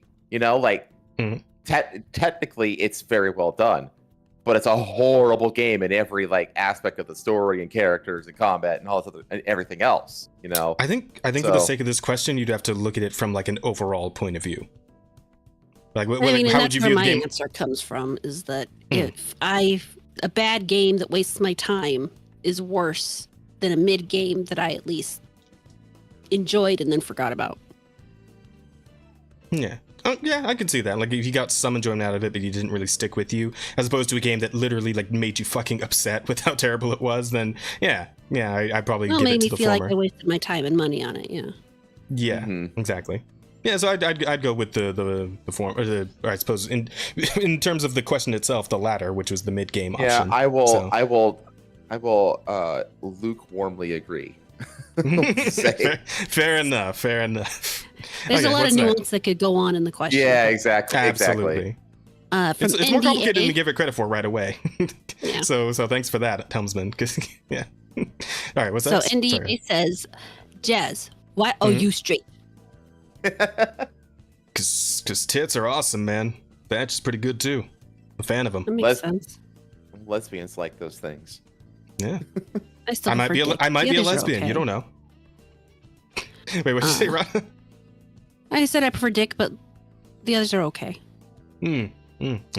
Speaker 3: Technically it's very well done, but it's a horrible game in every like aspect of the story and characters and combat and all this other and everything else.
Speaker 1: I think for the sake of this question, you'd have to look at it from like an overall point of view. Like, how would you view the game?
Speaker 2: My answer comes from is that if a bad game that wastes my time is worse than a mid game that I at least enjoyed and then forgot about.
Speaker 1: Yeah. Yeah, I can see that. Like, if you got some enjoyment out of it, but you didn't really stick with you, as opposed to a game that literally like made you fucking upset with how terrible it was, then I probably give it to the former.
Speaker 2: Made me feel like I wasted my time and money on it.
Speaker 1: Yeah, exactly. Yeah, so I'd go with the form, or I suppose in terms of the question itself, the latter, which was the mid game option.
Speaker 3: Yeah, I will lukewarmly agree.
Speaker 1: Fair enough.
Speaker 2: There's a lot of nuance that could go on in the question.
Speaker 3: Yeah, exactly.
Speaker 1: Absolutely. It's more complicated than we give it credit for right away.
Speaker 2: Yeah.
Speaker 1: So thanks for that, Helmsman. Yeah. All right, what's that?
Speaker 2: So NDA says, Jazz, why are you straight?
Speaker 1: Because tits are awesome, man. Batch is pretty good too. A fan of them.
Speaker 2: That makes sense.
Speaker 3: Lesbians like those things.
Speaker 1: Yeah.
Speaker 2: I
Speaker 1: might be a lesbian. Okay. You don't know. Wait, what'd you say, Ron?
Speaker 2: I said I prefer dick, but the others are okay.
Speaker 1: I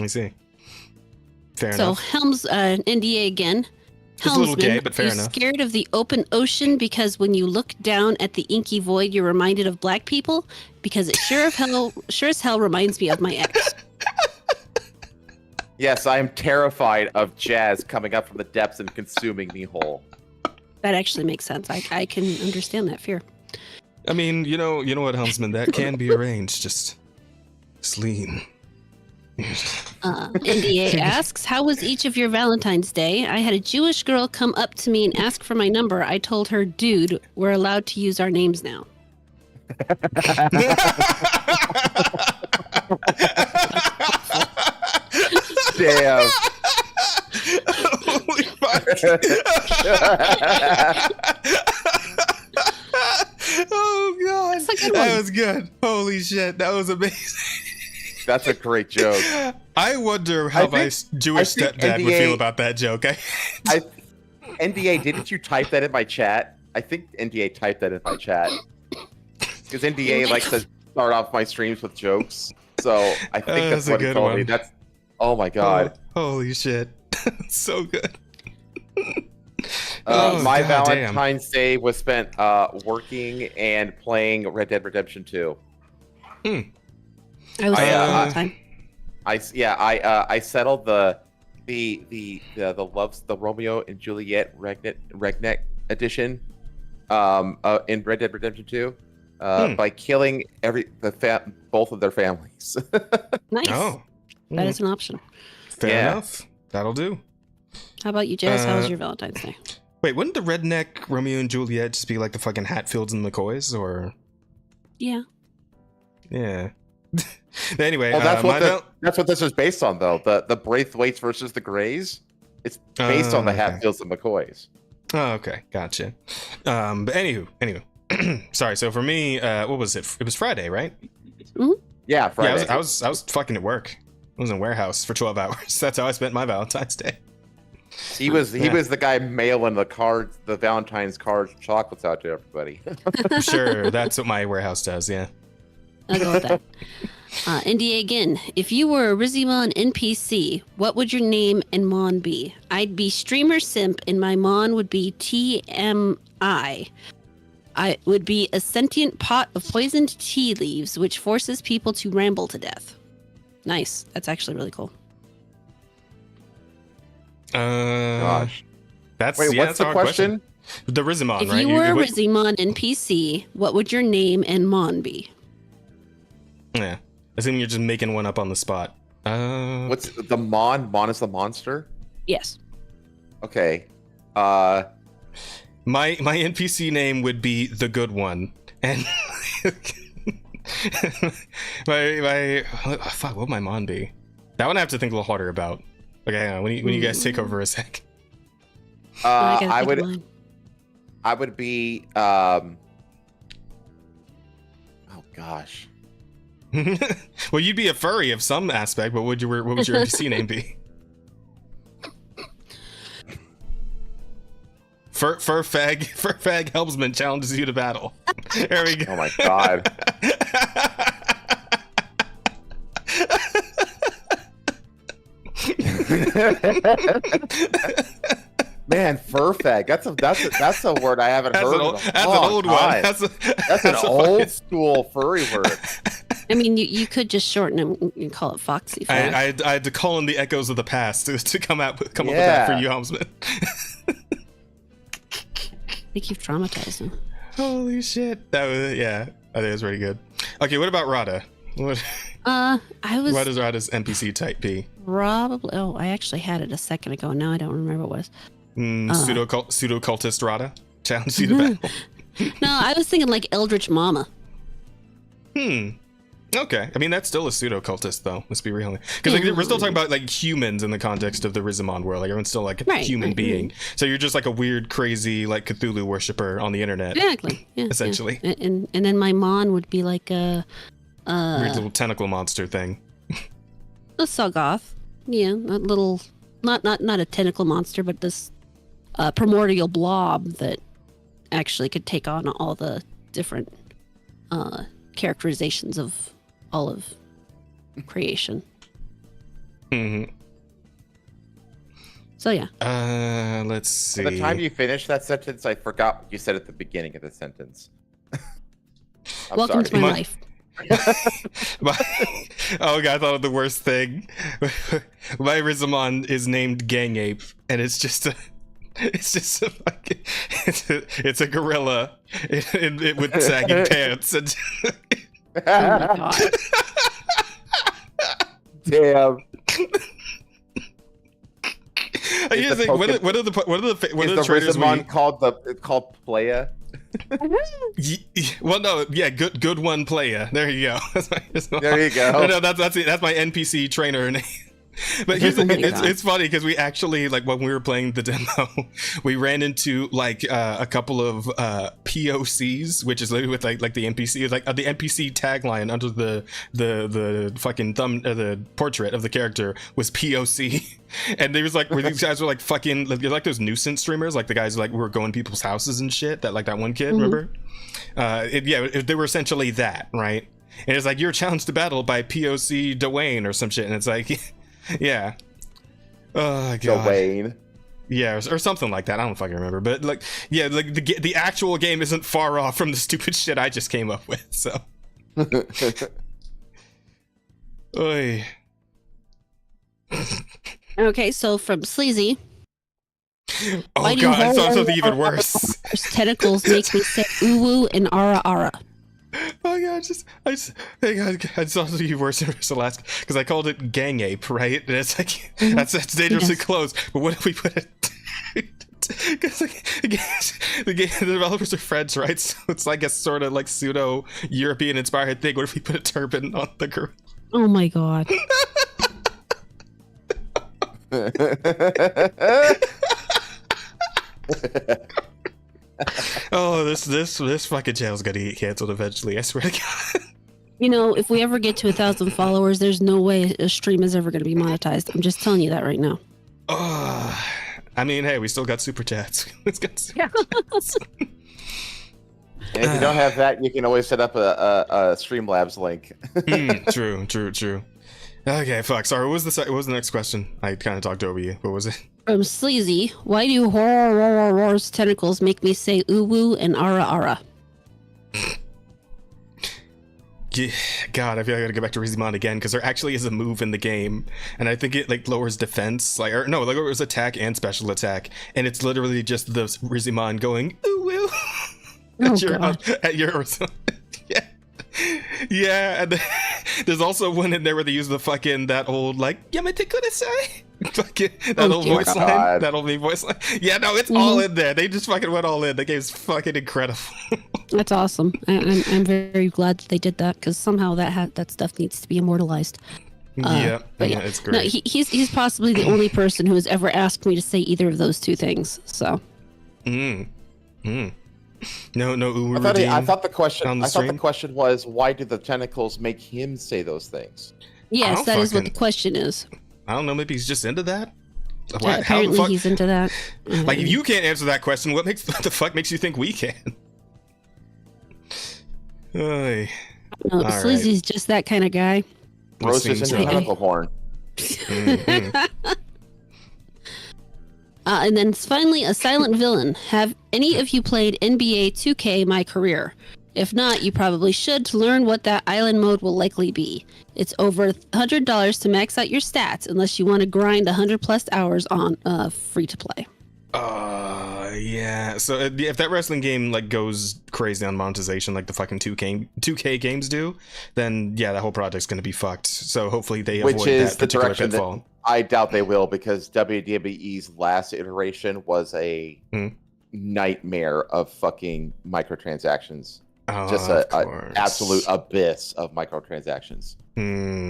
Speaker 1: see. Fair
Speaker 2: so
Speaker 1: enough.
Speaker 2: Helms, NDA again.
Speaker 1: It's a little gay, but fair enough.
Speaker 2: Scared of the open ocean because when you look down at the inky void, you're reminded of black people? Because it sure as hell reminds me of my ex.
Speaker 3: Yes, I am terrified of Jazz coming up from the depths and consuming me whole.
Speaker 2: That actually makes sense. I can understand that fear.
Speaker 1: I mean, you know what, Helmsman, that can be arranged. Just lean.
Speaker 2: NDA asks, how was each of your Valentine's Day? I had a Jewish girl come up to me and ask for my number. I told her, dude, we're allowed to use our names now.
Speaker 3: Damn.
Speaker 1: Holy fuck. Oh god. That was good. Holy shit. That was amazing.
Speaker 3: That's a great joke.
Speaker 1: I wonder how my Jewish stepdad would feel about that joke.
Speaker 3: NDA, didn't you type that in my chat? I think NDA typed that in my chat. Because NDA likes to start off my streams with jokes. So I think that's what he told me. That's, oh my god.
Speaker 1: Holy shit. So good.
Speaker 3: My Valentine's Day was spent working and playing Red Dead Redemption 2.
Speaker 2: I was all the time.
Speaker 3: I settled the Romeo and Juliet Regnet edition in Red Dead Redemption 2 by killing both of their families.
Speaker 2: Nice. Oh. That is an option.
Speaker 1: Fair enough. That'll do.
Speaker 2: How about you, Jazz? How was your Valentine's Day?
Speaker 1: Wait, wouldn't the redneck Romeo and Juliet just be like the fucking Hatfields and McCoys, or?
Speaker 2: Yeah.
Speaker 1: Yeah. Anyway,
Speaker 3: well, that's what this is based on, though. The Braithwaites versus the Greys. It's based on the Hatfields and McCoys.
Speaker 1: Oh, okay, gotcha. But anywho, sorry. So for me, what was it? It was Friday, right?
Speaker 2: Mm-hmm.
Speaker 3: Yeah, Friday.
Speaker 1: Yeah, I was fucking at work. I was in a warehouse for 12 hours. That's how I spent my Valentine's Day.
Speaker 3: He was the guy mailing the Valentine's cards, and chocolates out to everybody.
Speaker 1: Sure, that's what my warehouse does. Yeah.
Speaker 2: I'll go with that. NDA again. If you were a Rizimon NPC, what would your name and Mon be? I'd be Streamer Simp, and my Mon would be TMI. I would be a sentient pot of poisoned tea leaves, which forces people to ramble to death. Nice. That's actually really cool.
Speaker 3: Gosh.
Speaker 1: What's
Speaker 3: the question?
Speaker 1: The Rizimon,
Speaker 2: if
Speaker 1: right?
Speaker 2: If you were a Rizimon NPC, what would your name and Mon be?
Speaker 1: Yeah. Assuming you're just making one up on the spot.
Speaker 3: What's the Mon? Mon is the monster?
Speaker 2: Yes.
Speaker 3: Okay.
Speaker 1: My NPC name would be the Good One, and fuck, what would my Mon be? That one I have to think a little harder about. Okay, hang on. When you guys take over a sec.
Speaker 3: I would be oh gosh.
Speaker 1: Well, you'd be a furry of some aspect, but what would your NPC name be? Furfag Helmsman challenges you to battle. There we go.
Speaker 3: Oh my god. Man, Furfag. That's a word I haven't heard.
Speaker 1: That's an old one.
Speaker 3: That's an old school furry word.
Speaker 2: I mean, you could just shorten it and call it Foxy.
Speaker 1: I had to call in the echoes of the past to come up with that for you, Helmsman.
Speaker 2: I think you've traumatized him.
Speaker 1: Holy shit! That was I think it was pretty good. Okay, what about Rada? What is Rada's NPC type be?
Speaker 2: Probably. Oh, I actually had it a second ago. Now I don't remember what it was.
Speaker 1: Pseudo cultist Rada challenge you to battle.
Speaker 2: No, I was thinking like Eldritch Mama.
Speaker 1: Okay, I mean that's still a pseudo cultist though. Let's be real, because we're still talking about like humans in the context of the Rizimon world. Like everyone's still like a human being. So you're just like a weird, crazy like Cthulhu worshiper on the internet.
Speaker 2: Exactly. Yeah,
Speaker 1: essentially.
Speaker 2: Yeah. And then my Mon would be like a
Speaker 1: weird little tentacle monster thing.
Speaker 2: A Sagoth. Yeah, a little not a tentacle monster, but this primordial blob that actually could take on all the different characterizations of all of creation. So yeah.
Speaker 1: Let's see.
Speaker 3: By the time you finished that sentence, I forgot what you said at the beginning of the sentence.
Speaker 2: Welcome to my life.
Speaker 1: Oh god, I thought of the worst thing. My Rizimon is named Gang Ape, and it's just a fucking, it's a gorilla with saggy pants. And
Speaker 2: oh my god.
Speaker 3: Damn.
Speaker 1: Here's the thing, what are the traders
Speaker 3: Rizimon called Playa?
Speaker 1: Well, no, yeah, good one, Playa. There you go.
Speaker 3: There you go.
Speaker 1: No, that's my NPC trainer name. But here's it's funny because we actually, like, when we were playing the demo, we ran into like a couple of POCs, which is literally with like the NPC, like the NPC tagline under the fucking the portrait of the character was POC, and they was like, these guys were like fucking like those nuisance streamers, like the guys like were going to people's houses and shit. That like that one kid, remember? They were essentially that, right? And it's like you're challenged to battle by POC Dwayne or some shit, and it's like. Yeah. Oh god.
Speaker 3: Dwayne.
Speaker 1: Yeah, or something like that. I don't fucking remember. But like, yeah, like the actual game isn't far off from the stupid shit I just came up with. So. Oy.
Speaker 2: Okay, so from Sleazy.
Speaker 1: Oh god, I saw something even worse.
Speaker 2: Tentacles make me say uwu and ara ara.
Speaker 1: Oh yeah, I saw something even worse in Alaska because I called it Gang Ape, right? And it's like that's dangerously close. But what if we put it? Because like, the developers are French, right? So it's like a sort of like pseudo European inspired thing. What if we put a turban on the girl?
Speaker 2: Oh my god.
Speaker 1: Oh, this fucking channel's gonna get canceled eventually. I swear to God.
Speaker 2: You know, if we ever get to 1,000 followers, there's no way a stream is ever gonna be monetized. I'm just telling you that right now.
Speaker 1: Oh, I mean, hey, we still got super chats. It's got super chats.
Speaker 3: And if you don't have that, you can always set up a Streamlabs link.
Speaker 1: True. Okay, fuck. Sorry, what was the next question? I kind of talked over you. What was it?
Speaker 2: From Sleazy, why do horror's tentacles make me say uwu and ara ara?
Speaker 1: God, I feel like I gotta go back to Rizimon again because there actually is a move in the game, and I think it like lowers defense, lowers attack and special attack, and it's literally just the Rizimon going uwu at your yeah, and there's also one in there where they use that old like Yamete Kudasai. That old voice line. That old voice line. Yeah, no, it's all in there. They just fucking went all in. The game's fucking incredible.
Speaker 2: That's awesome. I'm very glad that they did that because somehow that stuff needs to be immortalized.
Speaker 1: Yeah, it's great.
Speaker 2: No, he's possibly the only person who has ever asked me to say either of those two things. So.
Speaker 1: No.
Speaker 3: I thought the question was, why do the tentacles make him say those things?
Speaker 2: Yes, that is what the question is.
Speaker 1: I don't know. Maybe he's just into that.
Speaker 2: Apparently, he's into that.
Speaker 1: Like, if you can't answer that question, what the fuck makes you think we can?
Speaker 2: No, Sleazy's just that kind of guy.
Speaker 3: Roast is into tentacle horn.
Speaker 2: And then finally, a silent villain. Have any of you played NBA 2K My Career? If not, you probably should to learn what that island mode will likely be. It's over $100 to max out your stats unless you want to grind 100+ hours on free to play.
Speaker 1: Yeah. So if that wrestling game like goes crazy on monetization like the fucking 2K games do, then yeah, that whole project's gonna be fucked. So hopefully they avoid that particular pitfall.
Speaker 3: I doubt they will because WWE's last iteration was a nightmare of fucking microtransactions. Just an absolute abyss of microtransactions.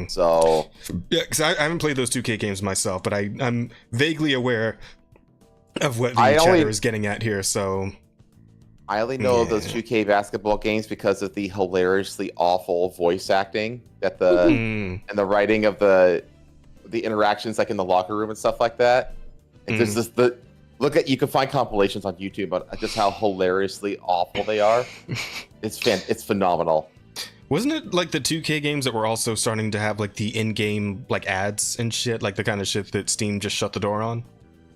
Speaker 3: So
Speaker 1: yeah, because I haven't played those 2K games myself, but I'm vaguely aware of what the chatter is getting at here. So
Speaker 3: I only know those 2K basketball games because of the hilariously awful voice acting that and the writing of the interactions like in the locker room and stuff like that. And there's this you can find compilations on YouTube about just how hilariously awful they are. It's phenomenal.
Speaker 1: Wasn't it like the 2K games that were also starting to have like the in-game like ads and shit, like the kind of shit that Steam just shut the door on?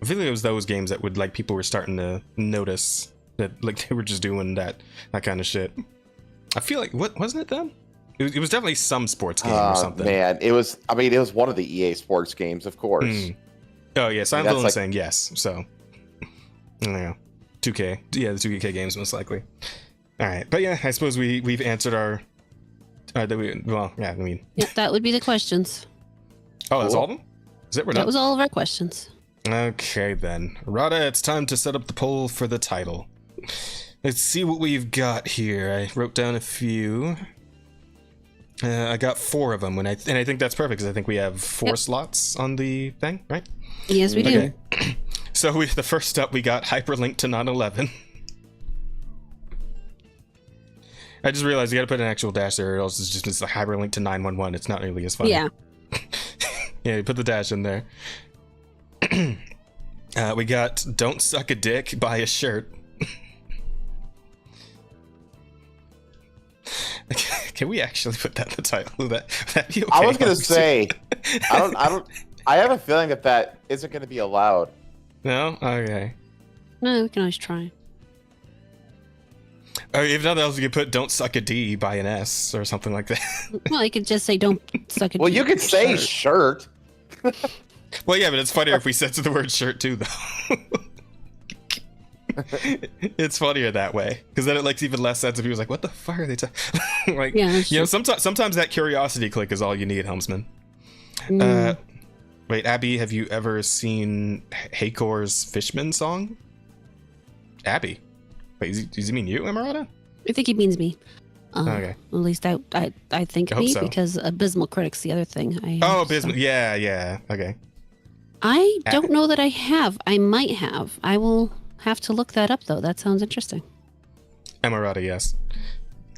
Speaker 1: I feel like it was those games that would like people were starting to notice that like they were just doing that kind of shit. I feel like wasn't it them? It was definitely some sports game or something. Man,
Speaker 3: it was one of the EA sports games, of course.
Speaker 1: Oh yes, I'm only saying yes. So yeah, 2K. Yeah, the 2K games most likely. All right, but yeah, I suppose we've answered our. That
Speaker 2: would be the questions.
Speaker 1: Oh, that's all of them? Is it?
Speaker 2: That was all of our questions.
Speaker 1: Okay then, Rada, it's time to set up the poll for the title. Let's see what we've got here. I wrote down a few. I got 4 of them, and I think that's perfect because I think we have 4 slots on the thing, right?
Speaker 2: Yes, we do.
Speaker 1: So the first up, we got hyperlink to 9/11. I just realized you got to put an actual dash there, or else it's just a hyperlink to 911. It's not nearly as funny.
Speaker 2: Yeah.
Speaker 1: Yeah, you put the dash in there. We got "Don't Suck a Dick, Buy a Shirt." Can we actually put that in the title? That'd be okay.
Speaker 3: I was gonna say, I have a feeling that isn't gonna be allowed.
Speaker 1: No? Okay.
Speaker 2: No, we can always try.
Speaker 1: Or if nothing else, you could put "Don't Suck a D" by an S or something like that.
Speaker 2: Well, you could just say "Don't suck a D."
Speaker 3: Well, you could say shirt.
Speaker 1: Well, yeah, but it's funnier if we censor the word "shirt" too, though. It's funnier that way because then it makes even less sense if he was like, "What the fuck are they talking?" Like,
Speaker 2: yeah,
Speaker 1: you know, sometimes that curiosity click is all you need, Helmsman. Wait, Abby, have you ever seen Hakor's Fishman song? Abby, wait, does he mean you, Emerada?
Speaker 2: I think he means me.
Speaker 1: Okay.
Speaker 2: At least I think me so. Because Abysmal Critic's the other thing.
Speaker 1: Abysmal. So. Yeah. Okay.
Speaker 2: I don't know that I have. I might have. I will have to look that up though. That sounds interesting.
Speaker 1: Emerada, yes.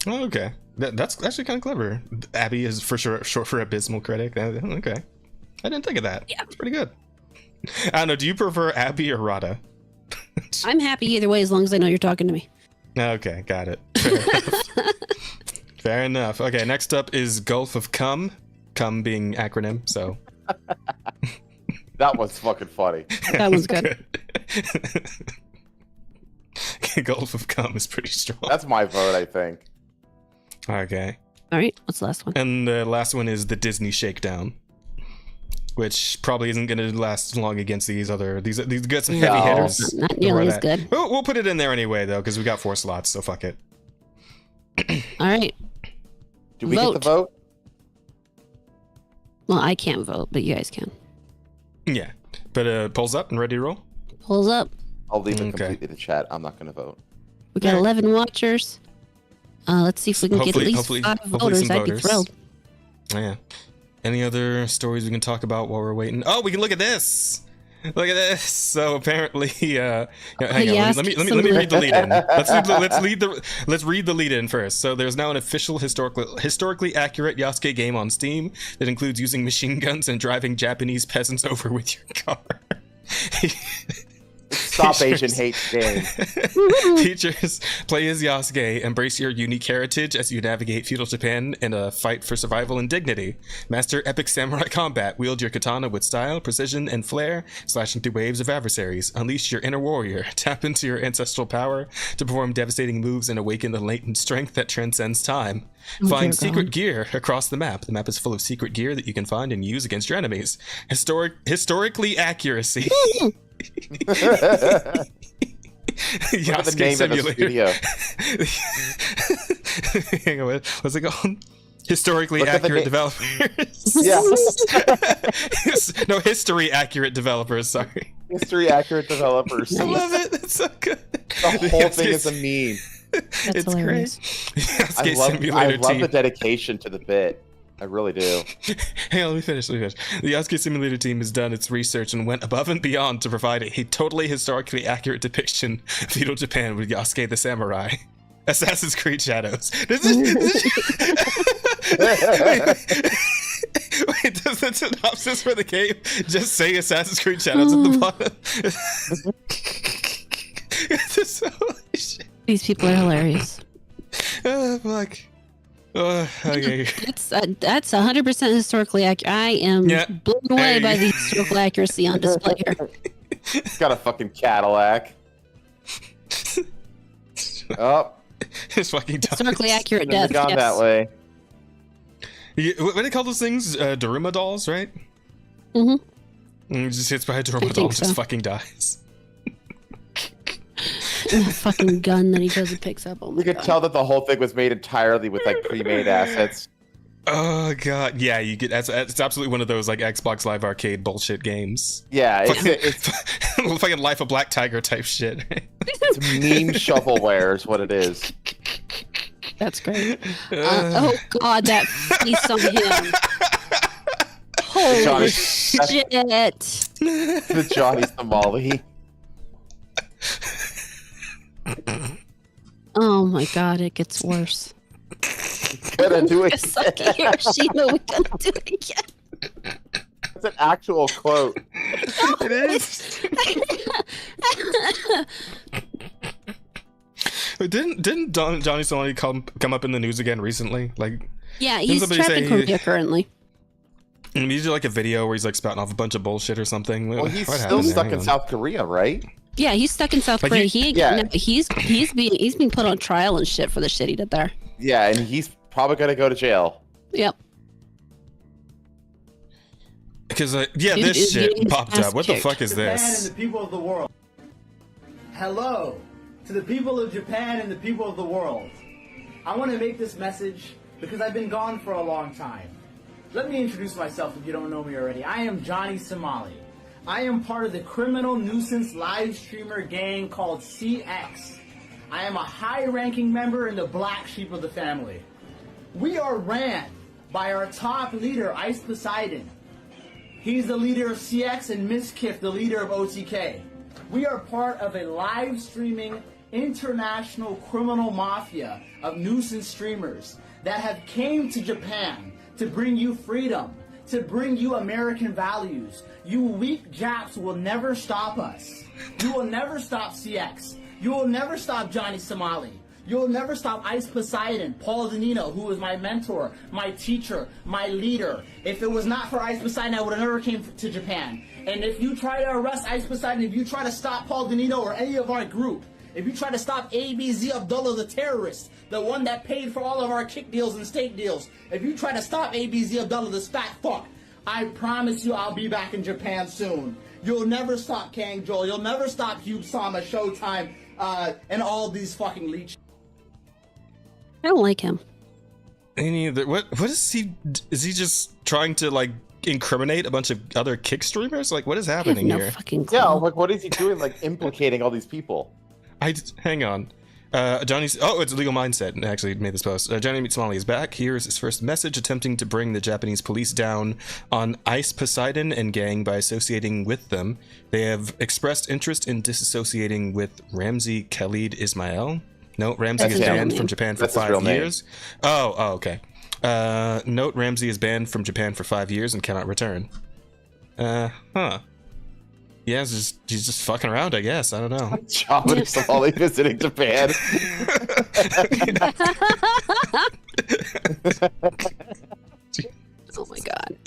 Speaker 1: Oh, okay. That's actually kind of clever. Abby is for sure short for Abysmal Critic. Okay. I didn't think of that. Yeah. It's pretty good. I don't know. Do you prefer Abby or Rada?
Speaker 2: I'm happy either way as long as I know you're talking to me.
Speaker 1: Okay, got it. Fair enough. Okay, next up is Gulf of Cum. Cum being acronym, so.
Speaker 3: That was fucking funny.
Speaker 2: That was good.
Speaker 1: Gulf of Cum is pretty strong.
Speaker 3: That's my vote, I think.
Speaker 1: Okay.
Speaker 2: All right, what's the last one?
Speaker 1: And the last one is the Disney Shakedown, which probably isn't going to last long against these got some heavy hitters.
Speaker 2: Not nearly as good.
Speaker 1: We'll put it in there anyway, though, because we got 4 slots, so fuck it.
Speaker 2: All right.
Speaker 3: Do we get the vote?
Speaker 2: Well, I can't vote, but you guys can.
Speaker 1: Yeah. But polls up and ready to roll?
Speaker 2: Polls up.
Speaker 3: I'll leave it completely to chat. I'm not going to vote.
Speaker 2: We got 11 watchers. Let's see if we can get at least 5 voters. I'd be thrilled.
Speaker 1: Yeah. Any other stories we can talk about while we're waiting? Oh, we can look at this. Look at this. So apparently, hang on. Let me read the lead-in. Let's read the lead-in first. So there's now an official historically accurate Yasuke game on Steam that includes using machine guns and driving Japanese peasants over with your car.
Speaker 3: Stop Asian hate game.
Speaker 1: Features: play as Yasuke, embrace your unique heritage as you navigate feudal Japan in a fight for survival and dignity. Master epic samurai combat, wield your katana with style, precision, and flair, slashing through waves of adversaries. Unleash your inner warrior, tap into your ancestral power to perform devastating moves and awaken the latent strength that transcends time. Find secret gear across the map. The map is full of secret gear that you can find and use against your enemies. Historically accuracy.
Speaker 3: Yasuke Simulator.
Speaker 1: Hang on, what's it called? Historically accurate developers.
Speaker 3: Yeah.
Speaker 1: No, history accurate developers. Sorry.
Speaker 3: History accurate developers.
Speaker 1: I love it. It's so good.
Speaker 3: The whole thing is a meme.
Speaker 2: That's hilarious.
Speaker 1: Great.
Speaker 3: I love the dedication to the bit. I really do.
Speaker 1: Hang on, let me finish. The Yasuke Simulator team has done its research and went above and beyond to provide a totally historically accurate depiction of feudal Japan with Yasuke the Samurai. Assassin's Creed Shadows. Wait, does the synopsis for the game just say Assassin's Creed Shadows at the bottom?
Speaker 2: These people are hilarious.
Speaker 1: Oh, fuck. Okay.
Speaker 2: That's 100% historically accurate. I am blown away by the historical accuracy on display here.
Speaker 3: It's got a fucking Cadillac. Oh.
Speaker 1: It's fucking
Speaker 2: historically accurate death.
Speaker 3: Gone that way.
Speaker 1: What do they call those things? Daruma dolls, right?
Speaker 2: Mm-hmm.
Speaker 1: And just hits by a Daruma doll and just fucking dies.
Speaker 2: And the fucking gun that he goes and picks up. Oh my
Speaker 3: God. You could tell that the whole thing was made entirely with like pre-made assets.
Speaker 1: Oh god, yeah, you get it's absolutely one of those like Xbox Live Arcade bullshit games.
Speaker 3: Yeah, it's
Speaker 1: fucking Life of Black Tiger type shit.
Speaker 3: It's meme shovelware is what it is.
Speaker 2: That's great. Oh god, that face on him. Holy shit!
Speaker 3: The Johnny Somali.
Speaker 2: Oh my god, it gets worse.
Speaker 3: Gonna do it
Speaker 2: again. Hiroshima, we're gonna do it again.
Speaker 3: That's an actual quote.
Speaker 1: It is. Didn't Johnny Somali come up in the news again recently? Like,
Speaker 2: yeah, he's trapped in Korea currently.
Speaker 1: And he did like a video where he's like spouting off a bunch of bullshit or something.
Speaker 3: Well, he's still stuck in South Korea, right?
Speaker 2: Yeah, he's stuck in South Korea. He's being put on trial and shit for the shit he did there.
Speaker 3: Yeah, and he's probably gonna go to jail.
Speaker 2: Yep.
Speaker 1: Because this shit popped up. What the fuck is
Speaker 13: Japan
Speaker 1: this?
Speaker 13: and the people of the world. Hello to the people of Japan and the people of the world. I want to make this message because I've been gone for a long time. Let me introduce myself if you don't know me already. I am Johnny Somali. I am part of the criminal nuisance live streamer gang called CX. I am a high-ranking member in the black sheep of the family. We are ran by our top leader, Ice Poseidon. He's the leader of CX and Miskiff, the leader of OTK. We are part of a live streaming international criminal mafia of nuisance streamers that have came to Japan to bring you freedom, to bring you American values. You weak Japs will never stop us. You will never stop CX. You will never stop Johnny Somali. You'll never stop Ice Poseidon, Paul Danino, who was my mentor, my teacher, my leader. If it was not for Ice Poseidon, I would have never came to Japan. And if you try to arrest Ice Poseidon, if you try to stop Paul Danino or any of our group, if you try to stop ABZ Abdullah the terrorist, the one that paid for all of our kick deals and steak deals, if you try to stop ABZ Abdullah this fat fuck, I promise you I'll be back in Japan soon. You'll never stop Kang Joel. You'll never stop Hugh Sama, Showtime, and all these fucking leeches.
Speaker 2: I don't like him.
Speaker 1: What is he? Is he just trying to like incriminate a bunch of other kick streamers? Like, what is happening
Speaker 2: I have no
Speaker 1: here?
Speaker 2: fucking clue.
Speaker 3: Yeah, like what is he doing? Like implicating all these people.
Speaker 1: Hang on. Johnny's. Oh, it's Legal Mindset. Actually, made this post. Johnny Meets Molly is back. Here's his first message, attempting to bring the Japanese police down on Ice Poseidon and gang by associating with them. They have expressed interest in disassociating with Ramzi Khalid Ismail. No, Ramzi is banned from Japan for 5 years. Oh, okay. Note: Ramzi is banned from Japan for 5 years and cannot return. Huh. Yeah, he's just fucking around, I guess. I don't know.
Speaker 3: John is slowly visiting Japan.
Speaker 2: Oh my god.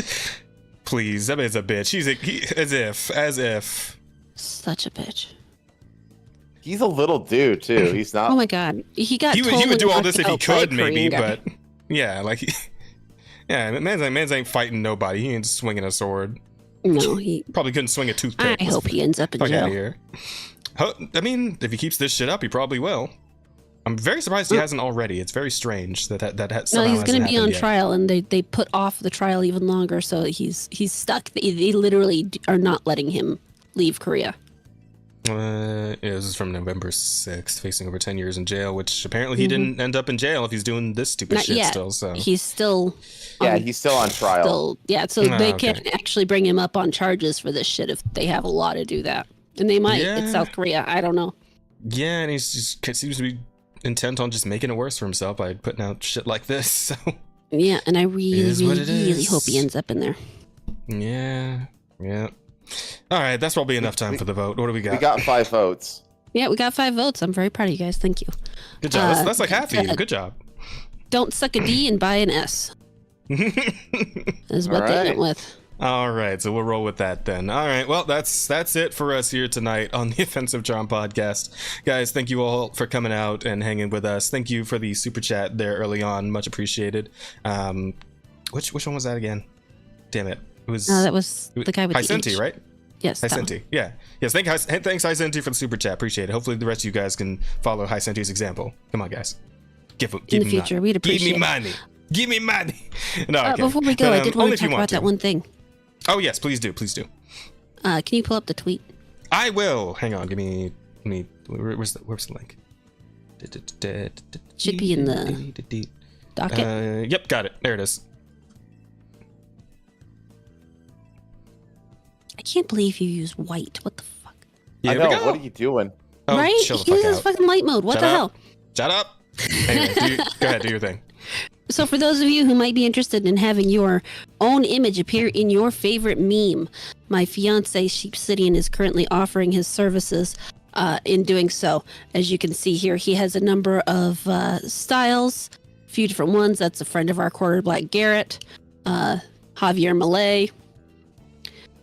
Speaker 1: Please, that man's a bitch. As if.
Speaker 2: Such a bitch.
Speaker 3: He's a little dude too. He's not.
Speaker 2: Oh my god. He
Speaker 1: would do all this if he could, maybe,
Speaker 2: but
Speaker 1: yeah, like man's ain't fighting nobody. He ain't swinging a sword.
Speaker 2: No, he
Speaker 1: probably couldn't swing a toothpick.
Speaker 2: I hope he ends up in jail.
Speaker 1: Here. I mean, if he keeps this shit up, he probably will. I'm very surprised he hasn't already. It's very strange that
Speaker 2: no, he's going to be on trial, and they put off the trial even longer, so he's stuck. They literally are not letting him leave Korea.
Speaker 1: Yeah, this is from November 6th, facing over 10 years in jail, which apparently he didn't end up in jail if he's doing this stupid
Speaker 2: not
Speaker 1: shit
Speaker 2: yet.
Speaker 1: still. So
Speaker 2: he's still.
Speaker 3: Yeah, he's still on trial.
Speaker 2: So they can't actually bring him up on charges for this shit if they have a law to do that. And they might.
Speaker 1: Yeah.
Speaker 2: It's South Korea. I don't know.
Speaker 1: Yeah, and he's just seems to be intent on just making it worse for himself by putting out shit like this. So
Speaker 2: yeah, and I really hope he ends up in there.
Speaker 1: Yeah. All right, that's probably enough time for the vote. What do we got?
Speaker 3: We got 5 votes.
Speaker 2: Yeah, we got 5 votes. I'm very proud of you guys. Thank you.
Speaker 1: Good job. That's like half of you. Good job.
Speaker 2: Don't suck a D and buy an S. Is what they went with.
Speaker 1: All right, so we'll roll with that then. All right, well, that's it for us here tonight on the Offensive Charm podcast. Guys, thank you all for coming out and hanging with us. Thank you for the super chat there early on. Much appreciated. Which one was that again? Damn it. It was
Speaker 2: that was the guy with
Speaker 1: Hysenti,
Speaker 2: the H.
Speaker 1: right?
Speaker 2: Yes.
Speaker 1: Hysenti. Yeah. Yes. Thanks, Hysenti, for the super chat. Appreciate it. Hopefully, the rest of you guys can follow Hysenti's example. Come on, guys. Give
Speaker 2: in the future, we'd appreciate.
Speaker 1: Give me money. No. Okay.
Speaker 2: Before we go, I did want to talk about that one thing.
Speaker 1: Oh yes, please do. Can
Speaker 2: you pull up the tweet?
Speaker 1: I will. Hang on. Give me. Where's the link?
Speaker 2: Should be in the docket.
Speaker 1: Yep. Got it. There it is.
Speaker 2: I can't believe you use white. What the fuck?
Speaker 3: I know. What are you doing?
Speaker 1: Oh,
Speaker 2: right? He uses fucking light mode. What the hell?
Speaker 1: Shut up. Anyway, go ahead. Do your thing.
Speaker 2: So for those of you who might be interested in having your own image appear in your favorite meme, my fiance Sheepsidian is currently offering his services in doing so. As you can see here, he has a number of styles, a few different ones. That's a friend of our Quarter Black Garrett, Javier Malay,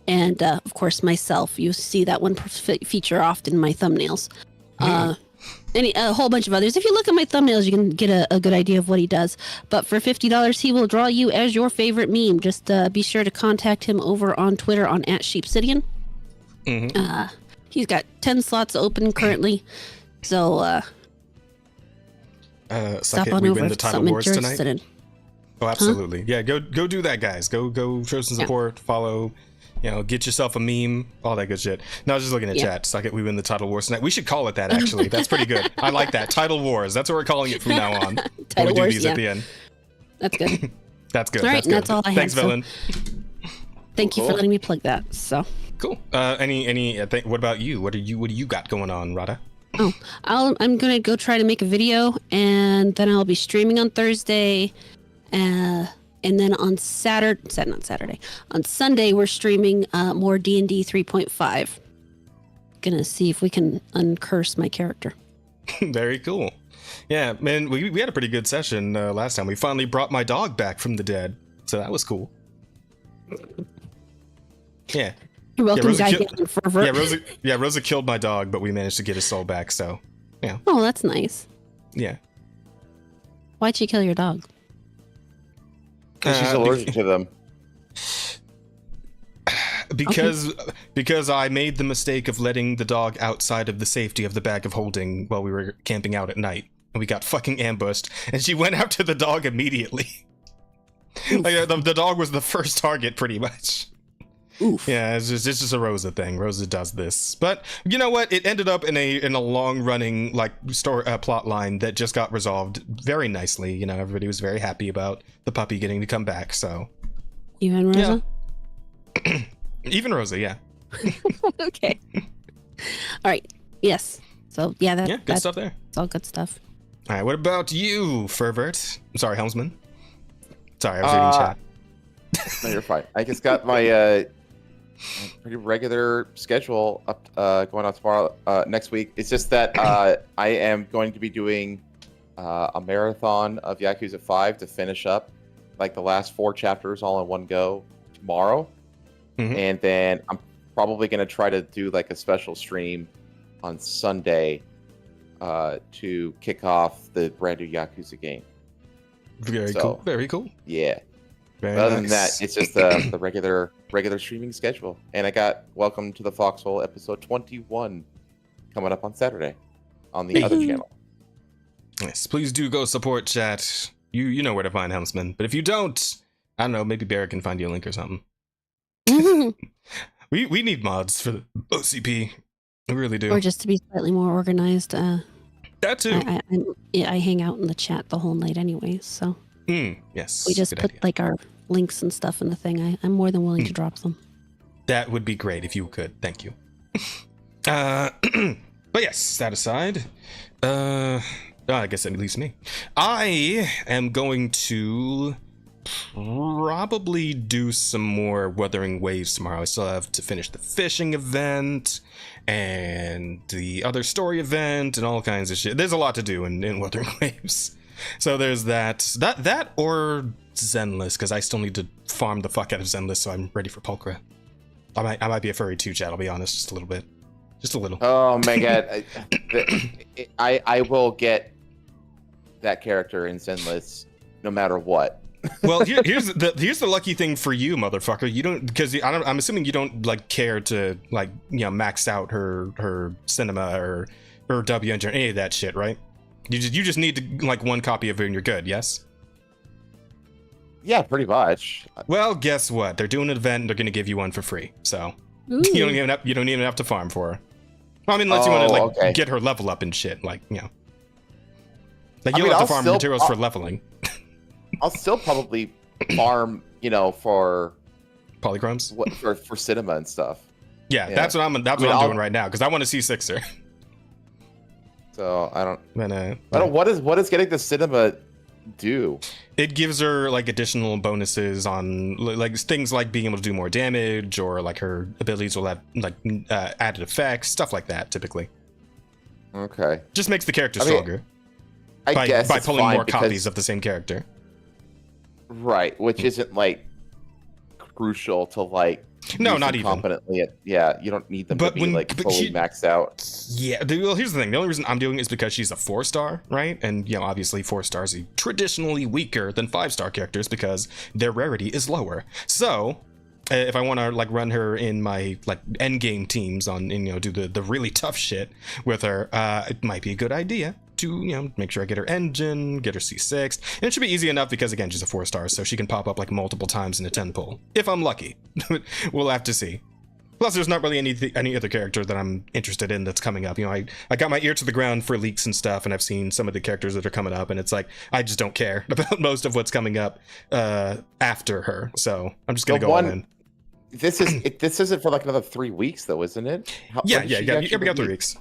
Speaker 2: and of course myself. You see that one feature often in my thumbnails. A whole bunch of others. If you look at my thumbnails, you can get a good idea of what he does. But for $50, he will draw you as your favorite meme. Just be sure to contact him over on Twitter on @Sheepsidian. He's got 10 slots open currently. So stop on over if it's something you're interested in.
Speaker 1: Oh, absolutely. Huh? Yeah, go do that, guys. Go show some support, follow. Get yourself a meme, all that good shit. No, I was just looking at chat. Suck it, we win the Title Wars tonight. We should call it that, actually. That's pretty good. I like that. Title Wars. That's what we're calling it from now on.
Speaker 2: Title
Speaker 1: when we do
Speaker 2: Wars,
Speaker 1: these at the end.
Speaker 2: That's good.
Speaker 1: That's good.
Speaker 2: All right,
Speaker 1: that's good.
Speaker 2: That's all I have.
Speaker 1: Thanks, Villain.
Speaker 2: Thank you for letting me plug that. So
Speaker 1: cool. What about you? What do you got going on, Rada?
Speaker 2: Oh, I'm gonna go try to make a video, and then I'll be streaming on Thursday. And then on on Sunday, we're streaming more D&D 3.5. Gonna see if we can uncurse my character.
Speaker 1: Very cool. Yeah, man, we had a pretty good session last time. We finally brought my dog back from the dead, so that was cool. Yeah.
Speaker 2: You're welcome,
Speaker 1: Rosa killed my dog, but we managed to get his soul back, so, yeah.
Speaker 2: Oh, that's nice.
Speaker 1: Yeah.
Speaker 2: Why'd she kill your dog?
Speaker 3: She's allergic to them.
Speaker 1: Because I made the mistake of letting the dog outside of the safety of the bag of holding while we were camping out at night, and we got fucking ambushed, and she went after the dog immediately. Like, the dog was the first target, pretty much.
Speaker 2: Oof.
Speaker 1: Yeah, it's just a Rosa thing. Rosa does this, but you know what? It ended up in a long running like story plot line that just got resolved very nicely. You know, everybody was very happy about the puppy getting to come back. So
Speaker 2: even Rosa,
Speaker 1: even Rosa, yeah.
Speaker 2: Okay. All right. Yes. So yeah,
Speaker 1: good stuff there.
Speaker 2: It's all good stuff.
Speaker 1: All right. What about you, Fervert? I'm sorry, Helmsman. Sorry, I was reading chat.
Speaker 3: No, you're fine. I just got my pretty regular schedule up going out tomorrow next week. It's just that I am going to be doing a marathon of Yakuza 5 to finish up like the last 4 chapters all in one go tomorrow. And then I'm probably going to try to do like a special stream on Sunday to kick off the brand new Yakuza game.
Speaker 1: Very cool. Very cool.
Speaker 3: Yeah.
Speaker 1: Very
Speaker 3: Other
Speaker 1: nice.
Speaker 3: than that, it's just the regular streaming schedule. And I got Welcome to the Foxhole episode 21 coming up on Saturday on the other channel.
Speaker 1: Yes, please do go support chat. You know where to find Helmsman. But if you don't, I don't know, maybe Barrett can find you a link or something. we need mods for the OCP. We really do.
Speaker 2: Or just to be slightly more organized.
Speaker 1: That too.
Speaker 2: I hang out in the chat the whole night anyways, so.
Speaker 1: Yes.
Speaker 2: We just put like our links and stuff in the thing. I'm more than willing to drop them.
Speaker 1: That would be great if you could. Thank you. But yes, that aside, I guess that leaves me. I am going to probably do some more Wuthering Waves tomorrow. I still have to finish the fishing event and the other story event and all kinds of shit. There's a lot to do in Wuthering Waves. So there's that or Zenless, because I still need to farm the fuck out of Zenless so I'm ready for Pulchra. I might be a furry too, chat, I'll be honest, just a little bit. Just a little.
Speaker 3: Oh my god. I will get that character in Zenless no matter what.
Speaker 1: Well, here's the lucky thing for you, motherfucker. You don't, because I'm assuming you don't like care to like, you know, max out her cinema or her W engine or any of that shit, right? You just need to, like, one copy of it and you're good, yes?
Speaker 3: Yeah, pretty much.
Speaker 1: Well, guess what? They're doing an event and they're gonna give you one for free. So you don't even have to farm for her. Well, I mean, unless you want to get her level up and shit, like, you know. Like, you don't have to farm materials for leveling.
Speaker 3: I'll still probably farm, you know, for
Speaker 1: polychromes,
Speaker 3: for cinema and stuff.
Speaker 1: Yeah, that's what I'm doing right now because I want to see Sixer.
Speaker 3: So I don't. What does getting the cinema do?
Speaker 1: It gives her like additional bonuses on like things like being able to do more damage, or like her abilities will have like added effects, stuff like that. Typically,
Speaker 3: okay,
Speaker 1: just makes the character stronger.
Speaker 3: I guess
Speaker 1: by pulling more copies of the same character.
Speaker 3: Right, which isn't like crucial to like.
Speaker 1: No, not even
Speaker 3: competently. You don't need them to be like fully maxed out.
Speaker 1: Yeah, well, here's the thing. The only reason I'm doing it is because she's a 4-star, right? And you know, obviously 4 stars are traditionally weaker than 5-star characters because their rarity is lower. So if I want to like run her in my like end game teams on, and you know, do the really tough shit with her, it might be a good idea to, you know, make sure I get her engine, get her C6, and it should be easy enough because again, she's a 4-star, so she can pop up like multiple times in a 10 pull if I'm lucky. We'll have to see. Plus, there's not really any other character that I'm interested in that's coming up. You know, I got my ear to the ground for leaks and stuff, and I've seen some of the characters that are coming up, and it's like I just don't care about most of what's coming up after her. So I'm just gonna go all in.
Speaker 3: This isn't for like another 3 weeks though, isn't it?
Speaker 1: You got 3 weeks.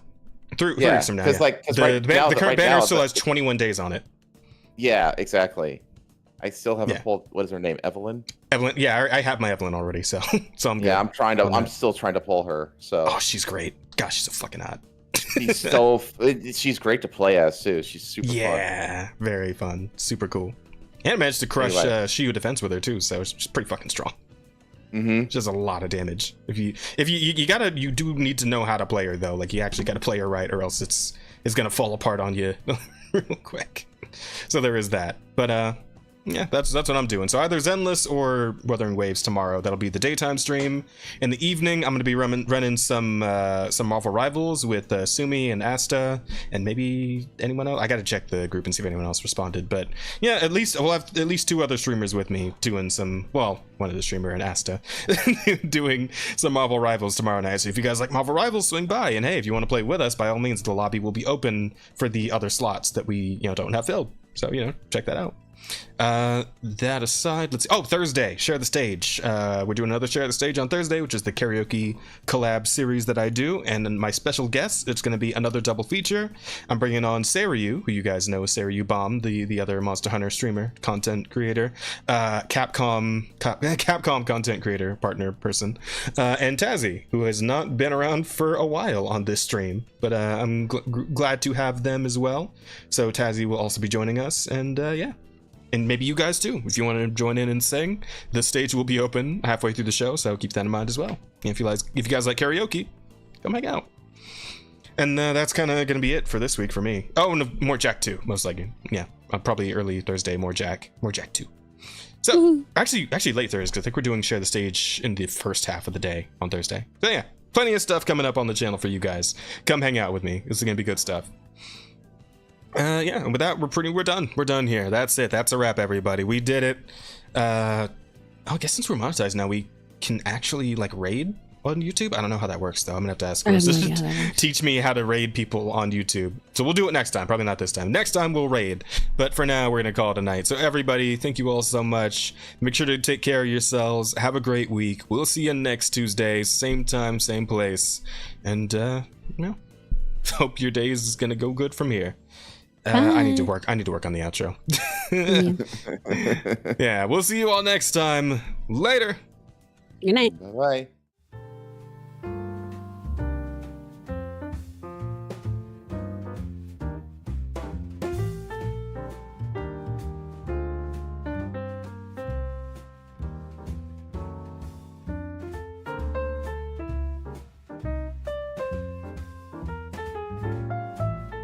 Speaker 1: 3 weeks from now. Because the current banner still has 21 days on it.
Speaker 3: Yeah, exactly. I still haven't pulled. What is her name? Evelyn.
Speaker 1: Yeah, I have my Evelyn already, so I'm good.
Speaker 3: Yeah, I'm still trying to pull her. So.
Speaker 1: Oh, she's great. Gosh, she's so fucking hot.
Speaker 3: She's great to play as too. She's super fun.
Speaker 1: Yeah, very fun, super cool, and managed to crush Shiyu defense with her too. So she's pretty fucking strong.
Speaker 3: Mm-hmm.
Speaker 1: Just a lot of damage. You do need to know how to play her though. Like you actually got to play her right, or else it's gonna fall apart on you real quick. So there is that. But yeah, that's what I'm doing. So either Zenless or Wuthering Waves tomorrow. That'll be the daytime stream. In the evening, I'm going to be running some Marvel Rivals with Sumi and Asta, and maybe anyone else. I got to check the group and see if anyone else responded. But yeah, we'll have at least 2 other streamers with me doing one of the streamer and Asta doing some Marvel Rivals tomorrow night. So if you guys like Marvel Rivals, swing by. And hey, if you want to play with us, by all means, the lobby will be open for the other slots that we don't have filled. So check that out. That aside, Thursday, Share the Stage. We're doing another Share the Stage on Thursday, which is the karaoke collab series that I do, and then my special guest, it's going to be another double feature. I'm bringing on Sarayu, who you guys know is Sarayu Bomb, the other Monster Hunter streamer, content creator, Capcom content creator, partner person, and Tazzy, who has not been around for a while on this stream, but I'm glad to have them as well. So Tazzy will also be joining us, and yeah. And maybe you guys too, if you want to join in and sing. The stage will be open halfway through the show, so keep that in mind as well. And if you guys like karaoke, come hang out. And that's kind of going to be it for this week for me. Oh, and more Jack 2, most likely. Yeah, probably early Thursday, more Jack 2. So actually late Thursday, because I think we're doing Share the Stage in the first half of the day on Thursday. So yeah, plenty of stuff coming up on the channel for you guys. Come hang out with me. This is going to be good stuff. Yeah, and with that, we're done. We're done here. That's it. That's a wrap, everybody. We did it. I guess since we're monetized now, we can actually raid on YouTube. I don't know how that works though. I'm gonna have to ask Chris to teach me how to raid people on YouTube. So we'll do it next time. Probably not this time. Next time we'll raid. But for now, we're gonna call it a night. So everybody, thank you all so much. Make sure to take care of yourselves. Have a great week. We'll see you next Tuesday, same time, same place. And hope your day is gonna go good from here. I need to work on the outro. Yeah, we'll see you all next time. Later.
Speaker 2: Good night.
Speaker 3: Bye-bye.